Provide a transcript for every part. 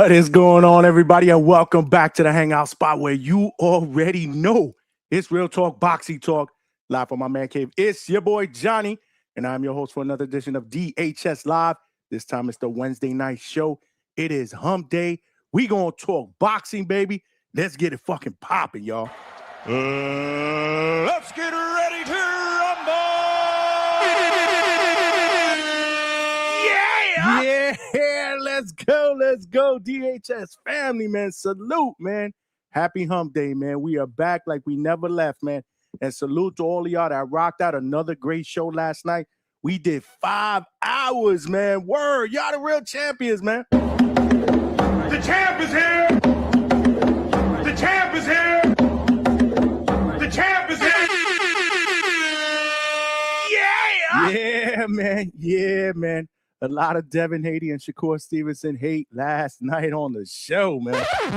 What is going on, everybody, and welcome back to the Hangout spot where you already know it's Real Talk, Boxing Talk, live from my man cave. It's your boy Johnny, and I'm your host for another edition of DHS Live. This time it's the Wednesday night show. It is Hump Day. We gonna talk boxing, baby. Let's get it fucking popping, y'all. Let's get ready to rumble! Yeah, let's go, DHS family, man. Salute, man. Happy Hump Day, man. We are back like we never left, man. And salute to all of y'all that rocked out another great show last night. We did 5 hours, man. Word, y'all the real champions, man. The champ is here! The champ is here! The champ is here! Yeah, man. A lot of Devin Haney and Shakur Stevenson hate last night on the show, man.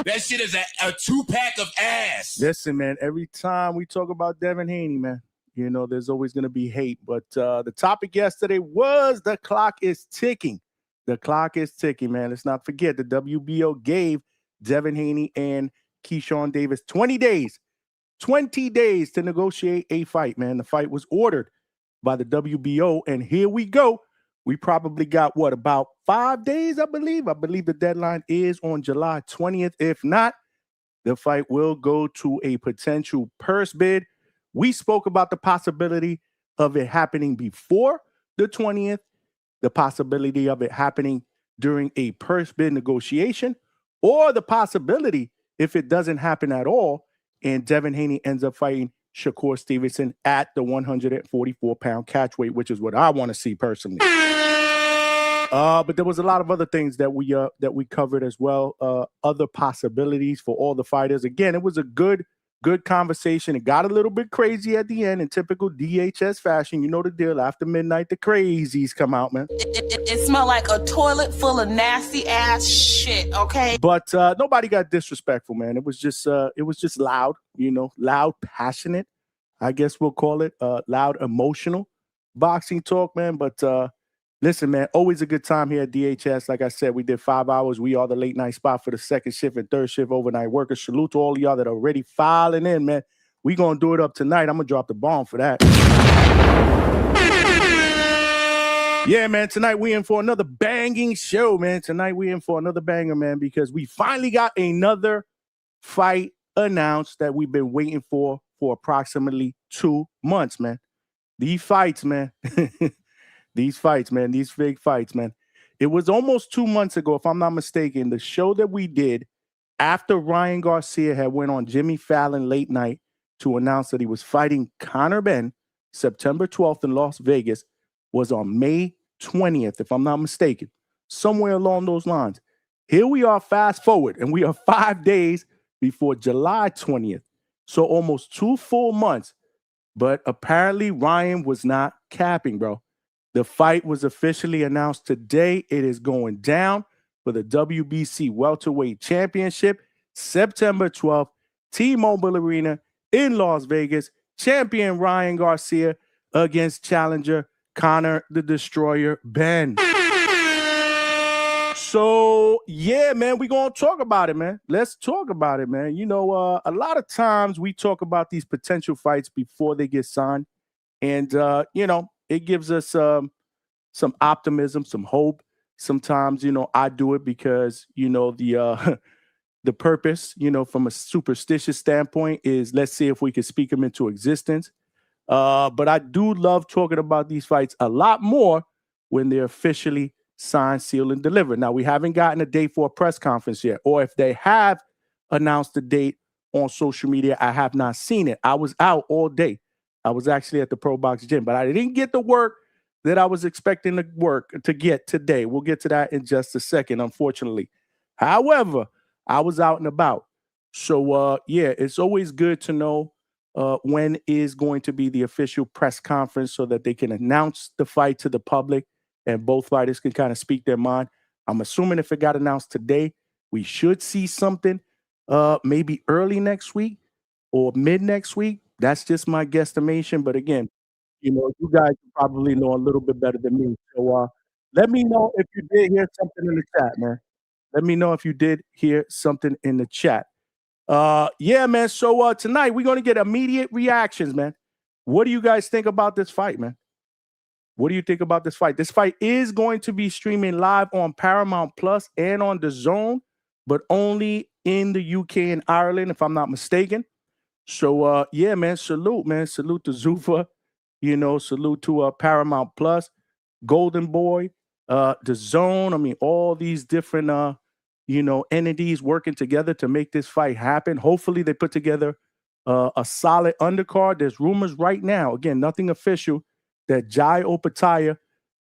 That shit is a two-pack of ass. Listen, man, every time we talk about Devin Haney, man, you know, there's always going to be hate. But the topic yesterday was the clock is ticking. The clock is ticking, man. Let's not forget the WBO gave Devin Haney and Keyshawn Davis 20 days to negotiate a fight, man. The fight was ordered by the WBO, and here we go. We probably got, about 5 days, I believe. I believe the deadline is on July 20th. If not, the fight will go to a potential purse bid. We spoke about the possibility of it happening before the 20th, the possibility of it happening during a purse bid negotiation, or the possibility if it doesn't happen at all and Devin Haney ends up fighting Shakur Stevenson at the 144-pound catch weight, which is what I want to see personally. But there was a lot of other things that we covered as well. Other possibilities for all the fighters. Again, it was a good conversation. It got a little bit crazy at the end in typical DHS fashion. You know the deal. After midnight, the crazies come out, man. It smelled like a toilet full of nasty ass shit. Okay. But nobody got disrespectful, man. It was just loud. You know, loud, passionate. I guess we'll call it loud, emotional boxing talk, man. But listen, man, always a good time here at DHS. Like I said, we did 5 hours. We are the late night spot for the second shift and third shift overnight workers. Salute to all of y'all that are already filing in, man. We going to do it up tonight. I'm going to drop the bomb for that. Yeah, man, tonight we in for another banging show, man. Tonight we in for another banger, man, because we finally got another fight announced that we've been waiting for approximately 2 months, man. These fights, man. These big fights, man. It was almost 2 months ago, if I'm not mistaken, the show that we did after Ryan Garcia had went on Jimmy Fallon late night to announce that he was fighting Conor Benn September 12th in Las Vegas was on May 20th, if I'm not mistaken, somewhere along those lines. Here we are, fast forward, and we are 5 days before July 20th. So almost 2 full months. But apparently Ryan was not capping, bro. The fight was officially announced today. It is going down for the WBC welterweight championship, September 12th, T-Mobile Arena in Las Vegas. Champion Ryan Garcia against challenger Conor The Destroyer Benn. So, yeah, man, we're going to talk about it, man. Let's talk about it, man. You know, a lot of times we talk about these potential fights before they get signed. And, you know, it gives us some optimism, some hope. Sometimes, you know, I do it because, you know, the purpose, you know, from a superstitious standpoint is let's see if we can speak them into existence. But I do love talking about these fights a lot more when they're officially signed, sealed, and delivered. Now, we haven't gotten a date for a press conference yet, or if they have announced the date on social media, I have not seen it. I was out all day. I was actually at the Pro Box gym, but I didn't get the work that I was expecting to get today. We'll get to that in just a second, unfortunately. However, I was out and about. So, yeah, it's always good to know when is going to be the official press conference so that they can announce the fight to the public and both fighters can kind of speak their mind. I'm assuming if it got announced today, we should see something maybe early next week or mid next week. That's just my guesstimation. But again, you know, you guys probably know a little bit better than me. So let me know if you did hear something in the chat, man. Let me know if you did hear something in the chat. Yeah, man. So tonight we're going to get immediate reactions, man. What do you guys think about this fight, man? What do you think about this fight? This fight is going to be streaming live on Paramount Plus and on DAZN, but only in the UK and Ireland, if I'm not mistaken. So, yeah, man, salute, man. Salute to Zuffa. You know, salute to Paramount Plus, Golden Boy, DAZN. I mean, all these different, entities working together to make this fight happen. Hopefully they put together a solid undercard. There's rumors right now, again, nothing official, that Jai Opetaia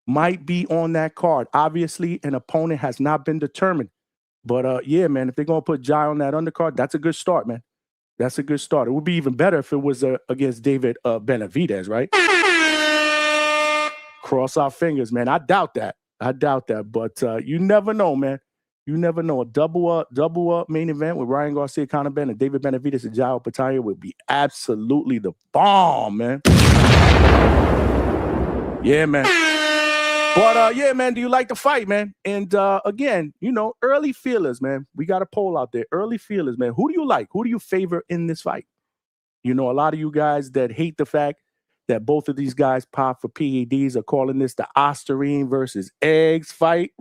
might be on that card. Obviously, an opponent has not been determined. But, yeah, man, if they're going to put Jai on that undercard, that's a good start, man. That's a good start. It would be even better if it was against David Benavidez, right? Cross our fingers, man. I doubt that. But you never know, man. You never know. A double up main event with Ryan Garcia, Conor Benn, and David Benavidez and Jai Opetaia would be absolutely the bomb, man. Yeah, man. But, yeah, man, do you like the fight, man? And, again, early feelers, man. We got a poll out there. Early feelers, man. Who do you like? Who do you favor in this fight? A lot of you guys that hate the fact that both of these guys pop for PEDs are calling this the Ostarine versus Eggs fight.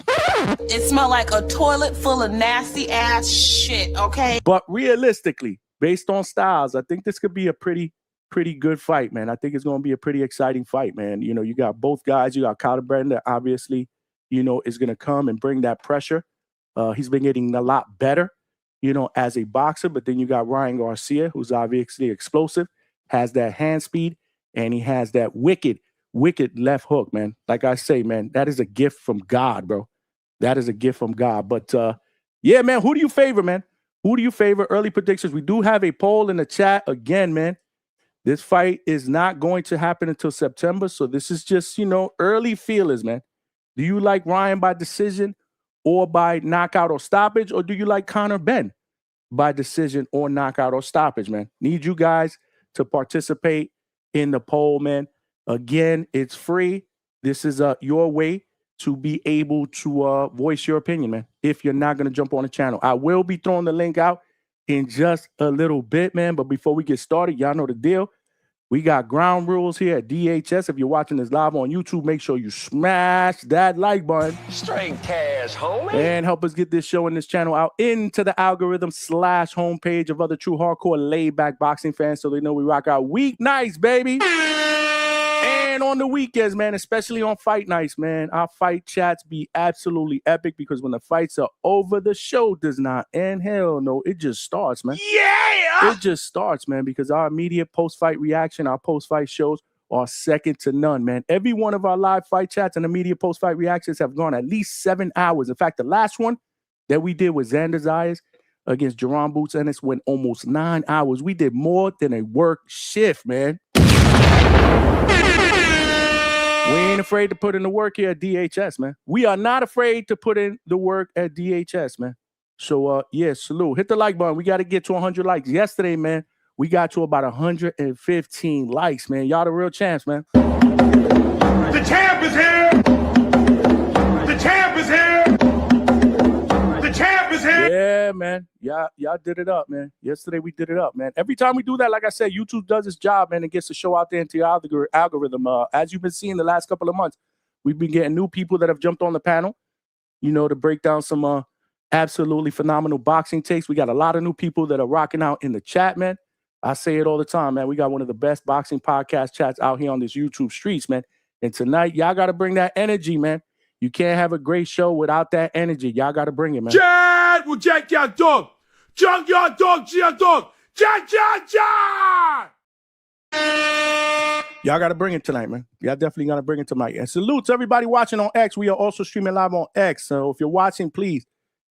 It smelled like a toilet full of nasty ass shit, okay? But realistically, based on styles, I think this could be a pretty good fight, man. I think it's going to be a pretty exciting fight, man. You got both guys. You got Conor Benn that obviously, is going to come and bring that pressure. He's been getting a lot better, as a boxer. But then you got Ryan Garcia, who's obviously explosive, has that hand speed, and he has that wicked left hook, man. Like I say, man, that is a gift from God, bro. That is a gift from God. But, yeah, man, who do you favor, man? Who do you favor? Early predictions. We do have a poll in the chat again, man. This fight is not going to happen until September, so this is just, early feelers, man. Do you like Ryan by decision or by knockout or stoppage, or do you like Conor Benn by decision or knockout or stoppage, man? Need you guys to participate in the poll, man. Again, it's free. This is your way to be able to voice your opinion, man, if you're not going to jump on the channel. I will be throwing the link out in just a little bit, man. But before we get started, y'all know the deal. We got ground rules here at DHS. If you're watching this live on YouTube, make sure you smash that like button. Straight cash, homie. And help us get this show and this channel out into the algorithm / homepage of other true hardcore laid-back boxing fans so they know we rock our weeknights, baby. And on the weekends, man, especially on fight nights, man, our fight chats be absolutely epic because when the fights are over, the show does not end. Hell no, it just starts, man. Yeah! It just starts, man, because our immediate post-fight reaction, our post-fight shows are second to none, man. Every one of our live fight chats and immediate post-fight reactions have gone at least 7 hours. In fact, the last one that we did with Xander Zayas against Jerron Boots Ennis went almost 9 hours. We did more than a work shift, man. We ain't afraid to put in the work here at DHS, man. We are not afraid to put in the work at DHS, man. So, yeah, salute. Hit the like button. We got to get to 100 likes. Yesterday, man, we got to about 115 likes, man. Y'all the real champs, man. The champ is here! The champ is here! The champ is here! Yeah, man. Y'all did it up, man. Yesterday we did it up, man. Every time we do that, like I said, YouTube does its job, man, and gets the show out there into your algorithm. As you've been seeing the last couple of months, we've been getting new people that have jumped on the panel, to break down some absolutely phenomenal boxing takes. We got a lot of new people that are rocking out in the chat, man. I say it all the time, man. We got one of the best boxing podcast chats out here on this YouTube streets, man. And tonight, y'all got to bring that energy, man. You can't have a great show without that energy. Y'all got to bring it, man. Chad will jack your dog. Junk your dog to your dog. Jack. Y'all got to bring it tonight, man. Y'all definitely got to bring it tonight. And salute to everybody watching on X. We are also streaming live on X. So if you're watching, please,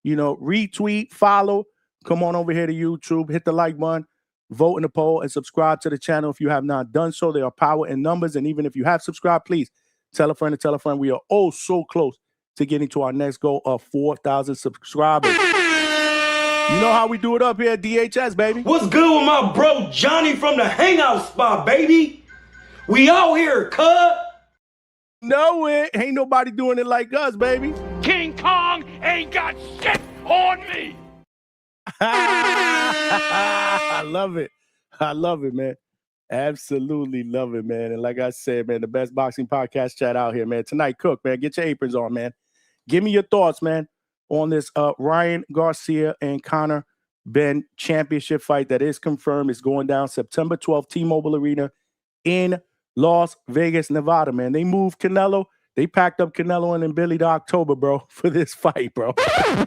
retweet, follow. Come on over here to YouTube. Hit the like button. Vote in the poll and subscribe to the channel if you have not done so. There are power in numbers. And even if you have subscribed, please tell a friend to tell a friend. We are oh so close to getting to our next goal of 4,000 subscribers. You know how we do it up here at DHS, baby. What's good with my bro Johnny from the Hangout spot, baby? We out here, cuz. No, it ain't nobody doing it like us, baby. King Kong ain't got shit on me. I love it. I love it, man. Absolutely love it, man. And like I said, man, the best boxing podcast chat out here, man. Tonight, Cook, man, get your aprons on, man. Give me your thoughts, man, on this Ryan Garcia and Conor Benn championship fight that is confirmed. It's going down September 12th, T-Mobile Arena in Las Vegas, Nevada, man. They moved Canelo. They packed up Canelo and then Billy to October, bro, for this fight, bro.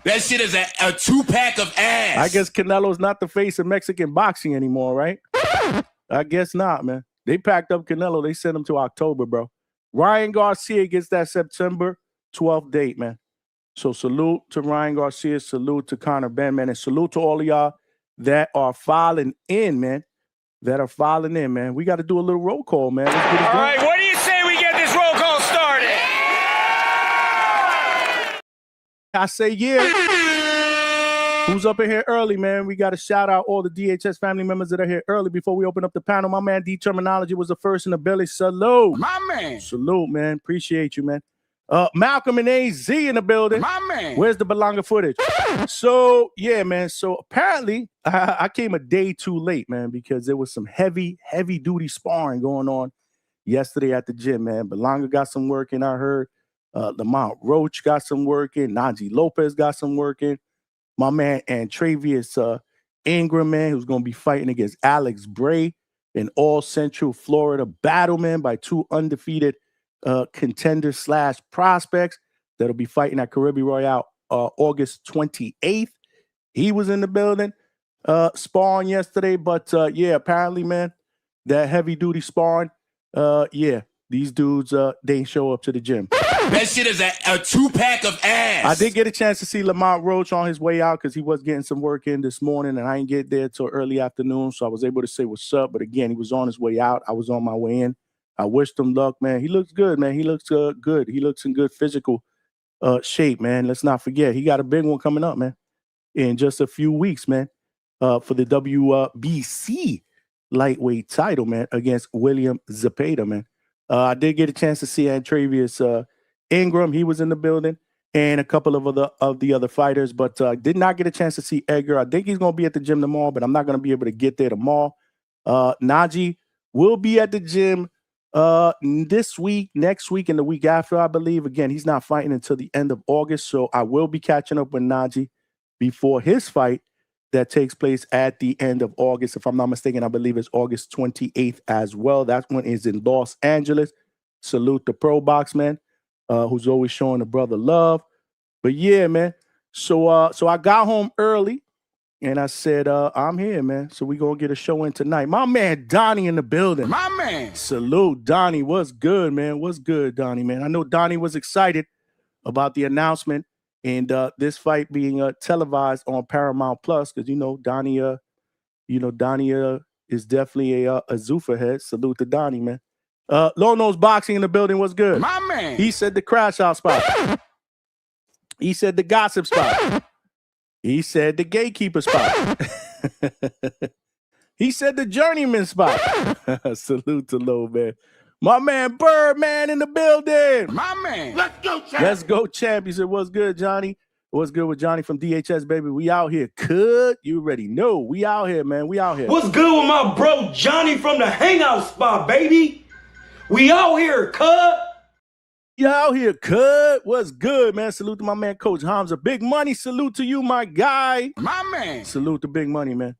That shit is a 2-pack of ass. I guess Canelo's not the face of Mexican boxing anymore, right? I guess not, man. They packed up Canelo. They sent him to October, bro. Ryan Garcia gets that September 12th date, man. So salute to Ryan Garcia. Salute to Conor Benn, man. And salute to all of y'all that are filing in, man. We got to do a little roll call, man. Let's get it All right, what do you say we get this roll call started? I say, yeah. Who's up in here early, man? We got to shout out all the DHS family members that are here early before we open up the panel. My man, D Terminology was the first in the belly. Salute. My man. Salute, man. Appreciate you, man. Malcolm and AZ in the building. My man. Where's the Belonga footage? So, yeah, man. So apparently I came a day too late, man, because there was some heavy duty sparring going on yesterday at the gym, man. Belonga got some work in, I heard. Lamont Roach got some work in. Najee Lopez got some work in. My man Antravius Ingram, man, who's going to be fighting against Alex Bray in all Central Florida battle, man, by two undefeated contenders / prospects that'll be fighting at Caribbean Royale August 28th. He was in the building sparring yesterday, but yeah, apparently, man, that heavy duty sparring, yeah, these dudes, they ain't show up to the gym. That shit is a 2-pack of ass. I did get a chance to see Lamont Roach on his way out because he was getting some work in this morning, and I didn't get there till early afternoon, so I was able to say what's up. But again, he was on his way out. I was on my way in. I wished him luck, man. He looks good, man. He looks good. He looks in good physical shape, man. Let's not forget, he got a big one coming up, man, in just a few weeks, man, for the WBC lightweight title, man, against William Zepeda, man. I did get a chance to see Antravius Ingram. He was in the building, and a couple of the other fighters, but did not get a chance to see Edgar. I think he's going to be at the gym tomorrow, but I'm not going to be able to get there tomorrow. Najee will be at the gym this week, next week, and the week after, I believe. Again, he's not fighting until the end of August, so I will be catching up with Najee before his fight that takes place at the end of August. If I'm not mistaken, I believe it's August 28th as well. That one is in Los Angeles. Salute the Pro Box, man, who's always showing the brother love. But yeah, man. So I got home early and I said, I'm here, man. So we gonna get a show in tonight. My man Donnie in the building. My man. Salute, Donnie. What's good, man? What's good, Donnie, man? I know Donnie was excited about the announcement and this fight being televised on Paramount Plus, because Donnie is definitely a Zuffa head. Salute to Donnie, man. Low Nose Boxing in the building. What's good? My man. He said the crash out spot. He said the gossip spot. He said the gatekeeper spot. He said the journeyman spot. Salute to Low, man. My man Birdman in the building. My man. Let's go, champ. Let's go, champ. He said, what's good, Johnny? What's good with Johnny from DHS, baby? We out here. Could you already know? We out here, man. We out here. What's good with my bro Johnny from the Hangout spot, baby? We out here, cuz. You out here, cuz. What's good, man? Salute to my man, Coach Hamza. Big Money, salute to you, my guy. My man. Salute to Big Money, man.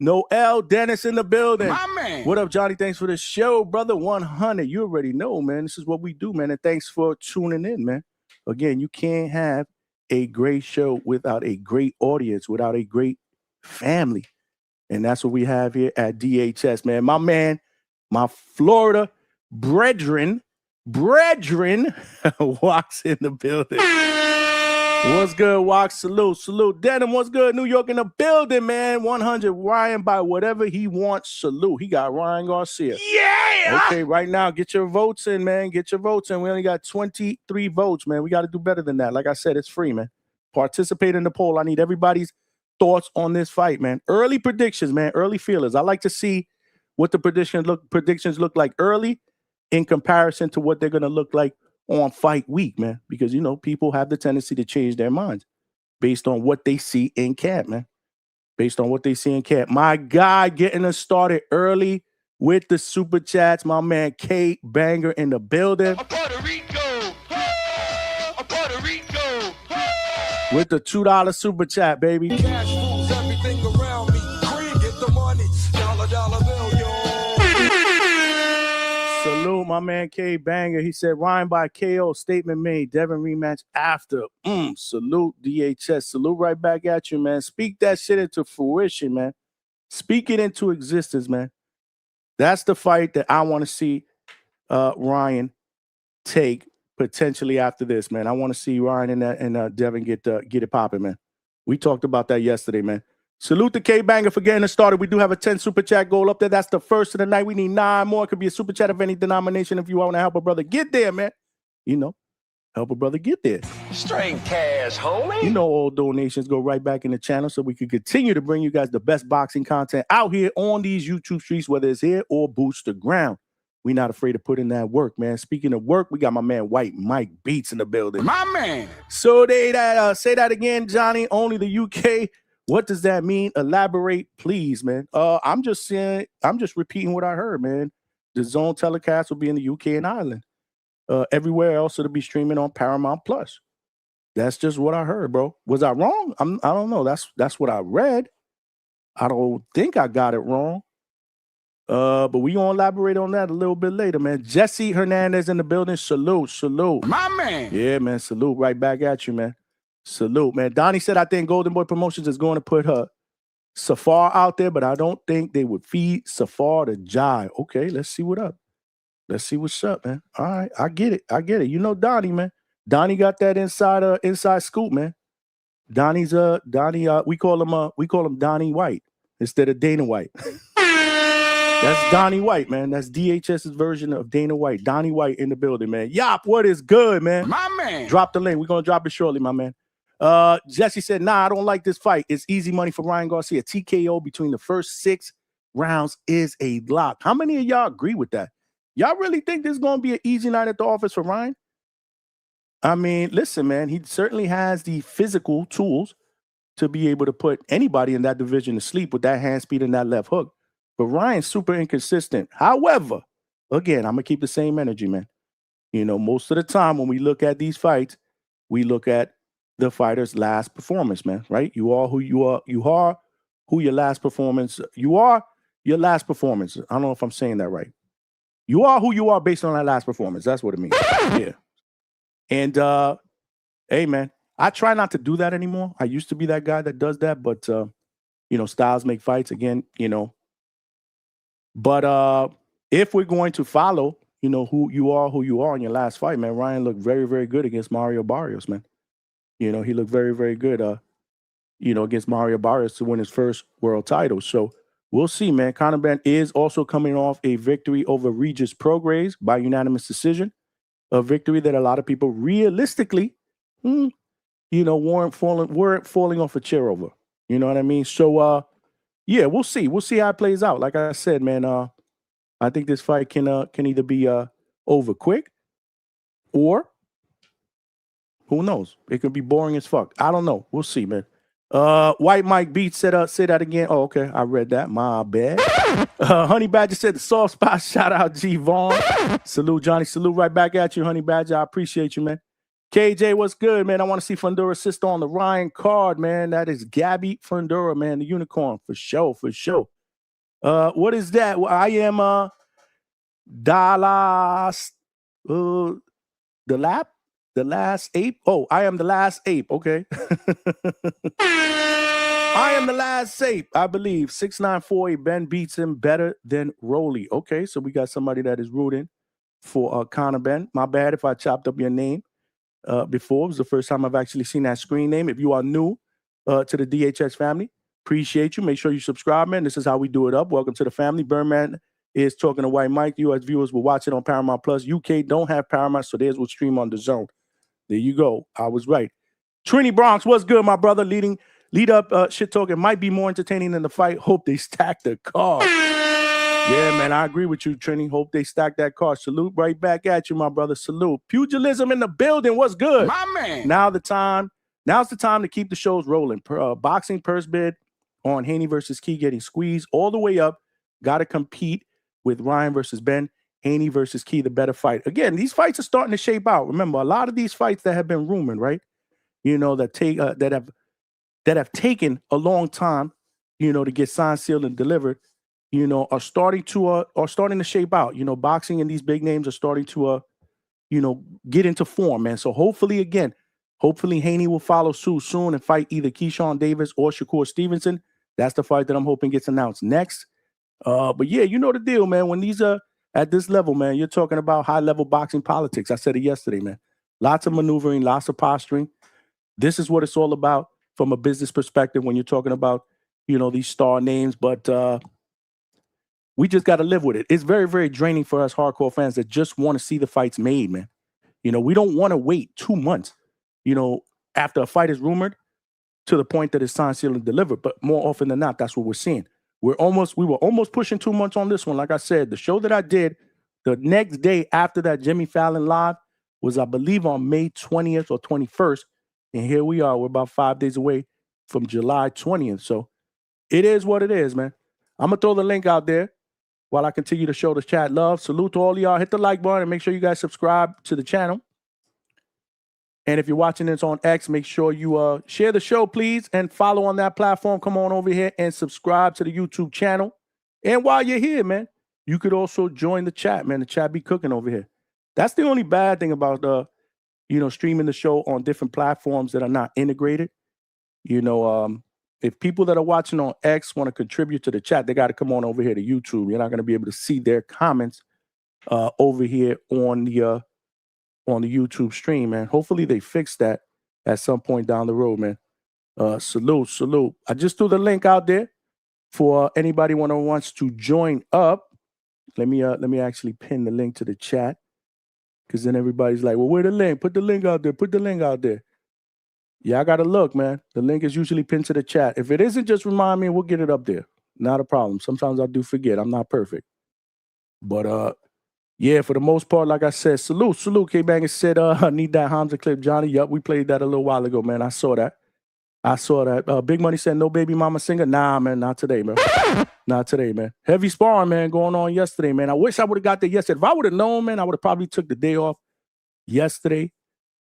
Noel Dennis in the building. My man. What up, Johnny? Thanks for the show, brother. 100. You already know, man. This is what we do, man. And thanks for tuning in, man. Again, you can't have a great show without a great audience, without a great family. And that's what we have here at DHS, man. My man, my Florida brethren, Walks in the building. What's good, Walks? Salute. Denim, what's good? New York in the building, man. 100. Ryan by whatever he wants. Salute. He got Ryan Garcia. Yeah. Okay, right now, get your votes in, man. Get your votes in. We only got 23 votes, man. We got to do better than that. Like I said, it's free, man. Participate in the poll. I need everybody's thoughts on this fight, man. Early predictions, man. Early feelers. I like to see what the predictions look like early in comparison to what they're going to look like on fight week, man, because, people have the tendency to change their minds. based on what they see in camp, man. Based on what they see in camp. My guy getting us started early with the super chats. My man K Banger in the building. Puerto Rico. Puerto Rico. With the $2 super chat, baby. Cash rules everything around me. Green, get the money. Dollar bill, yo. Salute, my man K Banger. He said Ryan by KO, statement made. Devin rematch after. Salute DHS. Salute right back at you, man. Speak that shit into fruition, man. Speak it into existence, man. That's the fight that I want to see Ryan take potentially after this, man. I want to see Ryan and Devin get it popping, man. We talked about that yesterday, man. Salute to K Banger for getting us started. We do have a 10 super chat goal up there. That's the first of the night. We need 9 more. It could be a super chat of any denomination if you want to help a brother get there, man. You know, help a brother get there. Straight cash, homie. You know, all donations go right back in the channel so we can continue to bring you guys the best boxing content out here on these YouTube streets, whether it's here or boots the ground. We're not afraid to put in that work, man. Speaking of work, we got my man White Mike Beats in the building. My man. So they say that again, Johnny. Only the UK. What does that mean? Elaborate, please, man. I'm just repeating what I heard, man. The Zone telecast will be in the UK and Ireland. Everywhere else it'll be streaming on Paramount Plus. That's just what I heard, bro. Was I wrong? I don't know. That's what I read. I don't think I got it wrong. But we gonna elaborate on that a little bit later, man. Jesse Hernandez in the building. Salute. My man. Yeah, man. Salute right back at you, man. Salute, man. Donnie said, I think Golden Boy Promotions is going to put Safar out there, but I don't think they would feed Safar to jive. Okay, let's see what's up, man. All right, I get it. You know Donnie, man. Donnie got that inside scoop, man. Donnie, we call him Donnie White instead of Dana White. That's Donnie White, man. That's DHS's version of Dana White. Donnie White in the building, man. Yop, what is good, man? My man. Drop the link. We're going to drop it shortly, my man. Jesse said, nah, I don't like this fight. It's easy money for Ryan Garcia. TKO between the first 6 rounds is a lock. How many of y'all agree with that? Y'all really think this is going to be an easy night at the office for Ryan? I mean, listen, man, he certainly has the physical tools to be able to put anybody in that division to sleep with that hand speed and that left hook. But Ryan's super inconsistent. However, again, I'm going to keep the same energy, man. You know, most of the time when we look at these fights, we look at the fighter's last performance, man, right? You are who you are. You are who your last performance. You are your last performance. I don't know if I'm saying that right. You are who you are based on that last performance. That's what it means. Yeah. And, hey, man, I try not to do that anymore. I used to be that guy that does that, but, you know, styles make fights again, you know. But if we're going to follow, you know, who you are in your last fight, man, Ryan looked very, very good against Mario Barrios, man. You know, he looked very, very good, you know, against Mario Barrios to win his first world title. So we'll see, man. Conor Benn is also coming off a victory over Regis Prograis by unanimous decision, a victory that a lot of people realistically, you know, weren't falling off a chair over. You know what I mean? So, yeah, we'll see. We'll see how it plays out. Like I said, man, I think this fight can either be over quick or who knows? It could be boring as fuck. I don't know. We'll see, man. White Mike Beats said, say that again. Oh, okay. I read that. My bad. Honey Badger said the soft spot. Shout out G Vaughn. Salute, Johnny. Salute right back at you, Honey Badger. I appreciate you, man. KJ, what's good, man? I want to see Fundura's sister on the Ryan card, man. That is Gabby Fundura, man. The unicorn, for sure, for sure. What is that? Well, I am Dallas, the last ape. Oh, I am the last ape. Okay. I am the last ape, I believe. 6'9" Ben beats him better than Rolly. Okay, so we got somebody that is rooting for Conor Benn. My bad if I chopped up your name before. It was the first time I've actually seen that screen name. If you are new to the DHS family, appreciate you. Make sure you subscribe, man. This is how we do it up. Welcome to the family. Birdman is talking to White Mike. US viewers will watch it on Paramount Plus. UK don't have Paramount, so theirs will stream on the Zone. There you go. I was right. Trini Bronx, what's good, my brother? Lead up shit talking might be more entertaining than the fight. Hope they stack the card. Yeah, man, I agree with you, Trini. Hope they stack that card. Salute right back at you, my brother. Salute. Pugilism in the building. What's good? My man. Now the time Now's the time to keep the shows rolling. Boxing purse bid on Haney versus Key getting squeezed all the way up. Got to compete with Ryan versus Benn. Haney versus Key, the better fight. Again, these fights are starting to shape out. Remember, a lot of these fights that have been rumored, right? That have taken a long time, to get signed, sealed, and delivered, are starting to shape out. Boxing and these big names are starting to get into form, man. So hopefully Haney will follow suit soon and fight either Keyshawn Davis or Shakur Stevenson. That's the fight that I'm hoping gets announced next. But yeah, you know the deal, man. When these are at this level, man, you're talking about high-level boxing politics. I said it yesterday, man. Lots of maneuvering, lots of posturing. This is what it's all about from a business perspective when you're talking about, these star names. But we just got to live with it. It's very, very draining for us hardcore fans that just want to see the fights made, man. We don't want to wait 2 months, after a fight is rumored to the point that it's signed, sealed, and delivered. But more often than not, that's what we're seeing. We were almost pushing 2 months on this one. Like I said, the show that I did the next day after that Jimmy Fallon live was, I believe, on May 20th or 21st. And here we are. We're about 5 days away from July 20th. So it is what it is, man. I'm going to throw the link out there while I continue to show the chat love. Salute to all of y'all. Hit the like button and make sure you guys subscribe to the channel. And if you're watching this on X, make sure you share the show, please, and follow on that platform. Come on over here and subscribe to the YouTube channel. And while you're here, man, you could also join the chat, man. The chat be cooking over here. That's the only bad thing about, streaming the show on different platforms that are not integrated. If people that are watching on X want to contribute to the chat, they got to come on over here to YouTube. You're not going to be able to see their comments over here on the YouTube stream, man. Hopefully they fix that at some point down the road, man. Salute. I just threw the link out there for anybody who wants to join up. Let me actually pin the link to the chat, because then everybody's like, well, where the link? Put the link out there. Yeah, I got to look, man. The link is usually pinned to the chat. If it isn't, just remind me and we'll get it up there. Not a problem. Sometimes I do forget. I'm not perfect. But, yeah, for the most part, like I said, salute. K-Bang said, I need that Hamza clip, Johnny. Yup, we played that a little while ago, man. I saw that. Big Money said, no baby mama singer. Nah, man, not today, man. Not today, man. Heavy sparring, man, going on yesterday, man. I wish I would have got there yesterday. If I would have known, man, I would have probably took the day off yesterday,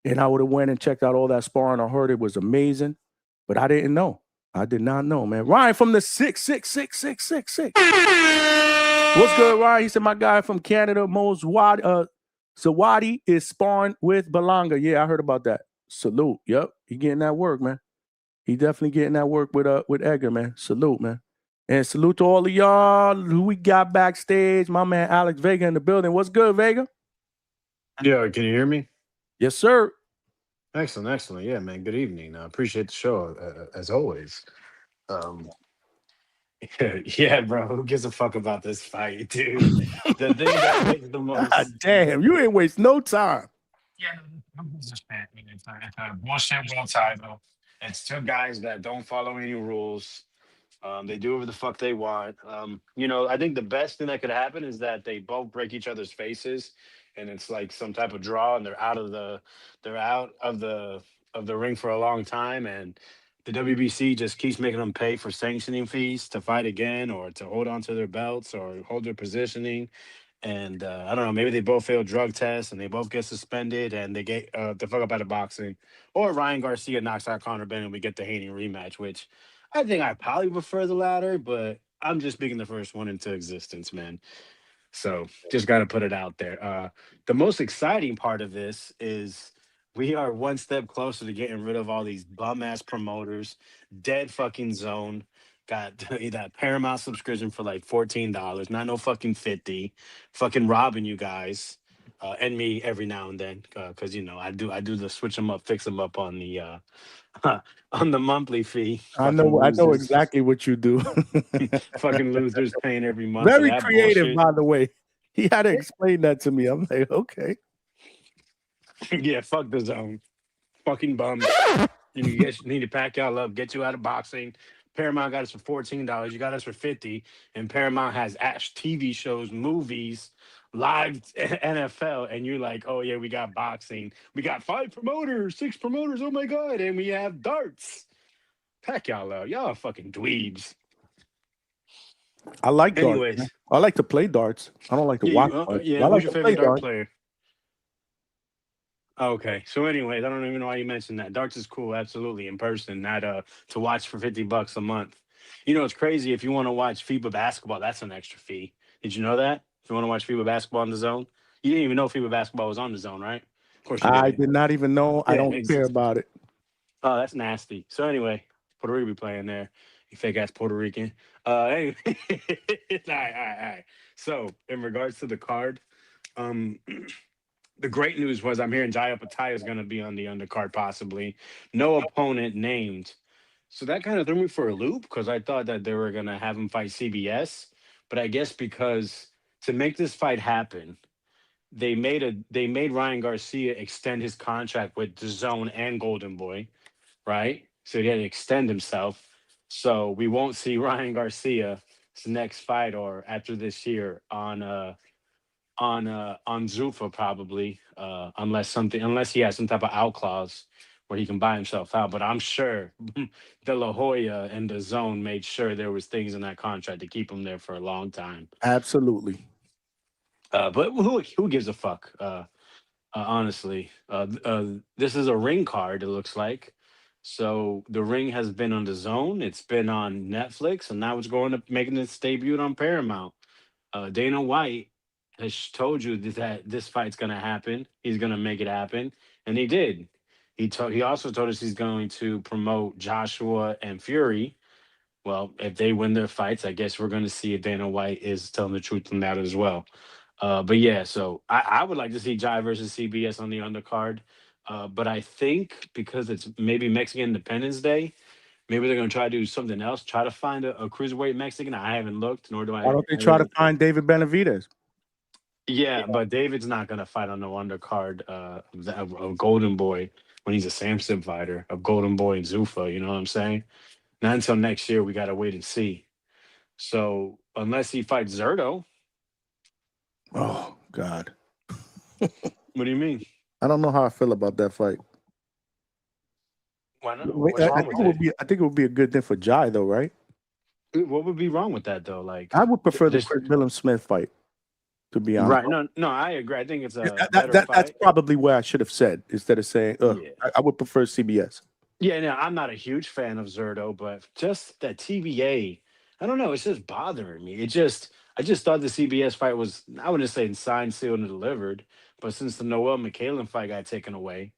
and I would have went and checked out all that sparring. I heard it was amazing, but I didn't know. I did not know, man. Ryan from the 66666. What's good, Ryan? He said, my guy from Canada, Zawadi, is sparring with Belanga. Yeah, I heard about that. Salute. Yep, he getting that work, man. He definitely getting that work with Edgar, man. Salute, man. And salute to all of y'all who we got backstage. My man Alex Vega in the building. What's good, Vega? Yeah, can you hear me? Yes, sir. Excellent. Yeah, man. Good evening. I appreciate the show as always. Yeah, bro. Who gives a fuck about this fight, dude? The thing that makes the most. God damn, you ain't waste no time. Yeah, it's a bullshit world title. It's two guys that don't follow any rules. They do whatever the fuck they want. I think the best thing that could happen is that they both break each other's faces, and it's like some type of draw, and they're out of the ring for a long time, and the WBC just keeps making them pay for sanctioning fees to fight again, or to hold on to their belts, or hold their positioning. And I don't know, maybe they both fail drug tests and they both get suspended and they get the fuck up out of boxing. Or Ryan Garcia knocks out Conor Benn and we get the Haney rematch, which I think I probably prefer the latter, but I'm just speaking the first one into existence, man. So just got to put it out there. The most exciting part of this is we are one step closer to getting rid of all these bum-ass promoters, dead fucking zone. Got that Paramount subscription for like $14, not no fucking 50. Fucking robbing you guys and me every now and then, because I do the switch them up, fix them up on the on the monthly fee. I know exactly what you do. Fucking losers paying every month. Very creative, by the way. He had to explain that to me. I'm like, okay. Yeah, fuck the zone. Fucking bums. You need to pack y'all up, get you out of boxing. Paramount got us for $14. You got us for $50. And Paramount has TV shows, movies, live NFL, and you're like, oh yeah, we got boxing, we got 5 promoters, 6 promoters, oh my god, and we have darts. Pack y'all out, y'all are fucking dweebs. I like darts. Man. Anyways, I like to play darts. I don't like to yeah, watch darts. yeah. I Who's like your to play favorite dart darts. player? Okay, so anyways, I don't even know why you mentioned that. Darts is cool, absolutely, in person, not to watch for $50 a month. You know, it's crazy if you want to watch FIBA basketball, that's an extra fee. Did you know that? If you want to watch FIBA basketball on the zone, you didn't even know FIBA basketball was on the zone, right? Of course you I didn't. did not even know. I Yeah, don't care about it. oh, that's nasty. So anyway, Puerto Rico be playing there. You fake ass Puerto Rican. Anyway, all right. So in regards to the card, um, the great news was I'm hearing Jaya Patai is going to be on the undercard possibly. No opponent named. So that kind of threw me for a loop because I thought that they were going to have him fight CBS. But I guess because to make this fight happen, they made Ryan Garcia extend his contract with the Zone and Golden Boy, right? So he had to extend himself. So we won't see Ryan Garcia's next fight or after this year on Zuffa probably, unless he has some type of out clause where he can buy himself out. But I'm sure De La Hoya and the Zone made sure there was things in that contract to keep him there for a long time. Absolutely. But who gives a fuck? Honestly, this is a ring card. It looks like. So the ring has been on the Zone. It's been on Netflix, and now it's going to making its debut on Paramount. Dana White has told you that this fight's going to happen. He's going to make it happen, and he did. He also told us he's going to promote Joshua and Fury. Well, if they win their fights, I guess we're going to see if Dana White is telling the truth on that as well. But yeah, so I would like to see Jai versus CBS on the undercard. But I think because it's maybe Mexican Independence Day, maybe they're going to try to do something else. Try to find a cruiserweight Mexican. I haven't looked, nor do I. Why don't they I try to really- find David Benavidez? Yeah, but David's not going to fight on no undercard of Golden Boy when he's a Samson fighter of Golden Boy and Zuffa. You know what I'm saying? Not until next year. We got to wait and see. So unless he fights Zerto, Oh God. what do you mean? I don't know how I feel about that fight. Why not? What's wrong with I think it would be a good thing for Jai, though, right? What would be wrong with that though? Like, I would prefer the just Chris Billum Smith fight, to be honest. right? No, I agree. I think it's a That's better fight. probably where I should have said instead of saying, Yeah. I would prefer CBS. Yeah, no, I'm not a huge fan of Zerto, but just that TBA, I don't know. It's just bothering me. I just thought the CBS fight was, I wouldn't say signed, sealed, and delivered, but since the Noel McCallum fight got taken away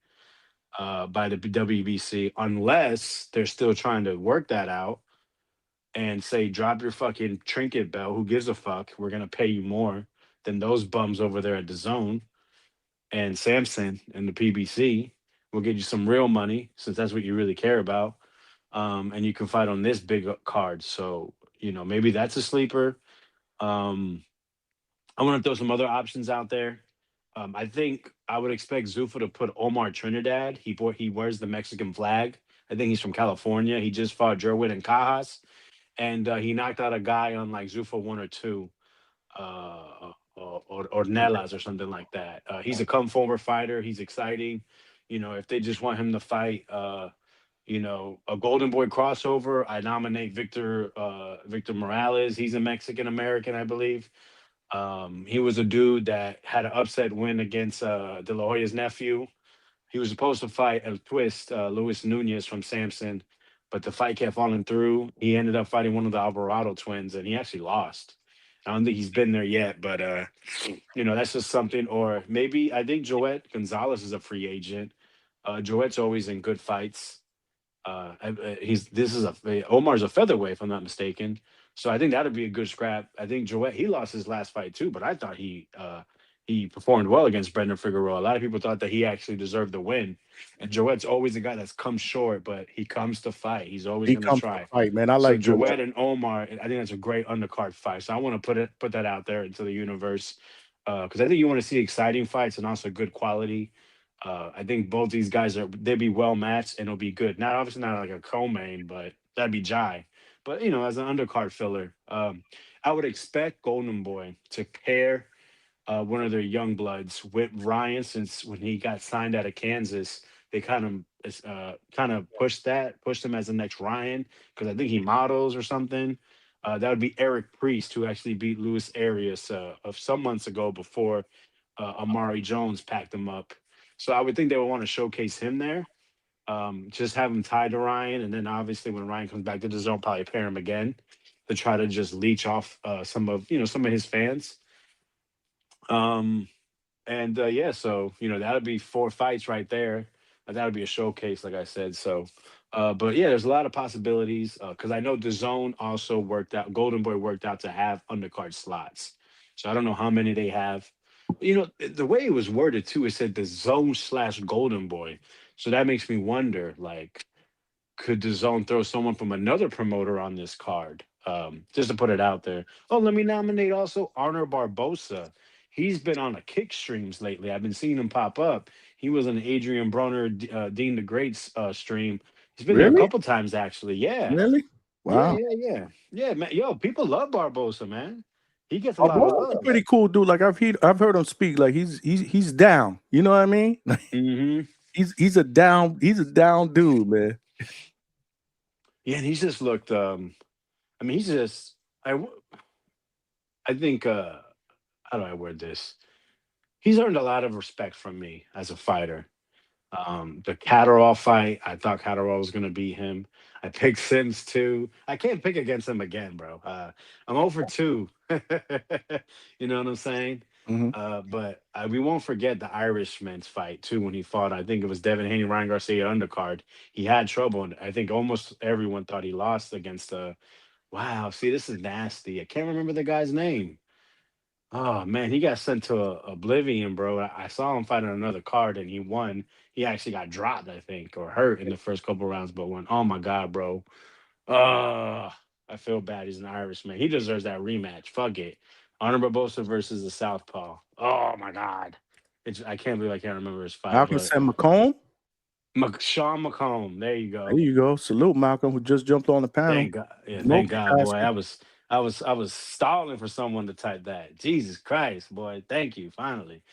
by the WBC, unless they're still trying to work that out and say, drop your fucking trinket belt. Who gives a fuck? We're gonna pay you more than those bums over there at the Zone and Samson and the PBC. We'll get you some real money since that's what you really care about. And you can fight on this big card. So, maybe that's a sleeper. Um, I want to throw some other options out there. I think I would expect Zuffa to put Omar Trinidad. He wears the Mexican flag. I think he's from California. He just fought Jerwin and Cajas, and he knocked out a guy on like Zuffa 1 or 2, or Nelas or something like that. He's a come forward fighter. He's exciting. If they just want him to fight, a Golden Boy crossover, I nominate Victor Morales. He's a Mexican American, I believe. He was a dude that had an upset win against De La Hoya's nephew. He was supposed to fight a twist, Luis Nunez from Samson, but the fight kept falling through. He ended up fighting one of the Alvarado twins, and he actually lost. I don't think he's been there yet, but that's just something. Or maybe I think Joet Gonzalez is a free agent. Joet's always in good fights. Omar's a featherweight, if I'm not mistaken. So I think that'd be a good scrap. I think Joet, he lost his last fight too, but I thought he performed well against Brendan Figueroa. A lot of people thought that he actually deserved the win. And Joet's always a guy that's come short, but he comes to fight. He's always going to try. Fight, man. I like Joet and Omar. I think that's a great undercard fight. So I want to put that out there into the universe because I think you want to see exciting fights and also good quality. I think both these guys they'd be well matched and it'll be good. Not obviously not like a co-main, but that'd be Jai. But as an undercard filler, I would expect Golden Boy to pair one of their young bloods with Ryan, since when he got signed out of Kansas, they kind of pushed him as the next Ryan, because I think he models or something. That would be Eric Priest, who actually beat Luis Arias of some months ago before Amari Jones packed him up. So I would think they would want to showcase him there. Just have him tied to Ryan, and then obviously when Ryan comes back to the zone, probably pair him again to try to just leech off some of his fans. Um, and yeah, so that would be 4 fights right there. That would be a showcase, like I said. So, but yeah, there's a lot of possibilities because I know the zone also worked out. Golden Boy worked out to have undercard slots. So I don't know how many they have. The way it was worded too, it said the zone / Golden Boy. So that makes me wonder, like, could the zone throw someone from another promoter on this card? Just to put it out there. Oh, let me nominate also Arnold Barbosa. He's been on a kick streams lately. I've been seeing him pop up. He was on Adrian Broner, Dean the Great's stream. He's been there a Really? couple times actually. Yeah, Really? yeah, Wow. yeah, yeah, yeah, man. Yo, people love Barbosa, man. He gets a Oh, lot of Barbosa's a love. pretty cool dude. Like I've heard him speak. Like he's down. You know what I mean? Hmm. he's a down dude, man. Yeah, and he's just looked. I mean, he's just. I think. How do I word this? He's earned a lot of respect from me as a fighter. The Catterall fight, I thought Catterall was going to beat him. I picked Sims too. I can't pick against him again, bro. I'm over 2. You know what I'm saying? Mhm. But we won't forget the Irishman's fight too when he fought. I think it was Devin Haney, Ryan Garcia undercard. He had trouble, and I think almost everyone thought he lost against. Wow, see, this is nasty. I can't remember the guy's name. Oh man, he got sent to oblivion, bro. I saw him fight on another card and he won. He actually got dropped, I think, or hurt in the first couple rounds, but won. Oh my god, bro. I feel bad. He's an Irishman. He deserves that rematch. Fuck it. Honor Barbosa versus the Southpaw. Oh my god. I can't believe I can't remember his fight, Malcolm but said McComb. Sean McComb. There you go. There you go. Salute Malcolm, who just jumped on the panel. Thank God. Yeah, thank God, boy. Multitasking. I was stalling for someone to type that. Jesus Christ, boy. Thank you. Finally.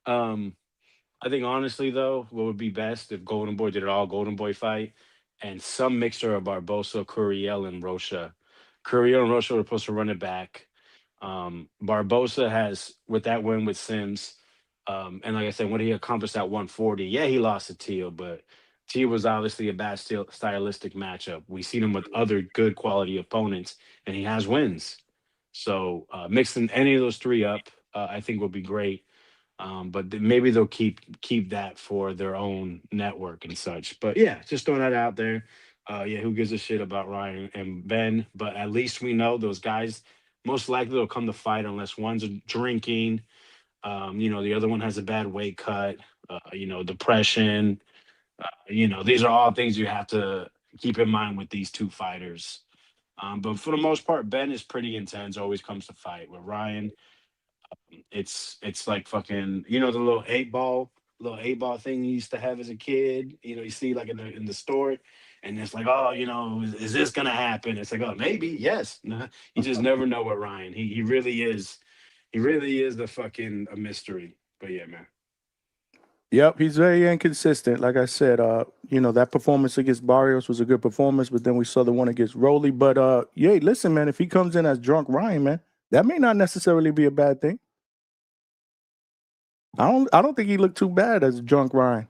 um, I think honestly though, what would be best if Golden Boy did it all Golden Boy fight and some mixture of Barbosa, Curiel, and Rocha. Curiel and Rocha were supposed to run it back. Barbosa has with that win with Sims. And like I said, when he accomplished that 140, yeah, he lost to Teal, but Teal was obviously a bad stylistic matchup. We've seen him with other good quality opponents, and he has wins. So mixing any of those 3 up, I think will be great. But maybe they'll keep that for their own network and such. But yeah, just throwing that out there. Yeah, who gives a shit about Ryan and Ben? But at least we know those guys most likely will come to fight unless one's drinking. The other one has a bad weight cut. Depression. These are all things you have to keep in mind with these 2 fighters. But for the most part, Ben is pretty intense. Always comes to fight. With Ryan, it's like fucking the little 8 ball thing you used to have as a kid. You see like in the store, and it's like, oh, is this gonna happen? It's like, oh, maybe, yes. Nah, you just never know with Ryan. He really is. He really is the fucking a mystery. But yeah, man. Yep, he's very inconsistent. Like I said, that performance against Barrios was a good performance, but then we saw the one against Rowley. But yeah, listen, man, if he comes in as drunk Ryan, man, that may not necessarily be a bad thing. I don't think he looked too bad as drunk Ryan.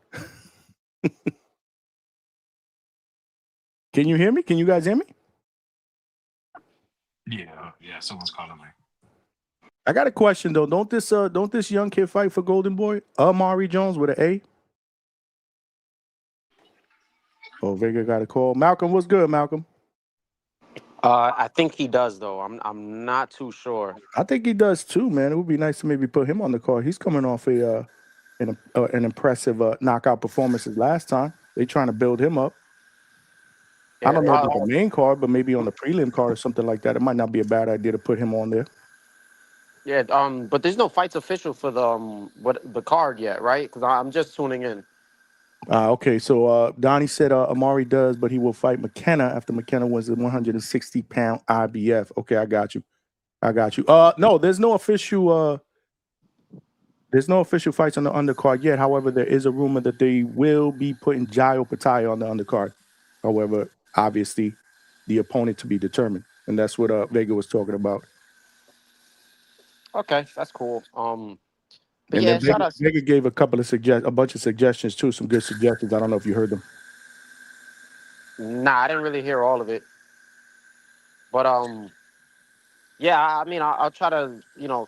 Can you hear me? Can you guys hear me? Yeah, someone's calling me. I got a question though. Don't this young kid fight for Golden Boy? Amari Jones with an A? Oh, Vega got a call. Malcolm, what's good, Malcolm? I think he does though. I'm not too sure. I think he does too, man. It would be nice to maybe put him on the card. He's coming off an impressive knockout performances last time. They trying to build him up. Yeah, I don't know about the main card, but maybe on the prelim card or something like that. It might not be a bad idea to put him on there. Yeah, but there's no fights official for the card yet, right? Because I'm just tuning in. Okay, so Donnie said Amari does, but he will fight McKenna after McKenna wins the 160-pound IBF. Okay, I got you. No, there's no official There's no official fights on the undercard yet. However, there is a rumor that they will be putting Jayo Pataya on the undercard. However, obviously, the opponent to be determined, and that's what Vega was talking about. Okay, that's cool. But And yeah, then shout out. Vega gave a bunch of suggestions too, some good suggestions. I don't know if you heard them. Nah, I didn't really hear all of it, but yeah, I mean, I'll try to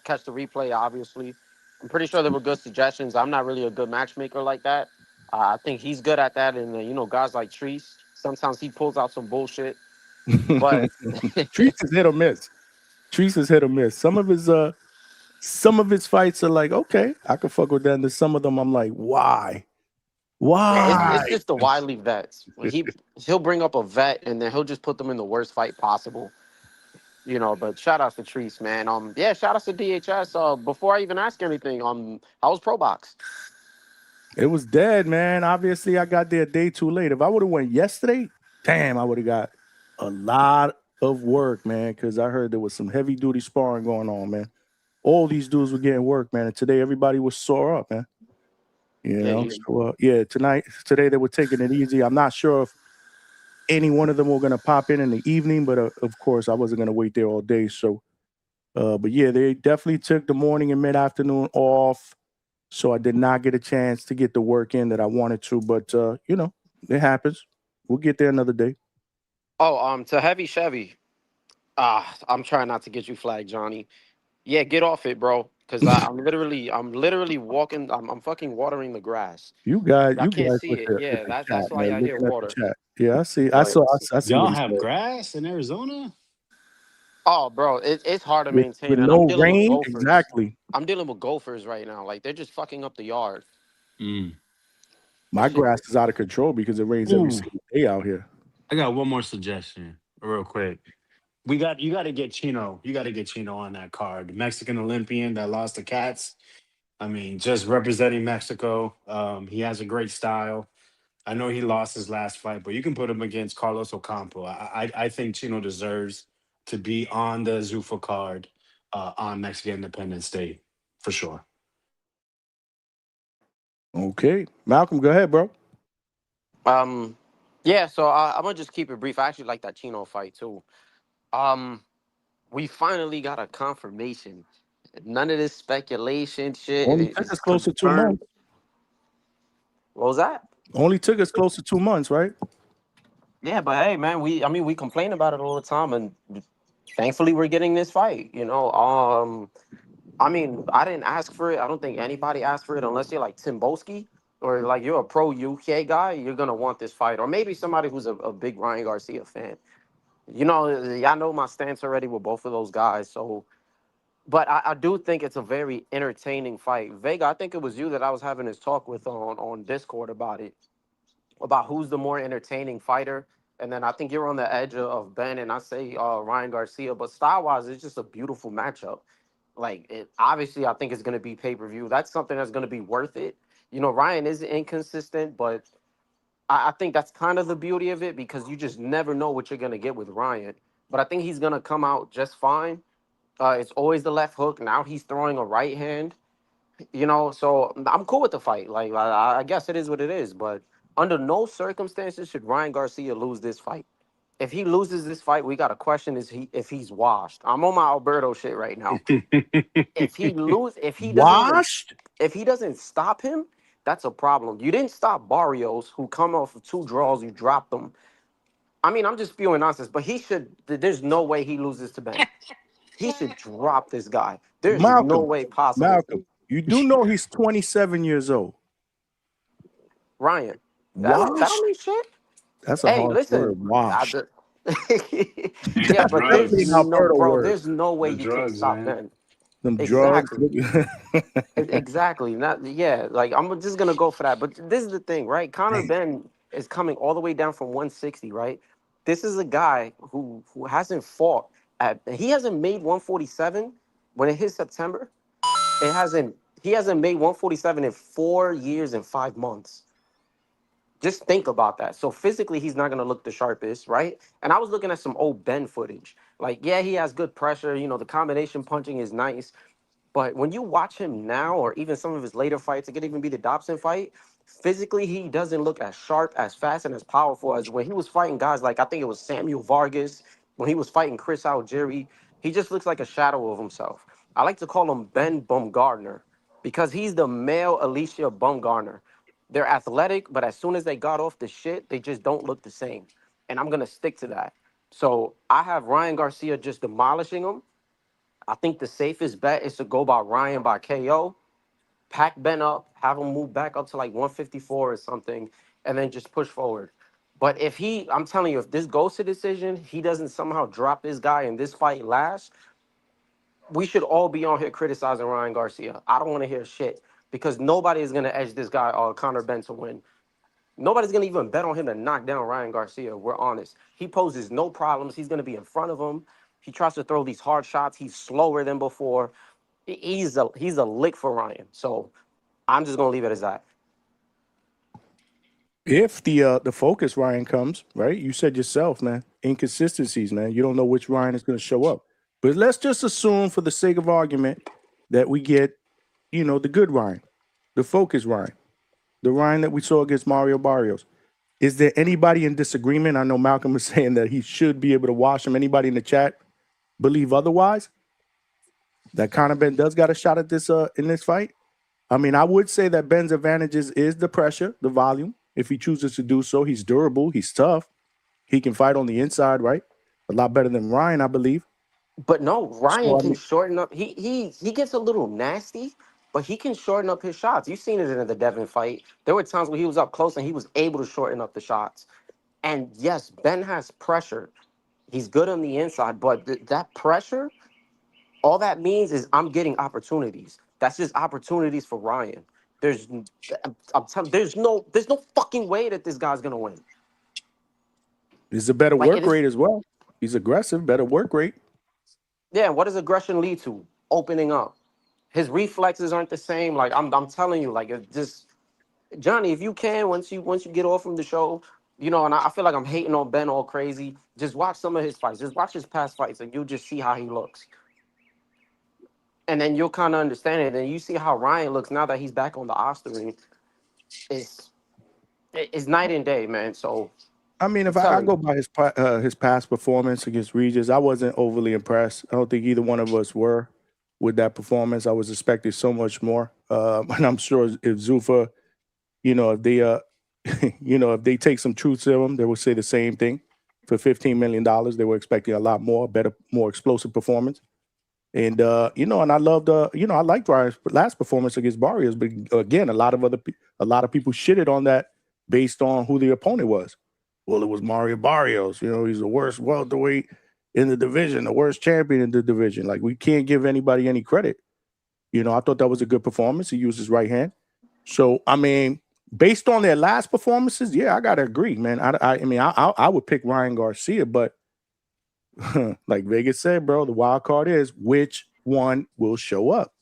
catch the replay. Obviously, I'm pretty sure there were good suggestions. I'm not really a good matchmaker like that. I think he's good at that, and guys like Treese, sometimes he pulls out some bullshit. But Treese is hit or miss. Treese is hit or miss. Some of his fights are like, okay, I can fuck with that. And some of them I'm like, why? yeah, it's just the wily vets. He'll bring up a vet and then he'll just put them in the worst fight possible. But shout out to Treese, man. Yeah, shout out to DHS. Before I even ask anything, how was Pro Box? It was dead, man. Obviously, I got there a day too late. If I would have went yesterday, damn, I would have got a lot of work, man. Because I heard there was some heavy duty sparring going on, man. All these dudes were getting work, man. And today everybody was sore up, man. Today they were taking it easy. I'm not sure if any one of them were going to pop in the evening, but of course I wasn't going to wait there all day. So, but yeah, they definitely took the morning and mid-afternoon off. So I did not get a chance to get the work in that I wanted to, but it happens. We'll get there another day. Oh, to Heavy Chevy. I'm trying not to get you flagged, Johnny. Yeah, get off it, bro. Because I'm literally walking. I'm fucking watering the grass. You guys see it. Yeah, that's why I hear water. Yeah, I see. I see. Y'all have grass in Arizona? Oh, bro, it's hard to maintain. With and no I'm dealing rain, with gophers. exactly. I'm dealing with gophers right now. Like they're just fucking up the yard. My grass is out of control because it rains every single day out here. I got one more suggestion, real quick. You got to get Chino. You got to get Chino on that card. The Mexican Olympian that lost the Cats. I mean, just representing Mexico. He has a great style. I know he lost his last fight, but you can put him against Carlos Ocampo. I think Chino deserves to be on the Zuffa card on Mexican Independence Day, for sure. Okay. Malcolm, go ahead, bro. Yeah, so I'm gonna just keep it brief. I actually like that Chino fight too. We finally got a confirmation. None of this speculation shit. Only took us close to 2 months. What was that? Only took us close to 2 months, right? Yeah, but hey, man, we complain about it all the time, and thankfully we're getting this fight. I didn't ask for it. I don't think anybody asked for it unless you're like Tim Boski or like you're a pro UK guy. You're gonna want this fight, or maybe somebody who's a big Ryan Garcia fan. Y'all know my stance already with both of those guys. So, but I do think it's a very entertaining fight. Vega, I think it was you that I was having this talk with on Discord about it, about who's the more entertaining fighter. And then I think you're on the edge of Ben, and I say Ryan Garcia. But style-wise, it's just a beautiful matchup. Obviously, I think it's going to be pay-per-view. That's something that's going to be worth it. Ryan is inconsistent, but I think that's kind of the beauty of it because you just never know what you're going to get with Ryan. But I think he's going to come out just fine. It's always the left hook. Now he's throwing a right hand. So I'm cool with the fight. Like, I guess it is what it is. But under no circumstances should Ryan Garcia lose this fight. If he loses this fight, we got to question if he's washed. I'm on my Alberto shit right now. if he doesn't stop him, that's a problem. You didn't stop Barrios, who come off of 2 draws. You dropped them. I mean, I'm just spewing nonsense, but he should. There's no way he loses to Ben. He should drop this guy. There's no way possible. Malcolm, you do know he's 27 years old. Ryan, that don't mean shit. That's a hard word. Wash. Yeah, but there's no way you can stop Ben. Exactly. Exactly. Like I'm just gonna go for that. But this is the thing, right? Conor Benn is coming all the way down from 160, right? This is a guy who hasn't fought he hasn't made 147 when it hit September. He hasn't made 147 in 4 years and 5 months. Just think about that. So physically, he's not going to look the sharpest, right? And I was looking at some old Ben footage. Like, yeah, he has good pressure. The combination punching is nice. But when you watch him now, or even some of his later fights, it could even be the Dobson fight, physically, he doesn't look as sharp, as fast, and as powerful as when he was fighting guys like, I think it was Samuel Vargas, when he was fighting Chris Algieri. He just looks like a shadow of himself. I like to call him Ben Bumgardner because he's the male Alicia Bumgarner. They're athletic, but as soon as they got off the shit, they just don't look the same. And I'm going to stick to that. So I have Ryan Garcia just demolishing him. I think the safest bet is to go by Ryan by KO, pack Ben up, have him move back up to like 154 or something, and then just push forward. But if I'm telling you, if this goes to decision, he doesn't somehow drop this guy in this fight last, we should all be on here criticizing Ryan Garcia. I don't want to hear shit because nobody is going to edge this guy or Conor Benn to win. Nobody's going to even bet on him to knock down Ryan Garcia. We're honest. He poses no problems. He's going to be in front of him. He tries to throw these hard shots. He's slower than before. He's a lick for Ryan. So I'm just going to leave it as that. If the focus Ryan comes, right? You said yourself, man, inconsistencies, man. You don't know which Ryan is going to show up. But let's just assume for the sake of argument that we get, the good Ryan, the focus Ryan, the Ryan that we saw against Mario Barrios. Is there anybody in disagreement? I know Malcolm was saying that he should be able to wash him. Anybody in the chat believe otherwise? That Conor Benn does got a shot at this in this fight? I mean, I would say that Ben's advantages is the pressure, the volume. If he chooses to do so, he's durable, he's tough. He can fight on the inside, right? A lot better than Ryan, I believe. But no, Ryan can shorten up. He gets a little nasty, but he can shorten up his shots. You've seen it in the Devin fight. There were times where he was up close and he was able to shorten up the shots. And yes, Ben has pressure. He's good on the inside, but that pressure, all that means is I'm getting opportunities. That's just opportunities for Ryan. I'm telling, there's no fucking way that this guy's gonna win. He's a better work rate as well. He's aggressive, better work rate. Yeah, and what does aggression lead to? Opening up. His reflexes aren't the same. Like I'm telling you, like it's just Johnny, if you can, once you get off from the show, and I feel like I'm hating on Ben all crazy. Just watch some of his fights. Just watch his past fights, and you'll just see how he looks. And then you'll kind of understand it. And you see how Ryan looks now that he's back on the Osterring. It's night and day, man. So, I mean, if I go by his past performance against Regis, I wasn't overly impressed. I don't think either one of us were with that performance. I was expecting so much more. And I'm sure if Zuffa, if they, if they take some truth to him, they will say the same thing. For $15 million, they were expecting a lot more, better, more explosive performance. And and I loved I liked Ryan's last performance against Barrios, but again, a lot of people shitted on that based on who the opponent was. Well, it was Mario Barrios. He's the worst welterweight in the division, the worst champion in the division. Like, we can't give anybody any credit. I thought that was a good performance. He used his right hand. So, I mean, based on their last performances, yeah, I gotta agree, man. I would pick Ryan Garcia, but like Vegas said, bro, the wild card is which one will show up.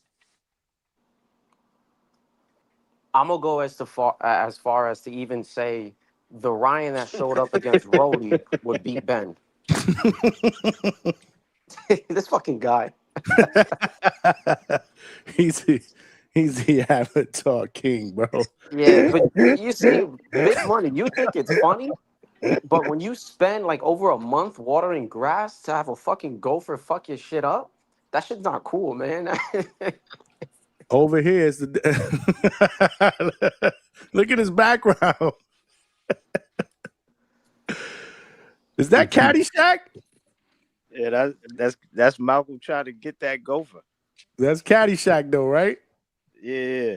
I'm gonna go as far as to even say the Ryan that showed up against Rolly would beat Ben. This fucking guy. He's the Avatar King, bro. Yeah, but you see, big money. You think it's funny? But when you spend like over a month watering grass to have a fucking gopher fuck your shit up, that shit's not cool, man. Over here is look at his background. Is that Caddyshack? Yeah, that's Malcolm trying to get that gopher. That's Caddyshack though, right? Yeah.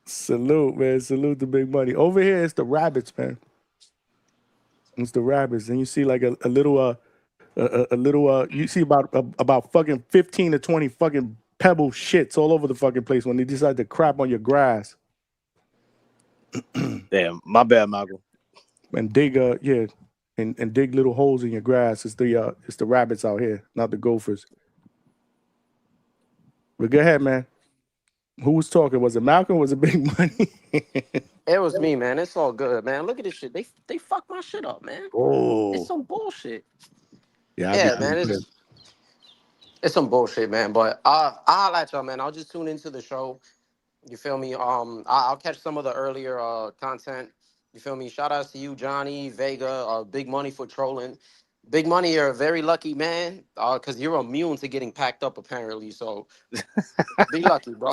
Salute, man. Salute the big money. Over here is the rabbits, man. It's the rabbits, and you see like a little you see about fucking 15 to 20 fucking pebble shits all over the fucking place when they decide to crap on your grass. Damn, my bad, Malcolm. And dig and dig little holes in your grass. It's the rabbits out here, not the gophers. But go ahead, man. Who was talking? Was it Malcolm? Was it Big Money? It was me, man. It's all good, man. Look at this shit. They fucked my shit up, man. Oh, it's some bullshit. yeah, man. It's some bullshit, man. But I'll let y'all, man. I'll just tune into the show. You feel me? I'll catch some of the earlier content. You feel me? Shout outs to you, Johnny, Vega, Big Money for trolling. Big Money, you're a very lucky man, because you're immune to getting packed up apparently. So be lucky, bro.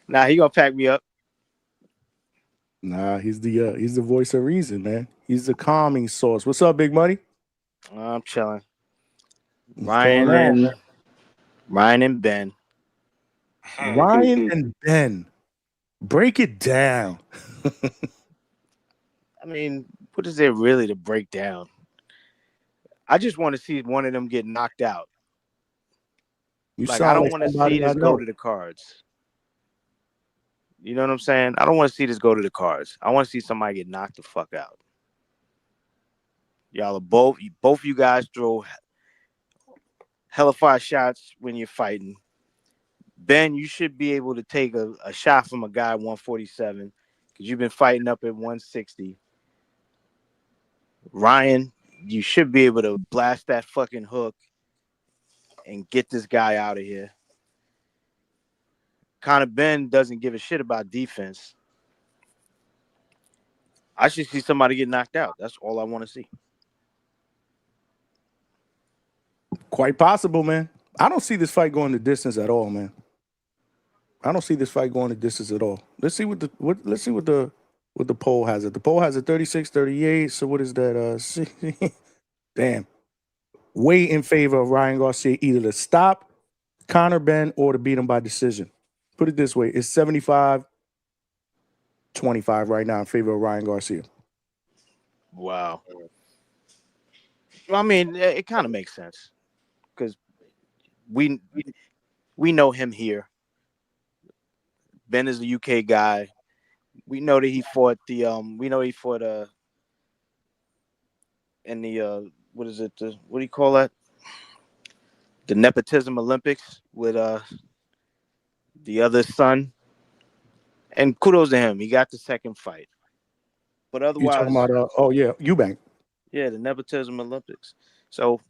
Nah, he gonna pack me up. Nah, he's the voice of reason, man. He's the calming source. What's up, Big Money? I'm chilling. What's going on, man? Ryan and Ben. Ryan and Ben. Break it down. I mean, what is there really to break down? I just want to see one of them get knocked out. Like, I don't want to see this go to the cards. You know what I'm saying? I don't want to see this go to the cards. I want to see somebody get knocked the fuck out. Y'all are both you guys throw hella fire shots when you're fighting. Ben, you should be able to take a shot from a guy at 147 because you've been fighting up at 160. Ryan, you should be able to blast that fucking hook and get this guy out of here. Conor Benn doesn't give a shit about defense. I should see somebody get knocked out. That's all I want to see. Quite possible, man. I don't see this fight going the distance at all, man. I don't see this fight going the distance at all. Let's see what the poll has it. The poll has it 36-38. So what is that? Damn. Way in favor of Ryan Garcia, either to stop Conor Benn or to beat him by decision. Put it this way, it's 75-25 right now in favor of Ryan Garcia. Wow. Well, I mean, it kind of makes sense because we know him here. Ben is a UK guy. We know that he fought in the what is it? What do you call that? The nepotism Olympics with the other son. And kudos to him. He got the second fight. But otherwise, you talking about Eubank. Yeah, the nepotism Olympics. So,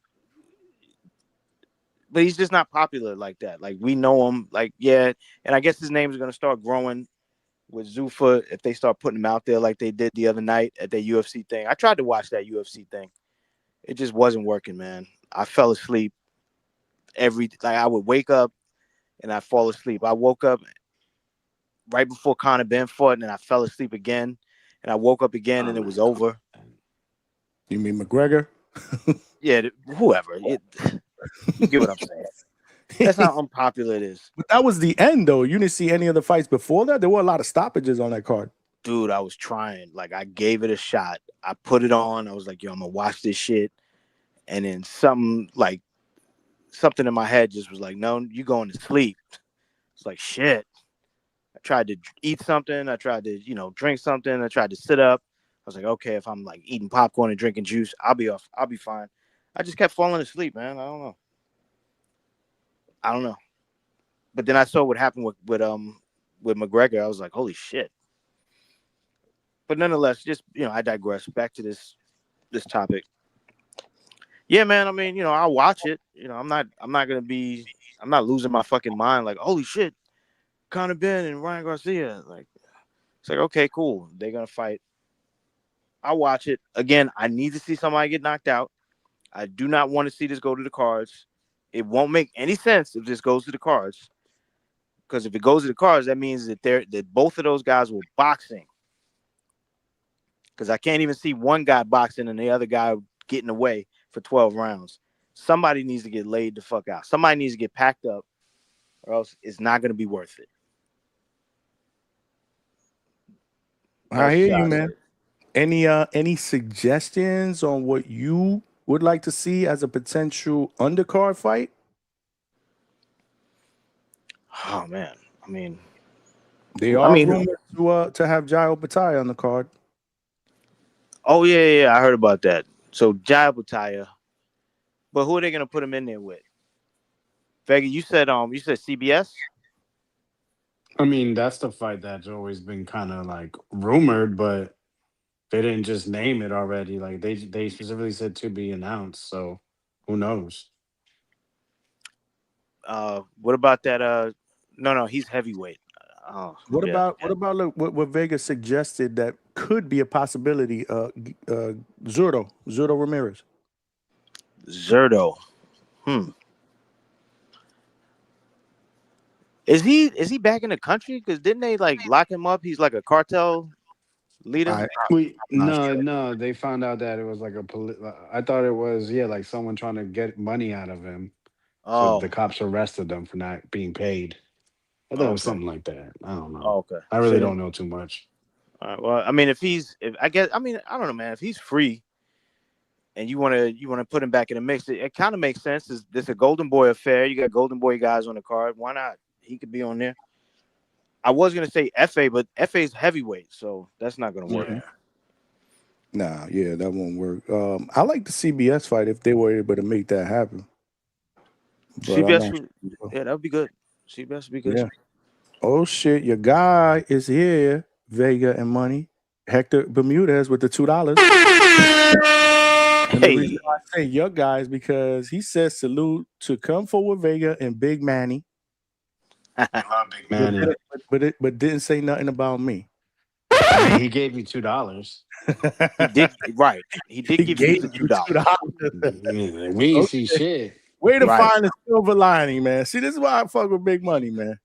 but he's just not popular like that. Like, we know him. Like, yeah, and I guess his name is going to start growing with Zuffa if they start putting him out there like they did the other night at that UFC thing. I tried to watch that UFC thing. It just wasn't working, man. I fell asleep I would wake up and I'd fall asleep. I woke up right before Conor Benn fought and I fell asleep again. And I woke up again and it was over. You mean McGregor? Yeah, whoever. You get what I'm saying. That's how unpopular it is. But that was the end, though. You didn't see any of the fights before that? There were a lot of stoppages on that card. Dude, I was trying. Like, I gave it a shot. I put it on. I was like, yo, I'm going to watch this shit. And then something in my head just was like, no, you going to sleep. It's like, shit. I tried to eat something. I tried to, drink something. I tried to sit up. I was like, okay, if I'm like eating popcorn and drinking juice, I'll be fine. I just kept falling asleep, man. I don't know. But then I saw what happened with McGregor. I was like, holy shit. But nonetheless, just, I digress. Back to this topic. Yeah, man. I mean, I'll watch it. I'm not losing my fucking mind. Like, holy shit, Conor Benn and Ryan Garcia. Like, it's like, okay, cool. They're going to fight. I'll watch it. Again, I need to see somebody get knocked out. I do not want to see this go to the cards. It won't make any sense if this goes to the cards. Because if it goes to the cards, that means that both of those guys were boxing. Because I can't even see one guy boxing and the other guy getting away for 12 rounds. Somebody needs to get laid the fuck out. Somebody needs to get packed up, or else it's not going to be worth it. I hear you, man. Any suggestions on what you would like to see as a potential undercard fight? Oh man, I mean, rumored to have Jai Opetaia on the card. Oh yeah, I heard about that. So Jai Opetaia, but who are they gonna put him in there with? Vega, you said CBS. I mean, that's the fight that's always been kind of like rumored, but they didn't just name it already. Like they specifically said to be announced. So who knows? What about that? No, he's heavyweight. What yeah. about look, what Vegas suggested that could be a possibility? Zurdo Ramirez. Zurdo. Is he back in the country? Because didn't they like lock him up? He's like a cartel leader. No, they found out that it was like I thought it was like someone trying to get money out of him. So the cops arrested them for not being paid. I thought it was something like that. I don't know. Okay. I really don't know too much. All right. Well, I mean, I don't know, man. If he's free, and you want to put him back in the mix, it kind of makes sense. This a Golden Boy affair? You got Golden Boy guys on the card. Why not? He could be on there. I was gonna say FA, but FA's heavyweight, so that's not gonna work. Nah, that won't work. I like the CBS fight if they were able to make that happen. But CBS, that would be good. CBS would be good. Yeah. Oh shit, your guy is here, Vega and Money. Hector Bermudez with the $2. And the reason I say your guy is because he says salute to Come Forward Vega and Big Manny. I love Big Manny. But didn't say nothing about me. I mean, he gave me $2. He did right. He did give you $2. We ain't see shit. Way to find a silver lining, man. See, this is why I fuck with Big Money, man.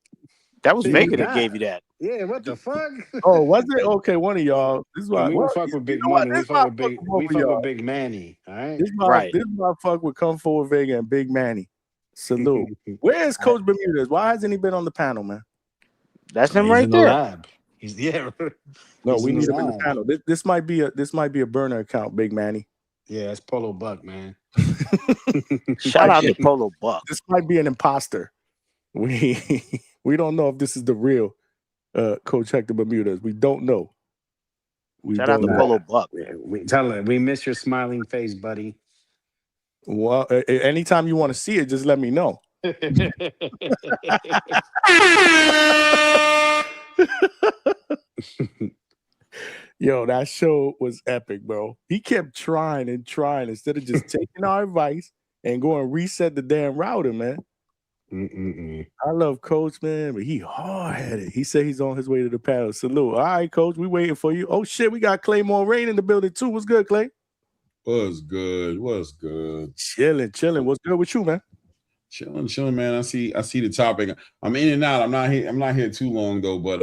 That was Vega that gave you that. Yeah, what the fuck? Oh, was it? Okay, one of y'all. This is why we don't fuck with Big Money. We fuck with Big Manny. All right. This is why I fuck with Come Forward Vega and Big Manny. Salute. Where is Coach Bermudez? Why hasn't he been on the panel, man? That's him right there. Lab. No, we need him in the panel. This might be a burner account, Big Manny. Yeah, it's Polo Buck, man. Shout out to Polo Buck. This might be an imposter. We don't know if this is the real Coach Hector Bermudez. We don't know. Shout out to Polo Buck. Tell him we miss your smiling face, buddy. Well, anytime you want to see it, just let me know. Yo, that show was epic, bro. He kept trying and trying instead of just taking our advice and going reset the damn router, man. I love Coach, man, but he hard-headed. He said he's on his way to the panel. Salute. All right, Coach, we waiting for you. Oh, shit, we got Claymore Rain in the building, too. What's good, Clay? What's good? Chilling. What's good with you, man? Chilling, man. I see the topic. I'm in and out. I'm not here too long though, but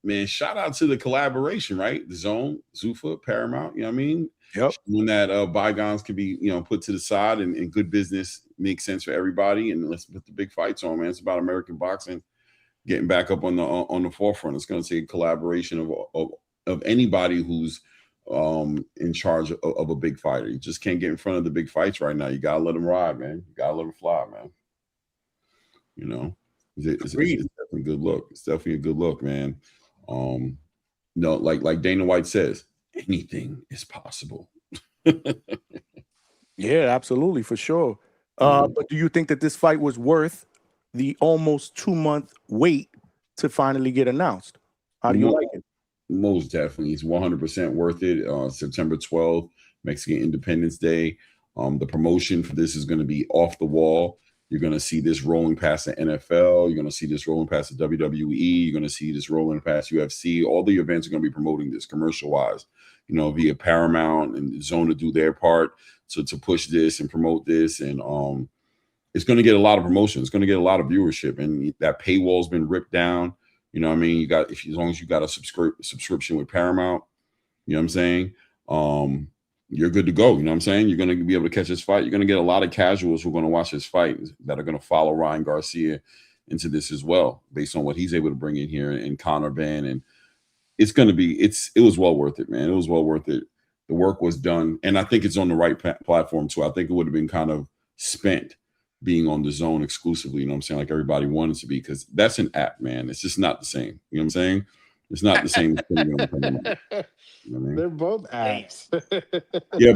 man, shout out to the collaboration, right? The Zone, Zuffa, Paramount, you know what I mean? Yep. When that bygones can be, put to the side and good business makes sense for everybody. And let's put the big fights on, man. It's about American boxing getting back up on the forefront. It's going to take a collaboration of anybody who's in charge of a big fighter. You just can't get in front of the big fights right now. You gotta let them ride, man. You gotta let them fly, man. It's definitely a good look. It's definitely a good look, man. Like Dana White says, anything is possible. Yeah, absolutely, for sure. But do you think that this fight was worth the almost 2-month wait to finally get announced? How do you like it? Most definitely. It's 100% worth it. September 12th, Mexican Independence Day. The promotion for this is going to be off the wall. You're going to see this rolling past the NFL. You're going to see this rolling past the WWE. You're going to see this rolling past UFC. All the events are going to be promoting this commercial-wise, via Paramount and Zone to do their part to push this and promote this. And it's going to get a lot of promotion. It's going to get a lot of viewership. And that paywall's been ripped down. You know what I mean? You got as long as you got a subscription with Paramount, you know what I'm saying? You're good to go. You know what I'm saying? You're going to be able to catch this fight. You're going to get a lot of casuals who are going to watch this fight that are going to follow Ryan Garcia into this as well, based on what he's able to bring in here and Conor Benn. And it's going to be, it was well worth it, man. It was well worth it. The work was done. And I think it's on the right platform too. I think it would have been kind of spent being on the Zone exclusively, you know what I'm saying? Like everybody wanted to be, because that's an app, man. It's just not the same. You know what I'm saying? It's not the same. You know what I mean? They're both apps. Yeah,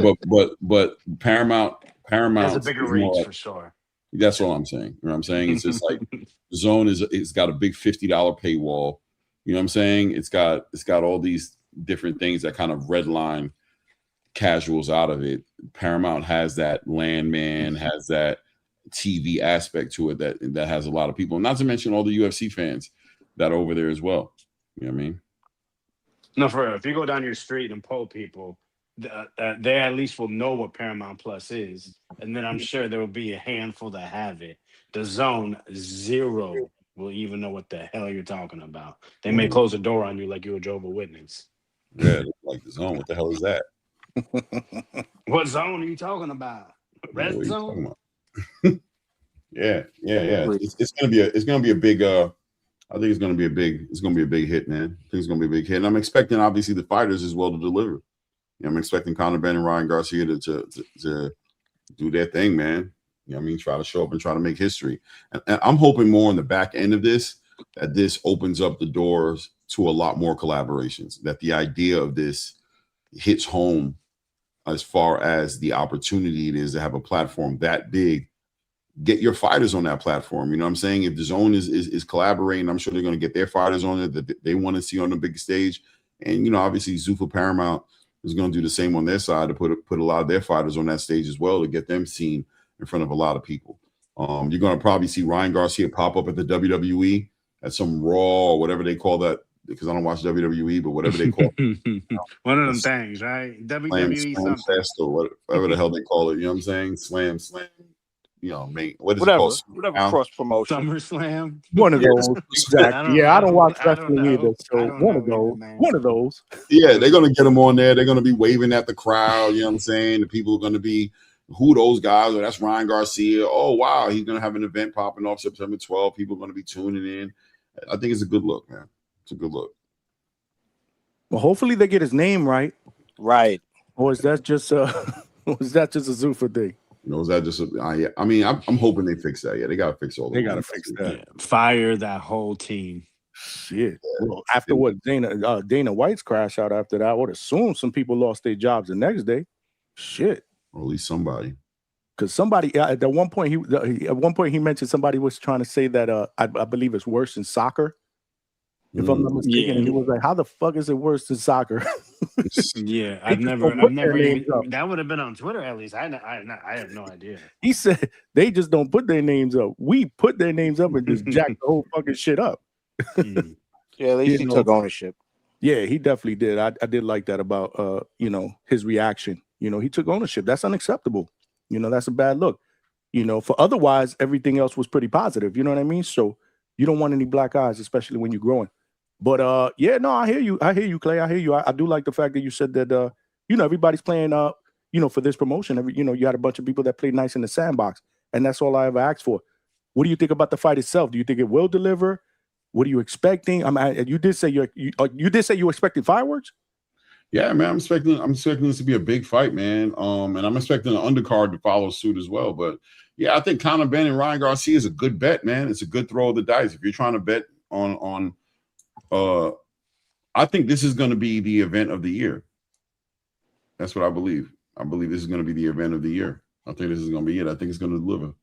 but Paramount has a bigger reach for sure. That's all I'm saying. You know what I'm saying? It's just like Zone it's got a big $50 paywall. You know what I'm saying? It's got all these different things that kind of redline casuals out of it. Paramount has that Landman, has that TV aspect to it that has a lot of people. Not to mention all the UFC fans that are over there as well. You know what I mean? No, for real. If you go down your street and poll people, they at least will know what Paramount Plus is, and then I'm sure there will be a handful that have it. The Zone, zero will even know what the hell you're talking about. They may close the door on you like you're a Jehovah's Witness. Yeah, like the Zone. What the hell is that? What zone are you talking about? Red Zone? Yeah. It's gonna be a big. I think it's gonna be a big hit, man. I think it's gonna be a big hit, and I'm expecting obviously the fighters as well to deliver. I'm expecting Conor Benn and Ryan Garcia to do their thing, man. You know what I mean? Try to show up and try to make history. And I'm hoping more on the back end of this, that this opens up the doors to a lot more collaborations, that the idea of this hits home as far as the opportunity it is to have a platform that big. Get your fighters on that platform. You know what I'm saying? If the Zone is collaborating, I'm sure they're going to get their fighters on it that they want to see on the big stage. And, you know, obviously Zuffa Paramount is going to do the same on their side to put a lot of their fighters on that stage as well to get them seen in front of a lot of people. You're going to probably see Ryan Garcia pop up at the WWE at some Raw or whatever they call that, because I don't watch WWE, but whatever they call it. One of them things, right? WWE Slam Fest or whatever the hell they call it. You know what I'm saying? Slam. You know, what is whatever, it called? Whatever cross promotion. SummerSlam. One of those. Exactly. I don't watch wrestling either. So one of those. Yeah, they're gonna get them on there. They're gonna be waving at the crowd. You know what I'm saying? The people are gonna be, who those guys are? That's Ryan Garcia. Oh wow, he's gonna have an event popping off September 12th. People are gonna be tuning in. I think it's a good look, man. It's a good look. Well, hopefully they get his name right. Right. Or is that just a Zuffa thing? You know, is that just I mean, I'm hoping they fix that. Yeah, they gotta fix all. They gotta fix that. Yeah. Fire that whole team. Shit. Well, after what Dana White's crash out after that, I would assume some people lost their jobs the next day. Shit. Or at least somebody. Because somebody at one point he mentioned somebody was trying to say that I believe it's worse than soccer. If I'm not mistaken, and he was like, "How the fuck is it worse than soccer?" Yeah, I've never even, that would have been on Twitter at least. I have no idea. He said they just don't put their names up. We put their names up and just jack the whole fucking shit up. Yeah, at least he took ownership. Yeah, he definitely did. I did like that about his reaction. He took ownership. That's unacceptable. That's a bad look. For otherwise everything else was pretty positive. You know what I mean? So you don't want any black eyes, especially when you're growing. But I hear you. I hear you, Clay. I hear you. I do like the fact that you said that everybody's playing for this promotion. You had a bunch of people that played nice in the sandbox, and that's all I ever asked for. What do you think about the fight itself? Do you think it will deliver? What are you expecting? You did say you were expecting fireworks? Yeah, man, I'm expecting this to be a big fight, man. And I'm expecting an undercard to follow suit as well. But yeah, I think Conor Benn and Ryan Garcia is a good bet, man. It's a good throw of the dice. If you're trying to bet on I think this is going to be the event of the year. That's what I believe. I believe this is going to be the event of the year. I think this is going to be it. I think it's going to deliver.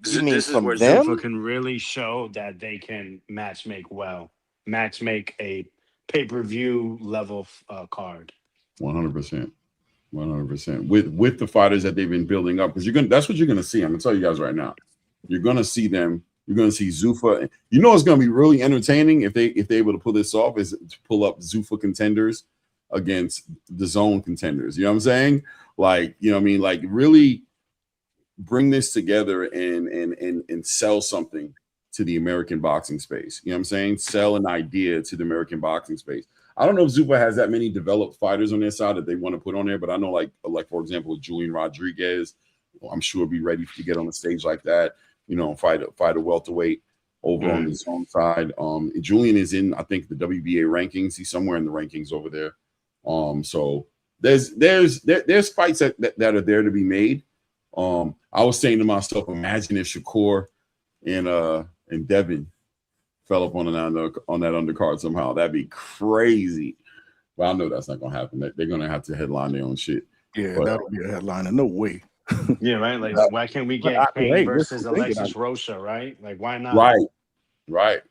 This is where Zuffa can really show that they can matchmake a pay-per-view level card. 100%. 100%. With the fighters that they've been building up, because that's what you're gonna see. I'm gonna tell you guys right now. You're gonna see them. You're gonna see Zuffa. It's gonna be really entertaining if they're able to pull this off, is to pull up Zuffa contenders against the Zone contenders. You know what I'm saying? Like, you know what I mean? Like, really bring this together and sell something to the American boxing space. You know what I'm saying? Sell an idea to the American boxing space. I don't know if Zuffa has that many developed fighters on their side that they want to put on there, but I know like for example, Julian Rodriguez, I'm sure be ready to get on the stage like that, fight a welterweight over on his own side. Julian is in, I think, the WBA rankings. He's somewhere in the rankings over there. So there's fights that are there to be made. I was saying to myself, imagine if Shakur and Devin fell up on that undercard somehow. That'd be crazy. But I know that's not gonna happen. They're gonna have to headline their own shit. Yeah, that'll be a headliner. No way. Yeah, right. Like, why can't we get Kane versus Alexis Rocha? Right? Like, why not? Right.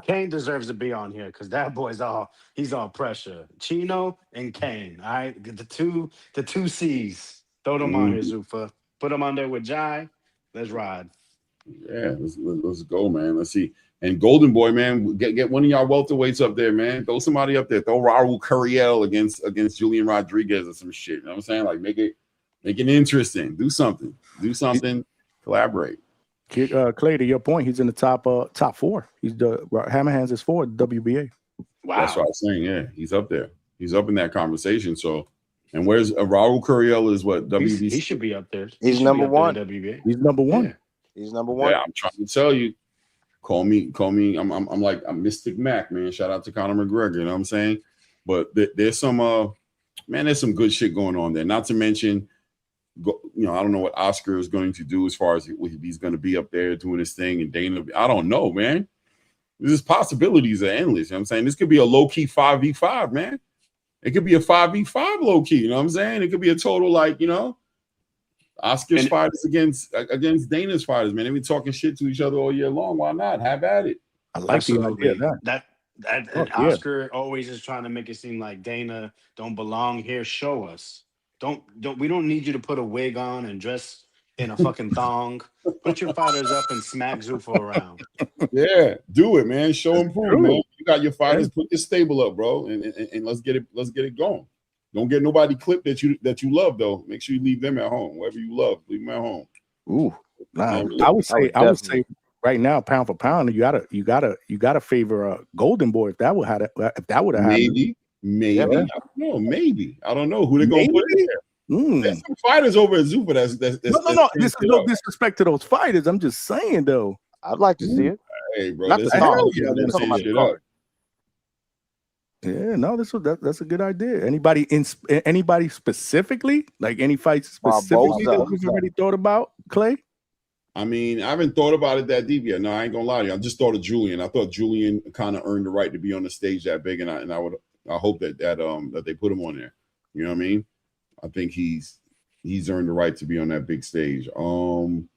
Kane deserves to be on here because that boy's he's all pressure. Chino and Kane. All right, the two C's. Throw them on here, Zuffa. Put him on there with Jai. Let's ride. Yeah, let's go, man. Let's see. And Golden Boy, man, get one of y'all welterweights up there, man. Throw somebody up there. Throw Raul Curiel against Julian Rodriguez or some shit. You know what I'm saying? Like make it interesting. Do something. Collaborate. Clay, to your point, he's in the top 4. He's the Hammerhands is 4 WBA. Wow, that's what I was saying. Yeah, he's up there. He's up in that conversation. So, and where's Raul Curiel is what WBC? He should be up there. He's number 1. WBA. He's number 1. Yeah. He's number 1. Yeah, I'm trying to tell you. Call me. I'm like I'm Mystic Mac, man. Shout out to Conor McGregor. You know what I'm saying? But there's some there's some good shit going on there. Not to mention, I don't know what Oscar is going to do as far as he's going to be up there doing his thing, and Dana. I don't know, man. These possibilities are endless. You know what I'm saying? This could be a low-key 5v5, man. It could be a 5v5 low-key. You know what I'm saying? It could be a total Oscar's fighters against Dana's fighters, man. They be talking shit to each other all year long. Why not? Have at it. I like the idea of that. Oscar always is trying to make it seem like Dana don't belong here. Show us. We don't need you to put a wig on and dress in a fucking thong. Put your fighters up and smack Zuffa around. Yeah, do it, man. Show them proof, man. You got your fighters, put your stable up, bro, and let's get it going. Don't get nobody clipped that you love though. Make sure you leave them at home. Whoever you love, leave them at home. Ooh, I would say right now, pound for pound, you gotta favor Golden Boy if that would have happened. Maybe. I don't know. Maybe. I don't know who they're gonna put in there. There's some fighters over at Zuffa that's no. This is no disrespect to those fighters. I'm just saying though. I'd like to see it. Hey, bro. Not the song. Yeah, no, that's a good idea. Anybody specifically, like any fights specifically that you've already thought about, Clay? I mean, I haven't thought about it that deep yet. No, I ain't gonna lie to you. I just thought of Julian. I thought Julian kind of earned the right to be on the stage that big, and I hope that they put him on there. You know what I mean? I think he's earned the right to be on that big stage. I don't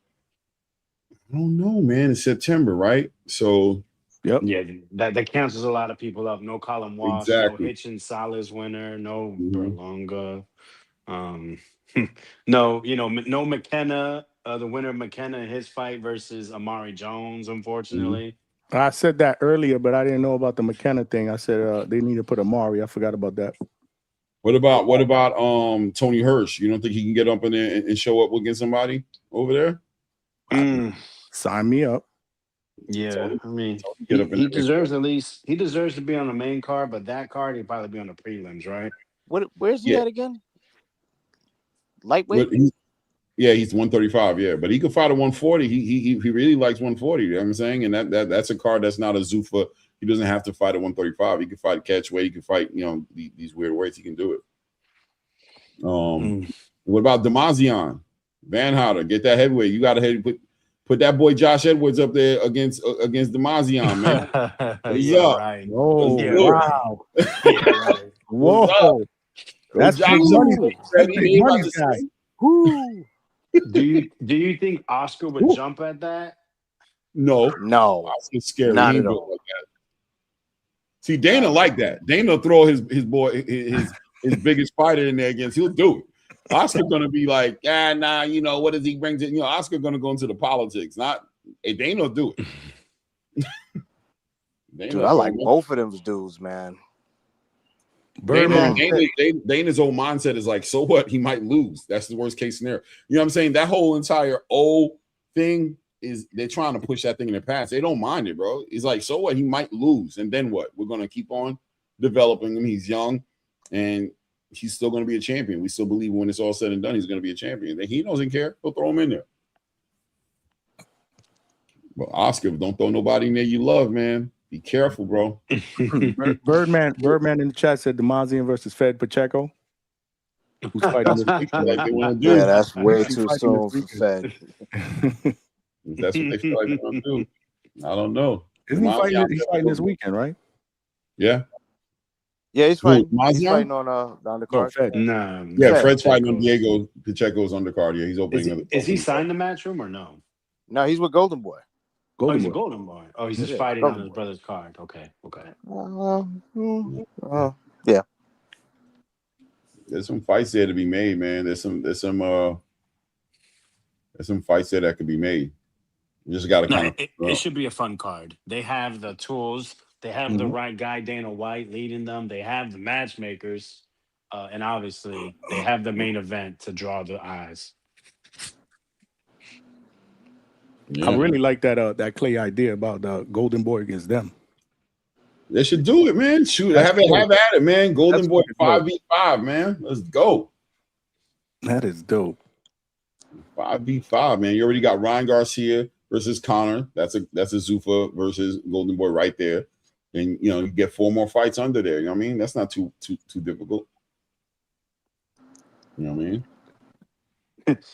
know, man. It's September, right? So. Yep. Yeah, that cancels a lot of people up. No Colin Walsh, no Hitchin Salas winner, no Berlanga, no McKenna, the winner of McKenna in his fight versus Amari Jones, unfortunately. I said that earlier, but I didn't know about the McKenna thing. I said they need to put Amari. I forgot about that. What about Tony Hirsch? You don't think he can get up in there and show up against somebody over there? Sign me up. Yeah, I mean, he deserves he deserves to be on the main card, but that card he'd probably be on the prelims, right? Where's he at again? Lightweight? He's 135, yeah, but he could fight at 140. He really likes 140, you know what I'm saying? And that's a card that's not a Zuffa. He doesn't have to fight at 135. He can fight catch weight, he can fight, these weird weights, he can do it. What about Demazian? Van Houten, get that heavyweight. You gotta put that boy Josh Edwards up there against Demazian, man. Right. Oh, yeah, wow. Right. Whoa. That's Josh big money guy. Woo. Do you think Oscar would jump at that? No. Oscar's scared. Not at all. Like that. See, Dana like that. Dana throw his boy his biggest fighter in there against. He'll do it. Oscar gonna be like, what does he bring to? Oscar gonna go into the politics. Not Dana do it. Dude, I like both of them dudes, man. Dana's old mindset is like, so what? He might lose. That's the worst case scenario. You know what I'm saying? That whole entire old thing is they're trying to push that thing in the past. They don't mind it, bro. It's like, so what? He might lose, and then what? We're gonna keep on developing him. He's young, and he's still going to be a champion. We still believe when it's all said and done, he's going to be a champion. He doesn't care. He'll throw him in there. But Oscar, don't throw nobody in there you love, man. Be careful, bro. Birdman in the chat said Demazian versus Fed Pacheco. Who's fighting this week? Yeah, that's way too soon for Fed. That's what they feel like they're going to do. I don't know. Isn't he's fighting this weekend, right? Yeah. Yeah, he's fighting. He's fighting on the undercard. Fed. No. Yeah, Fred's fighting on Diego Pacheco's undercard. Yeah, he's opening. Is he signed the Matchroom or no? No, he's with Golden Boy. He's a Golden Boy. Oh, he's just fighting on his brother's card. Okay. Yeah. There's some fights there to be made, man. There's some There's some fights there that could be made. You just got to kind of. It should be a fun card. They have the tools. They have the right guy, Dana White, leading them. They have the matchmakers, and obviously they have the main event to draw the eyes. Yeah. I really like that Clay idea about the Golden Boy against them. They should do it, man. Shoot, have at it, man. Golden Boy 5v5, man. Let's go. That is dope. 5v5, man. You already got Ryan Garcia versus Conor. That's a Zuffa versus Golden Boy right there. And you get 4 more fights under there. You know what I mean? That's not too difficult. You know what I mean?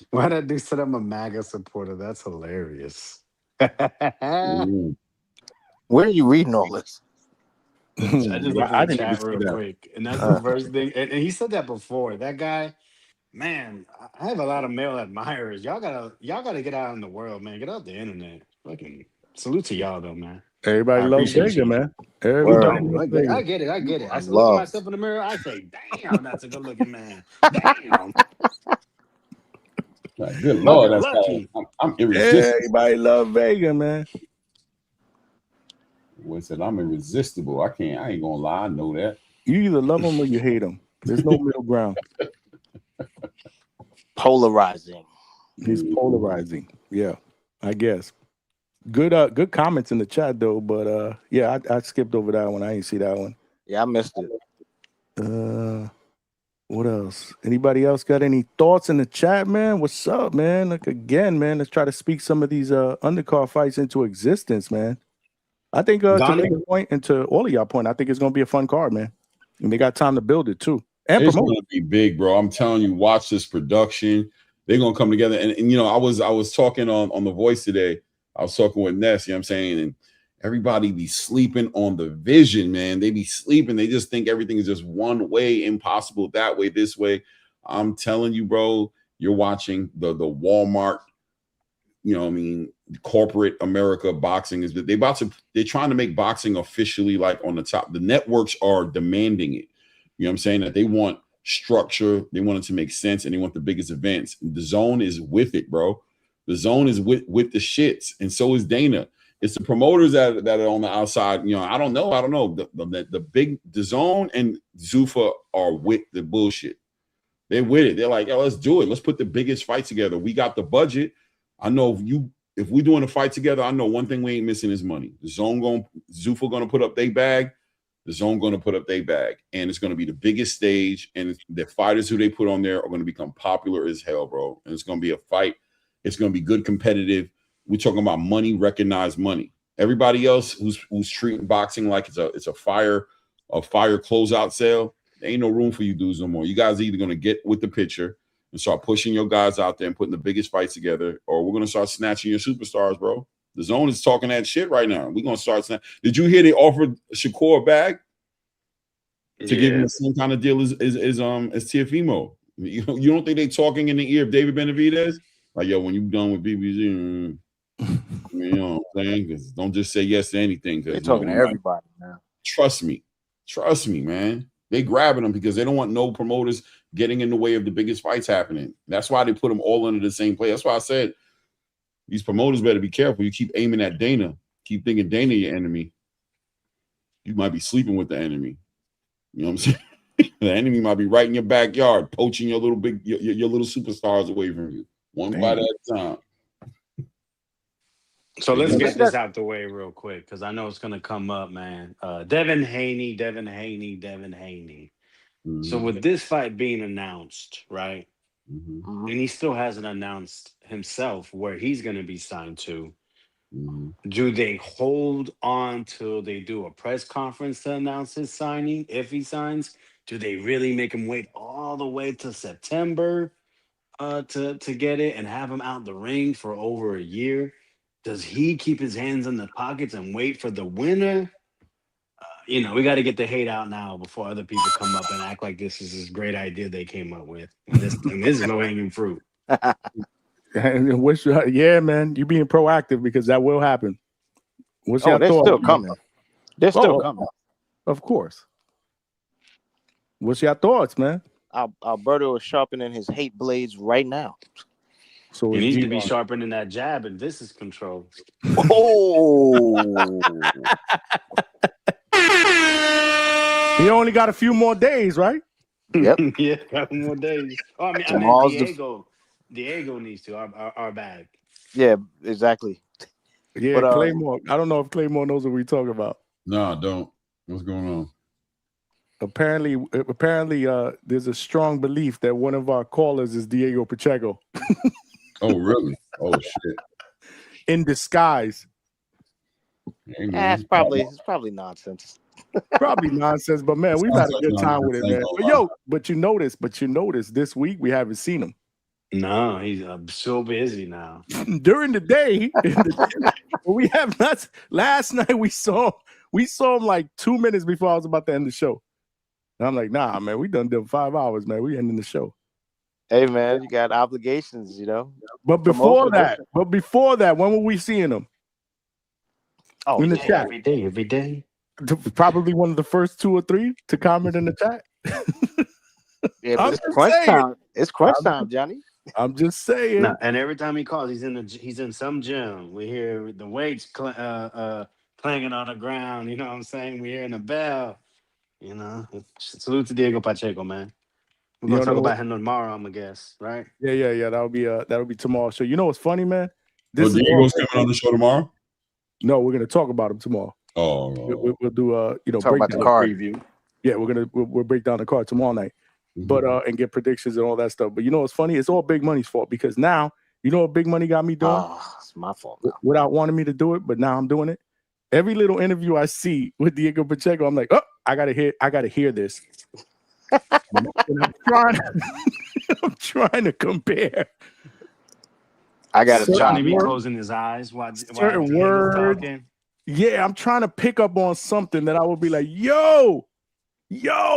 Why that dude said I'm a MAGA supporter? That's hilarious. Where are you reading all this? I just looked at the chat real quick, and that's the first thing. And he said that before. That guy, man, I have a lot of male admirers. Y'all gotta get out in the world, man. Get out the internet. Fucking salute to y'all though, man. Everybody loves Vega, man. Everybody I get it. I look at myself in the mirror. I say, damn, that's a good looking man. Damn. Good Lord, that's I'm irresistible. Everybody love Vega, man. What said I'm irresistible? I ain't gonna lie. I know that. You either love him or you hate him. There's no middle ground. Polarizing. He's polarizing. Yeah, I guess. Good comments in the chat though, but yeah, I skipped over that one. I didn't see that one. Yeah, I missed it. What else? Anybody else got any thoughts in the chat, man? What's up, man? Like again, man, let's try to speak some of these undercard fights into existence, man. I think to make a point and to all of y'all point, I think it's gonna be a fun card, man. And they got time to build it too. And it's gonna be big, bro. I'm telling you, watch this production. They're gonna come together. And I was talking on The Voice today. I was talking with Ness, you know what I'm saying? And everybody be sleeping on the vision, man. They be sleeping. They just think everything is just one way, impossible that way, this way. I'm telling you, bro, you're watching the Walmart, corporate America boxing is that they're trying to make boxing officially like on the top. The networks are demanding it. You know what I'm saying? That they want structure, they want it to make sense, and they want the biggest events. The Zone is with it, bro. The Zone is with the shits, and so is Dana. It's the promoters that are on the outside. I don't know. The Zone and Zuffa are with the bullshit. They're with it. They're like, yo, let's do it. Let's put the biggest fight together. We got the budget. I know if we're doing a fight together, I know one thing we ain't missing is money. Zuffa gonna put up their bag. The Zone gonna put up their bag, and it's gonna be the biggest stage. And the fighters who they put on there are gonna become popular as hell, bro. And it's gonna be a fight. It's gonna be good, competitive. We're talking about money, recognized money. Everybody else who's treating boxing like it's a fire closeout sale, there ain't no room for you dudes no more. You guys are either gonna get with the picture and start pushing your guys out there and putting the biggest fights together, or we're gonna start snatching your superstars, bro. The Zone is talking that shit right now. We're gonna start Did you hear they offered Shakur a bag to give him the same kind of deal as Teofimo? You don't think they talking in the ear of David Benavidez? Like, yo, when you done with BBC, you know what I'm saying? 'Cause don't just say yes to anything. They're talking to everybody now. Trust me, man. They grabbing them because they don't want no promoters getting in the way of the biggest fights happening. That's why they put them all under the same place. That's why I said these promoters better be careful. You keep aiming at Dana, keep thinking Dana your enemy. You might be sleeping with the enemy. You know what I'm saying? The enemy might be right in your backyard, poaching your little superstars away from you. One fight at a time. So let's get this out the way real quick because I know it's gonna come up, man. Devin Haney. Mm-hmm. So with this fight being announced, right? Mm-hmm. And he still hasn't announced himself where he's gonna be signed to. Mm-hmm. Do they hold on till they do a press conference to announce his signing? If he signs, do they really make him wait all the way to September to get it and have him out the ring for over a year? Does he keep his hands in the pockets and wait for the winner? We got to get the hate out now before other people come up and act like this is this great idea they came up with. And this is low-hanging fruit. Yeah, man, you're being proactive because that will happen. What's your they're thought? Still coming. They're still coming. Of course. What's your thoughts, man? Alberto is sharpening his hate blades right now. So You it's need to be G1. sharpening that jab, and this is control. Oh. He only got a few more days, right? Yep. Yeah, a couple more days. Oh, I mean Tomorrow's Diego needs to. Our bag. Yeah, exactly. Yeah, But, Claymore. I don't know if Claymore knows what we're talking about. No, I don't. What's going on? Apparently, there's a strong belief that one of our callers is Diego Pacheco. Oh, really? Oh, shit. In disguise. It's probably nonsense. Probably nonsense, but man, we've had a good time with it, man. But you notice this week we haven't seen him. No, he's so busy now. During the day, we have not. Last night we saw him like 2 minutes before I was about to end the show. And I'm like, nah, man, we done 5 hours, man. We ending the show. Hey, man, you got obligations, you know. But before that, when were we seeing him? Oh, in the chat every day. Probably one of the first 2 or 3 to comment in the chat. Yeah, but it's crunch time. It's crunch time, Johnny. I'm just saying. No, and every time he calls, he's in some gym. We hear the weights clanging on the ground. You know what I'm saying? We hearing the bell. You know, salute to Diego Pacheco, man. We're gonna talk about him tomorrow, I'm gonna guess, right? Yeah. That'll be tomorrow. So you know what's funny, man? Diego's coming on the show tomorrow. No, we're gonna talk about him tomorrow. Oh, we'll do talk about the card preview. Yeah, we'll break down the card tomorrow night. But and get predictions and all that stuff. But you know what's funny? It's all Big Money's fault because now you know what Big Money got me doing? Oh, it's my fault now. Without wanting me to do it, but now I'm doing it. Every little interview I see with Diego Pacheco, I'm like, oh, I gotta hear this. And I'm trying to compare. I got to Johnny be closing his eyes while certain words. Talking. Yeah, I'm trying to pick up on something that I would be like, yo,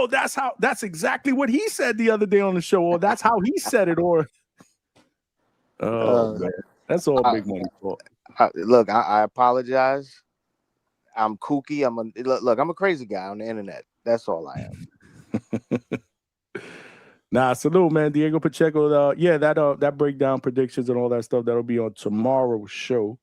that's exactly what he said the other day on the show, or that's how he said it, or man, that's all Big Money's fault. Look, I apologize. I'm kooky. I'm a crazy guy on the internet. That's all I am. Nah, salute, man. Diego Pacheco. That breakdown, predictions, and all that stuff that'll be on tomorrow's show,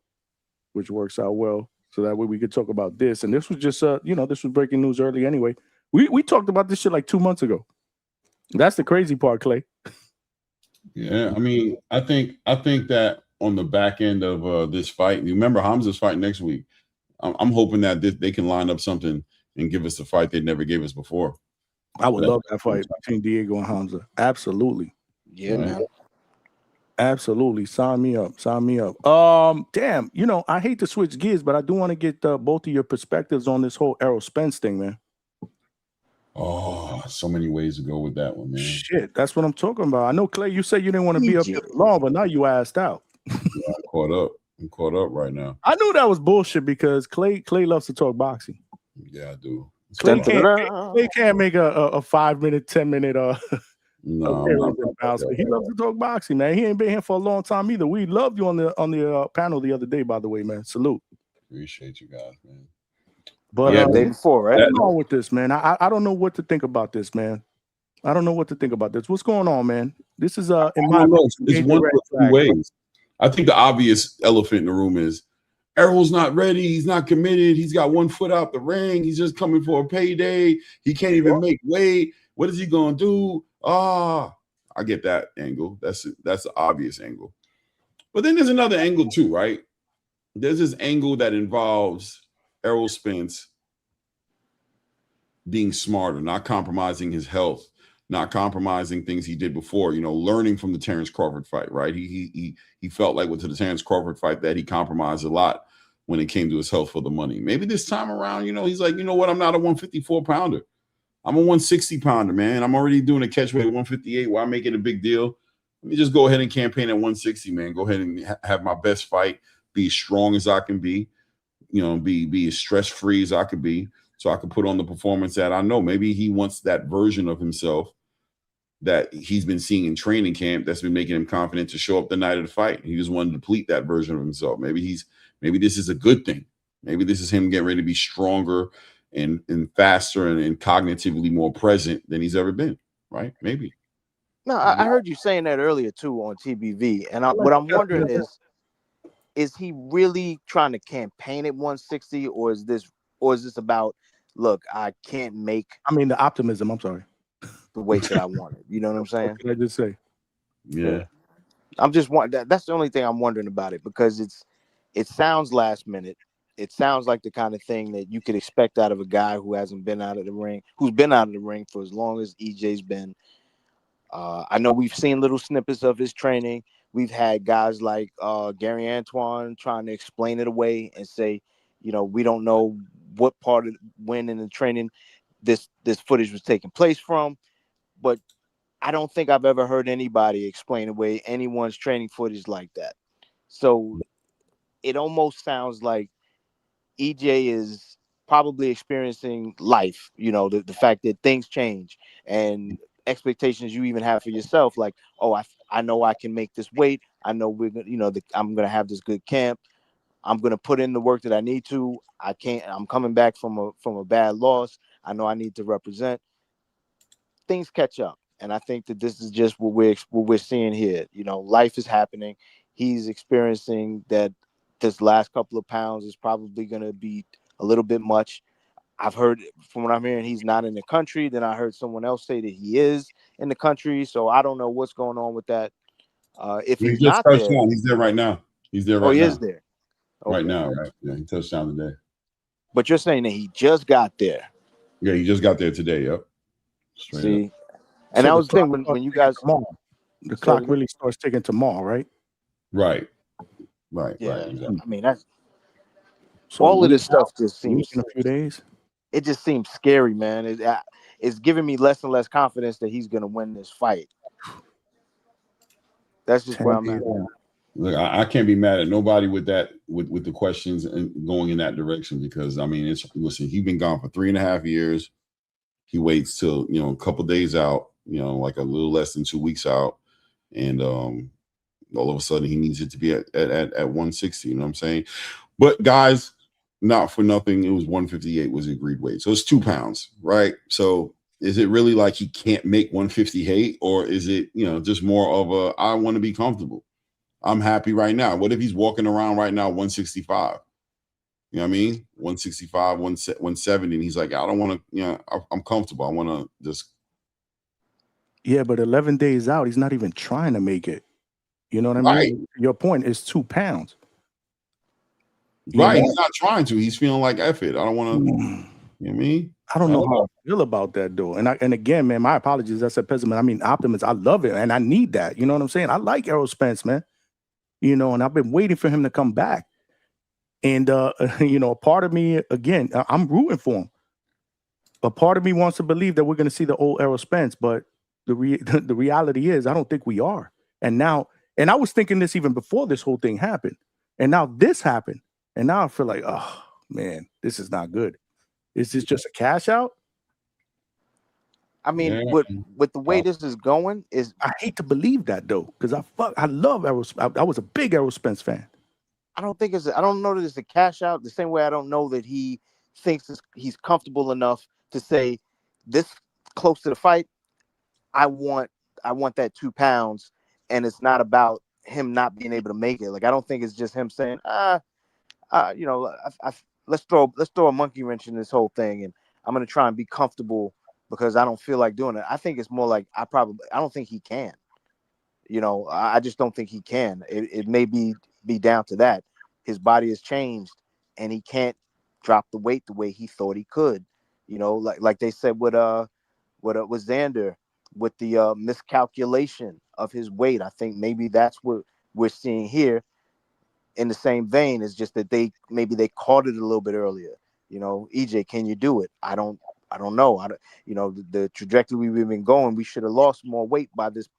which works out well. So that way we could talk about this. And this was just this was breaking news early anyway. We talked about this shit like 2 months ago. That's the crazy part, Clay. Yeah, I mean, I think that on the back end of this fight, you remember Hamza's fight next week. I'm hoping that they can line up something and give us a fight they never gave us before. I would love that fight between Diego and Hamza. Absolutely. Yeah, man. Absolutely. Sign me up. Damn, I hate to switch gears, but I do want to get both of your perspectives on this whole Errol Spence thing, man. Oh, so many ways to go with that one, man. Shit, that's what I'm talking about. I know, Clay, you said you didn't want to be up there long, but now you asked out. Yeah, I'm caught up right now. I knew that was bullshit because Clay loves to talk boxing. Yeah, I do. Clay can't make a 5 minute, 10 minute no, he loves to talk boxing, man. He ain't been here for a long time either. We loved you on the panel the other day, by the way, man. Salute. Appreciate you guys, man. But the day before, right? What's wrong with this, man? I don't know what to think about this, man. I don't know what to think about this. What's going on, man? This is in my it's one of two ways. I think the obvious elephant in the room is Errol's not ready. He's not committed. He's got 1 foot out the ring. He's just coming for a payday. He can't even make weight. What is he gonna do? I get that angle. That's the obvious angle. But then there's another angle too, right? There's this angle that involves Errol Spence being smarter, not compromising his health, not compromising things he did before, learning from the Terrence Crawford fight, right? He felt like with the Terrence Crawford fight that he compromised a lot when it came to his health for the money. Maybe this time around, he's like, you know what? I'm not a 154 pounder. I'm a 160 pounder, man. I'm already doing a catch weight at 158. Why make it a big deal? Let me just go ahead and campaign at 160, man. Go ahead and have my best fight, be as strong as I can be, be as stress-free as I could be, so I could put on the performance that I know. Maybe he wants that version of himself that he's been seeing in training camp that's been making him confident to show up the night of the fight. He just wanted to deplete that version of himself. Maybe this is a good thing. Maybe this is him getting ready to be stronger and faster and cognitively more present than he's ever been, right? Maybe. No, I heard you saying that earlier too on TBV, and what I'm wondering is he really trying to campaign at 160, or is this about, look, I can't make I mean, the optimism. I'm sorry. the weight that I wanted. You know what I'm saying? What can I just say? Yeah. I'm just that's the only thing I'm wondering about it, because it sounds last minute. It sounds like the kind of thing that you could expect out of a guy who hasn't been out of the ring, who's been out of the ring for as long as EJ's been. I know we've seen little snippets of his training. We've had guys like Gary Antoine trying to explain it away and say, we don't know what part of when in the training this footage was taking place from. But I don't think I've ever heard anybody explain away anyone's training footage like that. So it almost sounds like EJ is probably experiencing life, the fact that things change and expectations you even have for yourself. Like, oh, I know I can make this weight. I know we're gonna, I'm gonna have this good camp. I'm gonna put in the work that I need to. I'm coming back from a bad loss. I know I need to represent. Things catch up, and I think that this is just what we're seeing here. Life is happening. He's experiencing that this last couple of pounds is probably going to be a little bit much. I've heard, from what I'm hearing, he's not in the country. Then I heard someone else say that he is in the country. So I don't know what's going on with that. If He he's just not touched there, down. He's there right now. He's there right he now. is there. Okay. Right now, right? Yeah, he touched down today. But you're saying that he just got there. Yeah, he just got there today. Yep. Straight See, up. And so that was the thing when you guys the clock really starts ticking tomorrow, right? Right. Right. Yeah. Right. Exactly. I mean, that's so all of this stuff just seems in a few days. It just seems scary, man. It's giving me less and less confidence that he's going to win this fight. That's just where I'm at. Look, I can't be mad at nobody with that, with the questions and going in that direction, because I mean, listen, he's been gone for 3.5 years. He waits till, a couple days out, like a little less than 2 weeks out. And all of a sudden he needs it to be at 160, you know what I'm saying? But guys, not for nothing, it was 158 was the agreed weight. So it's 2 pounds, right? So is it really like he can't make 158, or is it, just more of I want to be comfortable? I'm happy right now. What if he's walking around right now 165? You know what I mean? 165, 170, and he's like, I don't want to, I'm comfortable. I want to just. Yeah, but 11 days out, he's not even trying to make it. You know what I mean? Your point is 2 pounds. Right. He's not trying to. He's feeling like F it. I don't want to. You know what I mean? I don't know how I feel about that, though. And again, man, my apologies. I said pessimism. I mean, optimism. I love it, and I need that. You know what I'm saying? I like Errol Spence, man. And I've been waiting for him to come back. And, a part of me, again, I'm rooting for him. A part of me wants to believe that we're going to see the old Errol Spence, but the reality is I don't think we are. And I was thinking this even before this whole thing happened. And now this happened. And now I feel like, oh, man, this is not good. Is this just a cash out? I mean, with the way this is going, I hate to believe that, though, because I love Errol. I was a big Errol Spence fan. I don't know that it's a cash out the same way I don't know that he thinks he's comfortable enough to say this close to the fight, I want that 2 pounds, and it's not about him not being able to make it. Like, I don't think it's just him saying, let's throw a monkey wrench in this whole thing, and I'm going to try and be comfortable because I don't feel like doing it. I think it's more like I don't think he can. I just don't think he can. It may be down to that. His body has changed, and he can't drop the weight the way he thought he could. Like they said with Xander, with the miscalculation of his weight. I think maybe that's what we're seeing here. In the same vein, is just that they caught it a little bit earlier. EJ, can you do it? I don't know. The trajectory we've been going, we should have lost more weight by this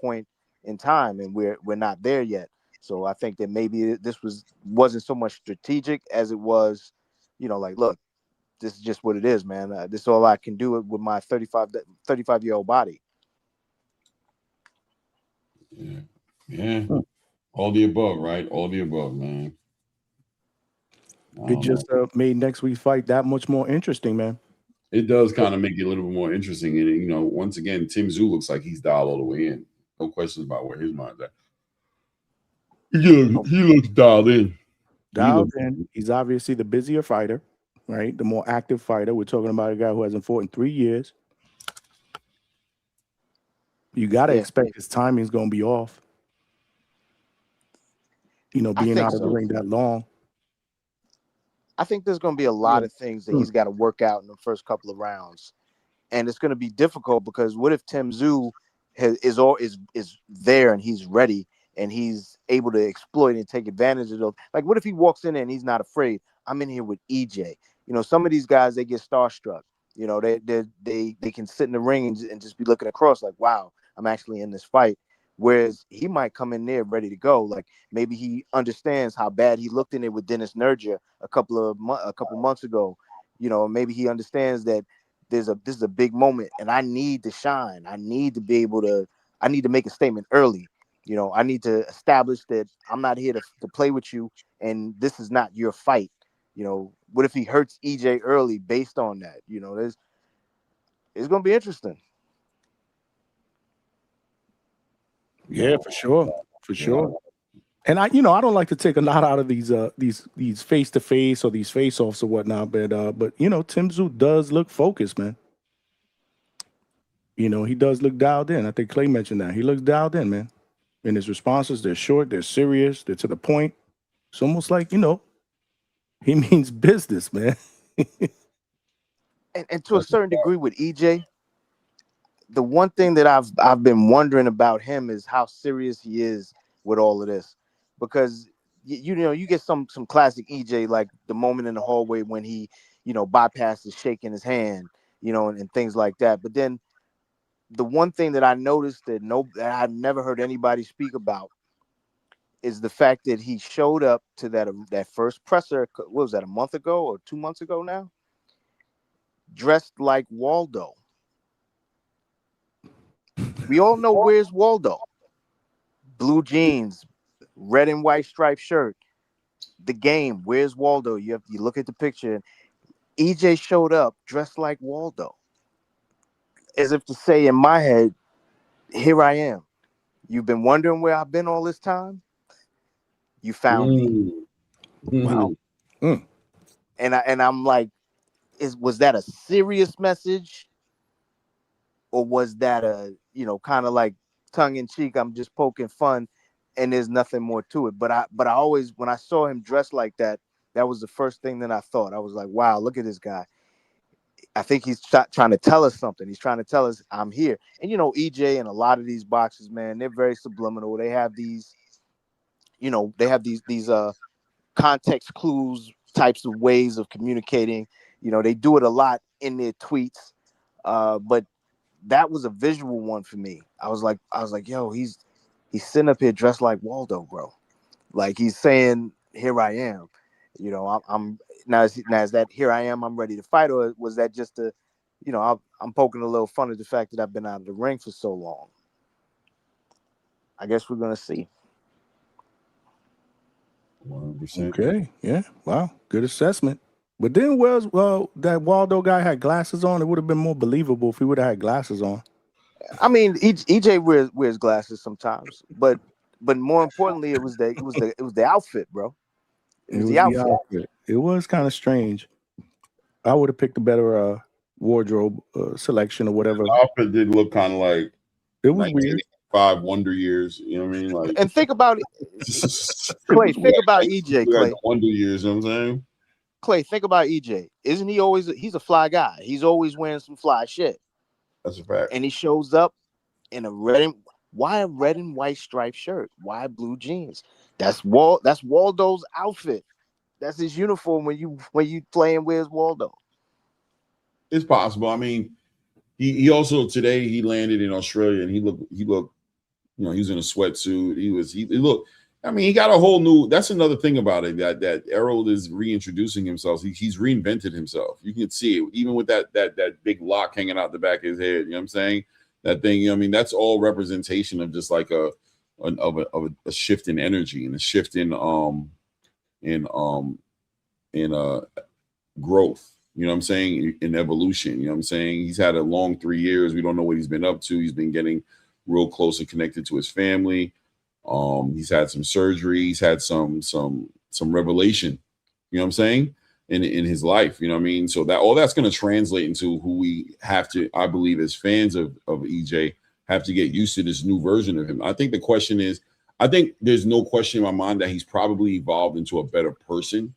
point in time, and we're not there yet. So I think that maybe this wasn't so much strategic as it was, like, look, this is just what it is, man. This is all I can do with my 35-year-old body. Yeah. All the above, right? All the above, man. It just made next week's fight that much more interesting, man. It does kind of make it a little bit more interesting. And, you know, once again, Tim Tszyu looks like he's dialed all the way in. No questions about where his mind's at. He looks dialed in. Dialed in. He's obviously the busier fighter, right? The more active fighter. We're talking about a guy who hasn't fought in 3 years. You got to expect his timing is going to be off. You know, being out of the ring that long. I think there's going to be a lot of things that he's got to work out in the first couple of rounds, and it's going to be difficult because what if Tim Tszyu is there and he's ready and he's able to exploit and take advantage of those? Like, what if he walks in there and he's not afraid? I'm in here with EJ. You know, some of these guys, they get starstruck. You know, they can sit in the ring and just be looking across like, wow, I'm actually in this fight. Whereas he might come in there ready to go. Like maybe he understands how bad he looked in it with Dennis Nurja a couple months ago. You know, maybe he understands that this is a big moment and I need to shine. I need to be able to. I need to make a statement early. You know, I need to establish that I'm not here to play with you and this is not your fight. You know, what if he hurts EJ early based on that? You know, it's going to be interesting. Yeah, for sure. And I don't like to take a lot out of these face to face or these face offs or whatnot, but you know, Tim Tszyu does look focused, man. You know, he does look dialed in. I think Clay mentioned that he looks dialed in, man. And his responses, they're short, they're serious, they're to the point. It's almost like, you know, he means business, man. and to a certain degree with EJ. The one thing that I've been wondering about him is how serious he is with all of this, because you know you get some classic EJ, like the moment in the hallway when he, you know, bypasses shaking his hand, you know, and things like that. But then the one thing that I noticed that I've never heard anybody speak about is the fact that he showed up to that first presser. What was that, a month ago or 2 months ago now? Dressed like Waldo. We all know where's Waldo. Blue jeans, red and white striped shirt. The game, where's Waldo? You look at the picture. EJ showed up dressed like Waldo. As if to say in my head, here I am. You've been wondering where I've been all this time? You found me. Wow. And I'm like, was that a serious message? Or was that a, you know, kind of like tongue in cheek, I'm just poking fun and there's nothing more to it. But I always, when I saw him dressed like that, that was the first thing that I thought. I was like, wow, look at this guy. I think he's trying to tell us something. He's trying to tell us I'm here. And, you know, EJ and a lot of these boxers, man, they're very subliminal. They have these, you know, these context clues types of ways of communicating. You know, they do it a lot in their tweets. But that was a visual one for me. I was like, yo, he's sitting up here dressed like Waldo, bro. Like he's saying, here I am. You know, I'm now is that here I am, I'm ready to fight, or was that just a, you know, I'm poking a little fun at the fact that I've been out of the ring for so long. I guess we're gonna see. 100%. Okay, yeah, wow, good assessment. But then, that Waldo guy had glasses on. It would have been more believable if he would have had glasses on. I mean, EJ wears glasses sometimes, but more importantly, it was the outfit, bro. It was the outfit. It was kind of strange. I would have picked a better wardrobe selection or whatever. The outfit did look kind of like it was weird. 5 Wonder Years, you know what I mean? Like, and think about it, Clay. Think about EJ, Clay. Wonder Years, you know what I'm saying? Clay, think about EJ. Isn't he always? He's a fly guy. He's always wearing some fly shit. That's a fact. And he shows up in why a red and white striped shirt? Why blue jeans? That's Waldo's outfit. That's his uniform when you playing Where's Waldo. It's possible. I mean, he also today he landed in Australia and he looked, you know, he was in a sweatsuit. He looked. I mean, he got a whole new. That's another thing about it that Errol is reintroducing himself. He's reinvented himself. You can see it even with that big lock hanging out the back of his head. You know what I'm saying? That thing. You know what I mean, that's all representation of just like a shift in energy and a shift in growth. You know what I'm saying? In evolution. You know what I'm saying? He's had a long 3 years. We don't know what he's been up to. He's been getting real close and connected to his family. He's had some surgery. He's had some revelation. You know what I'm saying? In his life. You know what I mean? So that all that's going to translate into who we have to, I believe, as fans of EJ, have to get used to this new version of him. I think the question is, I think there's no question in my mind that he's probably evolved into a better person.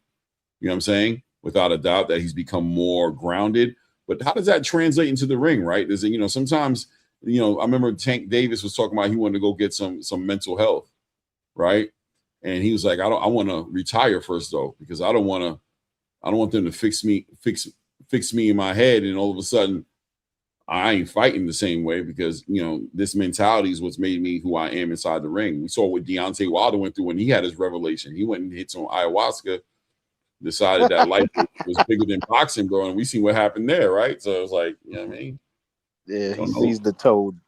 You know what I'm saying? Without a doubt that he's become more grounded. But how does that translate into the ring, right? Is it, sometimes, I remember Tank Davis was talking about he wanted to go get some mental health, right? And he was like, I want to retire first though, because I don't want them to fix me in my head, and all of a sudden I ain't fighting the same way, because this mentality is what's made me who I am inside the ring. We saw what Deontay Wilder went through when he had his revelation. He went and hit some ayahuasca, decided that life was bigger than boxing, bro, and we see what happened there, right? So it was like, you know what I mean? Yeah, he sees the toad.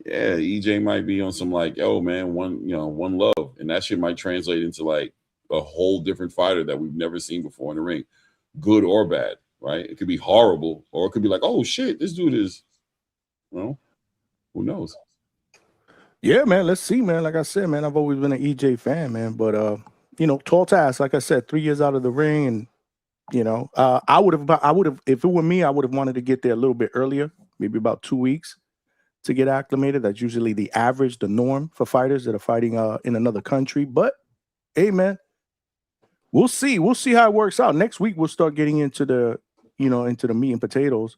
Yeah, EJ might be on some like, oh man, one love, and that shit might translate into like a whole different fighter that we've never seen before in the ring, good or bad, right? It could be horrible, or it could be like, oh shit, this dude is, who knows? Yeah, man, let's see, man. Like I said, man, I've always been an EJ fan, man, but tall task. Like I said, 3 years out of the ring, and I would have, if it were me, I would have wanted to get there a little bit earlier, maybe about 2 weeks to get acclimated. That's usually the average, the norm for fighters that are fighting in another country. But hey, man, we'll see. We'll see how it works out. Next week, we'll start getting into the, into the meat and potatoes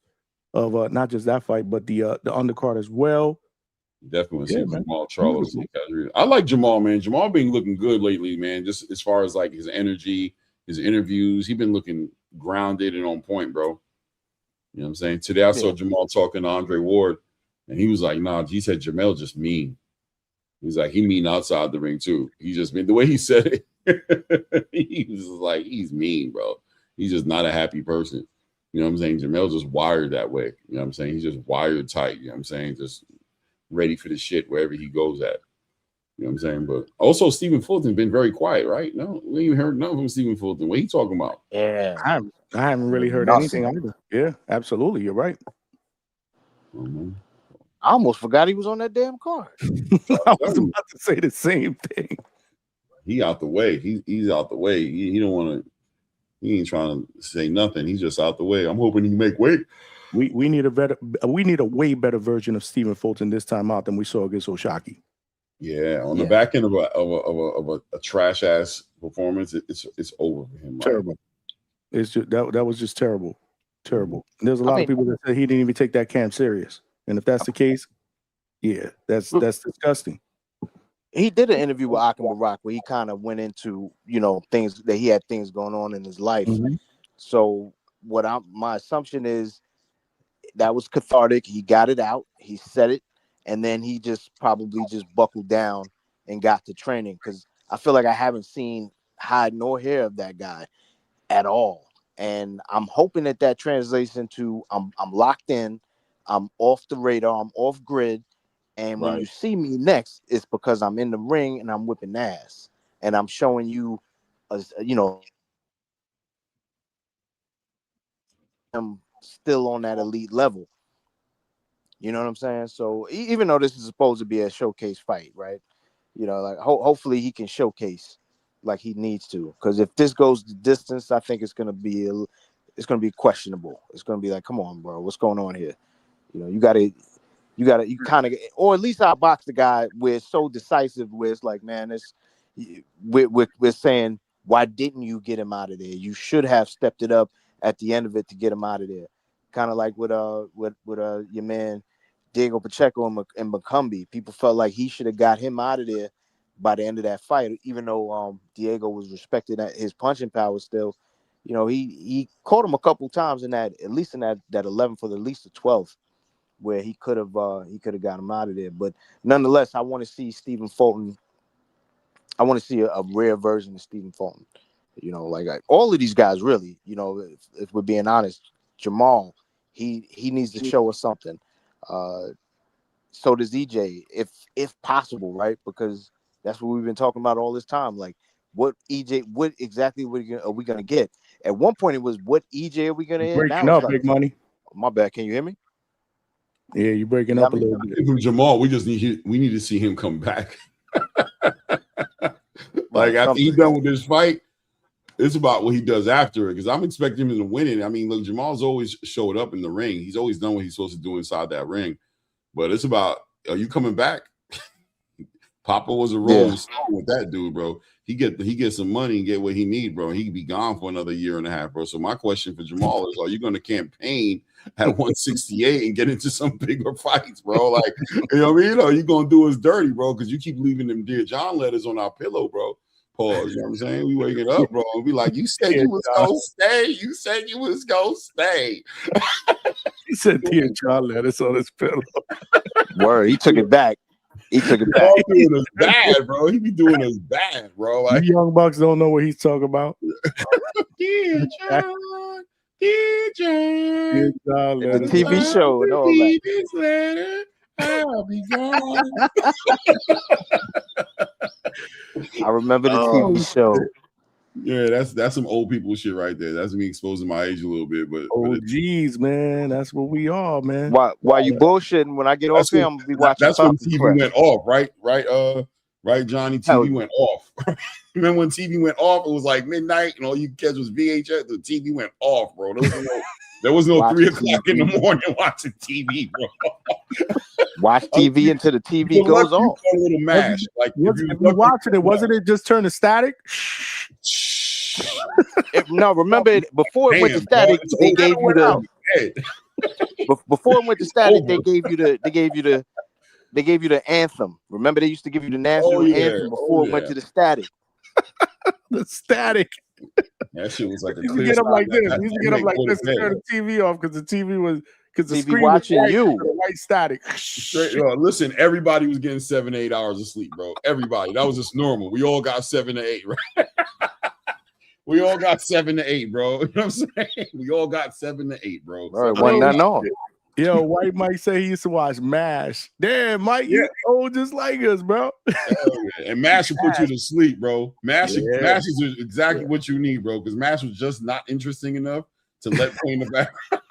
of not just that fight, but the undercard as well. Definitely see Jamal Charlo. I like Jamal, man. Jamal been looking good lately, man. Just as far as like his energy, his interviews, he's been looking grounded and on point, bro. You know what I'm saying? Today I saw Jamal talking to Andre Ward, and he was like, nah, he said Jamel just mean. He's like, he mean outside the ring too. He just mean, the way he said it, he was like, he's mean, bro. He's just not a happy person. You know what I'm saying? Jamel's just wired that way. You know what I'm saying? He's just wired tight. You know what I'm saying? Just ready for the shit wherever he goes at. You know what I'm saying? But also Stephen Fulton's been very quiet, right? No, we ain't heard nothing from Stephen Fulton. What he talking about? Yeah. I haven't really heard anything either. Yeah, absolutely. You're right. I almost forgot he was on that damn card. I was about to say the same thing. He out the way. He's out the way. He don't want to. He ain't trying to say nothing. He's just out the way. I'm hoping he can make weight. We need a way better version of Stephen Fulton this time out than we saw against Oshaki. Yeah, on the back end of a trash ass performance, it's over for him. Terrible. Right? It's just that was just terrible. There's a lot of people that said he didn't even take that camp serious, and if that's the case, yeah, that's disgusting. He did an interview with Akim Barak where he kind of went into things that he had things going on in his life. Mm-hmm. So my assumption is that was cathartic. He got it out. He said it. And then he just probably just buckled down and got to training, because I feel like I haven't seen hide nor hair of that guy at all. And I'm hoping that translates into I'm locked in, I'm off the radar, I'm off grid. And when you see me next, it's because I'm in the ring and I'm whipping ass. And I'm showing you, I'm still on that elite level. You know what I'm saying? So even though this is supposed to be a showcase fight, right? Like hopefully he can showcase like he needs to. Because if this goes the distance, I think it's gonna be questionable. It's gonna be like, come on, bro, what's going on here? You kind of, or at least I box the guy where it's so decisive, where it's like, man, we're saying, why didn't you get him out of there? You should have stepped it up at the end of it to get him out of there. Kind of like with your man Diego Pacheco and McCumbee. People felt like he should have got him out of there by the end of that fight, even though Diego was respected at his punching power still. He caught him a couple times in that 11th or at least the 12th, where he could have got him out of there. But nonetheless, I want to see Stephen Fulton. I want to see a rare version of Stephen Fulton. Like all of these guys, really. If we're being honest, Jamal, he needs to show us something. So does EJ, if possible, right? Because that's what we've been talking about all this time. Like, what exactly are we gonna get? At one point, it was what EJ are we gonna hit? Breaking up, Big Money. My bad. Can you hear me? Yeah, you're breaking up a little bit. From Jamal, we need to see him come back. Like after he's done with this fight, it's about what he does after it. Because I'm expecting him to win it. I mean, look, Jamal's always showed up in the ring. He's always done what he's supposed to do inside that ring. But it's about, are you coming back? Papa was a rolling stone with that dude, bro. He get some money and get what he need, bro. He could be gone for another year and a half, bro. So my question for Jamal is, are you going to campaign at 168 and get into some bigger fights, bro? Like, you know what I mean? Are you going to do us dirty, bro? Because you keep leaving them Dear John letters on our pillow, bro. Pause. You know what I'm saying? We waking up, bro. And we like, you said you was going to stay. You said you was going to stay. He said Dear John letters on his pillow. Word. He took it back. He took it back. He doing us bad, bro. He be doing us bad, bro. Like, you young bucks don't know what he's talking about. Dear John, Dear John. Dear John the TV show and all that. This letter, I'll be gone. I remember the TV show. Yeah, that's some old people shit right there. That's me exposing my age a little bit, but geez, man, that's what we are, man. While you bullshitting, when I get off here, I'm gonna be watching. That's when TV went off, right, Johnny? TV went off. Remember when TV went off? It was like midnight, and all you kids was VHS. The TV went off, bro. There was no 3 o'clock in the morning watching TV, bro. Watch TV until the TV goes off. A little mash, like if you watching it, wasn't it just turn to static? No, remember before it went to static, they gave you the. Before it went to static, they gave you the anthem. Remember, they used to give you the national anthem before it went to the static. The static. That shit was like a clear. Get up like this. You used to get up like this and turn the TV off because the TV was the screen watching was you. White static. Listen, everybody was getting 7 to 8 hours of sleep, bro. Everybody. That was just normal. We all got 7 to 8, right? We all got 7 to 8, bro. You know what I'm saying? We all got 7 to 8, bro. All right, wasn't nothing on. Yo, White Mike say he used to watch MASH. Damn, Mike, you old just like us, bro. And MASH will put you to sleep, bro. MASH is exactly what you need, bro, because MASH was just not interesting enough to let play in the background.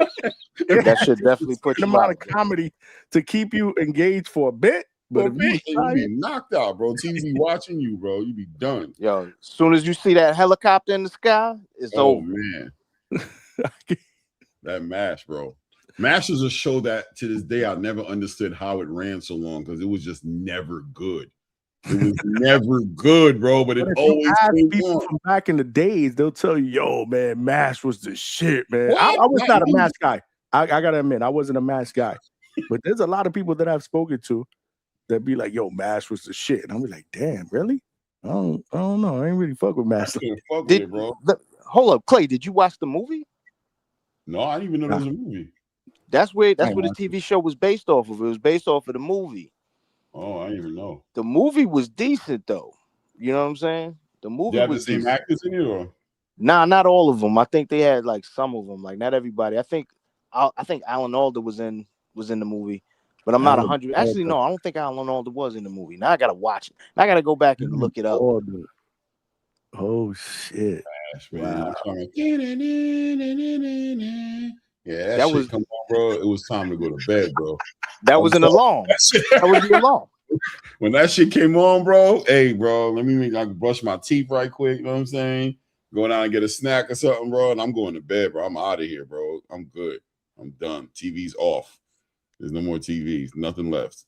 That should definitely put you amount of comedy to keep you engaged for a bit. But you be knocked out, bro. TV be watching you, bro. You be done. Yo, as soon as you see that helicopter in the sky, it's over. Man. That MASH, bro. MASH is a show that to this day I never understood how it ran so long because it was just never good. It was never good, bro. But it always came people from back in the days, they'll tell you, yo, man, MASH was the shit, man. I was not a MASH guy. I gotta admit, I wasn't a MASH guy. But there's a lot of people that I've spoken to that be like, yo, MASH was the shit. And I'm like, damn, really? I don't know. I ain't really fuck with MASH. Bro. Hold up, Clay, did you watch the movie? No, I didn't even know there was a movie. That's what the TV show was based off of. It was based off of the movie. Oh, I didn't even know. The movie was decent though. You know what I'm saying? The movie was the same actors in it, or? Nah, not all of them. I think they had like some of them, like not everybody. I think Alan Alda was in the movie, but I'm not 100. Actually, no, I don't think Alan Alda was in the movie. Now I gotta watch it. Now I gotta go back and look it up. Oh shit! Wow. Yeah, that was come on, bro. It was time to go to bed, bro. That was an alarm. That was the alarm. When that shit came on, bro. Hey, bro, I can brush my teeth right quick. You know what I'm saying? Go down and get a snack or something, bro. And I'm going to bed, bro. I'm out of here, bro. I'm good. I'm done. TV's off. There's no more TVs. Nothing left.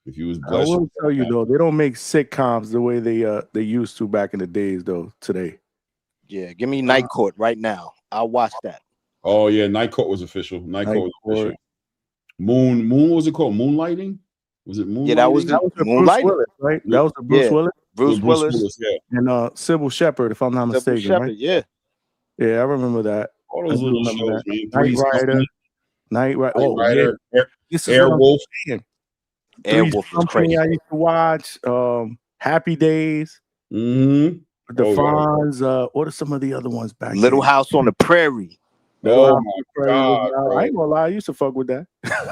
If you was blessed, I will tell you though, they don't make sitcoms the way they used to back in the days, though. Today. Yeah, give me Night Court right now. I'll watch that. Oh yeah, Night Court was official. Night Court was official. Moon, what was it called? Moonlighting? Was it Moonlighting? Yeah, that was Moonlighting, Willis, right? That was the Bruce Willis. Bruce Willis, yeah. And Sybil Shepherd, if I'm not mistaken, right? Yeah. Yeah, I remember that. All those little shows, man. Night Rider. Oh, Rider. Yeah. Airwolf. Airwolf was crazy. I used to watch Happy Days. Mm-hmm. The Fonz. What are some of the other ones back? Little House on the Prairie. Oh my God, I ain't gonna lie, I used to fuck with that.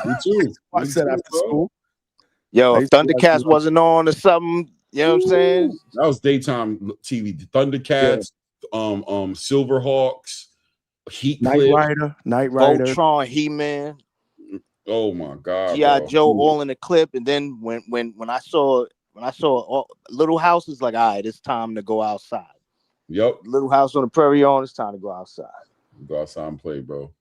Me too. I said after school. Yo, if Thundercats wasn't on or something, you know what I'm saying? That was daytime TV. Thundercats, Silverhawks, Heat Knight Clip. Rider. Voltron, He-Man. Oh my God, G.I. bro. Joe all in the clip. And then when I saw Little House, it's like, all right, it's time to go outside. Yep. Little House on the Prairie on, it's time to go outside. Go outside and play, bro.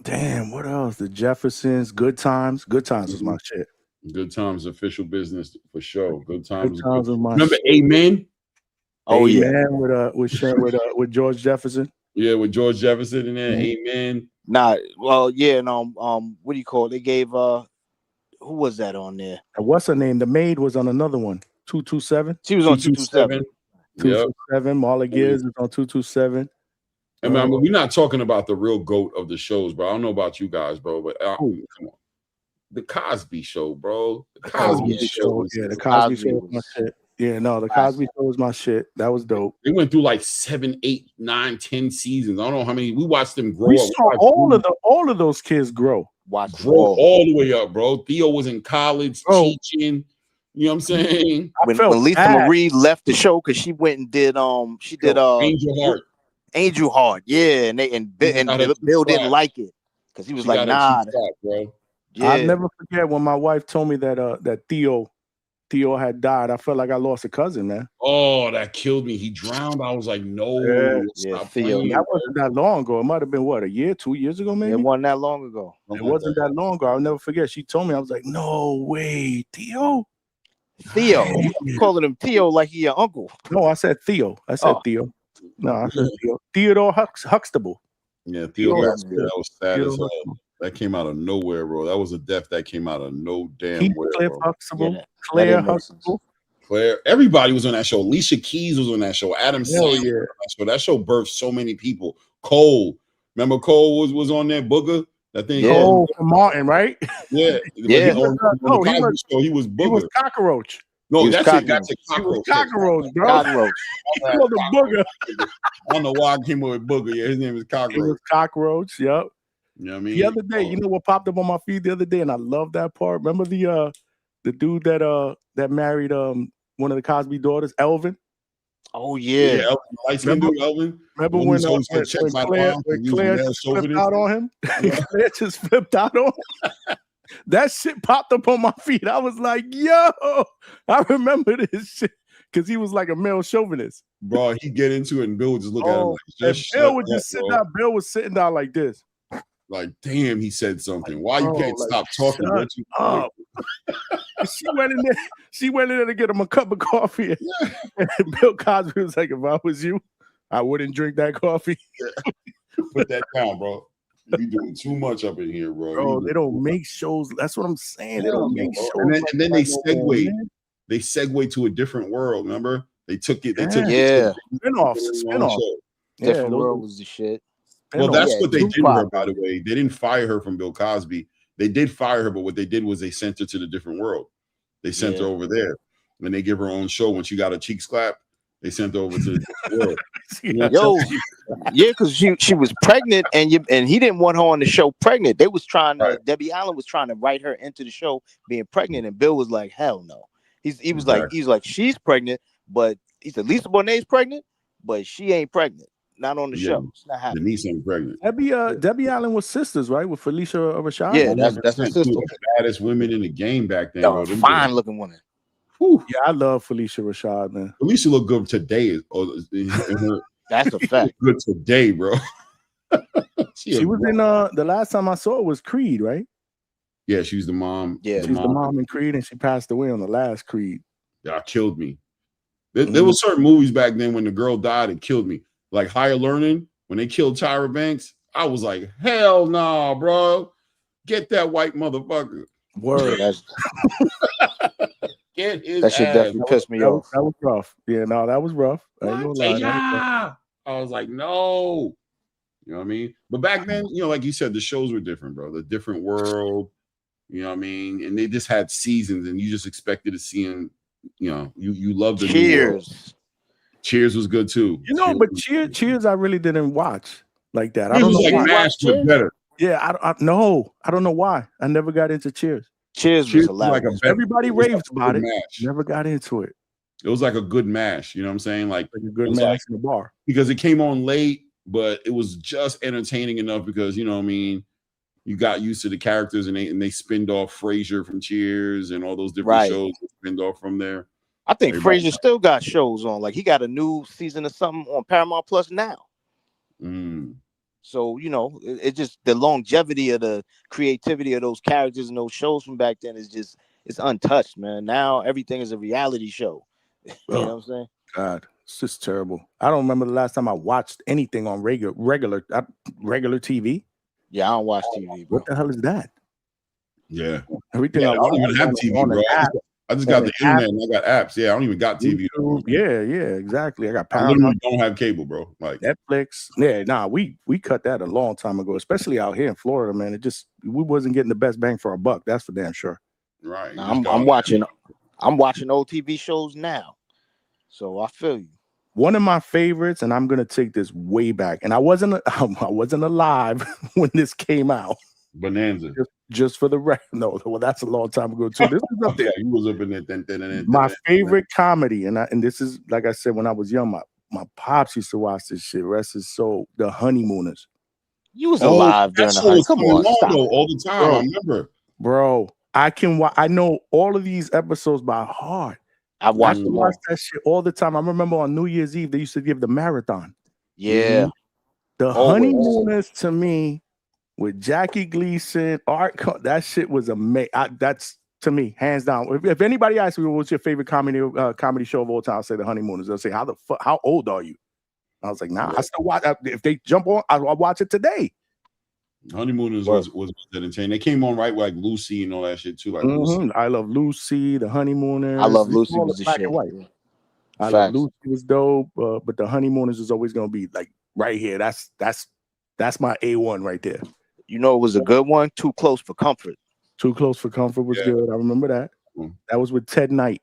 Damn, what else? The Jeffersons, Good Times. Good Times was my shit. Good Times, official business for sure. Good Times. Good Times was my Remember shit. Amen? Oh yeah, with George Jefferson. Yeah, with George Jefferson in there. Amen. Nah, well, yeah, and what do you call it? They gave who was that on there? What's her name? The maid was on another one. 227. She was on 227. 227. Marla Gears is on 227. I mean, we're not talking about the real GOAT of the shows, bro. I don't know about you guys, bro, but come on. The Cosby Show, bro. The Cosby Show. Yeah, the Cosby Show was my shit. Yeah, no, the Cosby Show was my shit. That was dope. They went through like 7, 8, 9, 10 seasons. I don't know how many. We watched them grow We up. saw all of those kids grow. Grow all the way up, bro. Theo was in college teaching. You know what I'm saying? When Lisa Marie left the show because she went and did Angel Heart. Angel Heart, yeah, and Bill didn't like it because he was like, nah, bro. Yeah. I'll never forget when my wife told me that Theo had died. I felt like I lost a cousin, man. Oh, that killed me. He drowned. I was like, no. Theo. That wasn't that long ago. It might have been what, a year, 2 years ago, maybe? It wasn't that long ago. It wasn't that long ago. I'll never forget. She told me, I was like, no way, Theo. You calling him Theo like he your uncle. No, I said Theo. Theo. No, I said Theo. Theodore Huxtable. Yeah, Theo. That was sad as hell. That came out of nowhere, bro. That was a death that came out of no damn where. Cliff Huxtable, Claire Huxtable. Claire, everybody was on that show. Alicia Keys was on that show. Adam Sandler was on that show. That show birthed so many people. Cole, remember Cole was on there. Booger, that thing. Cole from Martin, right? Yeah, yeah. He was Booger. He was Cockroach. No, that's it. That's it. Cockroach, bro. Cockroach. He was a Booger. I don't know why I came up with Booger. Yeah, his name is Cockroach. He was Cockroach. Yep. You know what I mean? The other day, you know what popped up on my feed the other day, and I love that part. Remember the dude that married one of the Cosby daughters, Elvin? Oh yeah, Elvin, light-skinned dude, Elvin. Remember when Claire just flipped out on him? Claire just flipped out on him. That shit popped up on my feed. I was like, yo, I remember this shit. Because he was like a male chauvinist. Bro, he'd get into it and Bill would just look at him like, Bill would just sit down. Bill was sitting down like this. Like, damn, he said something. Why you can't stop talking? She went in there to get him a cup of coffee. Yeah. And Bill Cosby was like, if I was you, I wouldn't drink that coffee. Put that down, bro. You doing too much up in here, bro. Bro, they don't make shows. That's what I'm saying. They don't make shows. And then they segue. They segue to a different world. Remember? They took it. Spinoffs. Different world was the shit. Well, that's what they did to her, by the way. They didn't fire her from Bill Cosby. They did fire her, but what they did was they sent her to the different world. They sent her over there. And they give her own show. When she got her cheeks clapped, they sent her over to the different world. Because she was pregnant, and he didn't want her on the show pregnant. They was trying to, Debbie Allen was trying to write her into the show being pregnant, and Bill was like, hell no. He was like, she's pregnant, but he said Lisa Bonet's pregnant, but she ain't pregnant. Not on the show. It's not happening. Denise ain't pregnant. Debbie Allen was sisters, right? With Felicia Rashad. Yeah, that's her sister. Two of the baddest women in the game back then. Yo, fine looking woman. Whew. Yeah, I love Felicia Rashad, man. Felicia look good today. That's a fact. Good today, bro. She was in the last time I saw it was Creed, right? Yeah, she was the mom. Yeah, she's the mom in Creed, and she passed away on the last Creed. That killed me. There was certain movies back then when the girl died, it killed me. Like Higher Learning, when they killed Tyra Banks, I was like, hell no, nah, bro. Get that white motherfucker. Word. Get his that shit definitely pissed me off. That was rough. Yeah, no, that was rough. I was like, no. You know what I mean? But back then, like you said, the shows were different, bro. The different world, you know what I mean? And they just had seasons, and you just expected to see them, you loved the Cheers. Cheers was good too. But Cheers I really didn't watch like that. I don't know why. MASH was better. Yeah, I don't know why. I never got into Cheers. Cheers was like everybody raves about it. Never got into it. It was like a good MASH. You know what I'm saying? Like a good MASH in the bar. Because it came on late. but it was just entertaining enough because, you know what I mean, you got used to the characters and they spinned off Frasier from Cheers and all those different shows that spinned off from there. I think Frasier still got shows on. Like he got a new season of something on Paramount Plus now. So, you know, it just the longevity of the creativity of those characters and those shows from back then is just it's untouched, man. Now everything is a reality show. You know what I'm saying? God, it's just terrible. I don't remember the last time I watched anything on regular TV. Yeah, I don't watch TV, bro. What the hell is that? Yeah. Everything I don't even have TV, bro. I just got the internet and I got apps. Yeah, I don't even got TV. YouTube. Yeah, exactly. I got I literally don't have cable, bro. Like Netflix. Yeah, nah, we cut that a long time ago, especially out here in Florida, man. We wasn't getting the best bang for our buck. That's for damn sure. Right. Now, I'm watching old TV shows now. So I feel you. One of my favorites, and I'm gonna take this way back, and I wasn't alive when this came out. Bonanza. Just for the record, no, well, that's a long time ago too. This is up there. He was up in there. My favorite comedy, and this is like I said when I was young. My pops used to watch this shit. Rest his soul. The Honeymooners. You was alive during the honeymoon. Come on, stop all the time. I remember, bro. I know all of these episodes by heart. I watch that shit all the time. I remember on New Year's Eve they used to give the marathon. Yeah, the Honeymooners to me. With Jackie Gleason, that shit was amazing. That's to me, hands down. If anybody asks me what's your favorite comedy show of all time, I'll say The Honeymooners. They'll say, how old are you? I was like, nah, I still watch. If they jump on, I'll watch it today. Honeymooners was entertaining. They came on right with like Lucy and all that shit too. Like Lucy. I Love Lucy, The Honeymooners. I Love Lucy was the black shit. And white. I Love Lucy was dope, but The Honeymooners is always gonna be like right here. That's my A1 right there. You know, it was a good one. Too Close for Comfort. Too Close for Comfort was good. I remember that. That was with Ted Knight,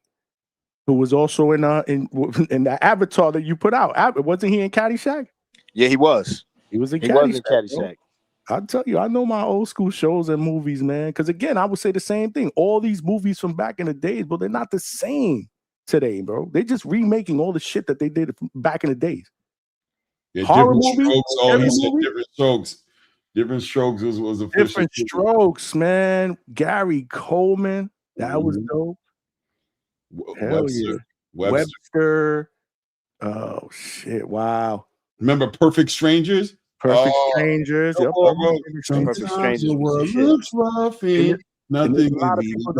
who was also in the Avatar that you put out. Wasn't he in Caddyshack? Yeah, he was. He was in Caddyshack. I'll tell you, I know my old school shows and movies, man. Because again, I would say the same thing. All these movies from back in the days, but they're not the same today, bro. They're just remaking all the shit that they did back in the days. Yeah, horror movies. He said different strokes. Different Strokes was a Different Strokes, man. Gary Coleman, that was dope. Webster. Oh shit! Wow. Remember Perfect Strangers? Perfect Strangers. Yep. Perfect Strangers. Looks rough. Nothing. A lot of people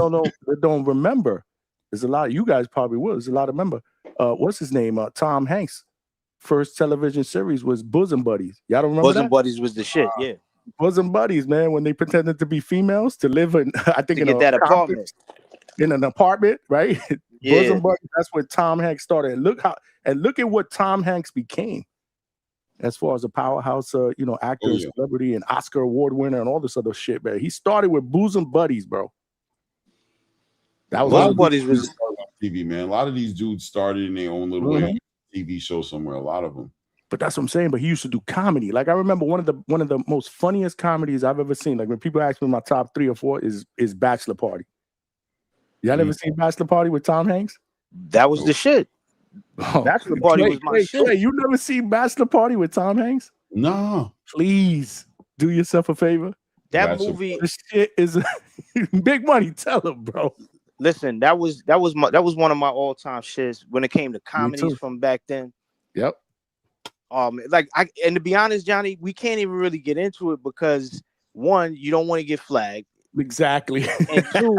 don't remember. There's a lot. You guys probably will. There's a lot of remember. What's his name? Tom Hanks. First television series was Bosom Buddies. Y'all don't remember Bosom Buddies was the shit, yeah. Bosom Buddies, man, when they pretended to be females to live in, I think, in that apartment. In an apartment, right? Yeah. Bosom Buddies, that's where Tom Hanks started. And look at what Tom Hanks became as far as a powerhouse, actor, celebrity, and Oscar award winner, and all this other shit, man. He started with Bosom Buddies, bro. That was Bosom Buddies was TV, man. A lot of these dudes started in their own little TV show somewhere. A lot of them. But that's what I'm saying. But he used to do comedy. Like I remember one of the most funniest comedies I've ever seen. Like when people ask me my top 3 or 4 is Bachelor Party. Y'all ever seen Bachelor Party with Tom Hanks? That was the shit. Bachelor Party was my shit. Wait, you never seen Bachelor Party with Tom Hanks? No. Please do yourself a favor. That movie, the shit is big money. Tell him, bro. Listen, that was one of my all-time shits when it came to comedies from back then. Yep. And to be honest, Johnny, we can't even really get into it because 1, you don't want to get flagged. Exactly. And 2,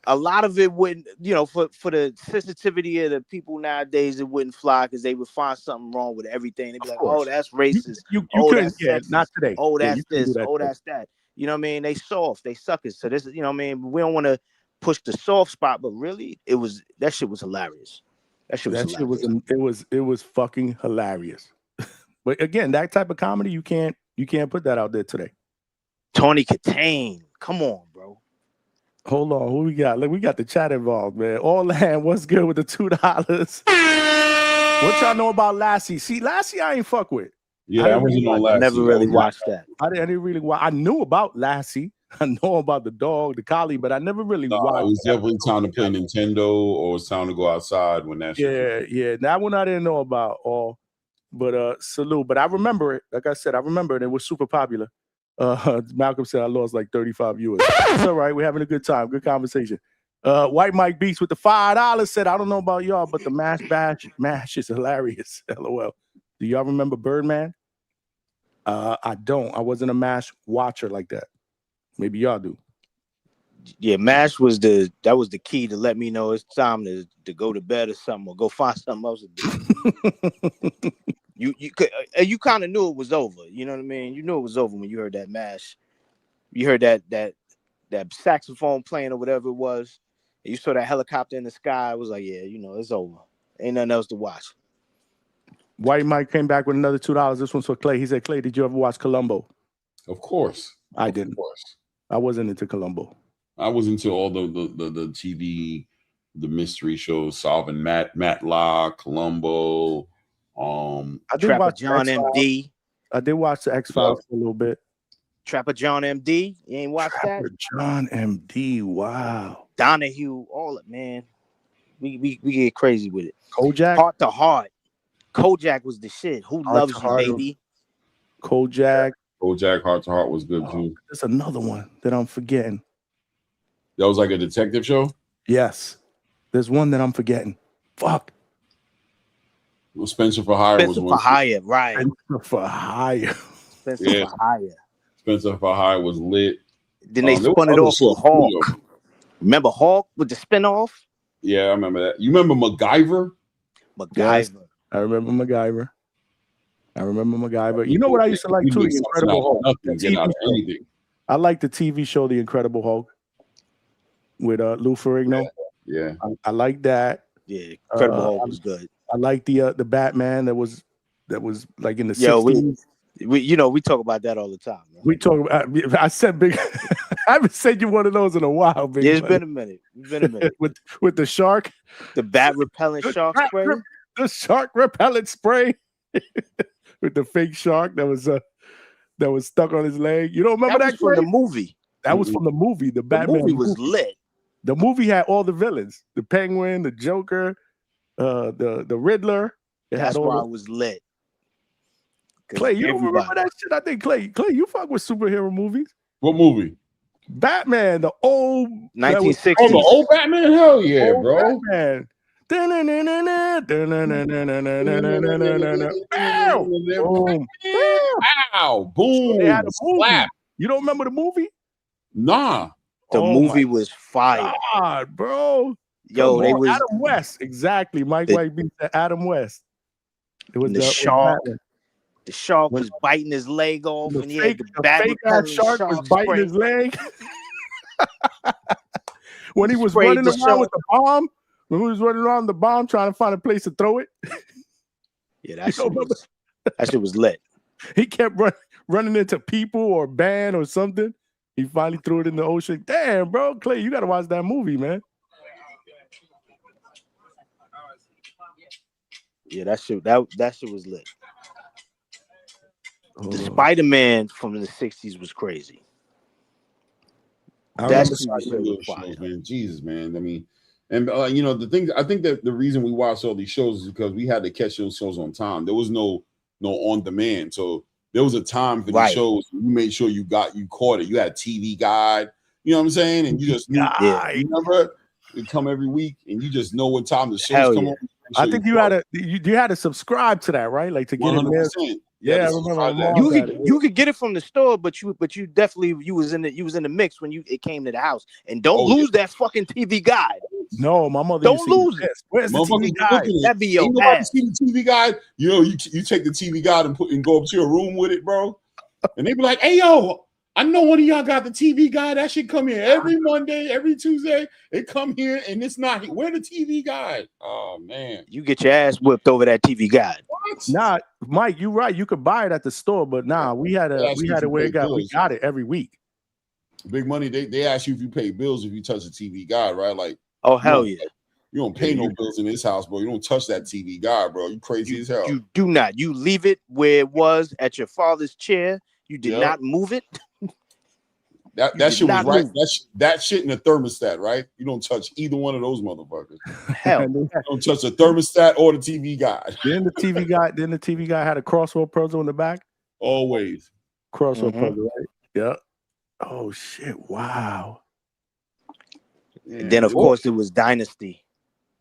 a lot of it wouldn't, for the sensitivity of the people nowadays, it wouldn't fly because they would find something wrong with everything. They'd be like, oh, that's racist. You that's sexist. Not today. Oh, that's this. Oh, that's that. You know what I mean? They soft. They suckers. So this, you know what I mean? We don't want to push the soft spot, but really, that shit was hilarious. That shit was fucking hilarious. But again, that type of comedy, you can't put that out there today. Tony Katane, come on, bro. Hold on, who we got? Look, we got the chat involved, man. All land, what's good with the $2? What y'all know about Lassie? See, Lassie, I ain't fuck with. Yeah, I wasn't on Lassie. I never really watched that. I didn't really watch. I knew about Lassie. I know about the dog, the collie, but I never really watched. It was definitely time to play Nintendo, or it's time to go outside when that shit. Yeah. That one I didn't know about. But salute. But I remember it. Like I said, I remember it. It was super popular. Malcolm said I lost like 35 viewers. It's all right. We're having a good time. Good conversation. White Mike Beats with the $5 said, I don't know about y'all, but the mash is hilarious. LOL. Do y'all remember Birdman? I don't. I wasn't a MASH watcher like that. Maybe y'all do. Yeah, MASH was the key to let me know it's time to go to bed or something, or go find something else to do. You kind of knew it was over. You know what I mean? You knew it was over when you heard that MASH. You heard that saxophone playing or whatever it was. And you saw that helicopter in the sky. It was like, yeah, it's over. Ain't nothing else to watch. White Mike came back with another $2. This one's for Clay. He said, Clay, did you ever watch Columbo? Of course. I didn't. Of course. I wasn't into Columbo. I was into all the TV, the mystery shows, solving Matlock, Columbo. I did watch John MD. I did watch the X-Files for a little bit. Trapper John MD. You ain't watched Trapper John MD. Wow. Donahue. All it, man. We get crazy with it. Kojak. Heart to Heart. Kojak was the shit. Who loves you, baby? Kojak. Kojak, Heart to Heart was good too. There's another one that I'm forgetting. That was like a detective show? Yes. There's one that I'm forgetting. Fuck. Well, Spencer for Hire was one. Spencer for Hire, right. Spencer for Hire. Spencer for Hire. Spencer for Hire was lit. Then they spun it off with Hawk. Remember Hawk with the spinoff? Yeah, I remember that. You remember MacGyver? MacGyver. Yes, I remember MacGyver. You know what I used to like too? The Incredible Hulk. I like the TV show The Incredible Hulk with Lou Ferrigno. Yeah. I like that. Yeah, Incredible Hulk was good. I like the Batman that was like in the 60s. We talk about that all the time. Man. We talk about. I said big. I haven't said you one of those in a while. Big it's been a minute. with the shark, the bat repellent shark spray, the shark repellent spray, with the fake shark that was stuck on his leg. You don't remember that? From the movie. That was from the movie. The Batman movie was lit. The movie had all the villains: the Penguin, the Joker, the Riddler. That's why it was lit. Clay, you don't remember that shit? I think Clay, you fuck with superhero movies. What movie? Batman, the old 1960s. Oh, the old Batman? Hell yeah, old bro. Batman. Boom. Boom. They had a movie. Slap. You don't remember the movie? Nah. The movie was fire. God, bro. Yo, they was Adam West. Exactly. Mike White beat Adam West. It was the shark. The shark was biting his leg off, and he had the fake shark was biting his leg. When he was running around with the bomb, when he was running around the bomb trying to find a place to throw it. Yeah, that shit was lit. He kept running into people or band or something. He finally threw it in the ocean. Damn, bro, Clay, you gotta watch that movie, man. Yeah, that shit was lit. The Spider-Man from the 60s was crazy. That's man. Jesus, man. I mean, and the thing. I think that the reason we watched all these shows is because we had to catch those shows on time. There was no on demand, so there was a time for the shows. You made sure you caught it. You had a TV guide. You know what I'm saying? And you just knew. You remember it come every week, and you just know what time the shows come on. I think you had to subscribe to that, right? Like to get it there. Yeah, I remember. You could get it from the store, but you definitely was in the mix when it came to the house. And don't lose that fucking TV guide. No, my mother. Don't lose it. Where's the TV guide? That'd be your ass. See the TV guide. You take the TV guide and go up to your room with it, bro. And they be like, "Hey, yo, I know one of y'all got the TV guide. That should come here every Monday, every Tuesday. It come here and it's not here. Where the TV guide? Oh man, you get your ass whipped over that TV guide. What? Nah, Mike, you're right. You could buy it at the store, but we had it where we got it every week. Big Money. They ask you if you pay bills if you touch the TV guide, right? Like, oh hell yeah. You don't pay no bills in this house, bro. You don't touch that TV guide, bro. You crazy as hell. You do not. You leave it where it was at your father's chair. You did not move it. That shit was right. That shit in the thermostat, right? You don't touch either one of those motherfuckers. Hell, you don't touch the thermostat or the TV guide. Then the TV guy had a crossword puzzle in the back. Always crossword puzzle, right? Yeah. Oh shit! Wow. And then of course it was Dynasty.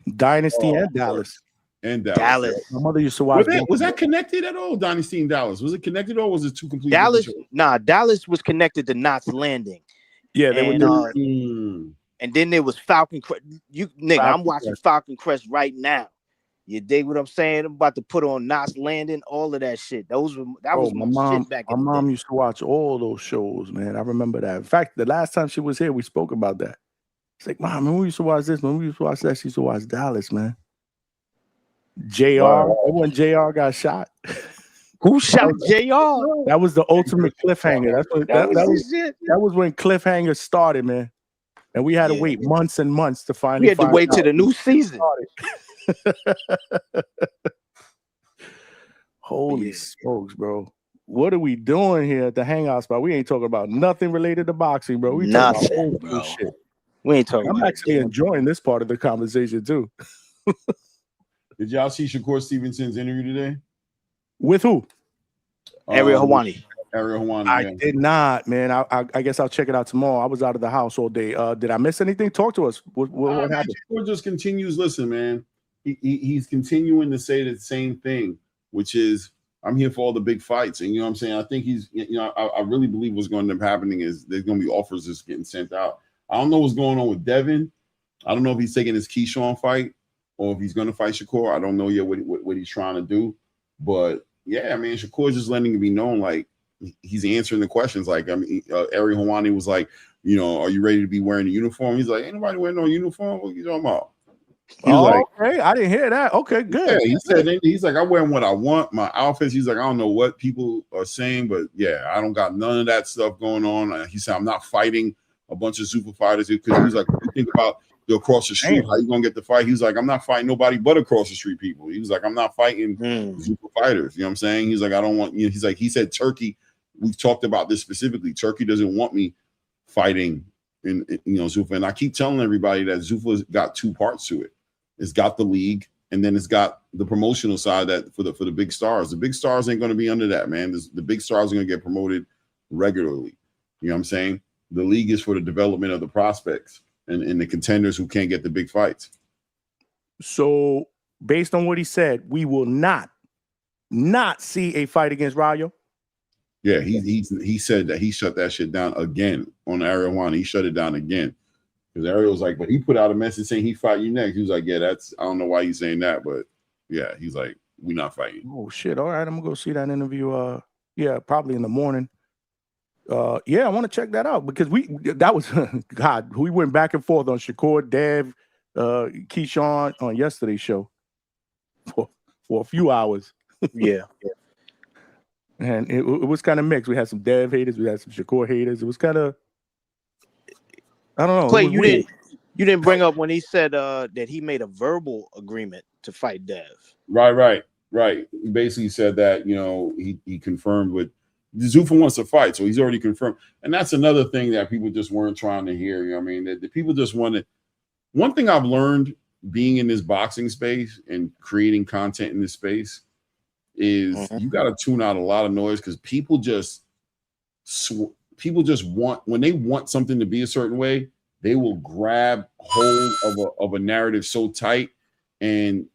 And Dallas. And Dallas. My mother used to watch. Was that connected at all? Dynasty and Dallas. Was it connected or was it two completely Dallas? different? Nah, Dallas was connected to Knots Landing. Yeah, they were. And then there was Falcon Crest. I'm watching Falcon Crest right now. You dig what I'm saying? I'm about to put on Knots Landing, all of that shit. That was my mom, shit back in the day. My mom used to watch all those shows, man. I remember that. In fact, the last time she was here, we spoke about that. It's like, Mom, when we used to watch this, when we used to watch that, she used to watch Dallas, man. JR, when JR got shot. Who shot JR? That was the ultimate cliffhanger. That was when cliffhanger started, man. And we had to wait months and months to finally. We had to wait till the new season. Holy smokes, bro. What are we doing here at the Hangout spot? We ain't talking about nothing related to boxing, bro. We talking about old shit. We ain't talking. I'm actually enjoying this part of the conversation too. Did y'all see Shakur Stevenson's interview today? With who? Ariel Helwani. I did not, man. I guess I'll check it out tomorrow. I was out of the house all day. Did I miss anything? Talk to us. What happened? Shakur just continues. Listen, man. He's continuing to say the same thing, which is, I'm here for all the big fights. And you know what I'm saying? I think I really believe what's going to end up happening is there's going to be offers just getting sent out. I don't know what's going on with Devin. I don't know if he's taking his Keyshawn fight or if he's going to fight Shakur. I don't know yet what he's trying to do. But yeah, I mean, Shakur's just letting it be known, like, he's answering the questions. Like, I mean, Ariel Helwani was like, you know, are you ready to be wearing a uniform? He's like, ain't nobody wearing no uniform. What are you talking about? Okay, I didn't hear that. Okay, good. Yeah, he said he's like, I wear what I want. My outfits. He's like, I don't know what people are saying, but yeah, I don't got none of that stuff going on. He said, I'm not fighting a bunch of super fighters because he was like, think about the across the street. How you gonna get the fight? He's like, I'm not fighting nobody but across the street people. He was like, I'm not fighting super fighters. You know what I'm saying? He's like, I don't want. You know, he's like, he said Turkey. We've talked about this specifically. Turkey doesn't want me fighting in Zuffa, and I keep telling everybody that Zuffa's got two parts to it. It's got the league, and then it's got the promotional side that for the big stars. The big stars ain't going to be under that, man. The big stars are going to get promoted regularly. You know what I'm saying? The league is for the development of the prospects and the contenders who can't get the big fights. So, based on what he said, we will not see a fight against Rayo. Yeah, he said that he shut that shit down again on Ariel Helwani. He shut it down again. Because Ariel was like, but he put out a message saying he fight you next. He was like, yeah, I don't know why he's saying that, but yeah, he's like, we're not fighting. Oh shit! All right, I'm gonna go see that interview. Yeah, probably in the morning. Yeah, I want to check that out because that was God. We went back and forth on Shakur, Dev, Keyshawn on yesterday's show for a few hours. Yeah. And it was kind of mixed. We had some Dev haters, we had some Shakur haters. It was kind of, I don't know. Clay, you didn't bring up when he said that he made a verbal agreement to fight Dev. Right. He basically said that, you know, he confirmed with Zuffa wants to fight, so he's already confirmed. And that's another thing that people just weren't trying to hear. You know what I mean? The people just wanted. One thing I've learned being in this boxing space and creating content in this space is you got to tune out a lot of noise because people just want, when they want something to be a certain way, they will grab hold of a narrative so tight, and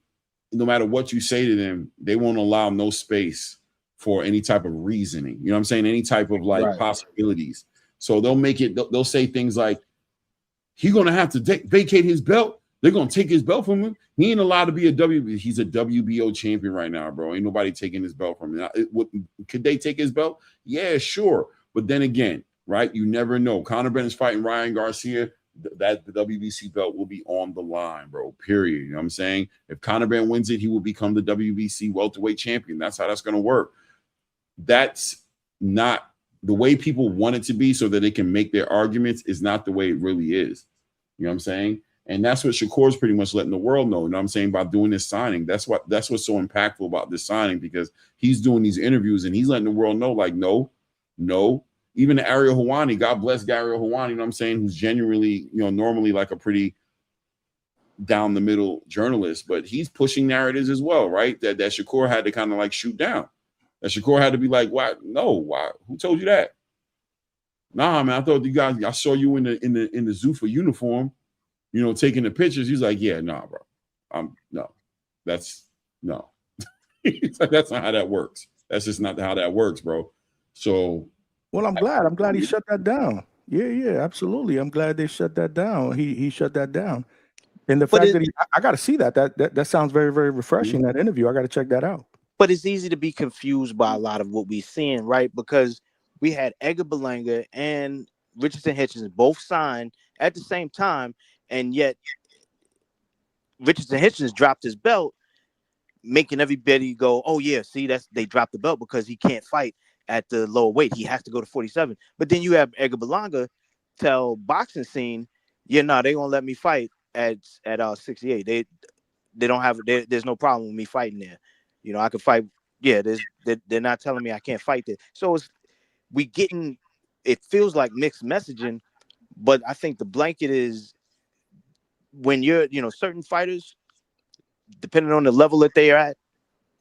no matter what you say to them, they won't allow no space for any type of reasoning. You know what I'm saying? Any type of possibilities. So they'll say things like, he's going to have to vacate his belt. They're going to take his belt from him. He ain't allowed to be he's a WBO champion right now, bro. Ain't nobody taking his belt from him. Could they take his belt? Yeah, sure. But then again, right? You never know. Conor Benn is fighting Ryan Garcia. The WBC belt will be on the line, bro, period. You know what I'm saying? If Conor Benn wins it, he will become the WBC welterweight champion. That's how that's going to work. That's not the way people want it to be so that they can make their arguments is not the way it really is. You know what I'm saying? And that's what Shakur's pretty much letting the world know. You know what I'm saying? By doing this signing. That's what's so impactful about this signing, because he's doing these interviews and he's letting the world know, like, no, even Ariel Helwani, God bless Ariel Helwani, you know what I'm saying, who's genuinely, normally like a pretty down the middle journalist, but he's pushing narratives as well, right? That Shakur had to kind of like shoot down. That Shakur had to be like, "Why? No, why? Who told you that?" Nah, man, I thought you guys. I saw you in the Zuffa uniform, taking the pictures. He's like, "Yeah, nah, bro. No, that's no. That's not how that works. That's just not how that works, bro." So, well, I'm glad he shut that down. Yeah, absolutely. I'm glad they shut that down. He shut that down. And the fact that I got to see that sounds very, very refreshing. That interview, I got to check that out. But it's easy to be confused by a lot of what we're seeing, right? Because we had Edgar Berlanga and Richardson Hitchens both signed at the same time, and yet Richardson Hitchens dropped his belt, making everybody go, "Oh yeah, see, they dropped the belt because he can't fight at the lower weight. He has to go to 47." But then you have Edgar Berlanga tell boxing scene, "Yeah, no, they gonna let me fight at 68. They don't have there's no problem with me fighting there. I could fight. Yeah, they're not telling me I can't fight there." So it feels like mixed messaging, but I think the blanket is when you're, certain fighters, depending on the level that they are at,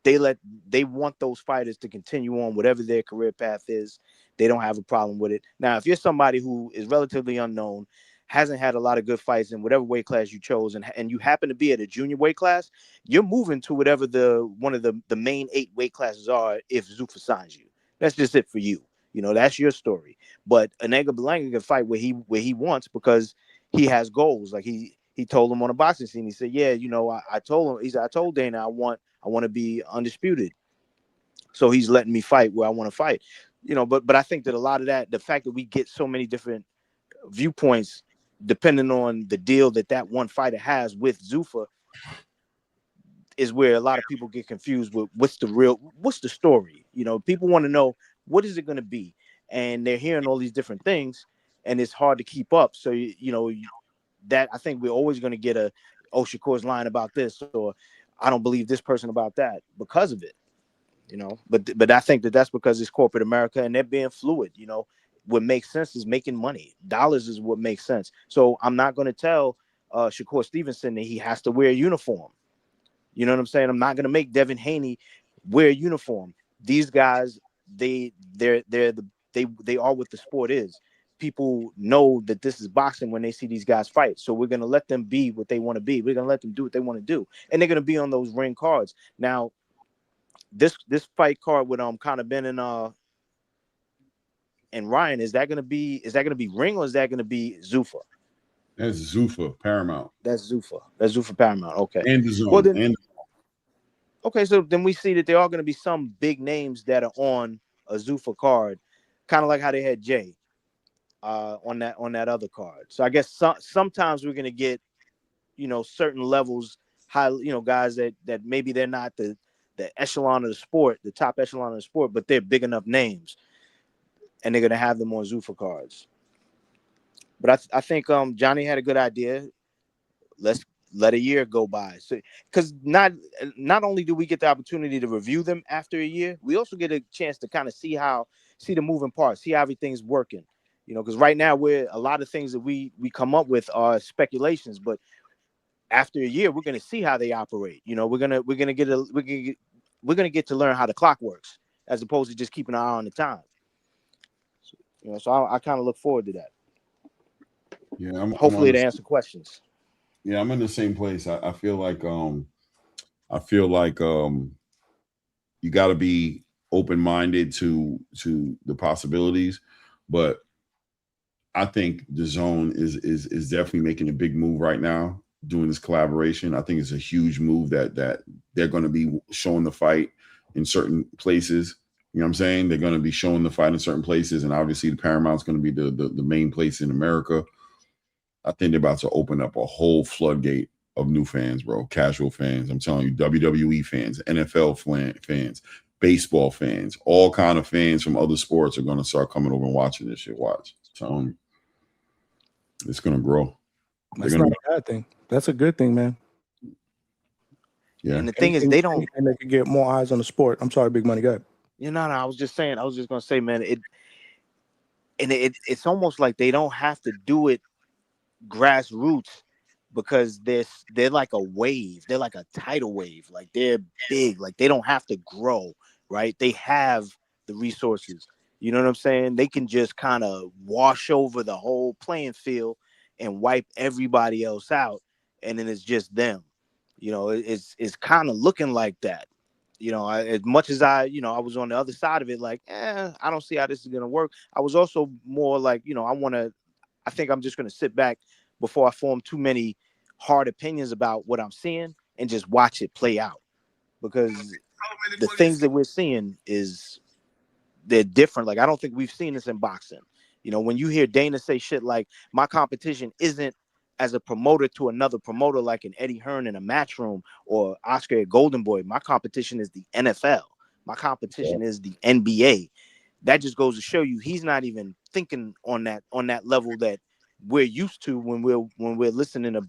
they want those fighters to continue on whatever their career path is. They don't have a problem with it. Now, if you're somebody who is relatively unknown, hasn't had a lot of good fights in whatever weight class you chose, and you happen to be at a junior weight class, you're moving to whatever one of the main 8 weight classes are if Zuffa signs you. That's just it for you. That's your story. But an Edgar Berlanga can fight where he wants because he has goals. Like he told him on a boxing scene, he said, "Yeah, I told him." He said, "I told Dana I want to be undisputed, so he's letting me fight where I want to fight." But I think that a lot of that, the fact that we get so many different viewpoints depending on the deal that one fighter has with Zuffa, is where a lot of people get confused with what's the story. People want to know, what is it going to be, and they're hearing all these different things, and it's hard to keep up. So that I think we're always going to get Shakur's lying about this, or I don't believe this person about that because of it. But I think that's because it's corporate America and they're being fluid. What makes sense is making money. Dollars is what makes sense. So I'm not going to tell Shakur Stevenson that he has to wear a uniform. You know what I'm saying? I'm not going to make Devin Haney wear a uniform. These guys, they are what the sport is. People know that this is boxing when they see these guys fight. So we're going to let them be what they want to be. We're going to let them do what they want to do. And they're going to be on those ring cards. Now, this fight card with Conor Benn and Ryan, is that gonna be ring, or is that gonna be Zuffa? That's Zuffa Paramount. That's Zuffa Paramount. Okay. And the Zone. Well, then, okay, so then we see that there are gonna be some big names that are on a Zuffa card, kind of like how they had Jay on that other card. So I guess sometimes we're gonna get certain levels high, guys that maybe they're not the echelon of the sport, the top echelon of the sport, but they're big enough names, and they're gonna have them on Zuffa cards. But I think Johnny had a good idea. Let's let a year go by, so because not only do we get the opportunity to review them after a year, we also get a chance to kind of see the moving parts, see how everything's working. Because right now a lot of things that we come up with are speculations, but after a year, we're going to see how they operate. We're gonna get to learn how the clock works, as opposed to just keeping an eye on the time. So I kind of look forward to that. Yeah, hopefully to answer questions. Yeah, I'm in the same place. I feel like you got to be open-minded to the possibilities, but I think the Zone is definitely making a big move right now, doing this collaboration. I think it's a huge move that they're going to be showing the fight in certain places. You know what I'm saying? They're going to be showing the fight in certain places, and obviously the Paramount's going to be the main place in America. I think they're about to open up a whole floodgate of new fans, bro. Casual fans. I'm telling you, WWE fans, NFL fans, baseball fans, all kind of fans from other sports are going to start coming over and watching this shit. Watch. I'm telling you. It's going to grow. That's not a bad thing. That's a good thing, man. Yeah. And the thing is, they don't. And they can get more eyes on the sport. I'm sorry, Big Money. Go ahead. I was just going to say, man, and it's almost like they don't have to do it grassroots because they're like a wave. They're like a tidal wave. Like they're big. Like they don't have to grow, right? They have the resources. You know what I'm saying? They can just kind of wash over the whole playing field and wipe everybody else out, and then it's just them. You know, it's kind of looking like that. You know, as much as I was on the other side of it, like, I don't see how this is gonna work. I was also more like, I think I'm just gonna sit back before I form too many hard opinions about what I'm seeing and just watch it play out, because the things that we're seeing they're different. Like, I don't think we've seen this in boxing. You know, when you hear Dana say shit like, my competition isn't as a promoter to another promoter like an Eddie Hearn in a Matchroom or Oscar at Golden Boy, my competition is the NFL. My competition is the NBA. That just goes to show you he's not even thinking on that level that we're used to when we're listening to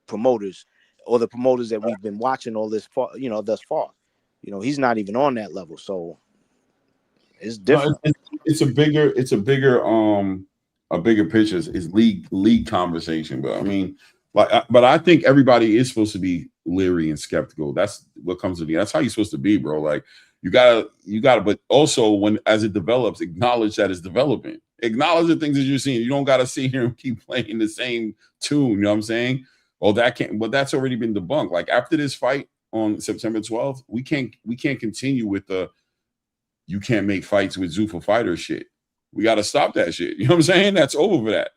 promoters or the promoters that we've been watching all this far, thus far. You know, he's not even on that level. So it's different. No, it's a bigger picture. It's league conversation. But I mean, but I think everybody is supposed to be leery and skeptical. That's what comes to me. That's how you're supposed to be, bro. Like you gotta, but also as it develops, acknowledge that it's developing. Acknowledge the things that you're seeing. You don't gotta sit here and keep playing the same tune. You know what I'm saying? Oh, that's already been debunked. Like after this fight on September 12th, we can't continue with the you can't make fights with Zuffa fighter shit. We got to stop that shit. You know what I'm saying? That's over for that.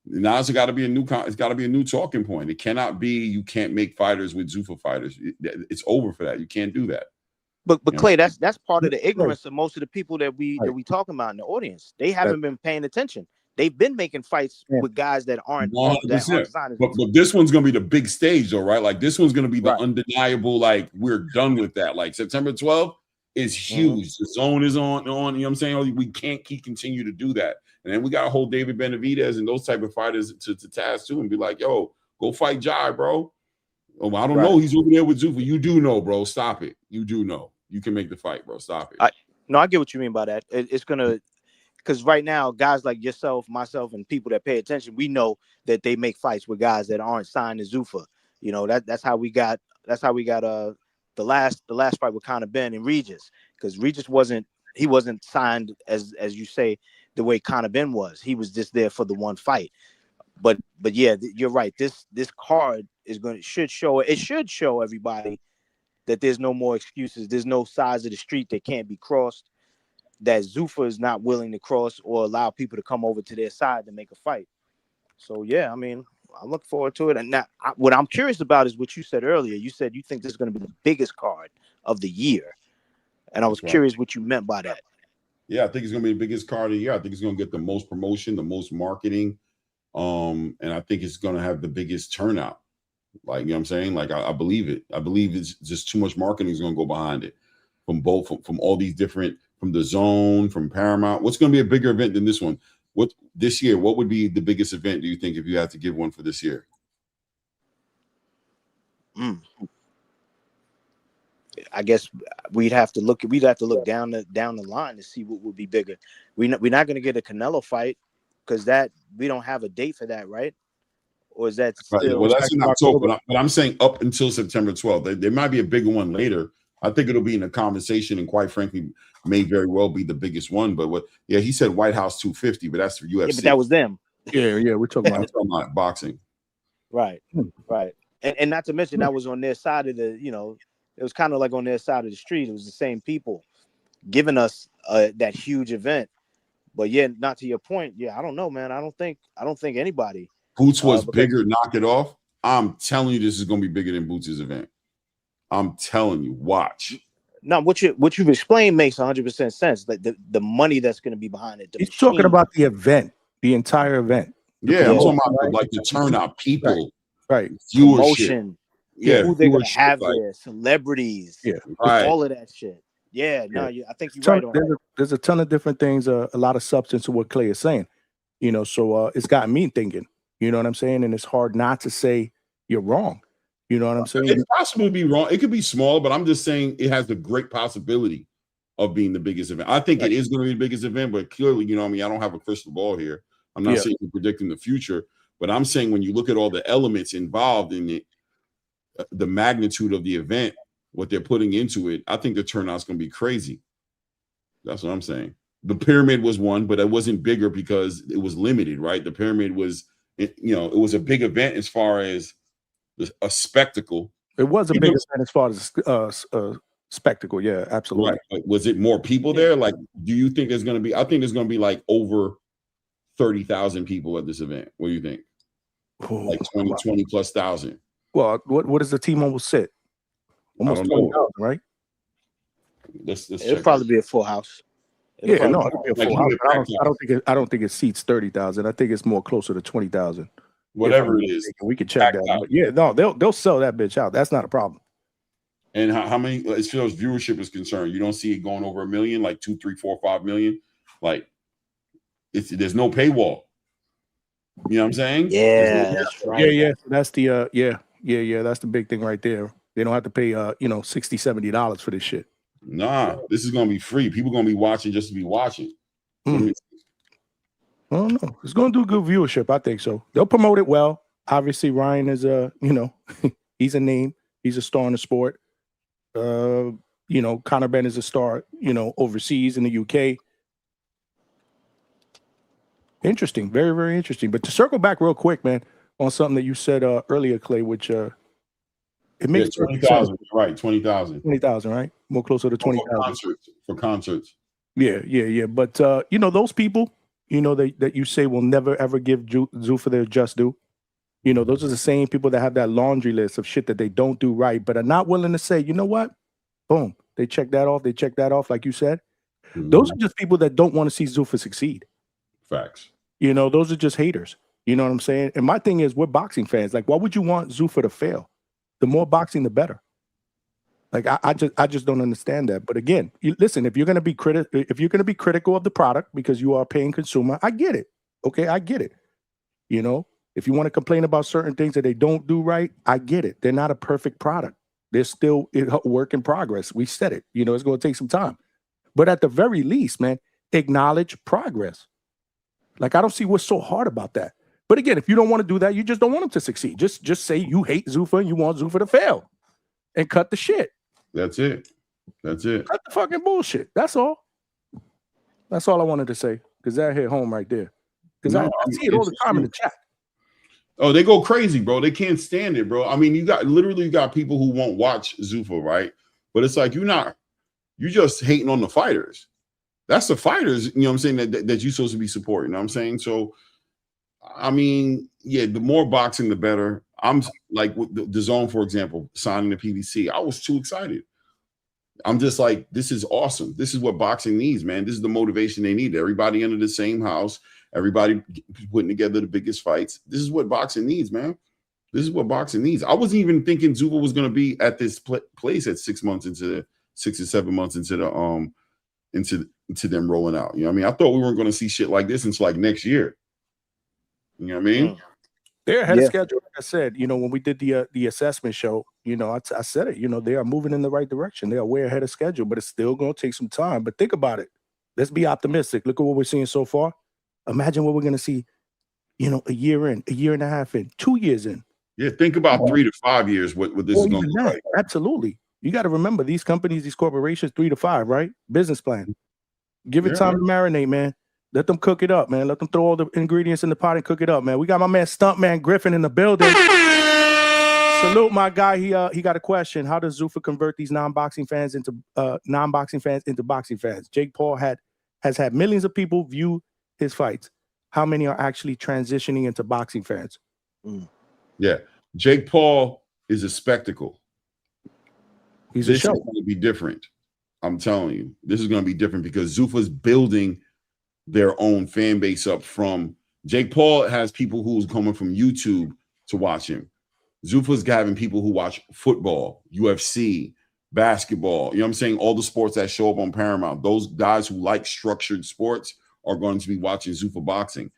Now it's got to be a new talking point. It cannot be you can't make fighters with Zuffa fighters. It's over for that. You can't do that. But Clay, that's part of the ignorance of most of the people that we talking about in the audience. They haven't been paying attention. They've been making fights with guys that aren't signed. But this one's gonna be the big stage, though, right? Like this one's gonna be the undeniable. Like we're done with that. Like September 12th is huge. The zone is on. You know what I'm saying? We can't continue to do that. And then we got to hold David Benavidez and those type of fighters to task too, and be like, yo, go fight Jai, bro. Oh, I don't know. He's over there with Zuffa. You do know, bro. Stop it. You do know. You can make the fight, bro. Stop it. I get what you mean by that. It's gonna, because right now, guys like yourself, myself, and people that pay attention, we know that they make fights with guys that aren't signed to Zuffa. You know, that's how we got the last fight with Conor Benn and Regis, because Regis wasn't signed as you say the way Conor Benn was. He was just there for the one fight. But yeah, you're right. This card should show everybody that there's no more excuses. There's no sides of the street that can't be crossed, that Zuffa is not willing to cross or allow people to come over to their side to make a fight. So yeah, I mean, I look forward to it. And now, what I'm curious about is what you said earlier. You said you think this is going to be the biggest card of the year, and I was curious what you meant by that. Yeah, I think it's going to be the biggest card of the year. I think it's going to get the most promotion, the most marketing, and I think it's going to have the biggest turnout. Like, you know what I'm saying? Like, I believe it. I believe it's just too much marketing is going to go behind it from all these different, from the zone, from Paramount. What's going to be a bigger event than this one? What this year? What would be the biggest event, do you think, if you had to give one for this year? I guess we'd have to look down the line to see what would be bigger. We're not going to get a Canelo fight because that we don't have a date for that, right? Or is that still? Well, that's in October. But I'm saying up until September 12th. There might be a bigger one later. I think it'll be in a conversation, and quite frankly, may very well be the biggest one. But he said White House 250, but that's for UFC. Yeah, but that was them. Yeah, we're talking about boxing. Right. And not to mention that was on their side of the, it was kind of like on their side of the street. It was the same people giving us that huge event. But yeah, not to your point. Yeah, I don't know, man. I don't think anybody. Boots was bigger, knock it off. I'm telling you, this is going to be bigger than Boots' event. I'm telling you, watch. No, what you've explained makes 100% sense. Like the money that's going to be behind it. He's talking about the event, the entire event. Yeah, I'm talking about like the turnout, people, right? Promotion, who they're going to have there, celebrities, all of that shit. Yeah, no, I think you're right on that. There's a ton of different things, a lot of substance to what Clay is saying. So it's got me thinking. You know what I'm saying? And it's hard not to say you're wrong. You know what I'm saying? It's possible to be wrong. It could be small, but I'm just saying it has the great possibility of being the biggest event. I think it is going to be the biggest event, but clearly, you know, I mean, I don't have a crystal ball here. I'm not saying you're predicting the future, but I'm saying when you look at all the elements involved in it, the magnitude of the event, what they're putting into it, I think the turnout's going to be crazy. That's what I'm saying. The pyramid was one, but it wasn't bigger because it was limited, right? The pyramid was, you know, it was a big event as far as a spectacle. It was a big event as far as spectacle. Yeah, absolutely. Right. But was it more people there? Like, do you think there's going to be? I think there's going to be like over 30,000 people at this event. What do you think? Like 20 plus thousand. Well, what does the team almost sit? Almost 20,000, right? It'll probably be a full house. It'll be a full house. I don't think it seats 30,000. I think it's more closer to 20,000. Whatever it is, we can check that out. Yeah, no, they'll sell that bitch out. That's not a problem. And how many, as far as viewership is concerned, you don't see it going over 1 million, like 2, 3, 4, 5 million. Like, there's no paywall. You know what I'm saying? Yeah, that's right. Yeah. That's the that's the big thing right there. They don't have to pay $60, $70 for this shit. Nah, this is gonna be free. People gonna be watching just to be watching. I don't know. It's gonna do good viewership. I think so. They'll promote it well. Obviously, Ryan is he's a name. He's a star in the sport. Conor Benn is a star, overseas in the UK. Interesting. Very, very interesting. But to circle back real quick, man, on something that you said earlier, Clay, which it makes 20,000, right? 20,000. 20,000, right? More closer to 20,000 for concerts. Yeah. But those people, that you say will never ever give Zuffa their just due. Those are the same people that have that laundry list of shit that they don't do right, but are not willing to say, you know what? Boom. They check that off. They check that off, like you said. Mm-hmm. Those are just people that don't want to see Zuffa succeed. Facts. Those are just haters. You know what I'm saying? And my thing is, we're boxing fans. Like, why would you want Zuffa to fail? The more boxing, the better. Like, I just don't understand that. But again, listen, if you're going to be critical of the product because you are a paying consumer, I get it. Okay, I get it. If you want to complain about certain things that they don't do right, I get it. They're not a perfect product. They're still a work in progress. We said it. It's going to take some time. But at the very least, man, acknowledge progress. Like, I don't see what's so hard about that. But again, if you don't want to do that, you just don't want him to succeed. Just say you hate Zuffa and you want Zuffa to fail. And cut the shit. That's it. Cut the fucking bullshit. That's all. That's all I wanted to say. Because that hit home right there. Because I see it all the time in the chat. Oh, they go crazy, bro. They can't stand it, bro. I mean, you got people who won't watch Zuffa, right? But it's like you're just hating on the fighters. That's the fighters, you know what I'm saying, that you're supposed to be supporting. You know what I'm saying? So, I mean, yeah, the more boxing, the better. I'm like with the Zone, for example, signing the PBC. I was too excited. I'm just like, this is awesome. This is what boxing needs, man. This is the motivation they need. Everybody under the same house. Everybody putting together the biggest fights. This is what boxing needs, man. This is what boxing needs. I wasn't even thinking Zuffa was going to be at this place at 6 months into 6 or 7 months into the into them rolling out. You know what I mean? I thought we weren't going to see shit like this until like next year. You know what I mean? They're ahead of schedule. Like I said, when we did the assessment show, I said it, they are moving in the right direction. They are way ahead of schedule, but it's still going to take some time. But think about it. Let's be optimistic. Look at what we're seeing so far. Imagine what we're going to see, a year in, a year and a half in, 2 years in. Yeah, think about 3 to 5 years what this is going to be like. Absolutely. You got to remember these companies, these corporations, 3 to 5, right? Business plan. Give it time to marinate, man. Let them cook it up, man. Let them throw all the ingredients in the pot and cook it up, man. We got my man Stuntman Griffin in the building. Salute my guy. He got a question. How does Zuffa convert these non-boxing fans into boxing fans? Jake Paul has had millions of people view his fights. How many are actually transitioning into boxing fans? Yeah. Jake Paul is a spectacle. This is going to be different. I'm telling you, this is going to be different because Zuffa's building their own fan base up from Jake Paul has people who's coming from YouTube to watch him. Zuffa's having people who watch football, UFC, basketball. You know what I'm saying? All the sports that show up on Paramount. Those guys who like structured sports are going to be watching Zuffa boxing.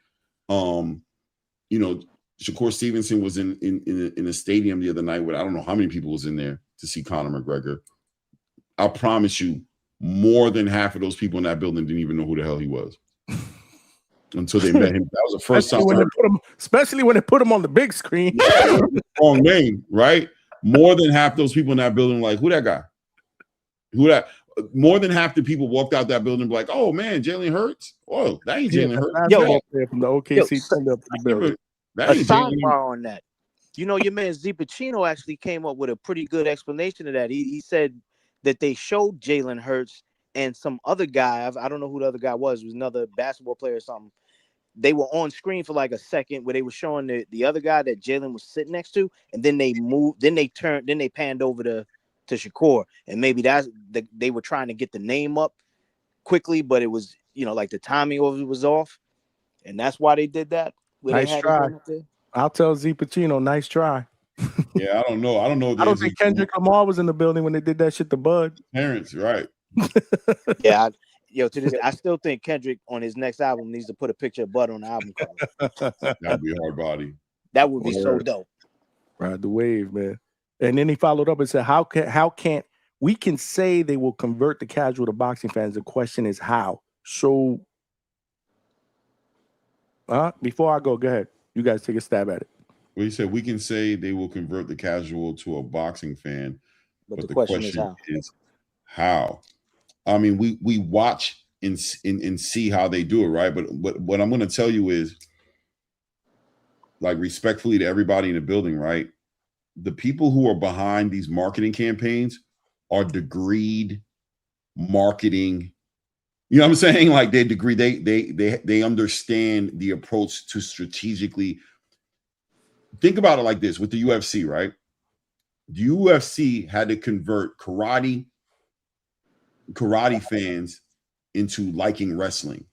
Shakur Stevenson was in a stadium the other night with I don't know how many people was in there to see Conor McGregor. I promise you, more than half of those people in that building didn't even know who the hell he was until they met him. That was the first time. Especially when they put him on the big screen. Wrong name, right? More than half those people in that building were like, who that guy? Who that? More than half the people walked out that building and be like, oh man, Jalen Hurts. Oh, that ain't Jalen Hurts. From the OKC A sidebar on that. You know, your man Z Pacino actually came up with a pretty good explanation of that. He said that they showed Jalen Hurts and some other guy. I don't know who the other guy was. It was another basketball player or something. They were on screen for like a second where they were showing the other guy that Jalen was sitting next to, and then they moved. Then they panned over to Shakur, and maybe they were trying to get the name up quickly, but it was, you know, like the timing of it was off, and that's why they did that. Nice try. I'll tell Z Pacino, nice try. Yeah, I don't know. I don't think Kendrick Lamar was in the building when they did that shit to Bud. Parents, right? Yeah, to this, I still think Kendrick on his next album needs to put a picture of Bud on the album cover. That'd be a hard body. That would be so dope. Ride the wave, man. And then he followed up and said, how can't we can say they will convert the casual to boxing fans? The question is how. So before I go ahead. You guys take a stab at it. Well, he said we can say they will convert the casual to a boxing fan, but the question is how. I mean, we watch and see how they do it, right? But what I'm going to tell you is, like, respectfully to everybody in the building, right? The people who are behind these marketing campaigns are degreed marketing. You know what I'm saying? Like they understand the approach to strategically. Think about it like this with the UFC, right? The UFC had to convert karate fans into liking wrestling,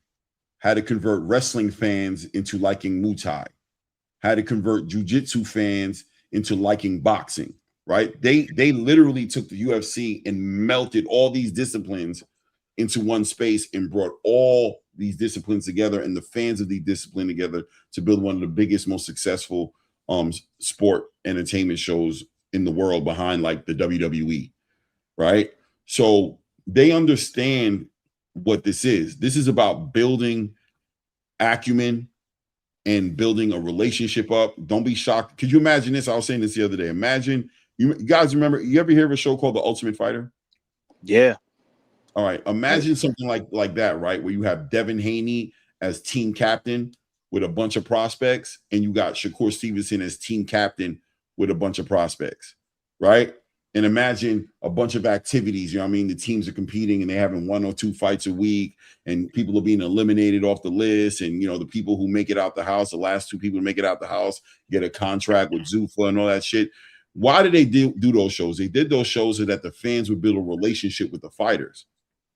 had to convert wrestling fans into liking Muay Thai, had to convert jiu-jitsu fans into liking boxing, right? They literally took the UFC and melted all these disciplines into one space and brought all these disciplines together and the fans of the discipline together to build one of the biggest, most successful sport entertainment shows in the world behind like the WWE, right? So they understand what this is. This is about building acumen and building a relationship up. Don't be shocked. Could you imagine this? I was saying this the other day. Imagine, you guys remember, you ever hear of a show called The Ultimate Fighter? Yeah. All right. Imagine something like that, right? Where you have Devin Haney as team captain with a bunch of prospects, and you got Shakur Stevenson as team captain with a bunch of prospects, right? And imagine a bunch of activities, you know what I mean? The teams are competing and they're having 1 or 2 fights a week, and people are being eliminated off the list. And, you know, the people who make it out the house, the last 2 people to make it out the house, get a contract with Zuffa and all that shit. Why did they do those shows? They did those shows so that the fans would build a relationship with the fighters,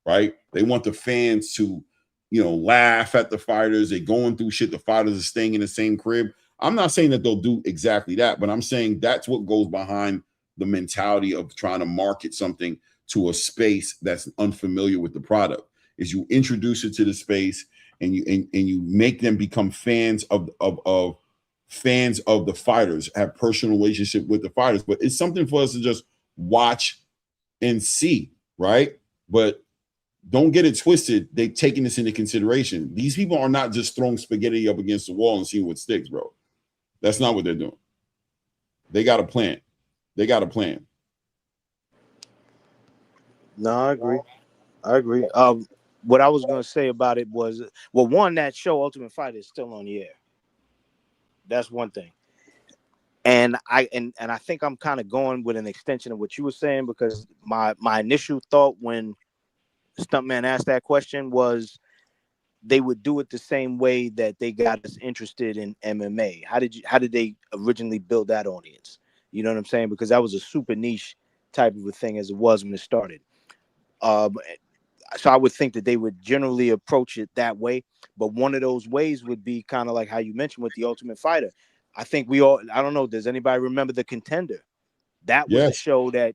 right? They want the fans to, you know, laugh at the fighters. They're going through shit. The fighters are staying in the same crib. I'm not saying that they'll do exactly that, but I'm saying that's what goes behind the mentality of trying to market something to a space that's unfamiliar with the product. Is you introduce it to the space and you make them become fans of fans of the fighters, have personal relationship with the fighters. But it's something for us to just watch and see, right? But don't get it twisted. They've taken this into consideration. These people are not just throwing spaghetti up against the wall and seeing what sticks, bro. That's not what they're doing. They got a plan. They got a plan. No, I agree. What I was going to say about it was, well, one, that show Ultimate Fighter is still on the air. That's one thing. And I think I'm kind of going with an extension of what you were saying, because my initial thought when Stuntman asked that question was they would do it the same way that they got us interested in MMA. How did they originally build that audience? You know what I'm saying? Because that was a super niche type of a thing as it was when it started. So I would think that they would generally approach it that way. But one of those ways would be kind of like how you mentioned with the Ultimate Fighter. I think I don't know, does anybody remember The Contender? That was a show that,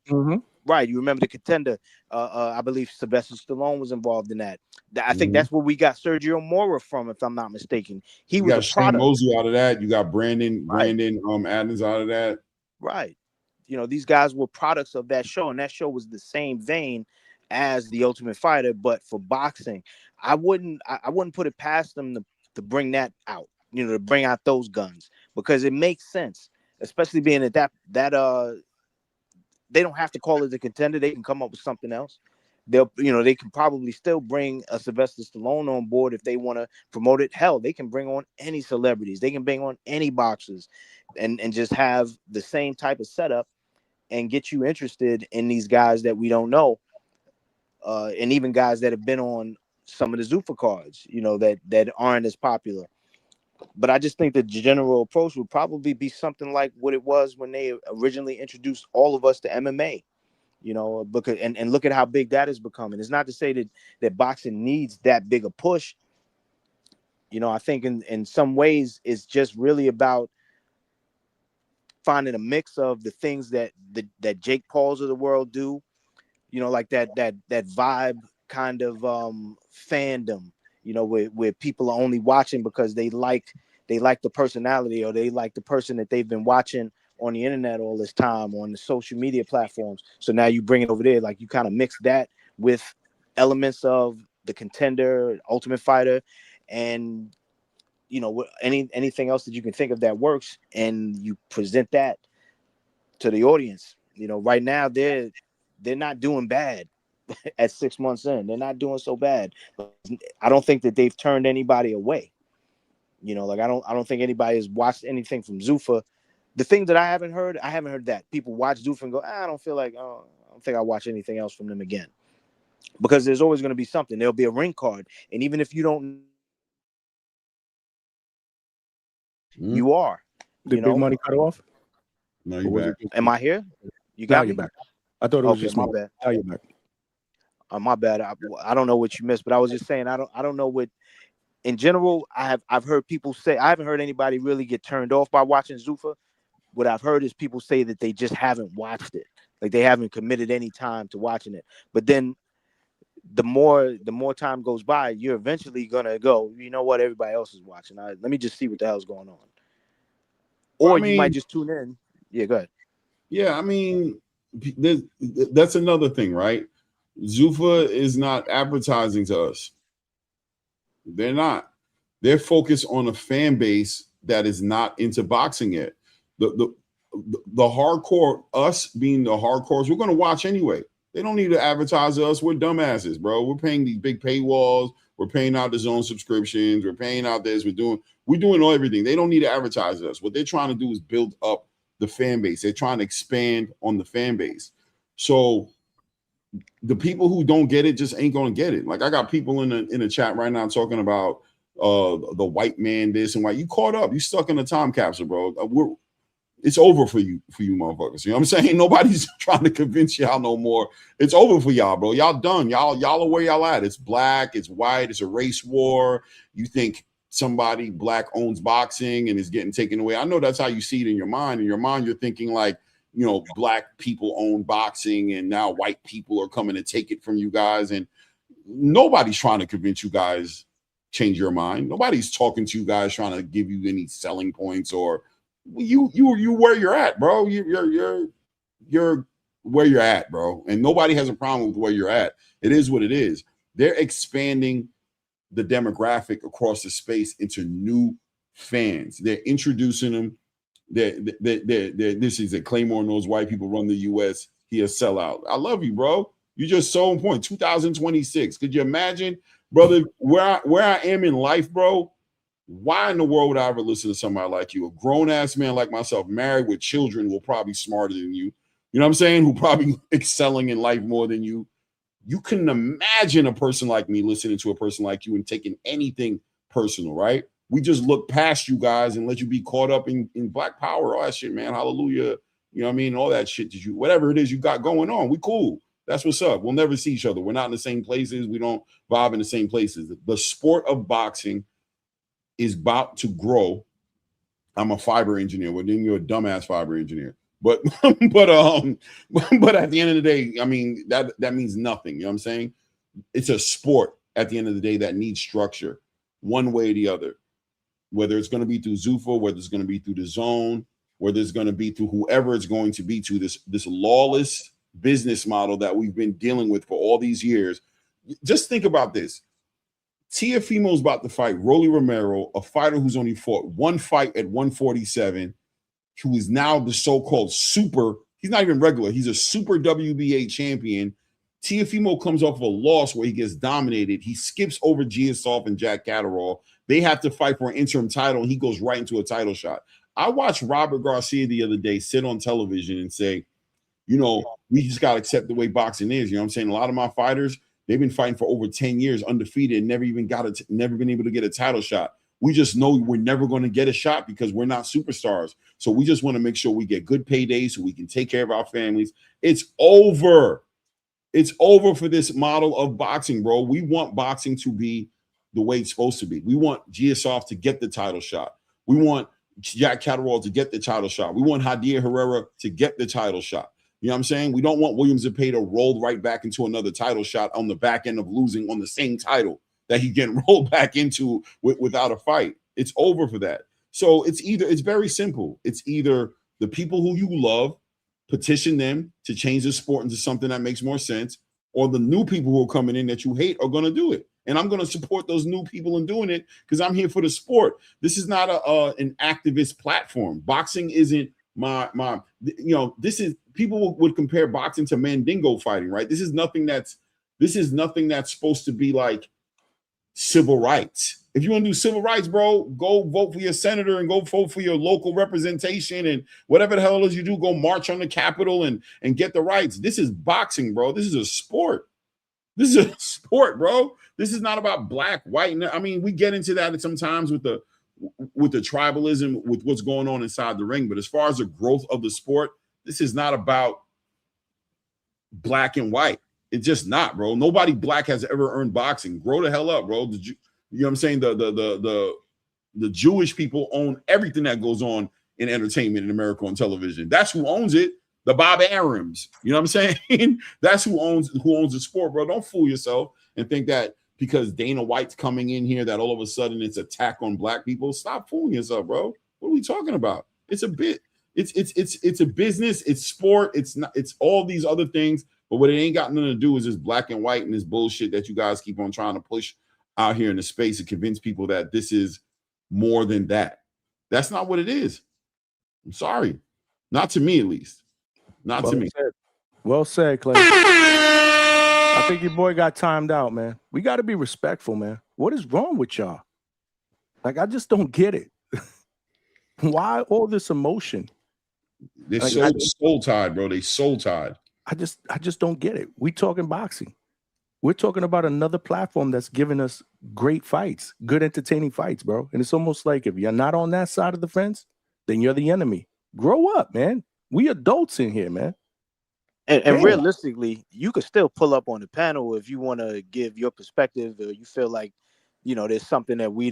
right, you remember The Contender. I believe Sylvester Stallone was involved in that. I think that's where we got Sergio Mora from, if I'm not mistaken. He was a product. Mosley out of that. You got Brandon Adams out of that. Right. You know, these guys were products of that show, and that show was the same vein as the Ultimate Fighter, but for boxing, I wouldn't put it past them to bring that out, to bring out those guns, because it makes sense, especially being at that they don't have to call it the Contender. They can come up with something else. They can probably still bring a Sylvester Stallone on board if they want to promote it. Hell, they can bring on any celebrities. They can bring on any boxers and just have the same type of setup and get you interested in these guys that we don't know. And even guys that have been on some of the Zuffa cards, that aren't as popular. But I just think the general approach would probably be something like what it was when they originally introduced all of us to MMA. Because and look at how big that is becoming. It's not to say that boxing needs that big a push. I think in some ways it's just really about finding a mix of the things that Jake Pauls of the world do, like that vibe kind of fandom, where people are only watching because they like the personality, or they like the person that they've been watching on the internet all this time on the social media platforms. So now you bring it over there, like you kind of mix that with elements of the Contender, Ultimate Fighter, and anything else that you can think of that works, and you present that to the audience. Right now they're not doing bad at 6 months in. They're not doing so bad. I don't think that they've turned anybody away. Like I don't think anybody has watched anything from Zuffa. The thing that I haven't heard that people watch Zuffa and go, I don't think I'll watch anything else from them again. Because there's always going to be something. There'll be a ring card. And even if you don't, you are. Did Big Money cut off? No, you're back. Am I here? You got me? You're back. I thought it was okay, just my bad. Now you're back. My bad. I don't know what you missed, but I was just saying I don't know what. In general, I've heard people say, I haven't heard anybody really get turned off by watching Zuffa. What I've heard is people say that they just haven't watched it, like they haven't committed any time to watching it. But then the more time goes by, you're eventually gonna go, you know what, everybody else is watching. Let me just see what the hell's going on. Or you might just tune in. Yeah, go ahead. Yeah, I mean, that's another thing, right? Zuffa is not advertising to us. They're not. They're focused on a fan base that is not into boxing yet. The hardcore, us being the hardcores, we're going to watch anyway. They don't need to advertise to us. We're dumbasses, bro. We're paying these big paywalls. We're paying out the zone subscriptions. We're paying out this. We're doing everything. They don't need to advertise to us. What they're trying to do is build up the fan base. They're trying to expand on the fan base. So the people who don't get it just ain't going to get it. Like I got people in the chat right now talking about the white man this and white. You caught up. You stuck in a time capsule, bro. It's over for you motherfuckers. You know what I'm saying? Nobody's trying to convince y'all no more. It's over for y'all, bro. Y'all done. Y'all are where y'all at. It's black, it's white, it's a race war. You think somebody black owns boxing and is getting taken away. I know that's how you see it in your mind. In your mind, you're thinking like, black people own boxing and now white people are coming to take it from you guys. And nobody's trying to convince you guys change your mind. Nobody's talking to you guys trying to give you any selling points or you where you're at, bro. You're where you're at, bro. And nobody has a problem with where you're at. It is what it is. They're expanding the demographic across the space into new fans. They're introducing them. This is a Claymore knows white people run the U.S. He a sellout. I love you, bro. You just so on point. 2026. Could you imagine, brother, where I am in life, bro? Why in the world would I ever listen to somebody like you? A grown-ass man like myself, married with children, will probably smarter than you. You know what I'm saying? Who probably excelling in life more than you. You couldn't imagine a person like me listening to a person like you and taking anything personal, right? We just look past you guys and let you be caught up in black power, all that shit, man. Hallelujah. You know what I mean? All that shit that whatever it is you got going on, we cool. That's what's up. We'll never see each other. We're not in the same places. We don't vibe in the same places. The sport of boxing is about to grow. I'm a fiber engineer. Well, then you're a dumbass fiber engineer. But at the end of the day, I mean, that means nothing. You know what I'm saying? It's a sport at the end of the day that needs structure, one way or the other. Whether it's going to be through Zuffa, whether it's going to be through the zone, whether it's going to be through whoever it's going to be to this lawless business model that we've been dealing with for all these years. Just think about this. Teofimo's about to fight Rolly Romero, a fighter who's only fought one fight at 147, who is now the so-called super. He's not even regular. He's a super WBA champion. Teofimo comes off of a loss where he gets dominated. He skips over Giasov and Jack Catterall. They have to fight for an interim title, and he goes right into a title shot. I watched Robert Garcia the other day sit on television and say, you know, we just got to accept the way boxing is. You know what I'm saying? A lot of my fighters, they've been fighting for over 10 years undefeated and never been able to get a title shot. We just know we're never going to get a shot because we're not superstars. So we just want to make sure we get good paydays so we can take care of our families. It's over. It's over for this model of boxing, bro. We want boxing to be the way it's supposed to be. We want Giasov to get the title shot. We want Jack Catterall to get the title shot. We want Javier Herrera to get the title shot. You know what I'm saying? We don't want Williams Zepeda rolled right back into another title shot on the back end of losing on the same title that he getting rolled back into without a fight. It's over for that. So it's very simple. It's either the people who you love, petition them to change the sport into something that makes more sense, or the new people who are coming in that you hate are going to do it. And I'm going to support those new people in doing it because I'm here for the sport. This is not an activist platform. Boxing isn't this is, people would compare boxing to Mandingo fighting, right? This is nothing that's supposed to be like civil rights. If you want to do civil rights, bro, go vote for your senator and go vote for your local representation and whatever the hell it is you do, go march on the Capitol and get the rights. This is boxing, bro. This is a sport. This is a sport, bro. This is not about black, white. I mean, we get into that sometimes with the tribalism, with what's going on inside the ring. But as far as the growth of the sport, this is not about black and white. It's just not, bro. Nobody black has ever earned boxing. Grow the hell up, bro. You know what I'm saying? The Jewish people own everything that goes on in entertainment in America on television. That's who owns it. The Bob Arams. You know what I'm saying? That's who owns the sport, bro. Don't fool yourself and think that because Dana White's coming in here that all of a sudden it's attack on black people. Stop fooling yourself, bro. What are we talking about? It's a bit. It's a business. It's sport. It's not. It's all these other things. But what it ain't got nothing to do is this black and white and this bullshit that you guys keep on trying to push out here in the space to convince people that this is more than that. That's not what it is. I'm sorry. Not to me, at least. Not to me. Well said, Clay. I think your boy got timed out, man. We got to be respectful, man. What is wrong with y'all? Like, I just don't get it. Why all this emotion? They're soul tied, bro. They soul tied. I just don't get it. We talking boxing. We're talking about another platform that's giving us great fights, good entertaining fights, bro. And it's almost like if you're not on that side of the fence, then you're the enemy. Grow up, man. We adults in here, man. And realistically, you could still pull up on the panel if you want to give your perspective, or you feel like, you know, there's something that we